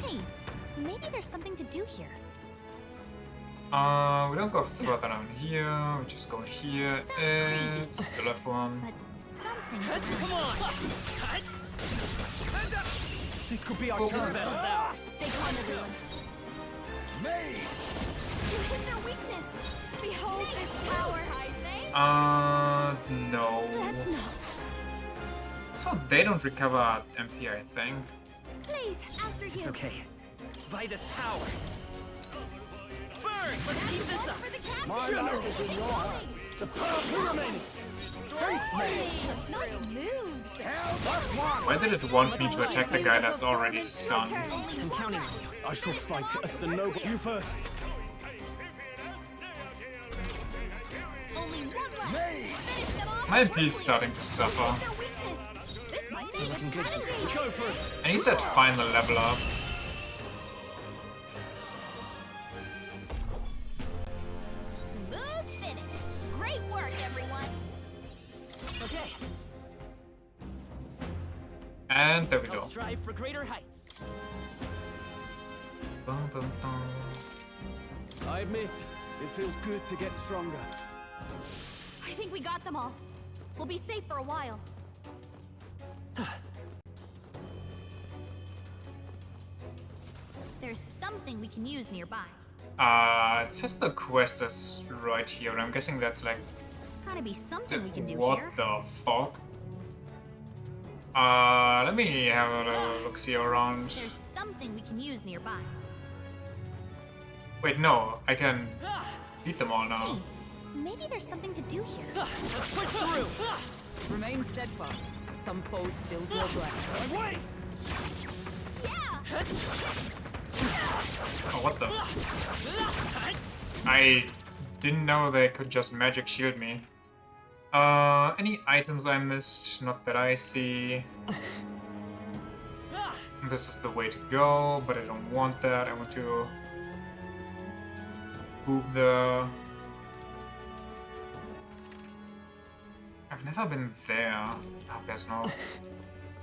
Hey, maybe there's something to do here. We don't go further down here, we just go here. It's the left one. But something. Come on! This could be our chance. Stay calm, everyone. May! You hit their weakness. Behold this power, No. That's not. So they don't recover MP, I think. Please, after you. It's okay. By this power. Burn! Let's keep this up! My life is in your hands. The power remaining. Face me! Nice moves. That's one. Why did it want me to attack the guy that's already stunned? I'm counting on you. I shall fight as the noble. You first. Only one left. May! Finish them off. My MP is starting to suffer. Their weakness. This might be a good strategy. Go for it. I need that final level up. Smooth finish. Great work, everyone. Okay. And there we I'll go. strive for greater heights. Bum, bum, bum. I admit, it feels good to get stronger. I think we got them all. We'll be safe for a while. There's something we can use nearby. It says the quest is right here, and I'm guessing that's like... Gotta be something we can do what here. the fuck? Let me have a little look-see around. There's something we can use nearby. Wait, no, I can beat them all now. Maybe there's something to do here. Let's push through. Remain steadfast. Some foes still draw breath. Wait! Yeah! Oh, what the? I didn't know they could just magic shield me. Any items I missed? Not that I see. This is the way to go, but I don't want that. I want to move the... I've never been there. Oh, there's no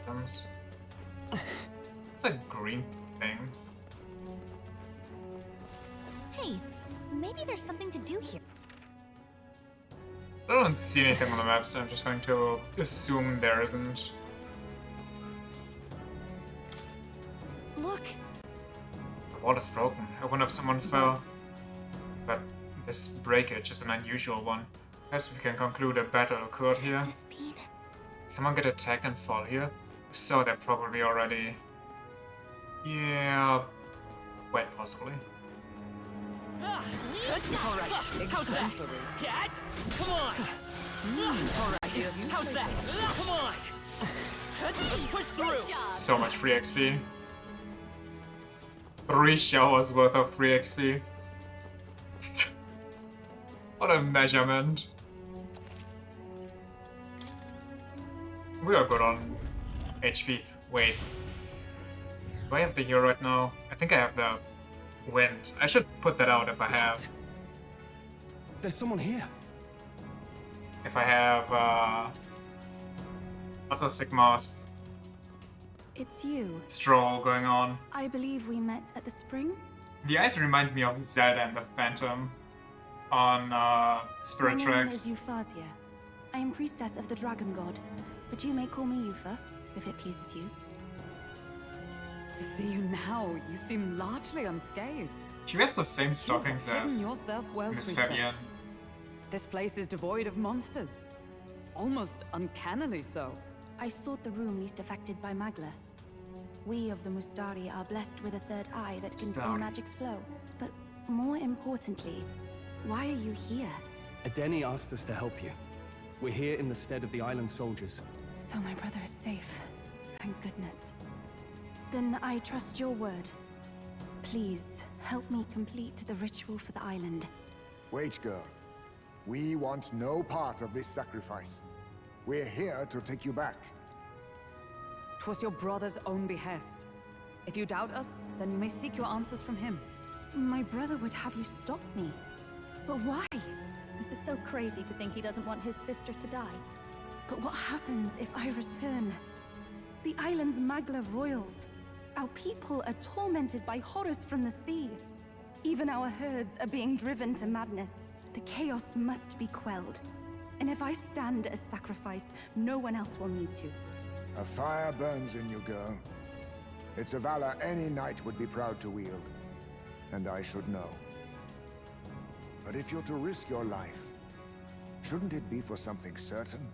items. It's a green thing. Hey, maybe there's something to do here. I don't see anything on the map, so I'm just going to assume there isn't. Look. The wall is broken. I wonder if someone fell. But this breakage is an unusual one. Perhaps we can conclude a battle occurred here. Did someone get attacked and fall here? If so, they're probably already... Yeah... Quite possibly. Alright, how's that? Cat? Come on! Alright, how's that? Come on! Let's push through! So much free XP. 3 showers worth of free XP. What a measurement. We are good on HP. Wait. Do I have the heal right now? I think I have the wind. I should put that out if I have. There's someone here. If I have, also Sigma's It's you. stroll going on. I believe we met at the spring? The eyes remind me of Zelda and the Phantom on Spirit My name Tracks. is Euphazia. I am priestess of the Dragon God, but you may call me Eupha, if it pleases you. To see you now, you seem largely unscathed. She wears the same stockings Hidden as yourself well, Miss priestess. Fabian. This place is devoid of monsters. Almost uncannily so. I sought the room least affected by Magla. We of the Mustari are blessed with a third eye that can see Mustari. magic's flow. But more importantly, why are you here? Adeni asked us to help you. We're here in the stead of the island soldiers. So my brother is safe. Thank goodness. Then I trust your word. Please, help me complete the ritual for the island. Wait, girl. We want no part of this sacrifice. We're here to take you back. 'Twas your brother's own behest. If you doubt us, then you may seek your answers from him. My brother would have you stop me. But why? This is so crazy to think he doesn't want his sister to die. But what happens if I return? The island's Magla royals. Our people are tormented by horrors from the sea. Even our herds are being driven to madness. The chaos must be quelled. And if I stand as sacrifice, no one else will need to. A fire burns in you, girl. It's a valor any knight would be proud to wield. And I should know. But if you're to risk your life, shouldn't it be for something certain?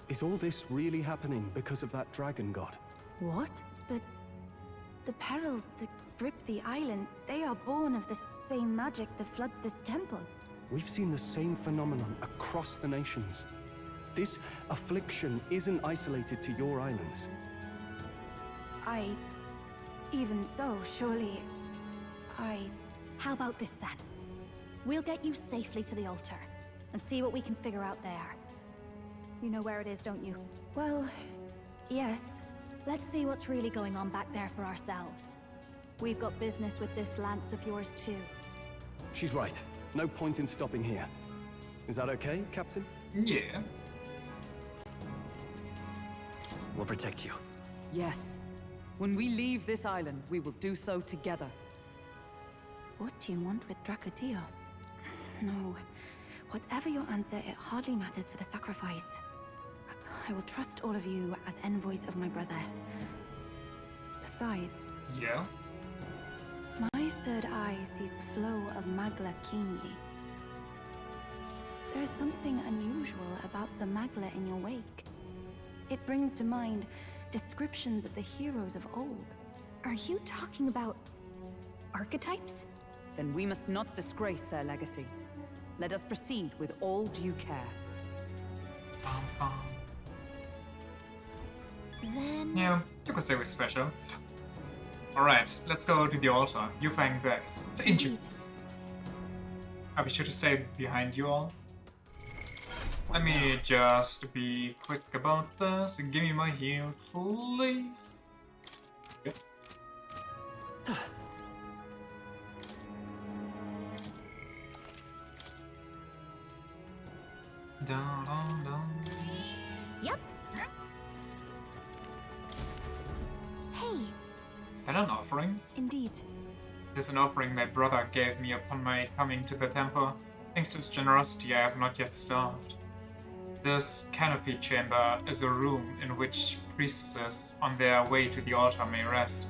Is all this really happening because of that dragon god? What? But the perils that grip the island, they are born of the same magic that floods this temple. We've seen the same phenomenon across the nations. This affliction isn't isolated to your islands. Even so, surely... How about this then? We'll get you safely to the altar, and see what we can figure out there. You know where it is, don't you? Well, yes. Let's see what's really going on back there for ourselves. We've got business with this lance of yours too. She's right. No point in stopping here. Is that okay, Captain? Yeah. We'll protect you. Yes. When we leave this island, we will do so together. What do you want with Dracodios? No. Whatever your answer, it hardly matters for the sacrifice. I will trust all of you as envoys of my brother. Besides... Yeah? My third eye sees the flow of Magla keenly. There is something unusual about the Magla in your wake. It brings to mind descriptions of the heroes of old. Are you talking about... archetypes? Then we must not disgrace their legacy. Let us proceed with all due care. Then... Yeah, you could say we're special. Alright, let's go to the altar. You find back. It's dangerous. I'll be sure to stay behind you all. Let me just be quick about this. Give me my heal, please. Yep. Dun, dun, dun. Yep. Hey. Is that an offering? Indeed. It is an offering my brother gave me upon my coming to the temple. Thanks to his generosity, I have not yet starved. This canopy chamber is a room in which priestesses on their way to the altar may rest.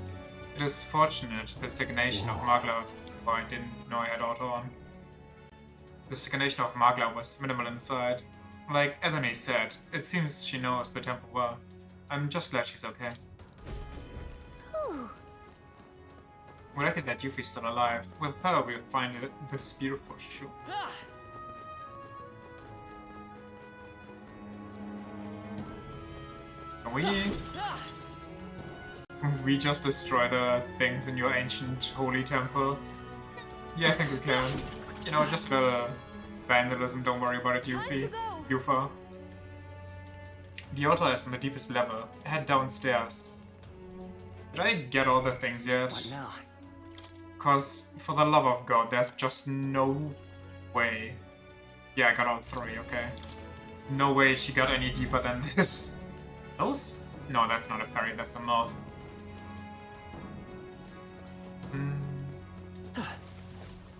It is fortunate the signation of Magla, oh, I didn't know I had auto on. The signation of Magla was minimal inside. Like Ebony said, it seems she knows the temple well. I'm just glad she's okay. Whew. We're lucky that Yuffie's still alive. With her, we'll find the spear for sure. Can we just destroy the things in your ancient holy temple? Yeah, I think we can. You know, just a little vandalism, don't worry about it, Yuffie. Yuffie. The altar is on the deepest level. Head downstairs. Did I get all the things yet? What now? Cause, for the love of God, there's just no way. Yeah, I got all 3, okay. No way she got any deeper than this. Those? No, that's not a ferry, that's a north.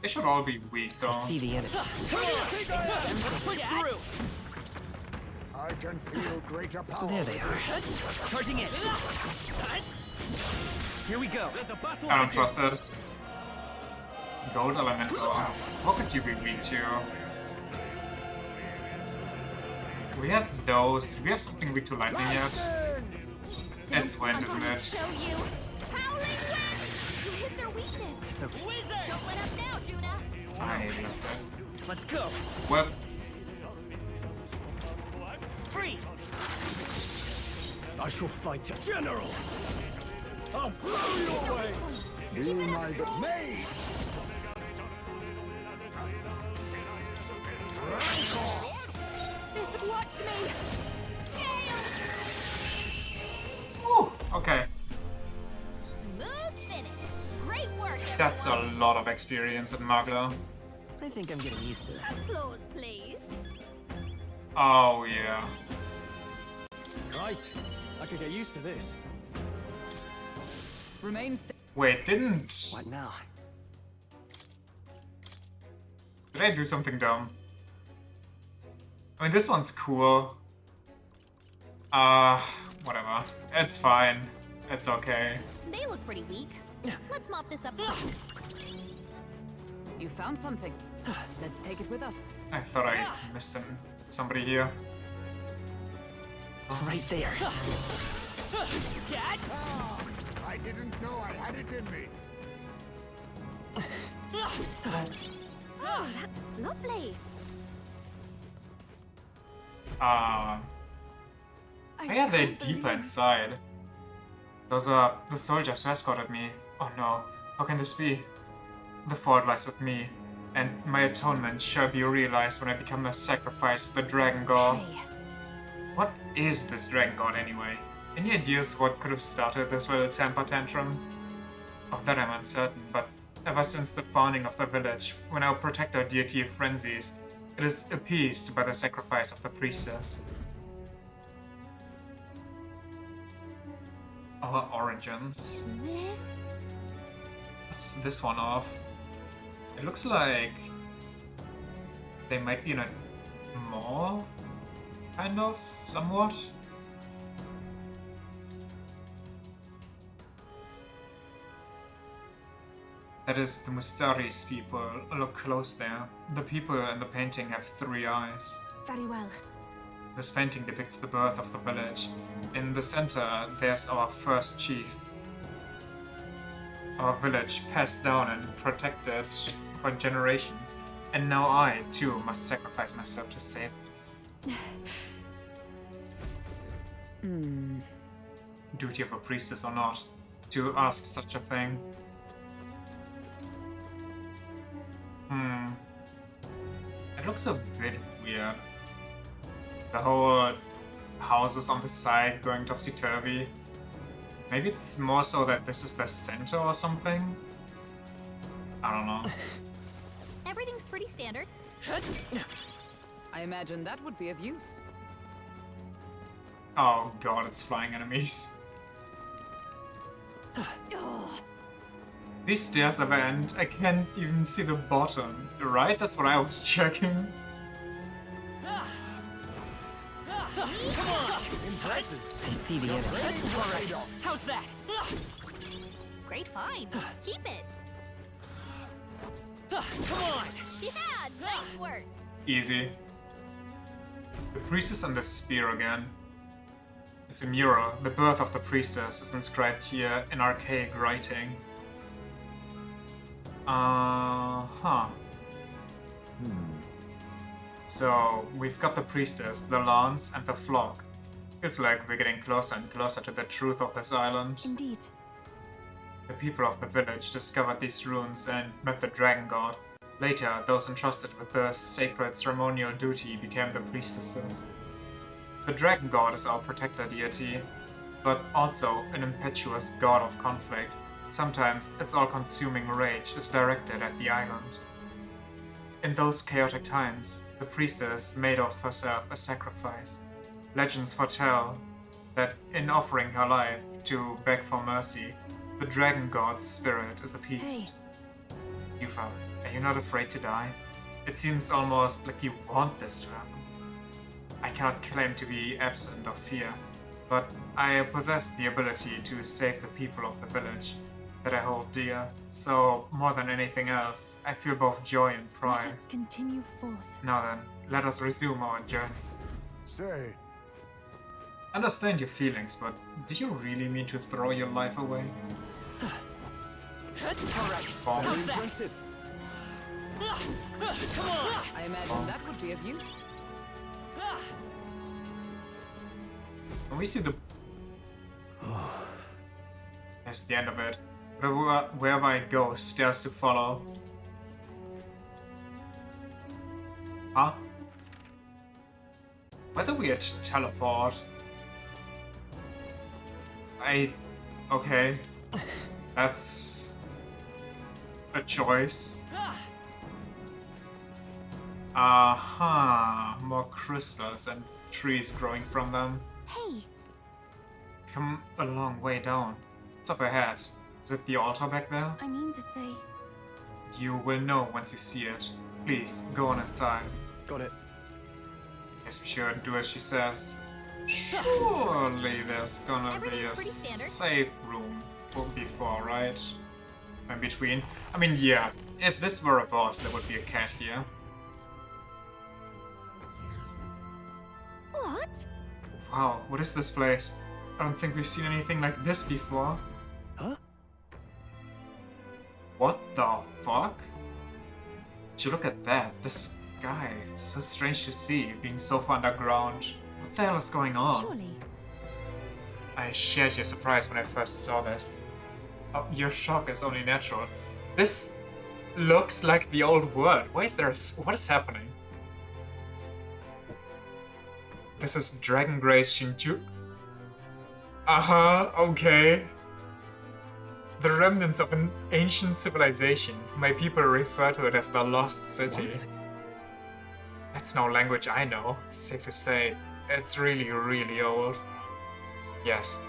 They should all be weak, though. I see the enemy. Push through. I can feel greater power. There they are. Charging in. Here we go. I don't trust it. Gold elemental. How could you be weak to? We had those. Did we have something weak to lightning yet? It's wind, isn't it? Show you. Howling wind! You hit their weakness. It's okay. Don't let up now, Juna. I love it. Let's go. Well, Freeze. I shall fight a general. I'll blow you away. Be neither made. This watch me. Gale. Whew, okay. Smooth finish. Great work. That's a lot of experience at Magda. I think I'm getting used to this. Applause, please. Oh, yeah. Right. I could get used to this. Remain Wait, didn't... What now? Did I do something dumb? I mean, this one's cool. Whatever. It's fine. It's okay. They look pretty weak. Let's mop this up. You found something. Let's take it with us. I thought I missed somebody here. Right there. Cat? I didn't know I had it in me. Oh, that's lovely. Why are they deeper inside? Those are the soldiers who escorted me. Oh no, how can this be? The fault lies with me, and my atonement shall be realized when I become the sacrifice to the dragon god. Hey. What is this dragon god anyway? Any ideas what could have started this little temper tantrum? Of that I'm uncertain, but ever since the founding of the village, when our protector deity frenzies, it is appeased by the sacrifice of the priestess. Our origins. This? What's this one off? It looks like they might be in a mall, kind of, somewhat. That is the Mustaris people. Look close there. The people in the painting have 3 eyes. Very well. This painting depicts the birth of the village. In the center, there's our first chief. Our village passed down and protected for generations, and now I, too, must sacrifice myself to save it. Duty of a priestess or not, to ask such a thing. It looks a bit weird. The whole houses on the side going topsy-turvy. Maybe it's more so that this is the center or something? I don't know. Everything's pretty standard. I imagine that would be of use. Oh god, it's flying enemies. These stairs never end. I can't even see the bottom. Right? That's what I was checking. Come on! Impressive. I see the enemy. Alright. How's that? Great find. Keep it. Come on! Yeah, nice work. Easy. The priestess and the spear again. It's a mural. The birth of the priestess is inscribed here in archaic writing. So, we've got the priestess, the lance, and the flock. It's like we're getting closer and closer to the truth of this island. Indeed. The people of the village discovered these runes and met the dragon god. Later, those entrusted with the sacred ceremonial duty became the priestesses. The dragon god is our protector deity, but also an impetuous god of conflict. Sometimes its all-consuming rage is directed at the island. In those chaotic times, the priestess made of herself a sacrifice. Legends foretell that in offering her life to beg for mercy, the dragon god's spirit is appeased. Hey. Yufa, are you not afraid to die? It seems almost like you want this to happen. I cannot claim to be absent of fear, but I possess the ability to save the people of the village that I hold dear. So, more than anything else, I feel both joy and pride. Let us continue forth. Now then, let us resume our journey. Say. Understand your feelings, but do you really mean to throw your life away? Bomb. Very impressive. Come on! I imagine that would be of use. Can we see the... That's the end of it. Wherever I go, stairs to follow. Huh? Whether we had to teleport... Okay. That's... a choice. Aha! More crystals and trees growing from them. Hey! Come a long way down. What's up ahead? Is it the altar back there? I mean to say... You will know once you see it. Please, go on inside. Got it. Guess we should do as she says. Surely there's gonna be a safe room before, right? In between. I mean, yeah, if this were a boss, there would be a cat here. What? Wow, what is this place? I don't think we've seen anything like this before. Huh? What the fuck? Would you look at that? The sky. So strange to see, being so far underground. What the hell is going on? Surely. I shared your surprise when I first saw this. Oh, your shock is only natural. This looks like the old world. Why is there what is happening? This is Dragon Grace Shinju? Okay. The remnants of an ancient civilization. My people refer to it as the Lost City. What? That's no language I know. Safe to say, it's really, really old. Yes,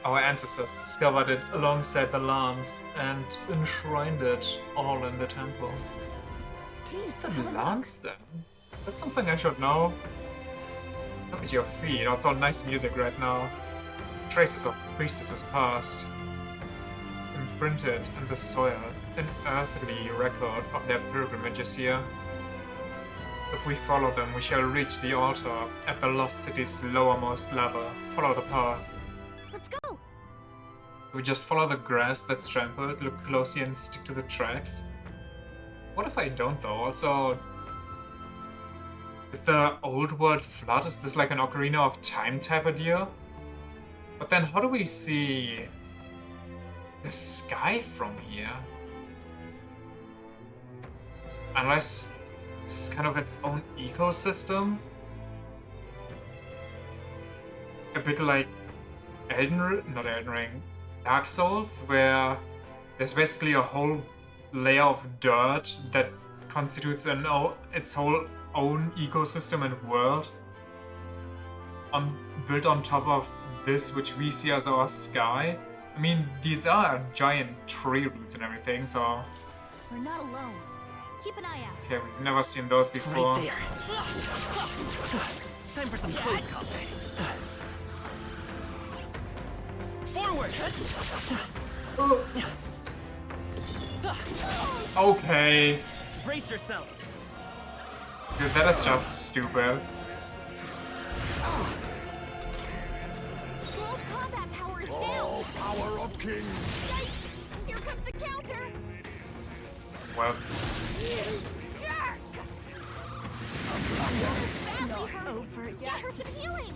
our ancestors discovered it alongside the lance and enshrined it all in the temple. What's the lance then? That's something I should know. Look at your feet, it's all nice music right now. Traces of priestesses past. Imprinted in the soil, an earthly record of their pilgrimages here. If we follow them, we shall reach the altar at the Lost City's lowermost level. Follow the path. Let's go! We just follow the grass that's trampled, look closely and stick to the tracks? What if I don't though? Also, with the old world flood, is this like an Ocarina of Time type of deal? But then how do we see the sky from here? Unless this is kind of its own ecosystem? A bit like not Elden Ring, Dark Souls, where there's basically a whole layer of dirt that constitutes its whole own ecosystem and world, built on top of this, which we see as our sky. I mean, these are giant tree roots and everything, so... We're not alone. Keep an eye out. Okay, we've never seen those before. Right there. Time for some close combat. Forward! Okay. Brace yourselves. Dude, that is just stupid. Scroll's combat power is down. Power of kings. Yikes! Here comes the counter. Well, Badly hurt. Get her some healing.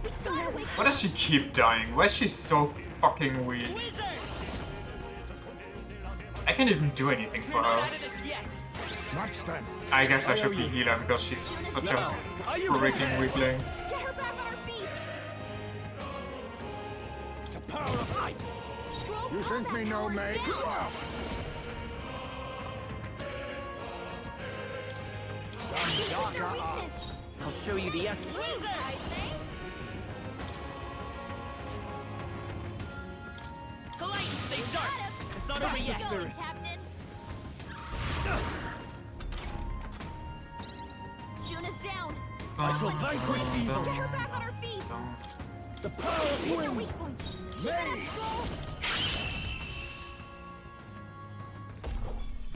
We gotta wake why does she keep dying? Why is she so fucking weak? I can't even do anything for her. Much thanks. I guess I should be healer because she's such a freaking weakling. Get her back on her feet! The power of ice! You think me no, mate? Some darker arts. I'll show you the essence. Polite, stay sharp. It's not over yet. Going, Captain. Juna's down. I shall vanquish evil. Get her back on her feet. The power of Hit their wind. weak point. Keep it up, Joel.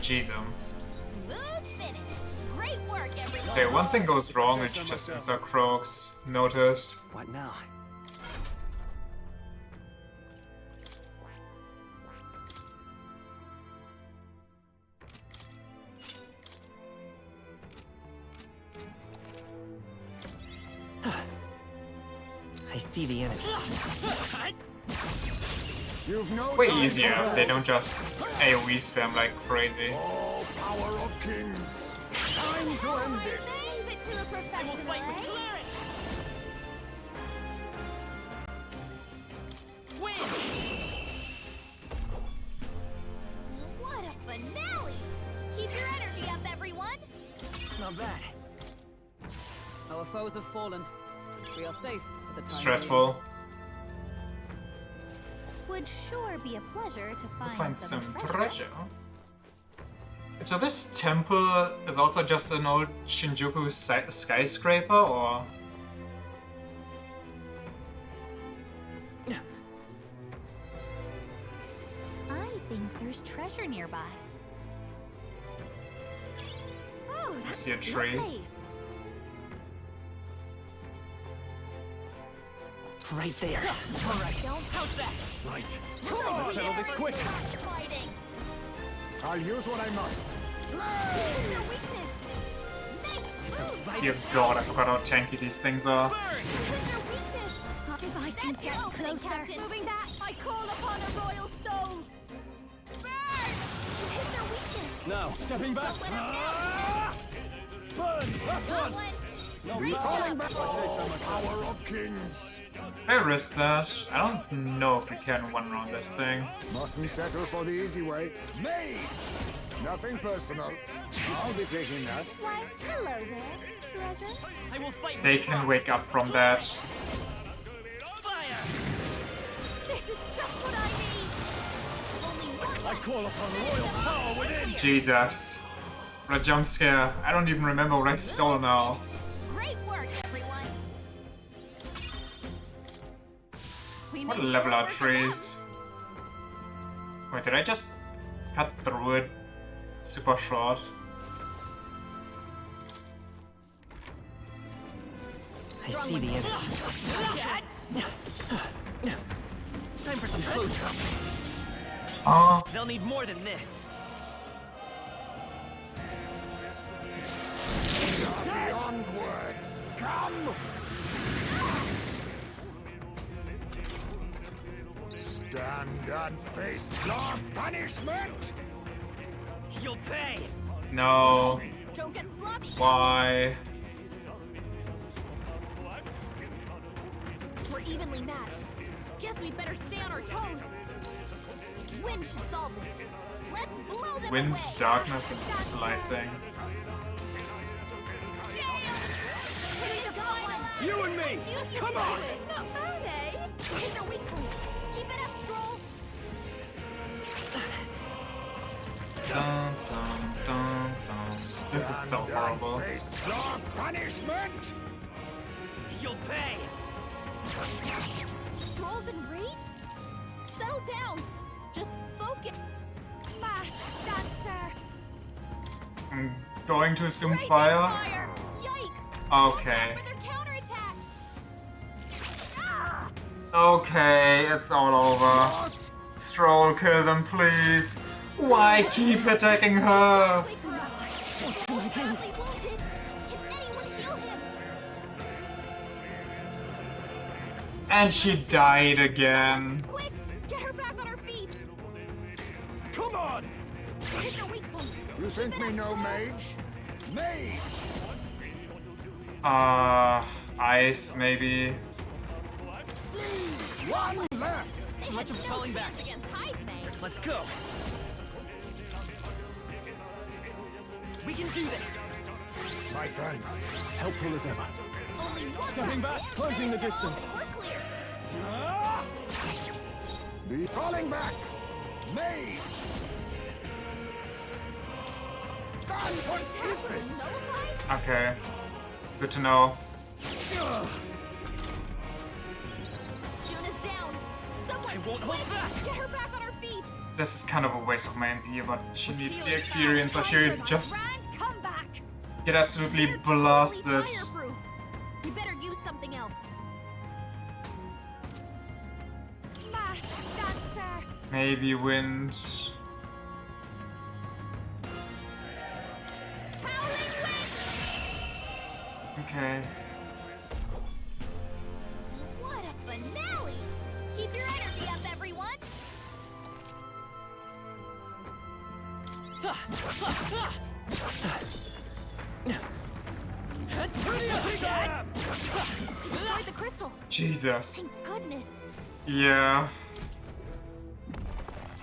Jesus. Smooth finish. Great work, everyone. Okay, one thing goes wrong and she just ends up croaks. Noticed. What now? I see the enemy. You've no Way time easier. for They don't just AoE spam like crazy. Oh, power of kings. Time to end this. Leave it to a professional, eh? What a finale! Keep your energy up, everyone! Not bad. Our foes have fallen. We are safe for the time Stressful. Would sure be a pleasure to Find some treasure. So this temple is also just an old Shinjuku skyscraper, or? I think there's treasure nearby. Oh, I that's see a tree. lovely. Right there. All right, don't pout that. Right. Let's settle this quick. Fighting. I'll use what I must. Your weakness. Dear God, I forgot how tanky these things are. If I can get closer, Captain. Moving back, I call upon a royal soul. Burn! Hit their weakness. Now, stepping back. Don't let them Burn! Last down. one! No, Reach falling up. back. Power of kings. I risk that. I don't know if we can one round this thing. Mustn't settle for the easy way. Mage! Nothing personal. I'll be taking that. Why, hello there, treasure. I will fight. They can wake up from that. This is just what I need. Only one I call upon royal power within. Jesus. What a jump scare. I don't even remember what I stole now. Great work, everyone. We What made level short are work of trees? Wait, did I just cut through it super short? I see the enemy. Time for some close-up. Oh. They'll need more than this. Beyond words, scum! Stand and face your punishment! You'll pay. No. Don't get sloppy. Why? We're evenly matched. Guess we better stay on our toes. Wind should solve this. Let's blow them Wind, away. darkness, and slicing. You and me! Come on! Not bad, eh? Hit their weak point. Keep it up, Stroll. Dun, dun, dun, dun. This is so horrible. Face your punishment! You'll pay. Stroll's enraged? Settle down. Just focus. Mask dancer. I'm going to assume Raging fire. fire. Yikes. Okay. For their counterattack. Okay, it's all over. Stroll, kill them, please. Why keep attacking her? Badly wounded. Can anyone heal him? And she died again. Quick, get her back on her feet. Come on! Hit their weak point. You think me no mage? Mage! Ice, maybe. One left! Much of falling back. Let's go. We can do this. My thanks. Helpful as ever. Stepping back, closing the distance. Be falling back! Mage! God, what is this? Okay. Good to know. Juna's down. Someone I won't hold back. get her back on her feet. This is kind of a waste of my MP, but she needs the experience, or she'll just Come back. get absolutely blasted. Fireproof. You better use something else. Masked dancer. Maybe wind. Okay. What a finale! Keep your energy up, everyone. Destroyed the crystal. Jesus. Thank goodness. Yeah.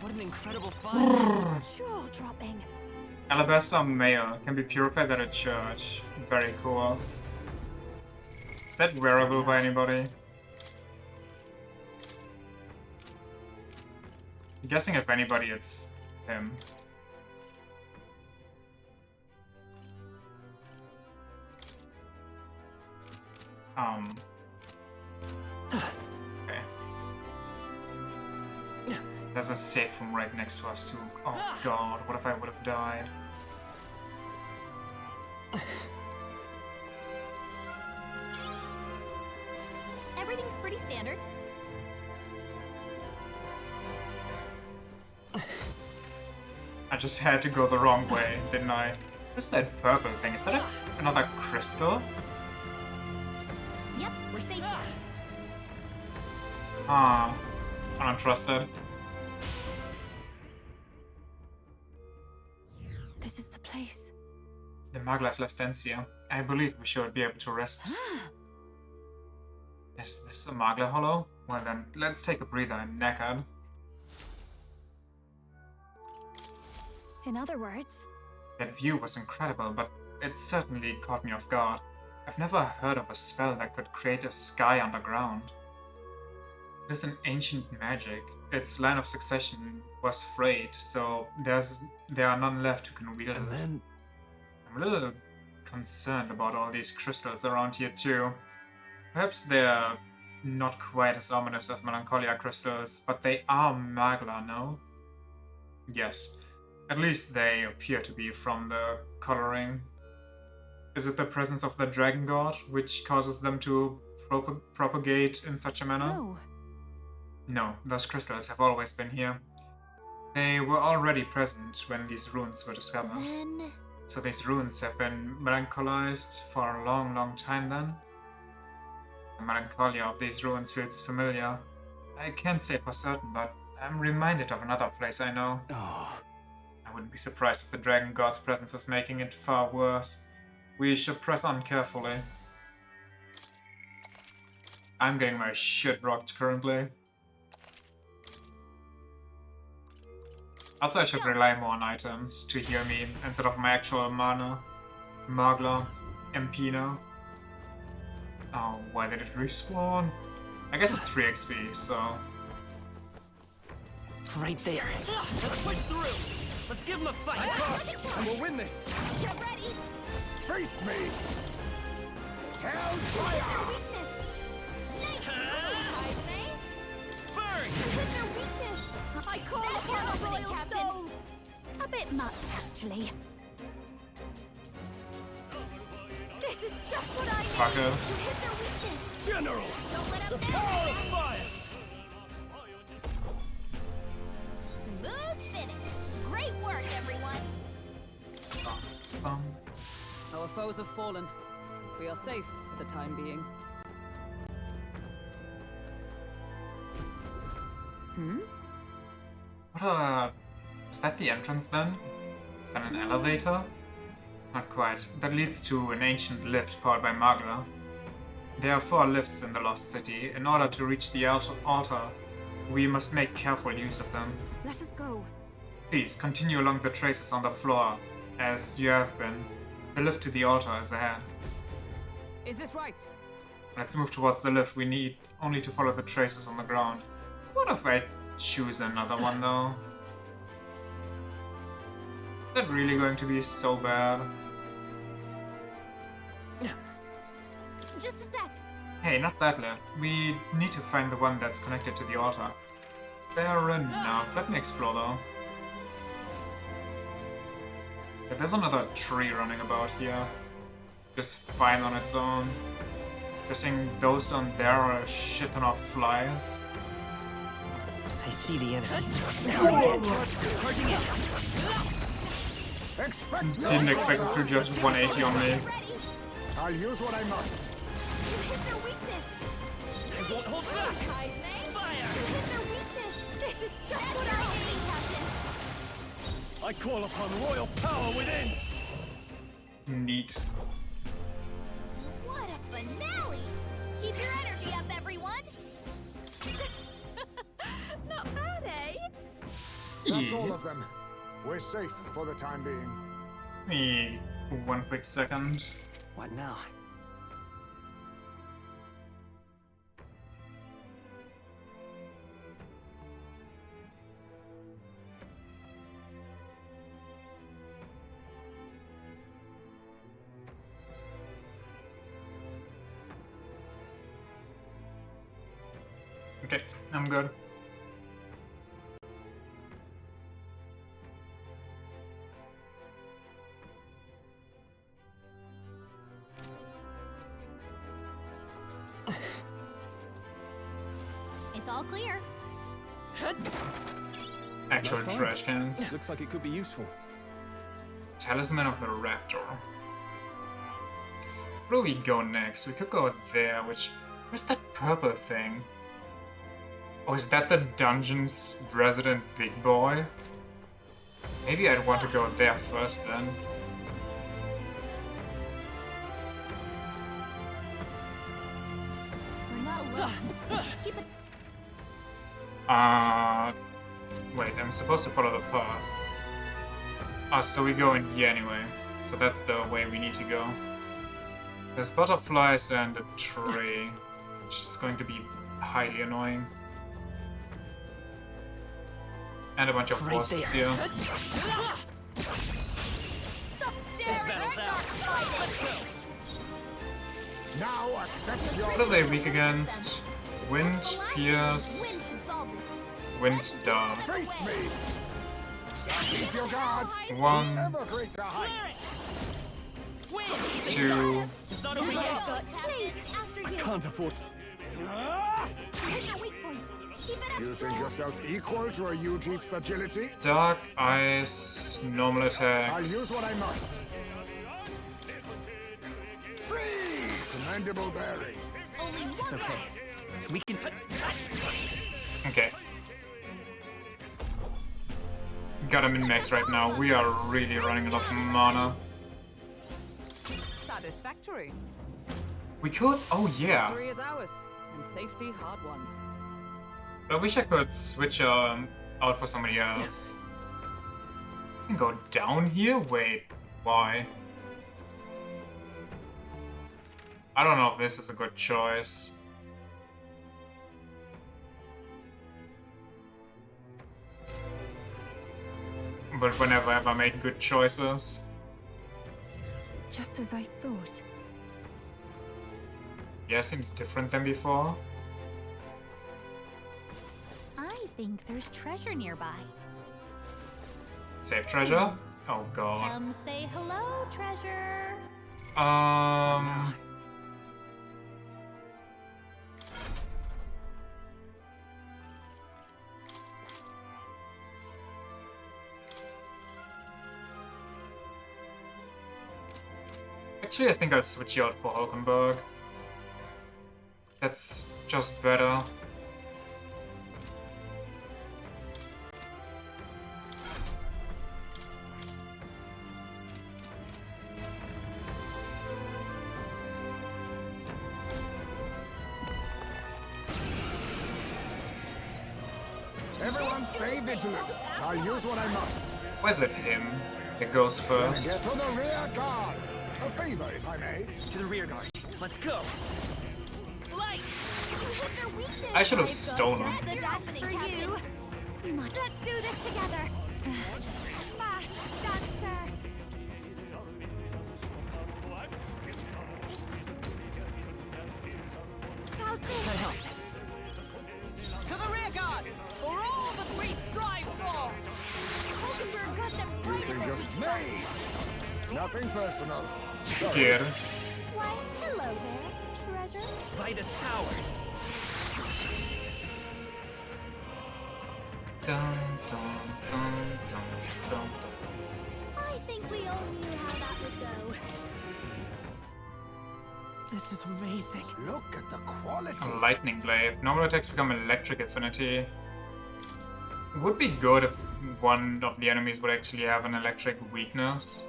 What an incredible Jaw dropping. Alabaster mail can be purified at a church. Very cool. Is that wearable by anybody? I'm guessing if anybody, it's him. Okay. There's a safe room right next to us too. Oh god, what if I would have died? Everything's pretty standard. I just had to go the wrong way, didn't I? What's that purple thing? Is that another crystal? Yep, we're safe. Ah, I don't trust it. This is the place. The Magla's Lastencia. I believe we should be able to rest. Is this a Magla hollow? Well then, let's take a breather. I'm knackered. In other words, That view was incredible, but it certainly caught me off guard. I've never heard of a spell that could create a sky underground. It is an ancient magic. Its line of succession was frayed, so there are none left who can wield it. I'm a little concerned about all these crystals around here too. Perhaps they're not quite as ominous as Melancholia crystals, but they are Magla, no? Yes. At least they appear to be from the coloring. Is it the presence of the dragon god which causes them to propagate in such a manner? no. No, those crystals have always been here. They were already present when these runes were discovered. Then So these runes have been melancholized for a long, long time then? The melancholia of these runes feels familiar. I can't say for certain, but I'm reminded of another place I know. I wouldn't be surprised if the dragon god's presence is making it far worse. We should press on carefully. I'm getting my shit rocked currently. Also, I should rely more on items to heal me instead of my actual mana. Magla, MP now. Oh, why did it respawn? I guess it's free XP, so... Right there. Let's push through. Let's give him a fight. And we'll win this. get ready. Face me! Hellfire! Their weakness. I call upon a royal soul. A bit much, actually. This is just what I need. Fuck it. You hit their weakness. General! Don't let The up power of fire! Smooth finish. Great work, everyone. Our foes have fallen. We are safe for the time being. What is that the entrance then? And an elevator? Not quite. That leads to an ancient lift powered by Magla. There are 4 lifts in the Lost City. In order to reach the altar, we must make careful use of them. Let us go. Please, continue along the traces on the floor, as you have been. The lift to the altar is ahead. Is this right? Let's move towards the lift. We need only to follow the traces on the ground. What if I choose another one, though? Is that really going to be so bad? Just a sec. Hey, not that lift. We need to find the one that's connected to the altar. Fair enough. Let me explore, though. Yeah, there's another tree running about here. Just fine on its own. Guessing those down there are a shit ton of flies. I see the enemy. Didn't expect it to just 180 on me. I'll use what I must. You hit their weakness. I won't hold back. Fire. You hit their weakness. This is just what I need, Captain. I call upon royal power within! Neat. What a finale! Keep your energy up, everyone. Not bad, eh? That's all of them. We're safe for the time being. Me, one quick second. What now? Okay, I'm good. It's all clear. Actual That's fine. trash cans. Looks like it could be useful. Talisman of the Raptor. Where do we go next? We could go there, which... Where's that purple thing? Oh, is that the dungeon's resident big boy? Maybe I'd want to go there first then. We're not alone. Keep it. Wait, I'm supposed to follow the path. So we go in here anyway. So that's the way we need to go. There's butterflies and a tree, which is going to be highly annoying. And a bunch of wasps here. Stop staring and start fighting. Now accept your... What are they weak against? Wind, Pierce, Wind, Dark. Face me! Keep your guard! 1, Ever greater heights! 2, Please, after I you. can't afford... Hit your weak point. Keep it up. You think yourself equal to a Ujeef's agility? Dark, Ice, normal attacks. I'll use what I must. Free! Commendable berry. It's okay. We can... Okay. Got him in max right now. We are really running out of mana. Satisfactory. We could... Oh yeah. Victory is ours, and safety hard won. I wish I could switch out for somebody else. I can go down here? Wait, why? I don't know if this is a good choice. But whenever have I made good choices? Just as I thought. Yeah, seems different than before. I think there's treasure nearby. Save treasure? Oh god. Come say hello, treasure. Actually, I think I'll switch you out for Hulkenberg. That's just better. Everyone stay vigilant. I'll use what I must. Where's it him that goes first? Get to the rear guard. A favor, if I may. To the rear guard. Let's go. Light. I should have stolen. Just the dance for you. Come on, let's do this together. Fast dancer. How's this? To the rear guard! For all that we strive for! Hulkenberg got them right. Meeting just made. Nothing personal. Here. Why, hello there, treasure. Vitus power. Dun, dun, dun, dun, dun. I think we all knew how that would go. This is amazing. Look at the quality. A lightning glaive. Normal attacks become electric affinity. It would be good if one of the enemies would actually have an electric weakness.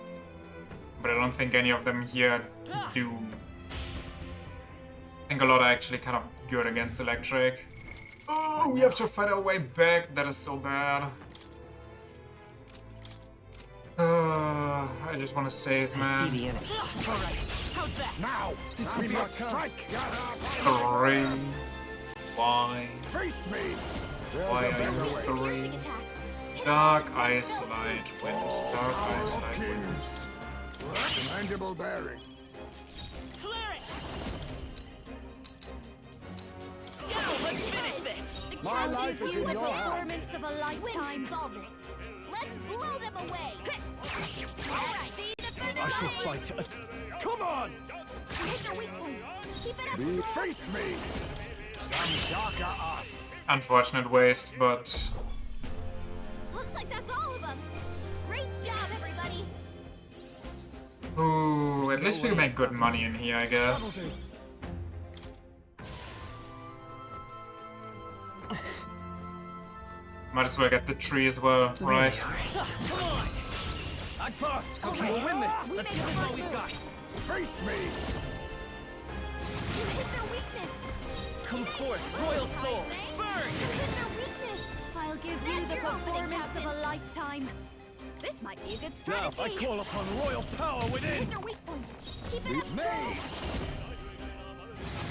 But I don't think any of them here do. I think a lot are actually kind of good against electric. Oh, we have to fight our way back. That is so bad. I just want to save, man. See the enemy. All right. How's that? Now, this we must strike. 3. Why? Face me. Why are you 3? Dark Ice Light Wind. Dark Ice Light Wind. Commendable bearing. Clear it. Scout, let's finish this. My life is in your hands. Performance of a lifetime. Solve this. Let's blow them away. I shall fight. Come on! Hit their weak point. Keep it up. Face me. Some darker arts. Unfortunate waste, but Looks like that's all of them. Great job, everybody. ooh, at least we can make good money in here, I guess. Might as well get the tree as well, right? Come on. Act fast. Okay, we'll win this. Let's see how we've got. Face me. You hit their weakness. Come forth, royal soul. Burn. You hit their weakness. I'll give you That's the your opening, performance of Captain. a lifetime. This might be a good Now, strategy. I call upon royal power Hit within. their weak point. Keep it up. Made.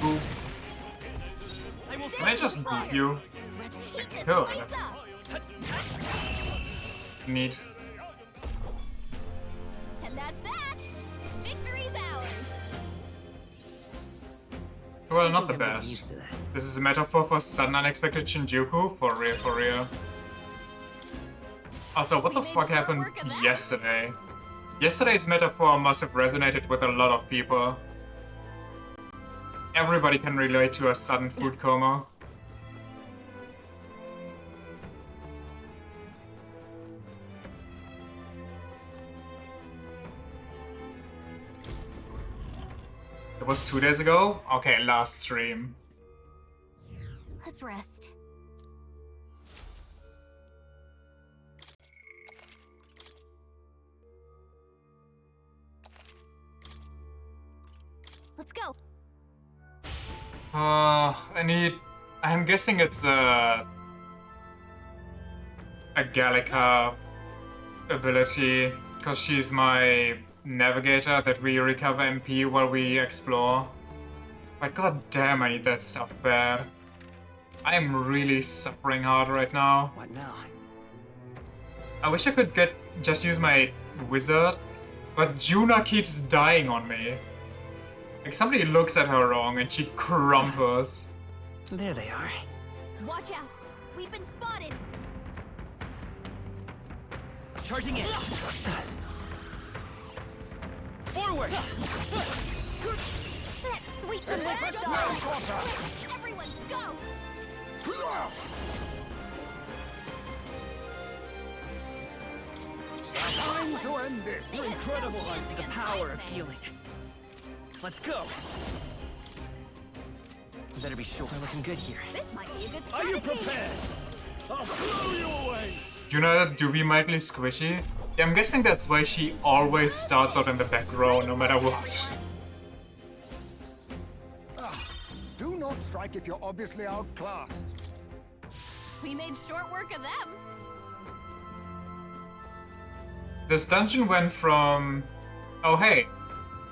Ooh, I will can I just boot you? Let's heat this Cool. place up. Neat. And that's that. Victory's ours. Well, not the best. This is a metaphor for sudden unexpected Shinjuku? For real, for real. Also, what the fuck happened yesterday? Yesterday's metaphor must have resonated with a lot of people. Everybody can relate to a sudden food coma. It was 2 days ago? Okay, last stream. Let's rest. Let's go. I'm guessing it's a Gallica ability, because she's my navigator that we recover MP while we explore. But god damn, I need that stuff bad. I am really suffering hard right now. What now? I wish I could just use my wizard, but Juna keeps dying on me. Like somebody looks at her wrong and she crumples. There they are. Watch out. We've been spotted. Charging in. Forward. Let's sweep them with stars. Everyone, go. Time to end this. You're incredible, the power of healing. Let's go. You better be sure we're looking good here. This might be a good Are strategy. you prepared? I'll blow you away. Juna do be mildly squishy? Yeah, I'm guessing that's why she always starts out in the back row, no matter what. Do not strike if you're obviously outclassed. We made short work of them. This dungeon went from, oh hey,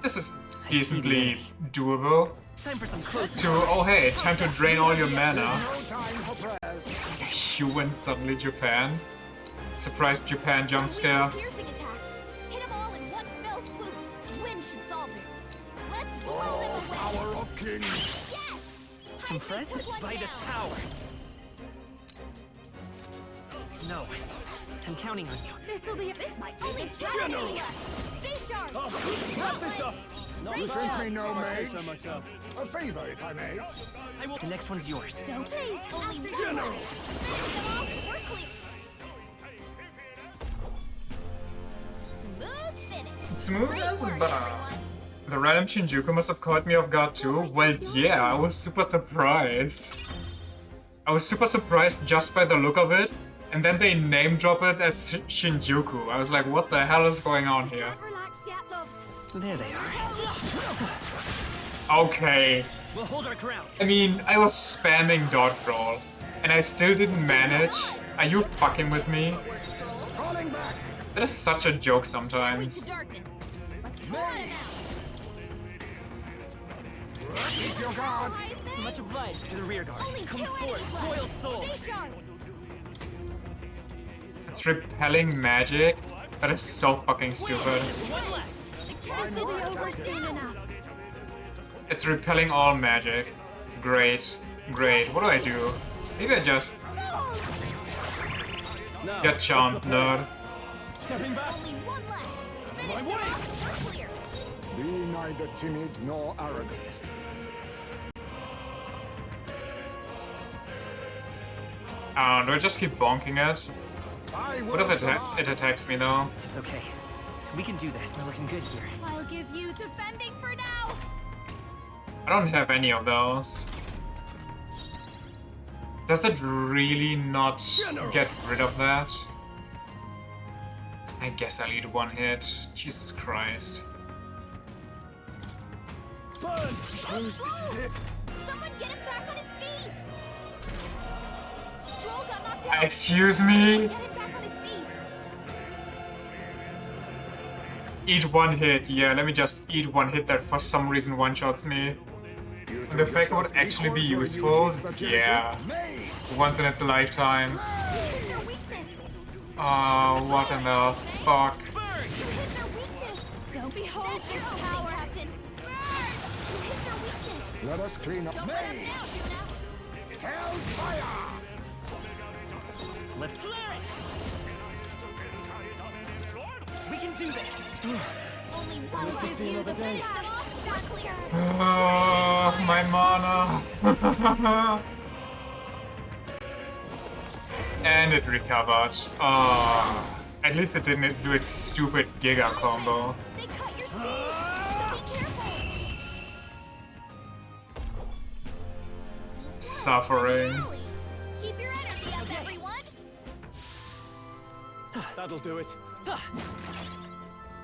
this is decently doable, Time for some close to, oh hey, time to drain all your mana. You win suddenly Japan. Surprise Japan jump scare. Piercing attacks. Hit them all in one fell swoop. Wind should solve this. Let's blow them away. Power of kings. Yes! Impressive by this power. No, I'm counting on you. This'll be this might be the strategy. Stay sharp. Wrap this up. You think me no mage? So myself. A favor, if I may. I will. The next one's yours. Don't please. Only General. We're clear. Smooth finish. Smooth as butter. The random Shinjuku must have caught me off guard too. Well, yeah, I was super surprised. I was super surprised just by the look of it, and then they name drop it as Shinjuku. I was like, what the hell is going on here? There they are. Okay. We'll hold our ground. I mean, I was spamming dodge roll, and I still didn't manage. Are you fucking with me? That is such a joke sometimes. Keep your guard. Much obliged to the rear guard. Come forth, royal soul. It's repelling magic? That is so fucking stupid. This'll be over soon enough. It's repelling all magic. Great. Great. What do I do? Maybe I just... Get chomped, nerd. Stepping back. My way. Clear. Be neither timid nor arrogant. Do I just keep bonking it? What if it attacks me though? It's okay. We can do this. We're looking good here. I'll give you defending for now. I don't have any of those. Does it really not get rid of that? I guess I'll eat one hit. Jesus Christ. Suppose this is it. Someone get him back on his feet. Stroll got knocked down. Excuse me? Get him back on his feet. Eat one hit. Yeah, let me just eat one hit that for some reason one-shots me. The fact would actually be useful? Yeah. Once in its lifetime. Oh, what in the fuck? Don't behold this power, Captain. Let us clean up. Hellfire! Let's play! We can do this! Only one to see another day. Oh, my mana. And it recovered. Oh, at least it didn't do its stupid Giga combo. They cut your speed, so be careful. Suffering. Keep your energy up, everyone. That'll do it.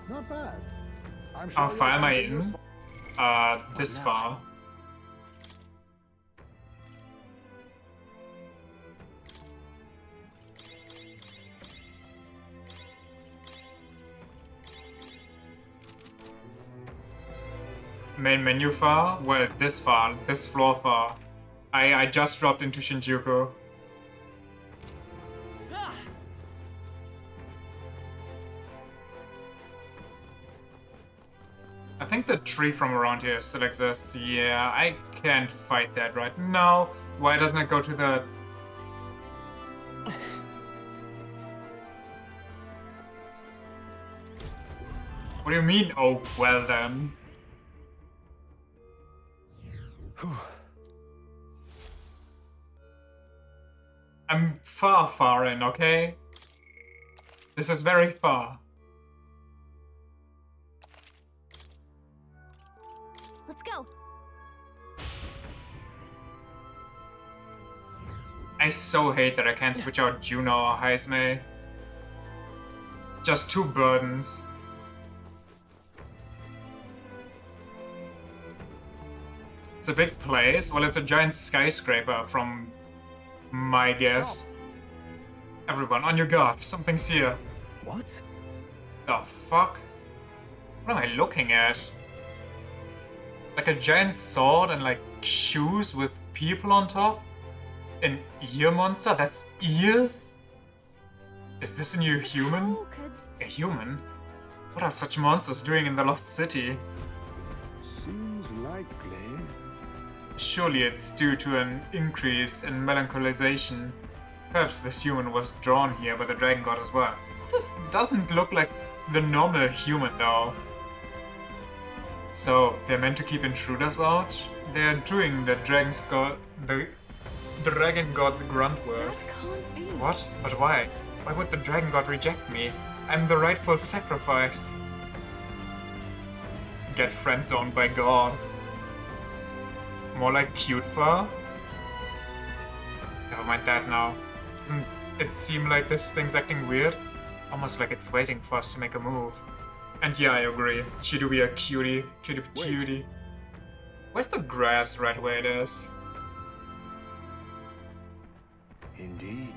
Not bad. I'm How far am I in? This far. Main menu far? Well, this far. This floor far. I just dropped into Shinjuku. I think the tree from around here still exists. Yeah, I can't fight that right now. Why doesn't it go to the... What do you mean, oh, well then? I'm far in, okay? This is very far. Let's go. I so hate that I can't switch out Juno or Heismei. Just two burdens. It's a big place. Well, it's a giant skyscraper from my guess. Stop. Everyone, on your guard. Something's here. What? The fuck? What am I looking at? Like a giant sword and like shoes with people on top? An ear monster? That's ears? Is this a new human? A human? What are such monsters doing in the Lost City? Seems likely. Surely it's due to an increase in melancholization. Perhaps this human was drawn here by the dragon god as well. This doesn't look like the normal human though. So they're meant to keep intruders out? They're doing the dragon god's grunt work. That can't be. What? But why? Why would the dragon god reject me? I'm the rightful sacrifice. Get friend-zoned by God. More like cute fur? Never mind that now. Doesn't it seem like this thing's acting weird? Almost like it's waiting for us to make a move. And yeah, I agree. She do be a cutie. Cutie. Where's the grass right where it is? Indeed.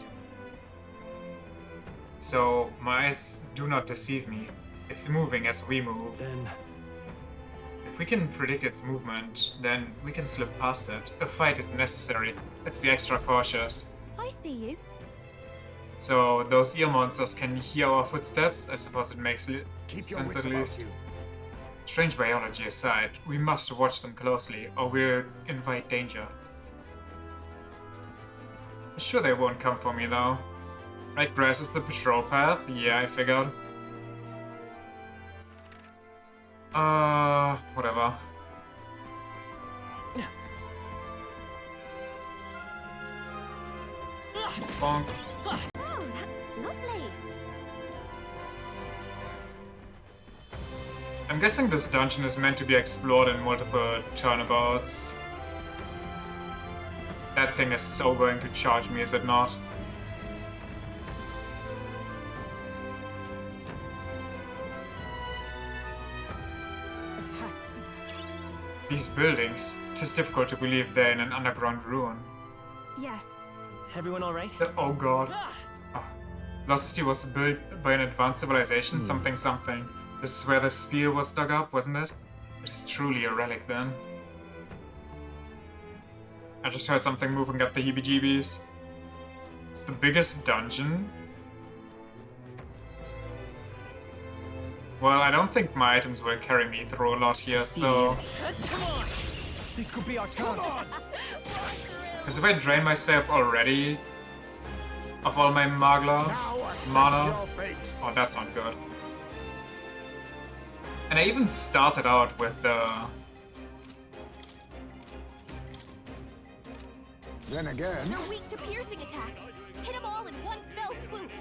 So, my eyes do not deceive me. It's moving as we move. Then... if we can predict its movement, then we can slip past it. A fight is necessary. Let's be extra cautious. I see you. So, those ear monsters can hear our footsteps? I suppose it makes sense at least. Strange biology aside, we must watch them closely, or we'll invite danger. Sure they won't come for me though. Right, grass is the patrol path? Yeah, I figured. Whatever. Bonk. Oh, that's lovely. I'm guessing this dungeon is meant to be explored in multiple turnabouts. That thing is so going to charge me, is it not? These buildings, it is difficult to believe they're in an underground ruin. Yes. Everyone alright? Oh god. Oh. Lost City was built by an advanced civilization, something. This is where the spear was dug up, wasn't it? It is truly a relic then. I just heard something moving up the heebie-jeebies. It's the biggest dungeon? Well, I don't think my items will carry me through a lot here, so... Come on! This could be our chance. Because if I drain myself already of all my mana, oh, that's not good. And I even started out with the... Then again... They're weak to piercing attacks. Hit them all in one fell swoop.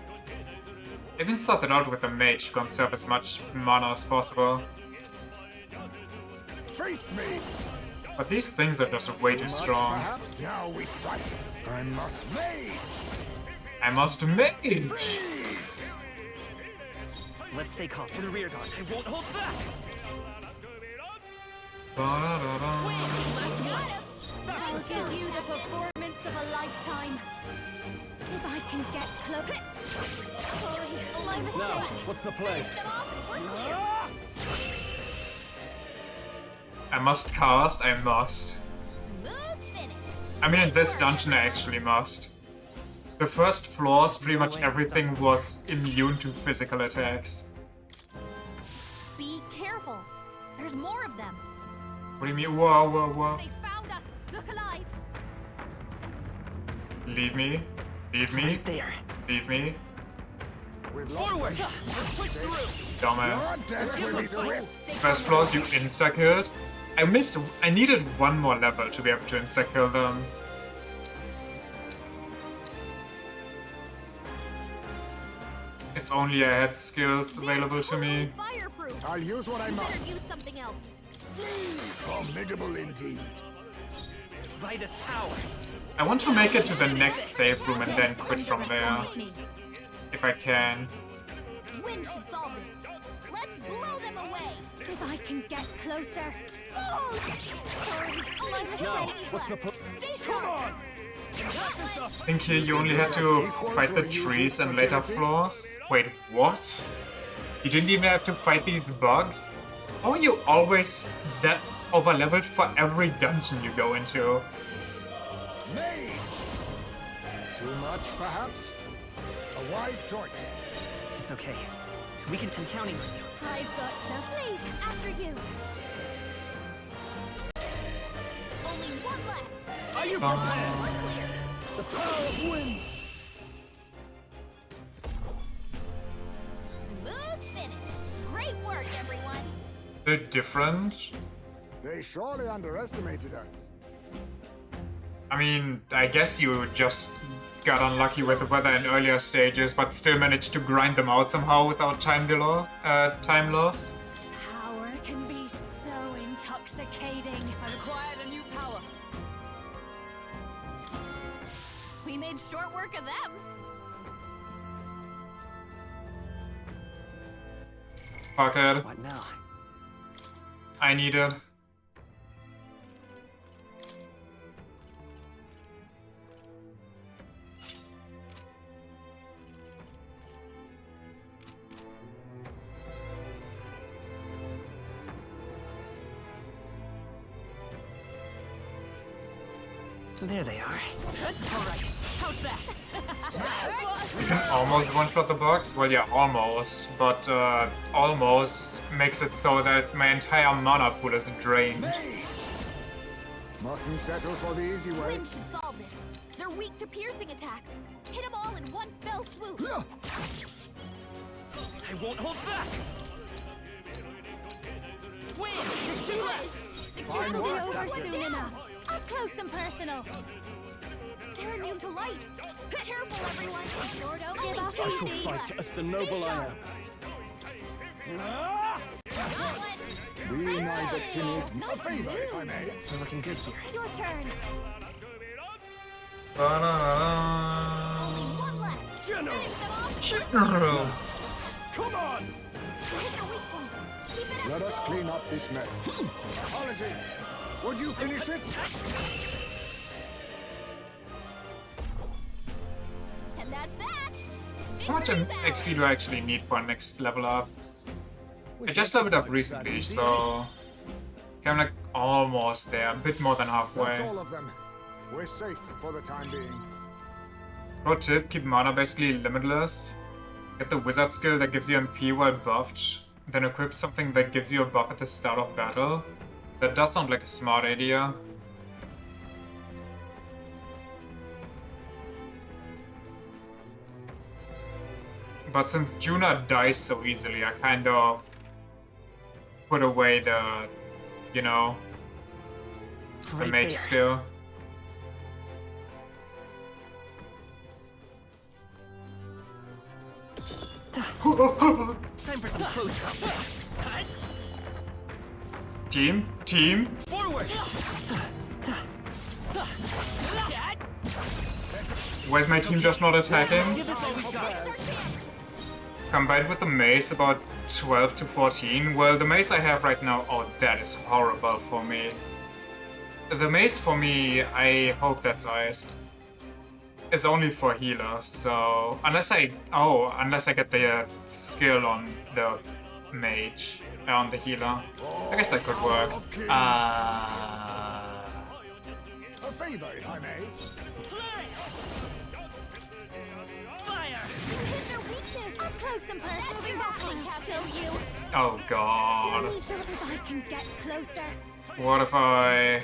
I even started out with the mage to conserve as much mana as possible. Face me! But these things are just way too strong. Perhaps now we strike. I must mage! I must mage! Let's stay calm for the rear guard. I won't hold back! I'll give you the performance of a lifetime. If I can get close. Sorry, my mistake. Now, what's the play? I must cast, I must. I mean, in this dungeon, I actually must. The first floors, pretty much everything was immune to physical attacks. Be careful. There's more of them. What do you mean? Whoa. They found us. Look alive. Leave me. Leave me. Right there. Leave me. Forward! Let's push through! Dumbass. First floors you insta-killed? I needed one more level to be able to insta-kill them. If only I had skills available to me. I'll use what I must. Use something else. Formidable indeed. By this power. I want to make it to the next save room and then quit from there. If I can. Wind should solve this. Let's blow them away. If I can get closer. Oh! Sorry, my mistake. Now, what's the Stay sharp. I think here you only had to fight the trees and later floors. Wait, what? You didn't even have to fight these bugs? How are you always that overleveled for every dungeon you go into? Mage! Too much, perhaps? A wise choice. It's okay. I'm counting on you. I've got just please after you. Only one left. Are you prepared? The power of wind. Smooth finish. Great work, everyone. Bit different. They surely underestimated us. I mean, I guess you just got unlucky with the weather in earlier stages, but still managed to grind them out somehow without time loss. Power can be so intoxicating. I've acquired a new power. We made short work of them. Fuck it. What now? I need it. There they are. Alright, how's that? You can almost one-shot the box? Well, yeah, almost. But almost makes it so that my entire mana pool is drained. Mustn't settle for the easy way. Wind should solve this. They're weak to piercing attacks. Hit them all in one fell swoop. I won't hold back! Wind! It's too late. This will be over soon enough. Up close and personal. They're immune to light. Careful, everyone. Sure don't give up I shall easy. fight as the noble I am. Be neither timid nor favor, if I may. We're looking good here. Your turn. One left. General. Come on! Hit their weak point. Keep it up. Let us clean up this mess. Apologies. Would you finish it? And that's that. How much XP do I actually need for next level up? I just leveled up recently, so I'm like almost there, a bit more than That's halfway. all of them. We're safe for the time being. Pro tip, keep mana basically limitless. Get the wizard skill that gives you MP while buffed, then equip something that gives you a buff at the start of battle. That does sound like a smart idea. But since Juna dies so easily, I kind of put away the, you know, the Right mage there. skill. Time for some close combat. Team? Forward! Why is my team just not attacking? Give us all we got. Combined with the mace, about 12 to 14. Well, the mace I have right now, oh, that is horrible for me. The mace for me, I hope that's ice, is only for healer, so unless I get the skill on the mage, on the healer, I guess that could work. A favor, if I may. Hit their weakness. Up close and personal. Moving back, show you. Oh god. Let me show if I can get closer. What if I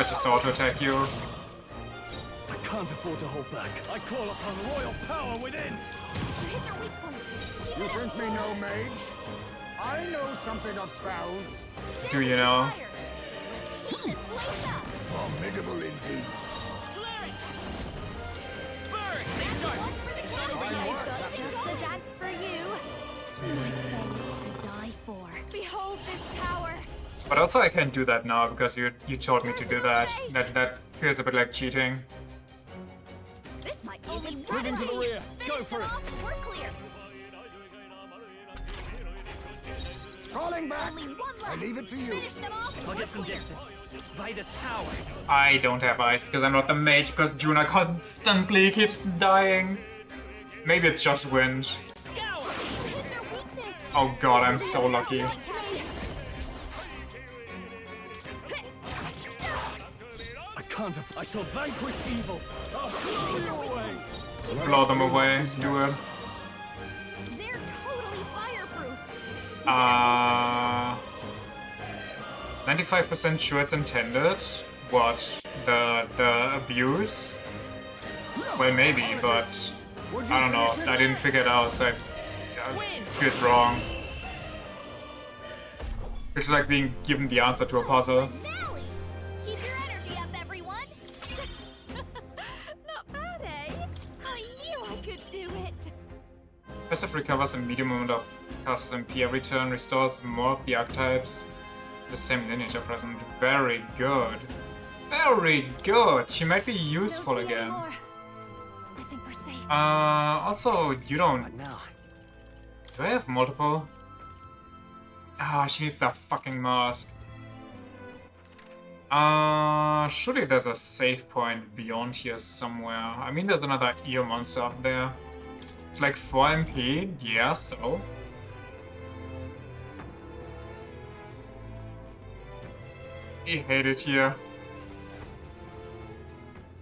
just auto-attack you? I can't afford to hold back. I call upon royal power within. Hit their weak point. You think me no mage? I know something of spells. Do you know? Heat this place up. Formidable indeed. I've got just the dance for you. My things to die for. Behold this power. But also I can't do that now because you told me to do that. That feels a bit like cheating. This might be a good Move into the rear. Go for it. We're clear. Falling back. I leave it to you. I'll get some distance. Vida's power. I don't have ice because I'm not the mage, because Juna constantly keeps dying. Maybe it's just wind. Oh god, I'm so lucky. I can't. I shall vanquish evil. I'll blow you away. Blow them away. Do it. They're totally fireproof. 95% sure it's intended. What? The abuse? Well, maybe, but I don't know. I didn't figure it out, so it feels wrong. It's like being given the answer to a puzzle. Keep your energy up, everyone. Not bad, eh? I knew I could do it. Passive recovers a medium amount of casters MP every turn, restores more of the archetypes. The same lineage are present. Very good. Very good. She might be useful again. I think we're safe. Also, you don't. Do I have multiple? Ah, she needs that fucking mask. Surely there's a save point beyond here somewhere. I mean, there's another ear monster up there. It's like 4 MP, yeah, so. I hate it here.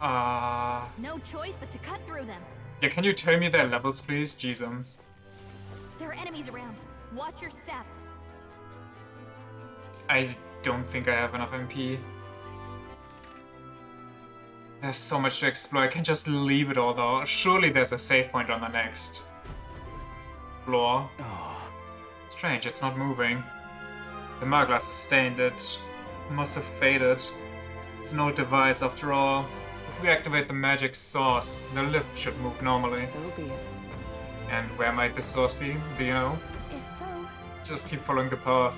No choice but to cut through them. Yeah, can you tell me their levels, please? Jesus. There are enemies around. Watch your step. I don't think I have enough MP. There's so much to explore. I can't just leave it all though. Surely there's a save point on the next floor. Strange, it's not moving. The Marglass has stained it. Must have faded. It's an old device after all. If we activate the magic source, the lift should move normally. So be it. And where might the source be? Do you know? If so, Just keep following the path.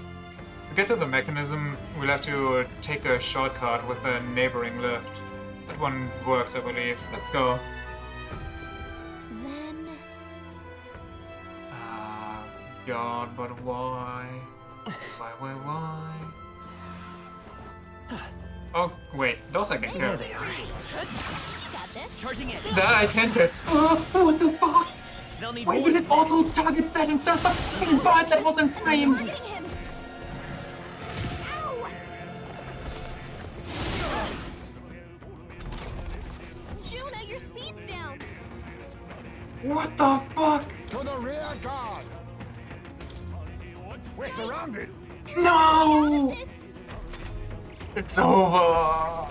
To get to the mechanism, we'll have to take a shortcut with a neighboring lift. That one works, I believe. Let's go. Then... God, but why? Why? Oh, wait, those I can kill. There they are. Got this. Charging in. That I can hit. What the fuck? They'll need Why more did it auto-target that instead of the fucking bird that was in frame? Targeting him. Ow! Juna, your speed's down. What the fuck? To the rear guard. We're surrounded. No! It's over.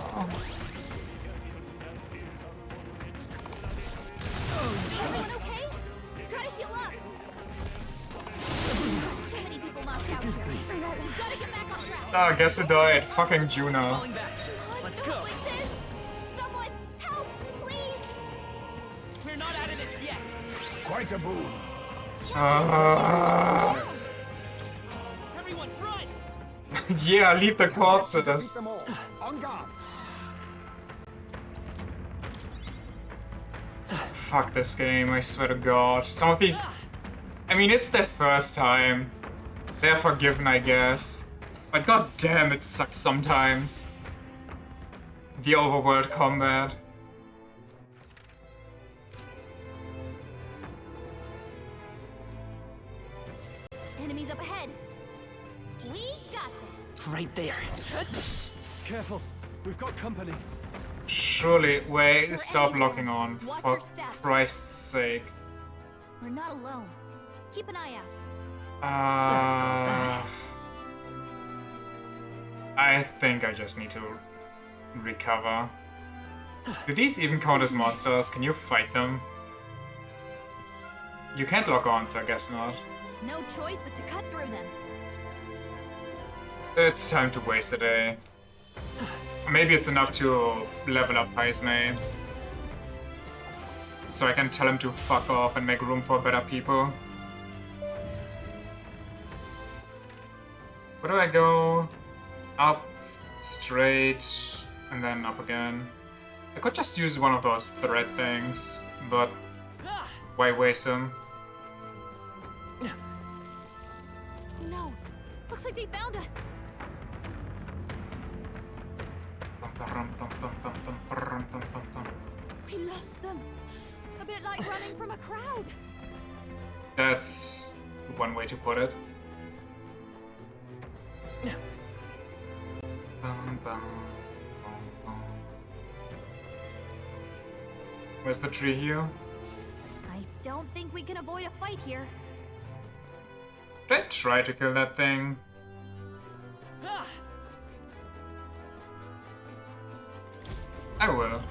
Everyone okay? Try to heal up. Too many people knocked out. Gotta get back on track. Ah, guess who died? Fucking Juno. Let's go. Like this. Someone help, please. We're not out of this yet. Quite a boon. Everyone, run! Yeah, leave the corpse with us. Them all. On guard. Fuck this game, I swear to god. Some of these... I mean, it's their first time. They're forgiven, I guess. But god damn, it sucks sometimes. The overworld combat. Enemies up ahead. We got this. Right there. Careful, we've got company. Surely, wait, stop locking on, Watch for your step. Christ's sake. We're not alone. Keep an eye out. I think I just need to recover. Do these even count as monsters? Can you fight them? You can't lock on, so I guess not. No choice but to cut through them. It's time to waste a day. Maybe it's enough to level up Paismay. So I can tell him to fuck off and make room for better people. Where do I go? Up, straight, and then up again. I could just use one of those thread things, but why waste them? No. Looks like they found us. We lost them. A bit like running from a crowd. That's one way to put it. Where's the tree here? I don't think we can avoid a fight here. Should I try to kill that thing? I will.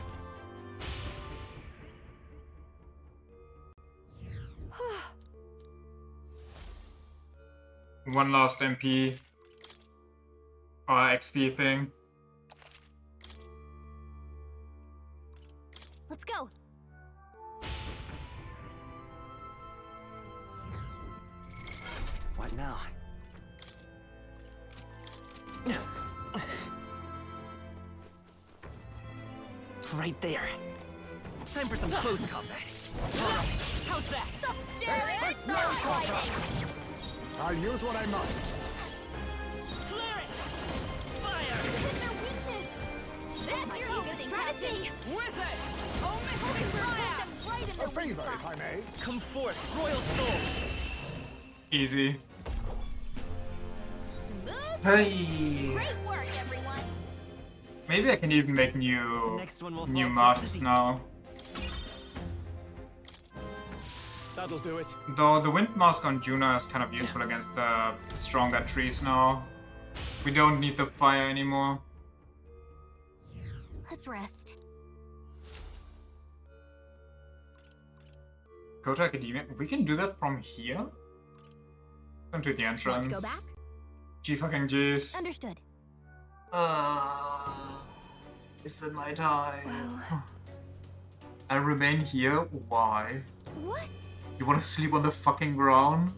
One last MP or XP thing. Let's go. What now? Right there. Time for some close combat. How's that? Stop staring! Stop fighting! I'll use what I must. Clear it! Fire! Hit their weakness! That's your own strategy! Wizard! Only hoping for fire! Right in A the weak favor, spot. if I may. Come forth, royal soul. Easy. Smooth. Hey. Great work, everyone! Maybe I can even make new fall masters just now. That'll do it. Though the wind mask on Juno is kind of useful against the stronger trees now. We don't need the fire anymore. Let's rest. Go to Academia. We can do that from here? Come to the entrance. Let's go back? G fucking G's. Understood. Is it my time? I remain here? Why? What? You wanna sleep on the fucking ground?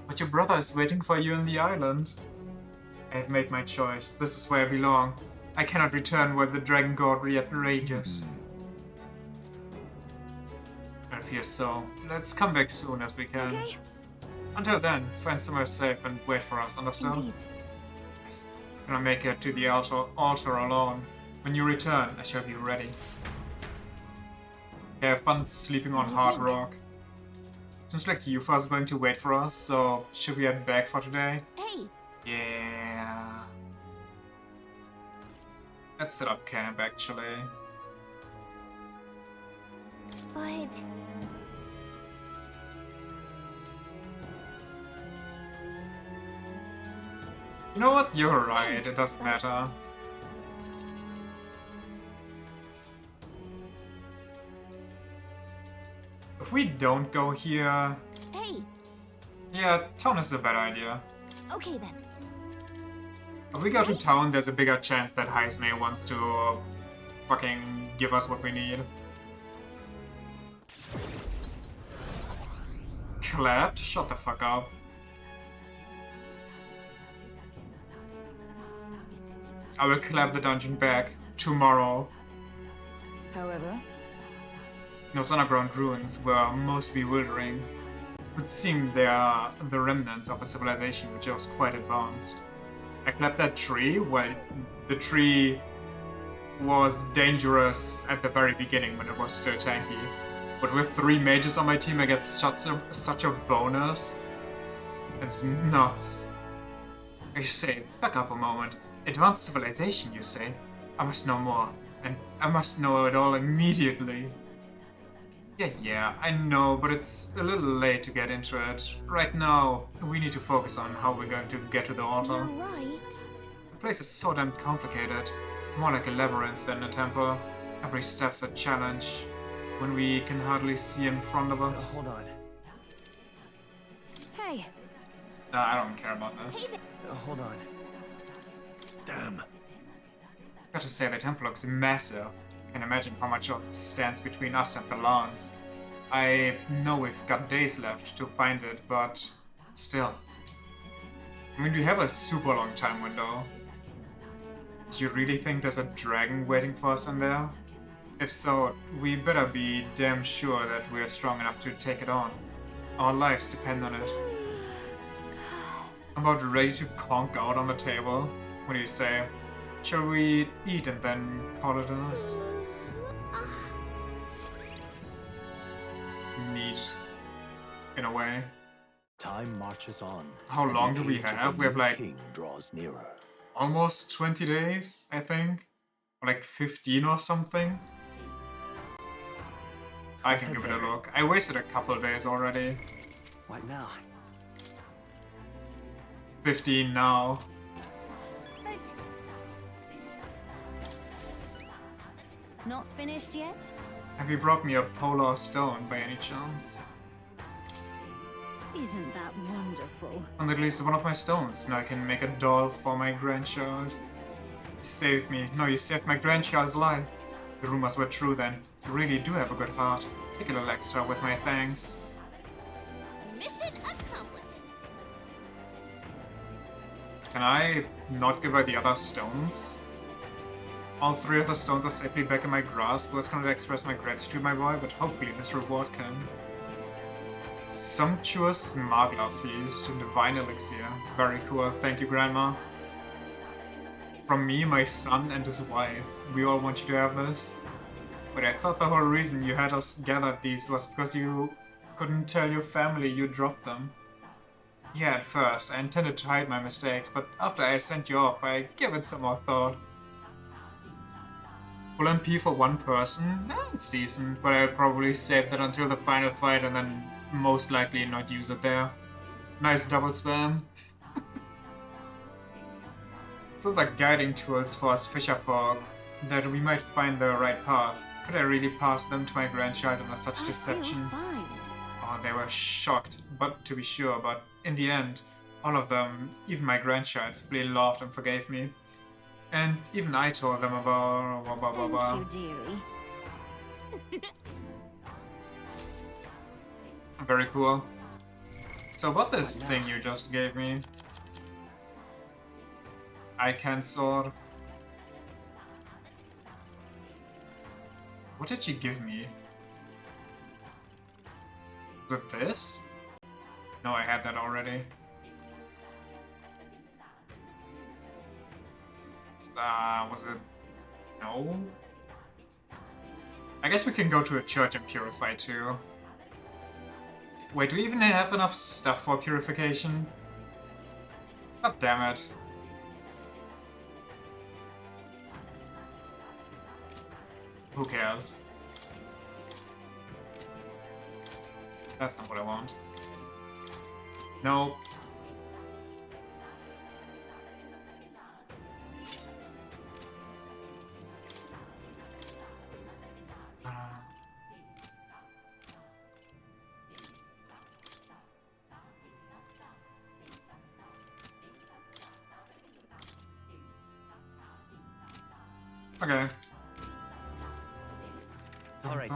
But your brother is waiting for you on the island. I have made my choice. This is where I belong. I cannot return where the dragon god yet rages. It appears so. Let's come back soon as we can. Okay. Until then, find somewhere safe and wait for us, understand? Indeed. Yes. I'm gonna make it to the altar alone. When you return, I shall be ready. Have fun sleeping on Hard Rock. Seems like Yufa's going to wait for us, so should we head back for today? Hey! Yeah. Let's set up camp, actually. But... You know what? You're right, it doesn't matter. If we don't go here... Hey! Yeah, town is a better idea. Okay then. If we go to town, there's a bigger chance that Heismay wants to fucking give us what we need. Clapped? Shut the fuck up. I will clap the dungeon back tomorrow. However, Those underground ruins were most bewildering. It would seem they are the remnants of a civilization which was quite advanced. I clapped that tree. Well, the tree was dangerous at the very beginning when it was still tanky. But with 3 mages on my team, I get such a bonus. It's nuts. I say, back up a moment. Advanced civilization, you say? I must know more, and I must know it all immediately. Yeah, I know, but it's a little late to get into it. Right now, we need to focus on how we're going to get to the altar. You're right. The place is so damn complicated. More like a labyrinth than a temple. Every step's a challenge, when we can hardly see in front of us. Hold on. Hey! Nah, I don't care about this. Hold on. Damn. Gotta say, the temple looks massive. Can imagine how much it stands between us and the lawns. I know we've got days left to find it, but still. I mean, we have a super long time window. Do you really think there's a dragon waiting for us in there? If so, we better be damn sure that we're strong enough to take it on. Our lives depend on it. I'm about ready to conk out on the table. What do you say? Shall we eat and then call it a night? Neat. In a way. Time marches on. How long do we have? We have like king draws nearer. almost 20 days, I think. Or like 15 or something. I can give it a look. I wasted a couple days already. What now? 15 now. Not finished yet? Have you brought me a polar stone by any chance? Isn't that wonderful? And at least one of my stones. Now I can make a doll for my grandchild. You saved me. No, you saved my grandchild's life. The rumors were true then. You really do have a good heart. Take a little extra with my thanks. Mission accomplished. Can I not give her the other stones? All 3 of the stones are safely back in my grasp. That's gonna express my gratitude, my boy, but hopefully this reward can. Sumptuous Magla Feast, Divine Elixir. Very cool. Thank you, Grandma. From me, my son, and his wife. We all want you to have this. But I thought the whole reason you had us gathered these was because you couldn't tell your family you dropped them. Yeah, at first, I intended to hide my mistakes, but after I sent you off, I gave it some more thought. Full MP for one person? That's decent, but I'll probably save that until the final fight and then most likely not use it there. Nice double spam. Sounds like guiding tools for us fisher folk, that we might find the right path. Could I really pass them to my grandchild under such deception? Oh, they were shocked, but to be sure, but in the end, all of them, even my grandchild, simply laughed and forgave me. And even I told them about... Thank you, dearie. Very cool. So about this thing you just gave me... Icon sword. What did she give me? Was it this? No, I had that already. Was it... No? I guess we can go to a church and purify too. Wait, do we even have enough stuff for purification? God damn it. Who cares? That's not what I want. Nope. Okay. Alright.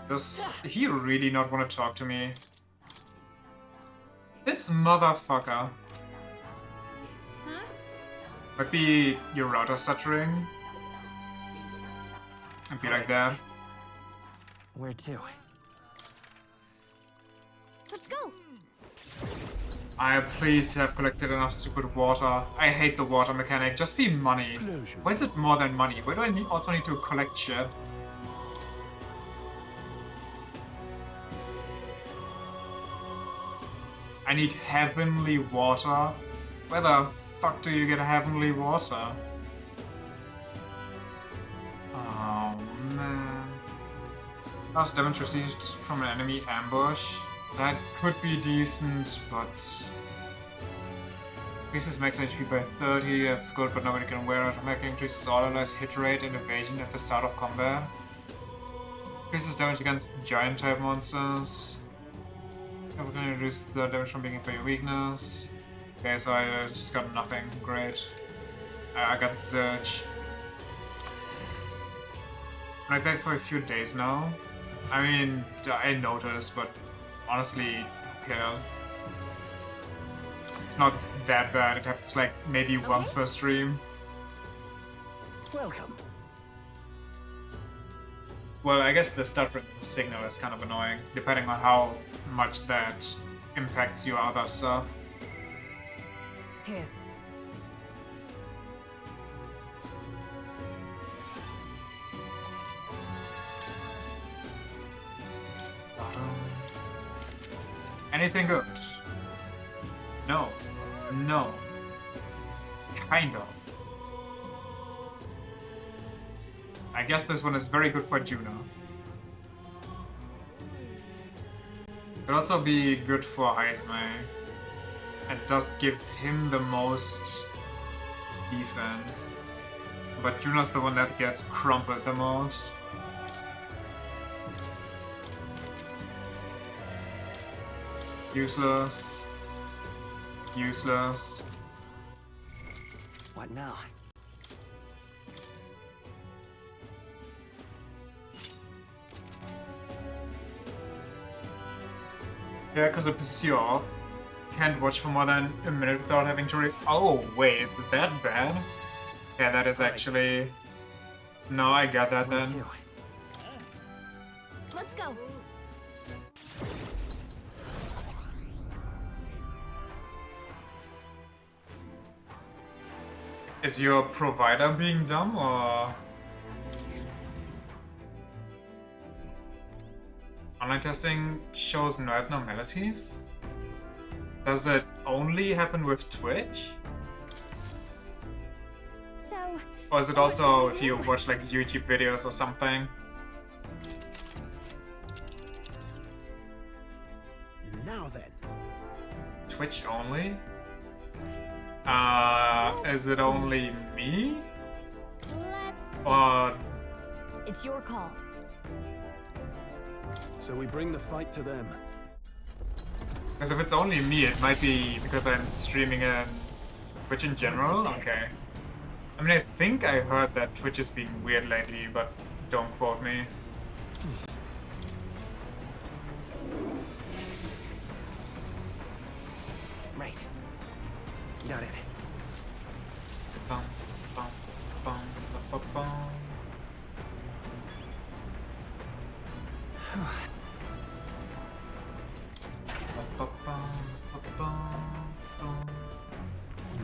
Does he really not want to talk to me? This motherfucker. Huh? Might be your router stuttering. And be like that. Where to? Let's go. I please have collected enough stupid water. I hate the water mechanic. Just be money. Why is it more than money? Why do I also need to collect shit? I need heavenly water? Where the fuck do you get heavenly water? Oh man. Last damage received from an enemy ambush. That could be decent, but... Increases max HP by 30, that's good, but nobody can wear it. Automatically increases all allies' hit rate and evasion at the start of combat. Increases damage against giant type monsters. Never can reduce the damage from being inflicted weakness. Okay, so I just got nothing. Great. I got Zerch. Been like that for a few days now. I mean, I noticed, but honestly, who cares? It's not that bad. It happens like maybe once per stream. Welcome. Well, I guess the stuttering signal is kind of annoying, depending on how much that impacts your other stuff. Here. Anything good? No. No. Kind of. I guess this one is very good for Juno. Could also be good for Heisme. It does give him the most defense. But Juno's the one that gets crumpled the most. Useless. Useless. What now? Yeah, because of Pursuer. Can't watch for more than a minute without having to Oh, wait, it's that bad? Yeah, that is actually... No, I got that then. Let's go. Is your provider being dumb, or...? Online testing shows no abnormalities? Does it only happen with Twitch? So... Or is it also if you watch like YouTube videos or something? Now then. Twitch only? Is it only me? Or... It's your call. So we bring the fight to them. Because if it's only me, it might be because I'm streaming in Twitch in general? Okay. I mean, I think I heard that Twitch is being weird lately, but don't quote me. Right. Got it. Bum, bum, bum, bum, bum.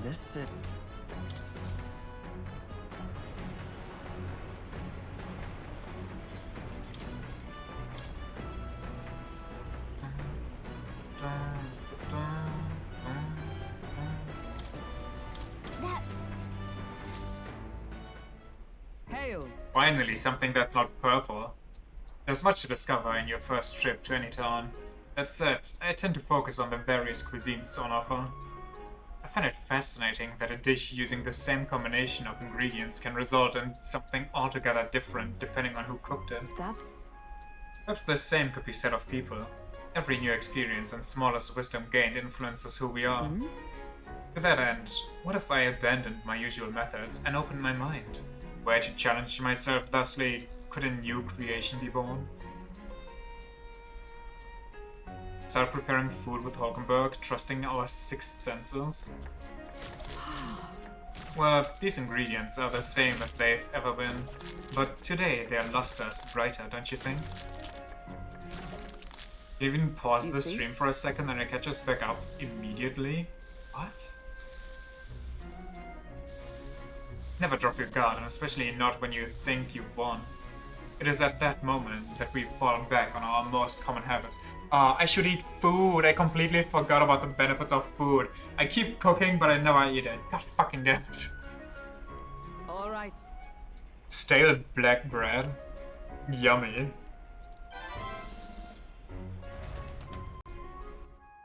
This it. Hail. Finally, something that's not purple. There's much to discover in your first trip to any town. That said, I tend to focus on the various cuisines on offer. I find it fascinating that a dish using the same combination of ingredients can result in something altogether different depending on who cooked it. Perhaps the same could be said of people. Every new experience and smallest wisdom gained influences who we are. To that end, what if I abandoned my usual methods and opened my mind? Were I to challenge myself thusly, could a new creation be born? Start preparing food with Hulkenberg, trusting our sixth senses. Well, these ingredients are the same as they've ever been, but today their luster is brighter, don't you think? Even pause the stream for a second and it catches back up immediately? What? Never drop your guard, and especially not when you think you've won. It is at that moment that we fall back on our most common habits. I should eat food. I completely forgot about the benefits of food. I keep cooking, but I never eat it. God fucking damn it. All right. Stale black bread. Yummy.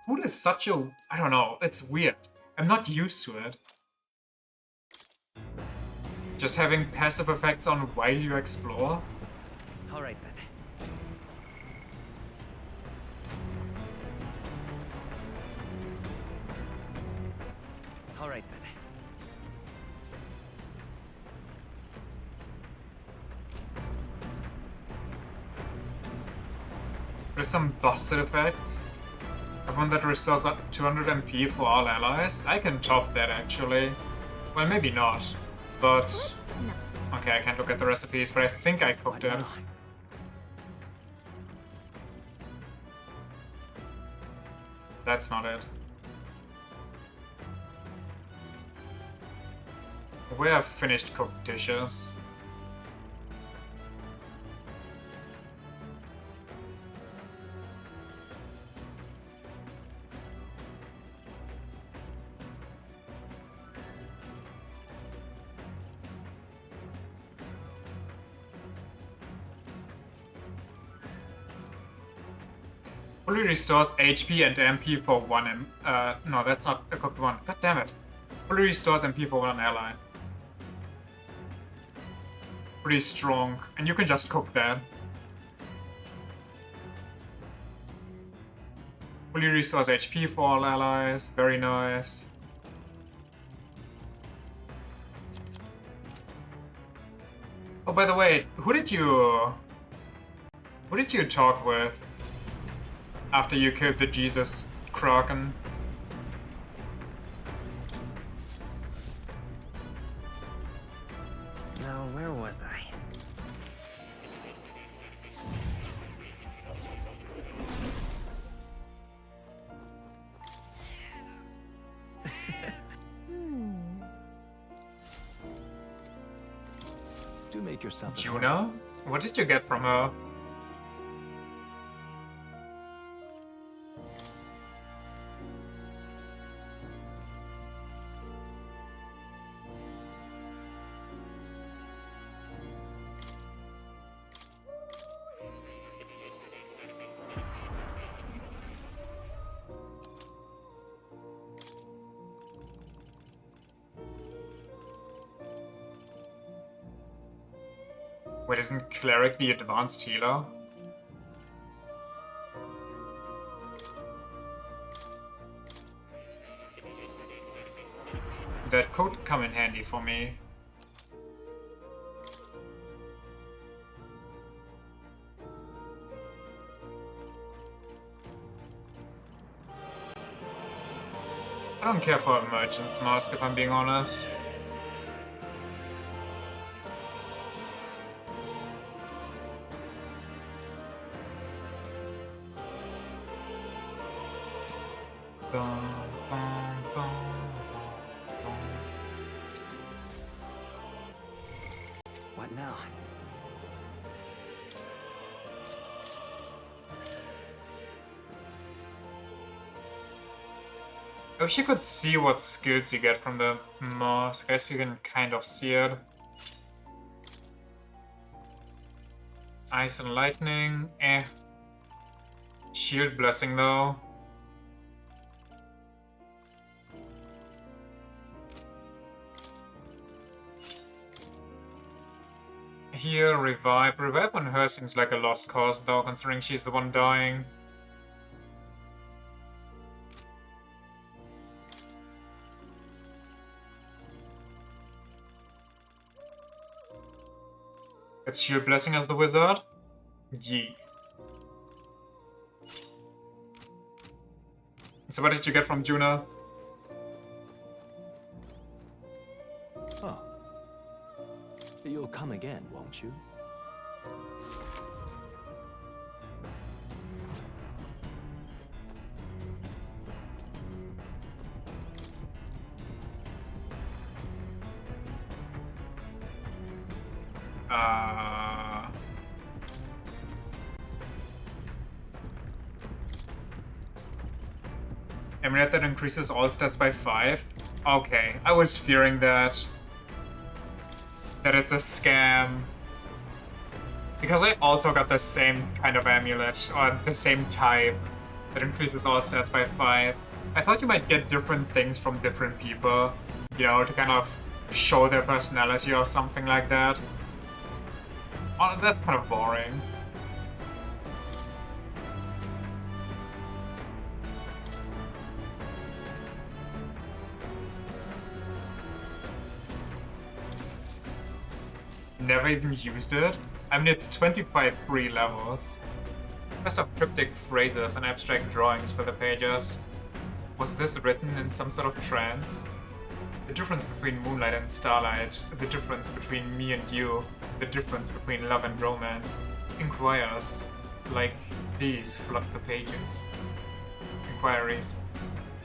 Food is such a... I don't know. It's weird. I'm not used to it. Just having passive effects on while you explore? All right then. All right then. There's some busted effects. Have one that restores up 200 MP for all allies. I can top that actually. Well, maybe not. But... Okay, I can't look at the recipes, but I think I cooked it. that's not it. We have finished cooked dishes. Fully restores HP and MP for one no, that's not a cooked one. God damn it. Fully restores MP for one ally. Pretty strong. And you can just cook that. Fully restores HP for all allies. Very nice. Oh, by the way, who did you talk with after you killed the Jesus Kraken? Now, where was I? Do make yourself Juna? What did you get from her? Wait, isn't Cleric the advanced healer? That could come in handy for me. I don't care for a merchant's mask if I'm being honest. What now? I wish you could see what skills you get from the mask. I guess you can kind of see it. Ice and lightning, eh. Shield blessing though. Heal, revive. Revive on her seems like a lost cause though, considering she's the one dying. It's Shield Blessing as the wizard? Yee. So what did you get from Juna? Oh. You'll come again, won't you? Amulet that increases all stats by 5? Okay, I was fearing that. That it's a scam. Because I also got the same kind of amulet, or the same type, that increases all stats by 5. I thought you might get different things from different people, you know, to kind of show their personality or something like that. Oh, that's kind of boring. Never even used it? I mean, it's 25 free levels. Rest of cryptic phrases and abstract drawings for the pages. Was this written in some sort of trance? The difference between moonlight and starlight, the difference between me and you, the difference between love and romance. Inquires like these flood the pages. inquiries.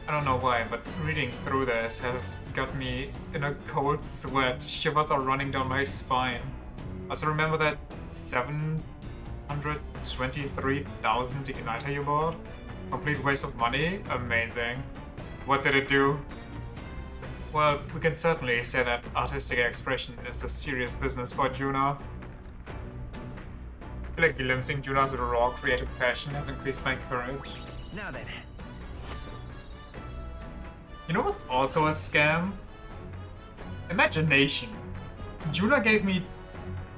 I don't know why, but reading through this has got me in a cold sweat. Shivers are running down my spine. Also remember that 723,000 Igniter you bought? Complete waste of money? Amazing. What did it do? Well, we can certainly say that artistic expression is a serious business for Juno. I feel like glimpsing Juno's raw creative passion has increased my courage. Now then. You know what's also a scam? Imagination. Juno gave me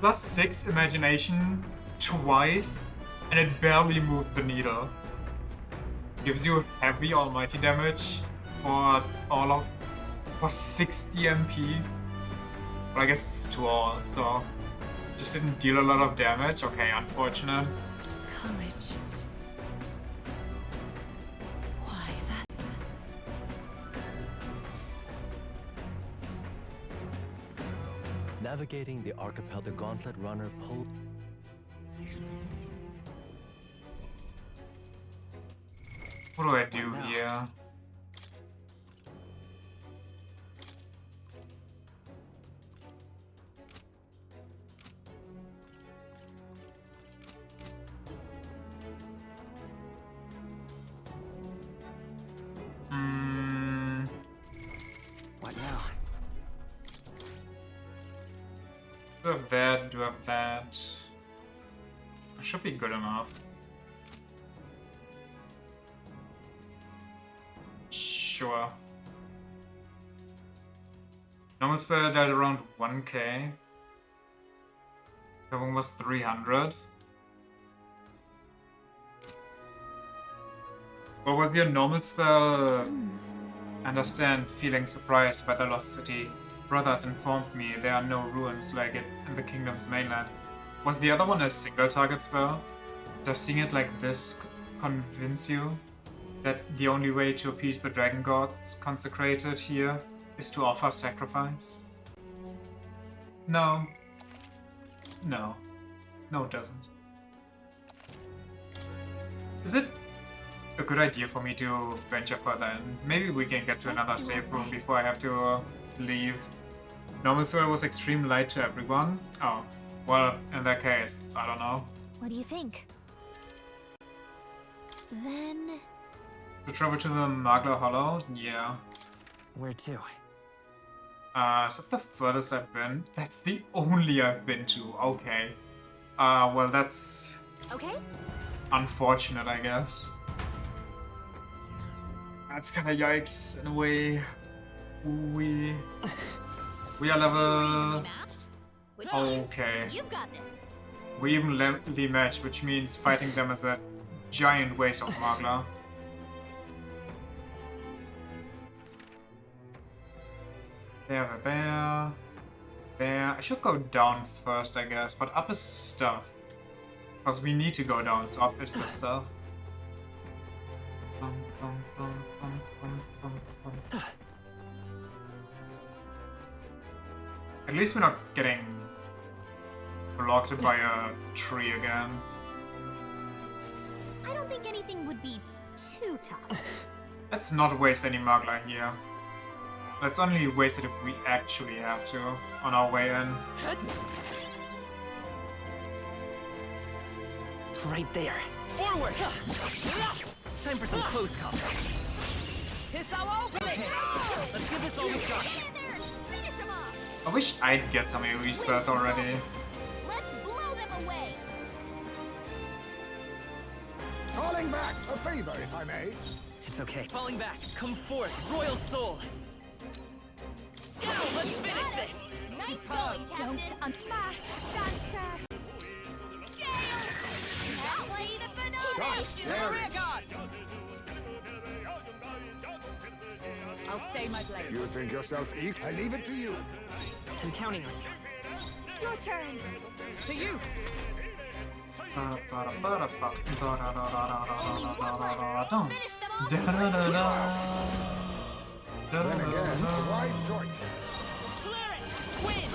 +6 imagination twice, and it barely moved the needle. Gives you heavy almighty damage for 60 MP. But I guess it's 2 all, so just didn't deal a lot of damage. Okay, unfortunate. Courage. Why, that's... Navigating the archipelago, the Gauntlet Runner pulled... What do I do here? What now? Do have that, do have that. I should be good enough. Sure. Normal spell died around 1k. That one was 300. What was your normal spell? Understand feeling surprised by the lost city. Brothers informed me there are no ruins like it in the kingdom's mainland. Was the other one a single target spell? Does seeing it like this convince you that the only way to appease the dragon gods consecrated here is to offer sacrifice? No. No. No, it doesn't. Is it a good idea for me to venture further in? Maybe we can get to another safe room before I have to leave. Normal spell was extreme light to everyone. Oh, well, in that case, I don't know. What do you think? Then... To travel to the Magla Hollow? Yeah. Where to? Is that the furthest I've been? That's the only I've been to. Okay. Well, that's... Okay. Unfortunate, I guess. That's kinda yikes, in a way. We are level... Okay. You've got this. We even levelly matched, which means fighting them is a giant waste of Magla. There. I should go down first, I guess, but up is stuff. Because we need to go down, so up is the stuff. At least we're not getting blocked by a tree again. I don't think anything would be too tough. Let's not waste any Magla here. Let's only waste it if we actually have to, on our way in. Right there. Forward! Time for some close combat. Tis our opening! Okay. Let's give this all we got. I wish I'd get some AoE spells already. Let's blow them away! Falling back, a favor, if I may. It's okay. Falling back. Come forth, royal soul. Scout, let's finish this! Nice going, Captain! Don't unfast, dancer! Gale! Now see the finale! To the rear guard! I'll stay my blade. You think yourself equal? I leave it to you. I'm counting on you. Your turn! To you! Then again, a wise choice. Win!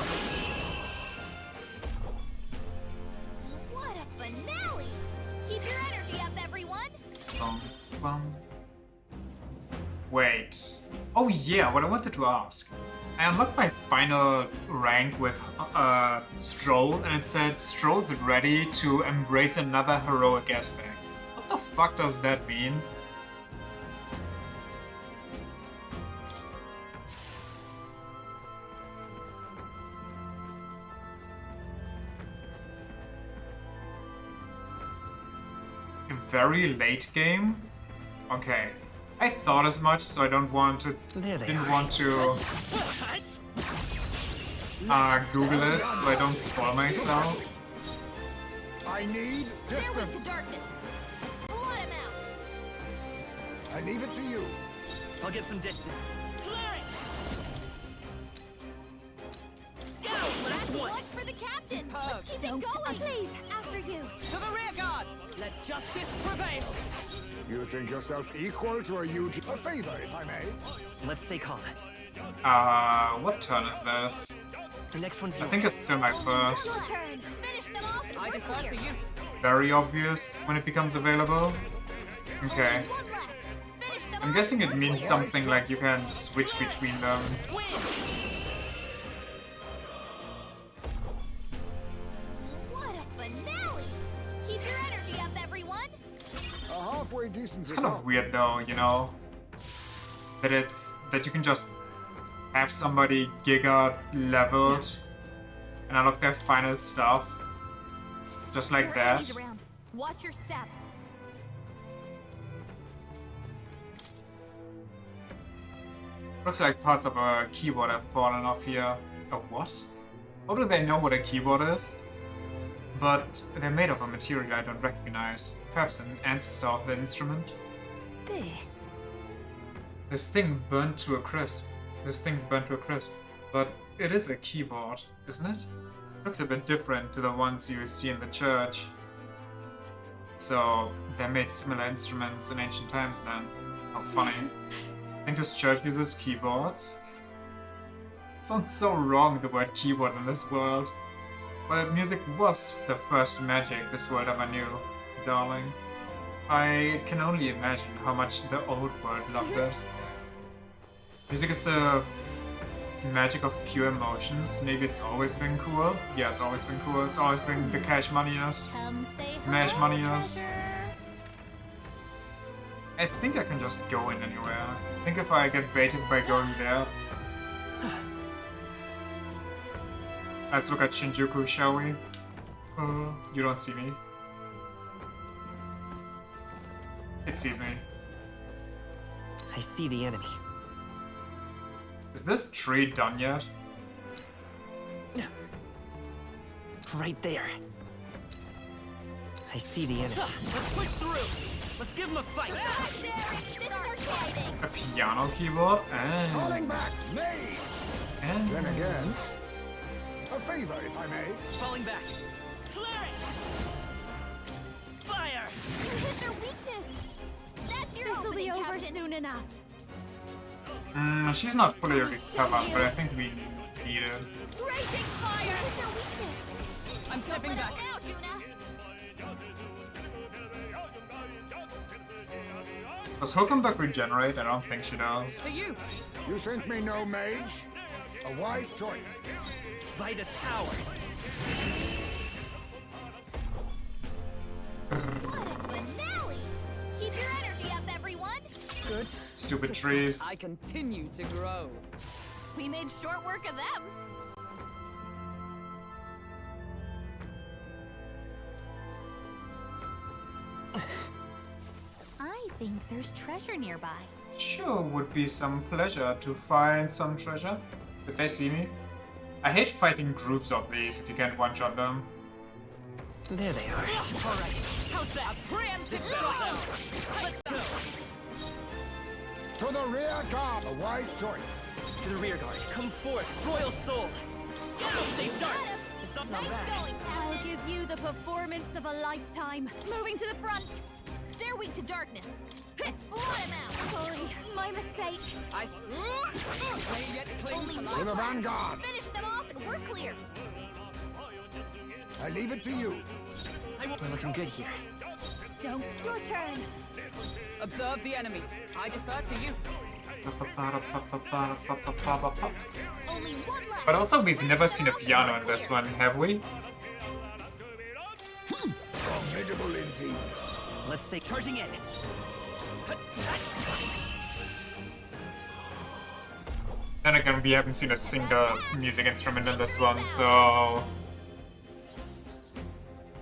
What a finale! Keep your energy up, everyone! Oh yeah, what I wanted to ask. I unlocked my final rank with Stroll, and it said Stroll's ready to embrace another heroic aspect. What the fuck does that mean? A very late game? Okay. I thought as much, so I didn't want to Google it, so I don't spoil myself. I need distance. I leave it to you. I'll get some distance. Last one for the captain. Let's keep it going. Please, after you. To the rear guard. Let justice prevail. You think yourself equal to a huge... A favor, if I may. Let's stay calm. What turn is this? The next one's I think it's still my first. I defer to you. Very obvious when it becomes available. Okay. I'm guessing it means something like you can switch between them. What a finale! Keep your energy up, everyone. A halfway decent It's kind of weird though, you know, that you can just have somebody giga leveled and unlock their final stuff just like that. Watch your step. Looks like parts of a keyboard have fallen off here. A what? How do they know what a keyboard is? But they're made of a material I don't recognize. Perhaps an ancestor of the instrument? This thing burnt to a crisp. This thing's burnt to a crisp. But it is a keyboard, isn't it? Looks a bit different to the ones you see in the church. So, they made similar instruments in ancient times then. How funny. I think this church uses keyboards. It sounds so wrong, the word keyboard in this world. Well, music was the first magic this world ever knew, darling. I can only imagine how much the old world loved it. Music is the magic of pure emotions. Maybe it's always been cool. Yeah, it's always been cool. It's always been the cash moneyest. Mash moneyest. I think I can just go in anywhere. I think if I get baited by going there... Let's look at Shinjuku, shall we? You don't see me. It sees me. I see the enemy. Is this tree done yet? Right there. I see the enemy. Let's push through. Let's give him a fight. A piano keyboard? And... Falling back, made. And... Then again, a favor, if I may. Falling back. Clearing. Fire. You hit their weakness. That's your This'll be opening, over Captain. soon enough. She's not fully recovered, but I think we need it. Raging fire. Hit their weakness. I'm stepping back. Now, Juna. Does Hulkenberg regenerate? I don't think she does. To you. You think me no mage? A wise choice. Vitus power. What a finale! Keep your energy up, everyone. Good. Stupid trees. I continue to grow. We made short work of them. I think there's treasure nearby. Sure would be some pleasure to find some treasure. Did they see me? I hate fighting groups of these if you can't one-shot them. There they are. Alright. How's that? Preemptive strike. Let's go. To the rear guard, a wise choice. To the rear guard. Come forth, royal soul. Stay sharp. It's not Nice bad. going, I'll Captain. give you the performance of a lifetime. Moving to the front. They're weak to darkness. Let's blot him out. Sorry, my mistake. They yet cling Only to one To the left. vanguard. Finish them off and we're clear. I leave it to you. We're looking good here. Don't. Your turn. Observe the enemy. I defer to you. But also, we've never seen a piano in this one, have we? Formidable indeed. Let's stay charging in. Then again, we haven't seen a single music instrument in this one, so...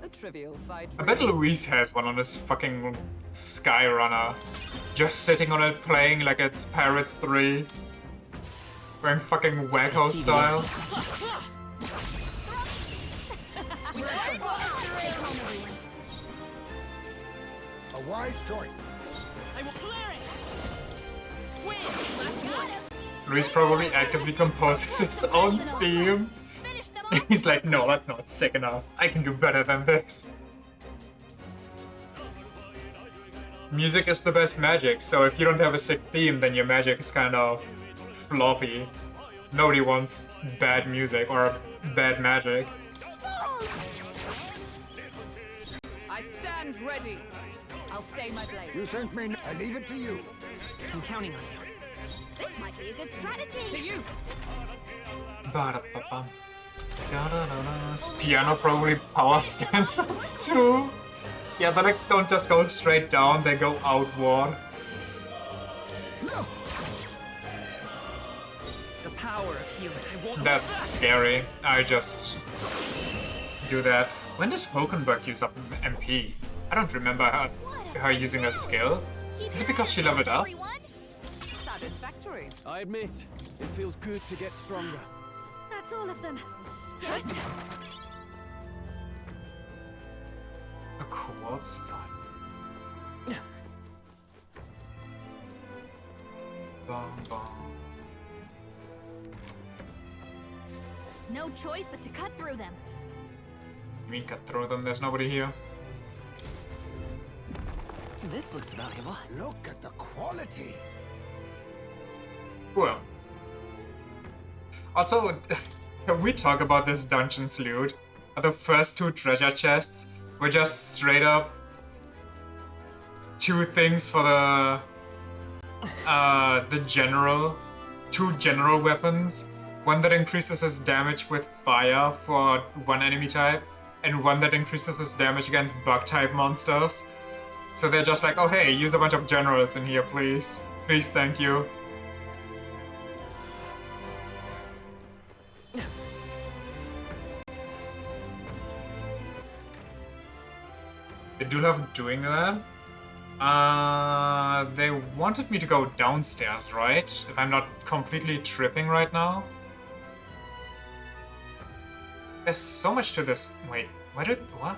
A trivial fight. I bet Luis has one on his fucking Skyrunner. Just sitting on it playing like it's Pirates 3. Going fucking wacko style. A wise choice. I will clear it. Win. Luis probably actively composes his own theme. He's like, no, that's not sick enough. I can do better than this. Music is the best magic, so if you don't have a sick theme, then your magic is kind of floppy. Nobody wants bad music or bad magic. I stand ready. I'll stay my blade. You think me? I leave it to you. I'm counting on you. This might be a good strategy. To you. Ba-da-ba-bum. Da-da-da-da. This piano probably power stances too. Yeah, the legs don't just go straight down, they go outward. No. The power of healing. I won't. That's scary. I just do that. When did Hulkenberg use up MP? I don't remember her using a skill. Is it because she leveled up? Satisfactory. I admit, it feels good to get stronger. That's all of them. Yes. A quartz fight. Bum, bum. No choice but to cut through them. You mean cut through them? There's nobody here. This looks valuable. Look at the quality. Well. Also, can we talk about this dungeon's loot? The first two treasure chests were just straight up two things for the general, two general weapons. One that increases his damage with fire for one enemy type, and one that increases his damage against bug type monsters. So they're just like, oh hey, use a bunch of generals in here, please. Please, thank you. They do love doing that. They wanted me to go downstairs, right? If I'm not completely tripping right now. There's so much to this. Wait, what?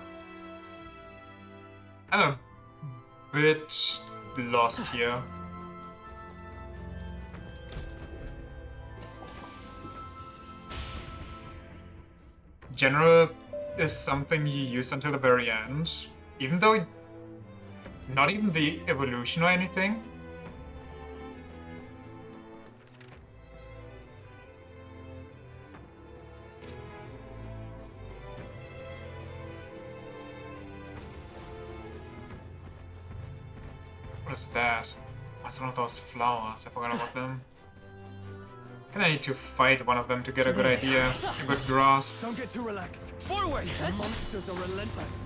I'm a bit lost here. General is something you use until the very end. Even though not even the evolution or anything. What is that? What's one of those flowers? I forgot about them. I think I need to fight one of them to get a good idea, a good grasp. Don't get too relaxed. Forward! The monsters are relentless.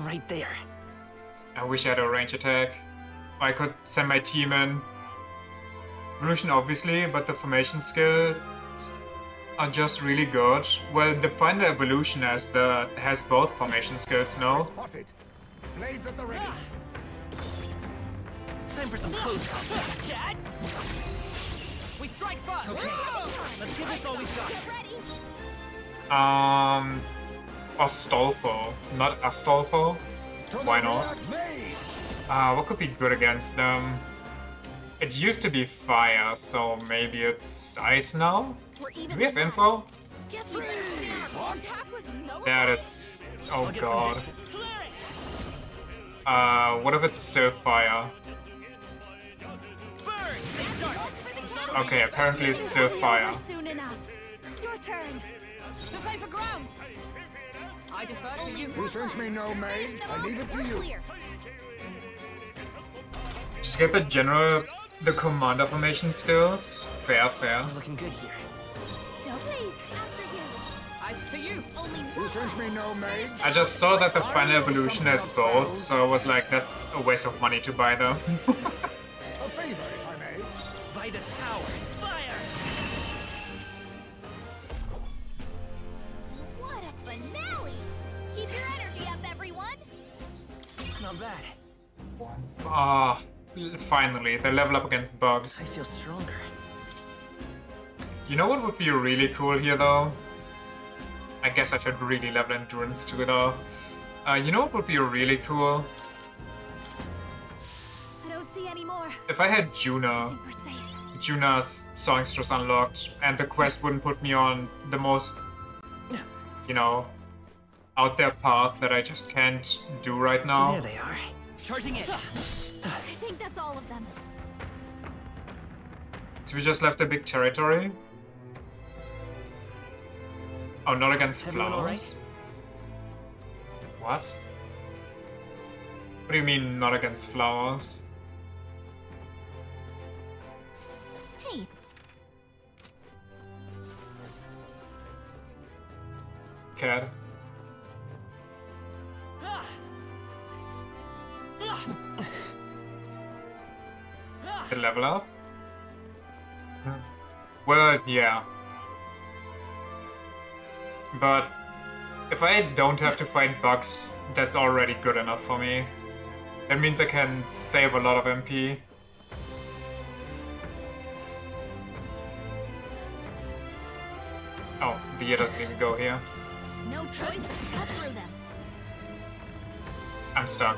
Right there. I wish I had a range attack. I could send my team in. Evolution obviously, but the formation skills are just really good. Well, define the evolution as has both formation skills, no? Spotted. Blades at the ready. Time for some close combat. We strike first. Okay. Let's give this all we've got. Get ready. Astolfo, not Astolfo. Why not? What could be good against them? It used to be fire, so maybe it's ice now? Do we have info? That is... oh god. What if it's still fire? Okay, apparently it's still fire. Soon enough. Your turn. To safer ground. I defer to you. You think me no, maid? I leave it to you. Just get the general, the commander formation skills. Fair, fair. Looking good here. Please, after you. Eyes to you. Only You think me no mage? I just saw that the final evolution has both, so I was like, that's a waste of money to buy them. A favor, if I may. Vitus power. Fire! What a finale! Keep your energy up, everyone! Not bad. Ah, finally, they level up against bugs. I feel stronger. You know what would be really cool here, though? I guess I should really level endurance too, though. You know what would be really cool? I don't see any more. If I had Juna, We're safe. Juna's songstress unlocked, and the quest wouldn't put me on the most, you know, out there path that I just can't do right now. There they are. Charging in. I think that's all of them. So we just left a big territory. Oh, not against Everyone all flowers? What? What do you mean, not against flowers? Hey, Cat. The level up? Well, yeah. But if I don't have to fight bugs, that's already good enough for me. That means I can save a lot of MP. Oh, the year doesn't even go here. no choice but to cut through them. I'm stuck.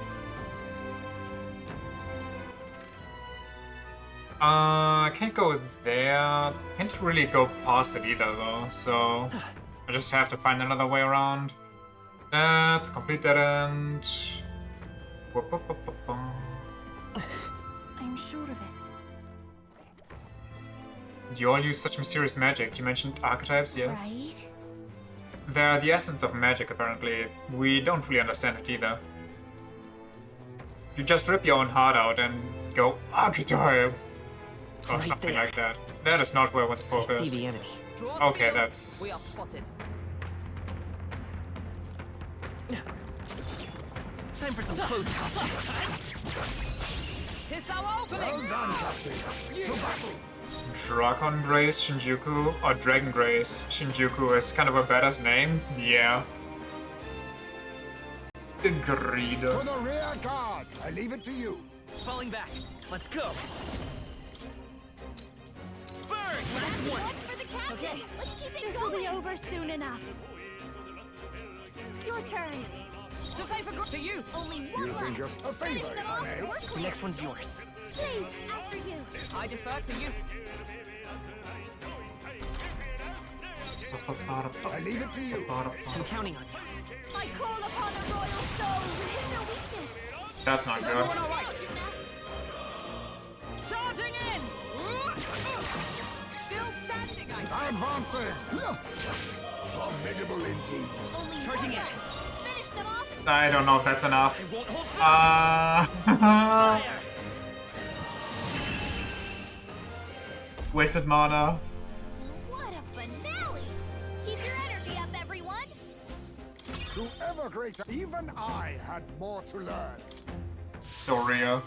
I can't go there. Can't really go past it either though, so I just have to find another way around. That's a complete dead end. I'm sure of it. You all use such mysterious magic. You mentioned archetypes, yes? Right? They're the essence of magic, apparently. We don't fully understand it either. You just rip your own heart out and go, archetype! Or Right something there. like that. That is not where I want to I focus. see the enemy. Okay, that's... We are spotted. Time for some close combat. Tis our opening. Well done, Captain. To battle. Drakon Grace Shinjuku, or Dragon Grace Shinjuku is kind of a badass name. Yeah. Agreed. To the rear guard. I leave it to you. Falling back. Let's go. Burn! Last one for the captain. Okay. Let's keep it This will going. be over soon enough. Your turn. To say for to you. Only one You left. think just a Finish favor, them if I off, may? and we're The clear. next one's yours. Please, after you. I defer to you. I leave it to you. I'm counting on you. I call upon a royal soul to hit their weakness. That's not Is good. everyone all right? Charging in. Still standing, I Advancing. Formidable indeed. Only Charging one in. left. Finish them off. I don't know if that's enough. I won't hold back. Fire! Wasted mana. What a finale! Keep your energy up, everyone. To ever greater. Even I had more to learn. So real.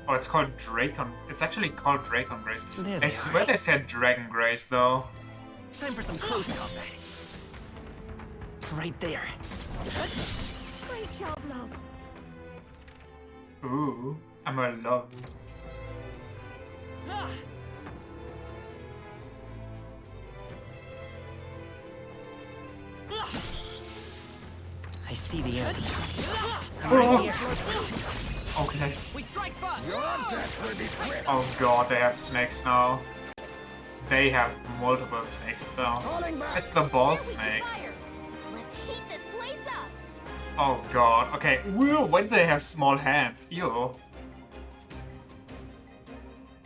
Oh, it's called Drakon. It's actually called Drakon Grace. There I they swear are. they said Dragon Grace though. Time for some close combat. Right there. Great job, love. Ooh, I'm a love. I see the enemy. Okay. We strike first. Your death will be swift. Oh god, they have snakes now. They have multiple snakes now. Falling back. It's the ball snakes. Let's heat this place up. Oh god, okay. Whoa, why do they have small hands? Ew.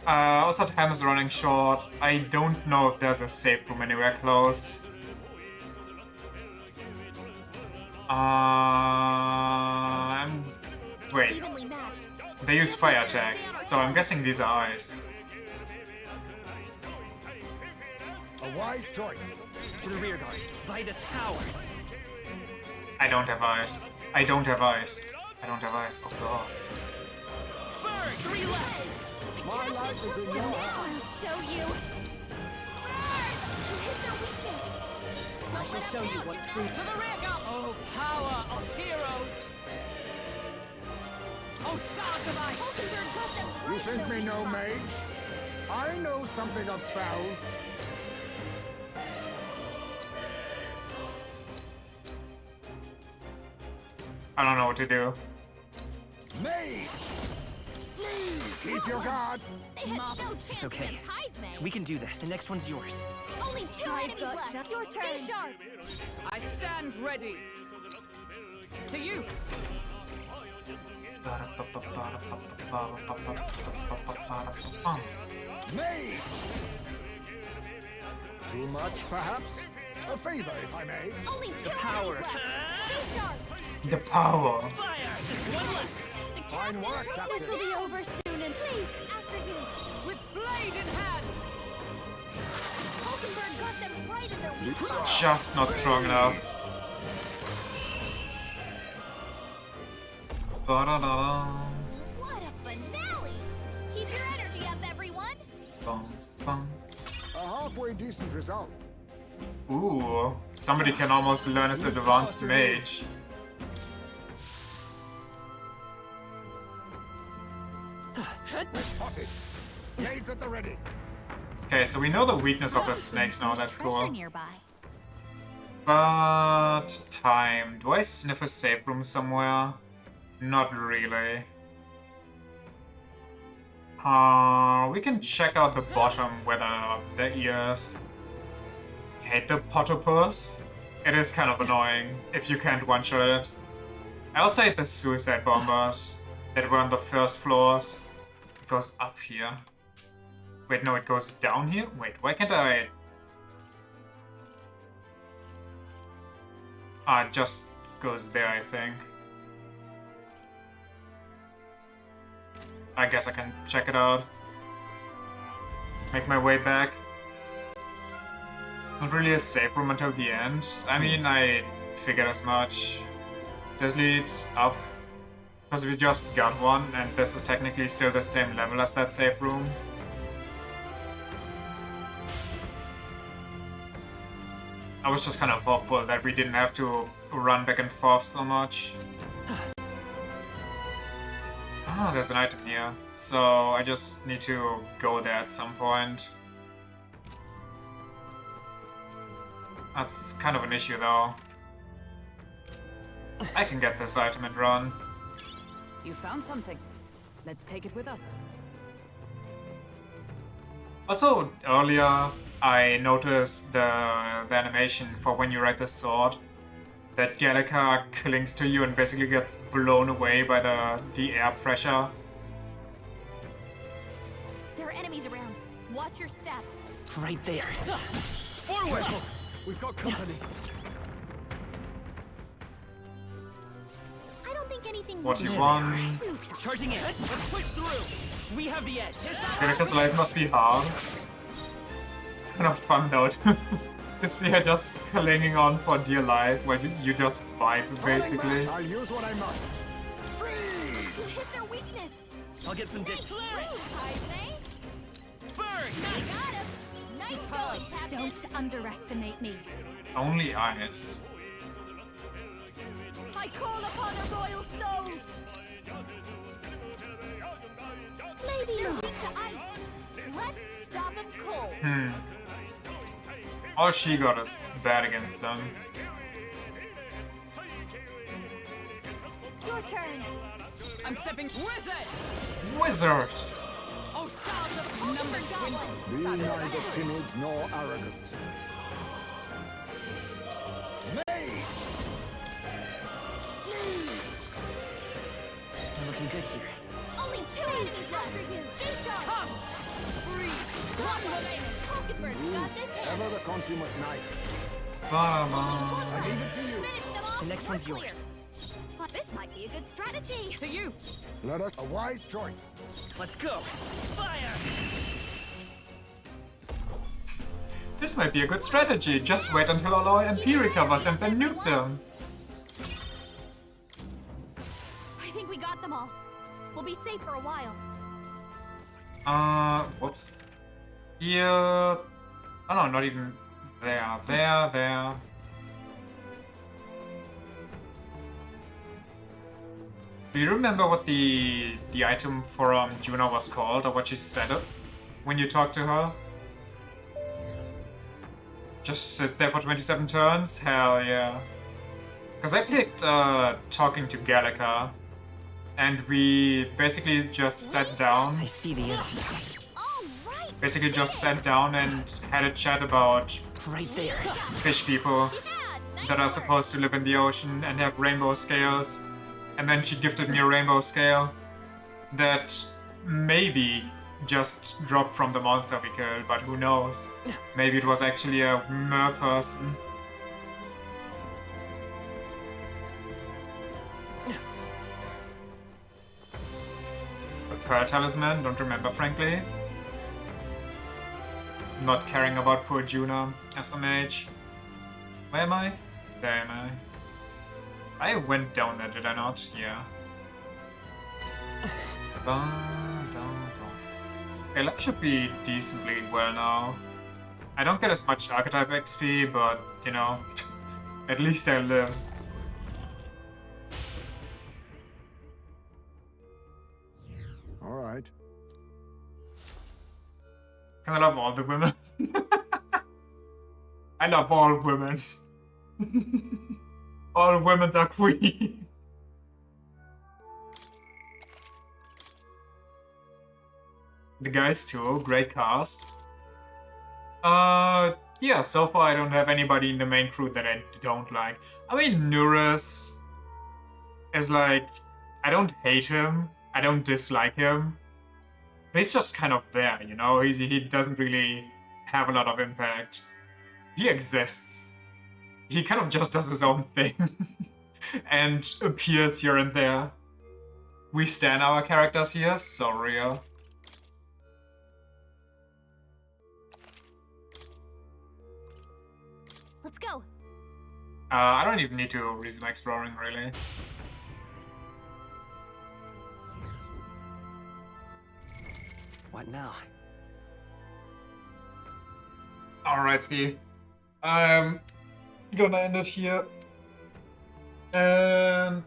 Also time is running short. I don't know if there's a safe room anywhere close. Wait. Evenly matched. They use fire attacks, so I'm guessing these are ice. A wise choice. To the rear guard. By this power. I don't have ice. I don't have ice. I don't have ice. Oh god. Bird, 3 left. My life is in your hands. I'll show you. Bird! You hit their weakness. I shall show you what true. To the rear guard. Oh, power of heroes. Oh, shout of ice. You think me no mage? I know something of spells. I don't know what to do. Mage! Sleeve! Keep your guard! They had no chance It's okay. against Heisman. We can do this. The next one's yours. Only 2 enemies left. Your turn. Stay sharp. I stand ready. To you. Mage! Too much, perhaps? A favor, if I may. Only 2 power. enemies left. Stay sharp. The power. Fire! Just one left. Fine work, Captain. This will be over soon, and please, after you. With blade in hand. Hulkenberg got them right in their weak spot. Just not strong enough. Ba-da-da-da. What a finale! Keep your energy up, everyone. Bum, bum. A halfway decent result. Ooh, somebody can almost learn as advanced mage. Spotted. Blades at the ready. Okay, so we know the weakness of the snakes now, that's Treasure cool. nearby. But time. Do I sniff a safe room somewhere? Not really. We can check out the bottom where the ears. Hate the potopus. It is kind of annoying if you can't one-shot it. I also hate the suicide bombers that were on the first floors. It goes up here. Wait, no, it goes down here? Wait, why can't I... Ah, it just goes there, I think. I guess I can check it out. Make my way back. Not really a safe room until the end. I mean, I figured as much. This leads up. Because we just got one, and this is technically still the same level as that safe room. I was just kind of hopeful that we didn't have to run back and forth so much. Ah, there's an item here. So I just need to go there at some point. That's kind of an issue though. I can get this item and run. You found something. Let's take it with us. Also, earlier I noticed the animation for when you ride the sword. That Gallica clings to you and basically gets blown away by the air pressure. There are enemies around. Watch your step. Right there. Forward! We've got company. I don't think anything. What you want? Charging in. Let's push through. We have the edge. Gallica's life must be hard. It's kind of fun though. To see her just clinging on for dear life while you just vibe basically. I'll use what I must. You hit their weakness. I'll get some dish. Bird! Got him. Nice going, Captain. Don't underestimate me. Only ice. I call upon a royal soul. Maybe you're weak to ice. Let's stop him cold. All she got is bad against them. Your turn. I'm stepping wizard. Wizard! Oh, shout of numbers. Be neither timid nor arrogant. Mage! Sleeve! We're looking good here. Only 2 enemies left. Stay sharp. Come. Freeze. One remaining. Hulkenberg's got this hit. Ever the consummate knight. Mama. I leave it to you. Finish them The next one's yours. But this might be a good strategy. To you. Let us a wise choice. Let's go. Fire! This might be a good strategy. Just wait until our MP recovers and then nuke them. I think we got them all. We'll be safe for a while. Whoops. Here... Oh no, not even there. There. Do you remember what the item for Juno was called, or what she said when you talked to her? Just sit there for 27 turns? Hell yeah. Because I picked talking to Gallica, and we basically just sat down. I see the enemy. Basically just sat down and had a chat about right there. Fish people that are supposed to live in the ocean and have rainbow scales. And then she gifted me a rainbow scale that maybe just dropped from the monster we killed, but who knows? Maybe it was actually a mer person. A pearl talisman, don't remember frankly. Not caring about poor Juna as a mage. Where am I? There am I. I went down there, did I not? Yeah. Okay, life should be decently well now. I don't get as much archetype XP, but, you know, at least I live. Alright. I love all the women. I love all women. All women are queen. The guys too, great cast. Yeah, so far I don't have anybody in the main crew that I don't like. I mean, Nurus is like, I don't hate him, I don't dislike him. He's just kind of there, you know? He doesn't really have a lot of impact. He exists. He kind of just does his own thing. And appears here and there. We stand our characters here, so real. Let's go. I don't even need to resume exploring, really. What now? Alright, Ski. I'm gonna end it here. And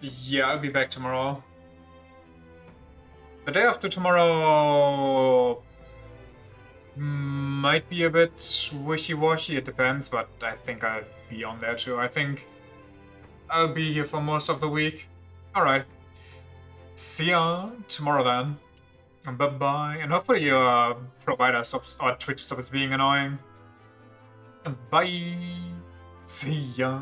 yeah, I'll be back tomorrow. The day after tomorrow might be a bit wishy-washy, it depends, but I think I'll be on there too. I think I'll be here for most of the week. Alright. See ya tomorrow then. Bye-bye. And hopefully your provider stops, or Twitch stops being annoying. And bye. See ya.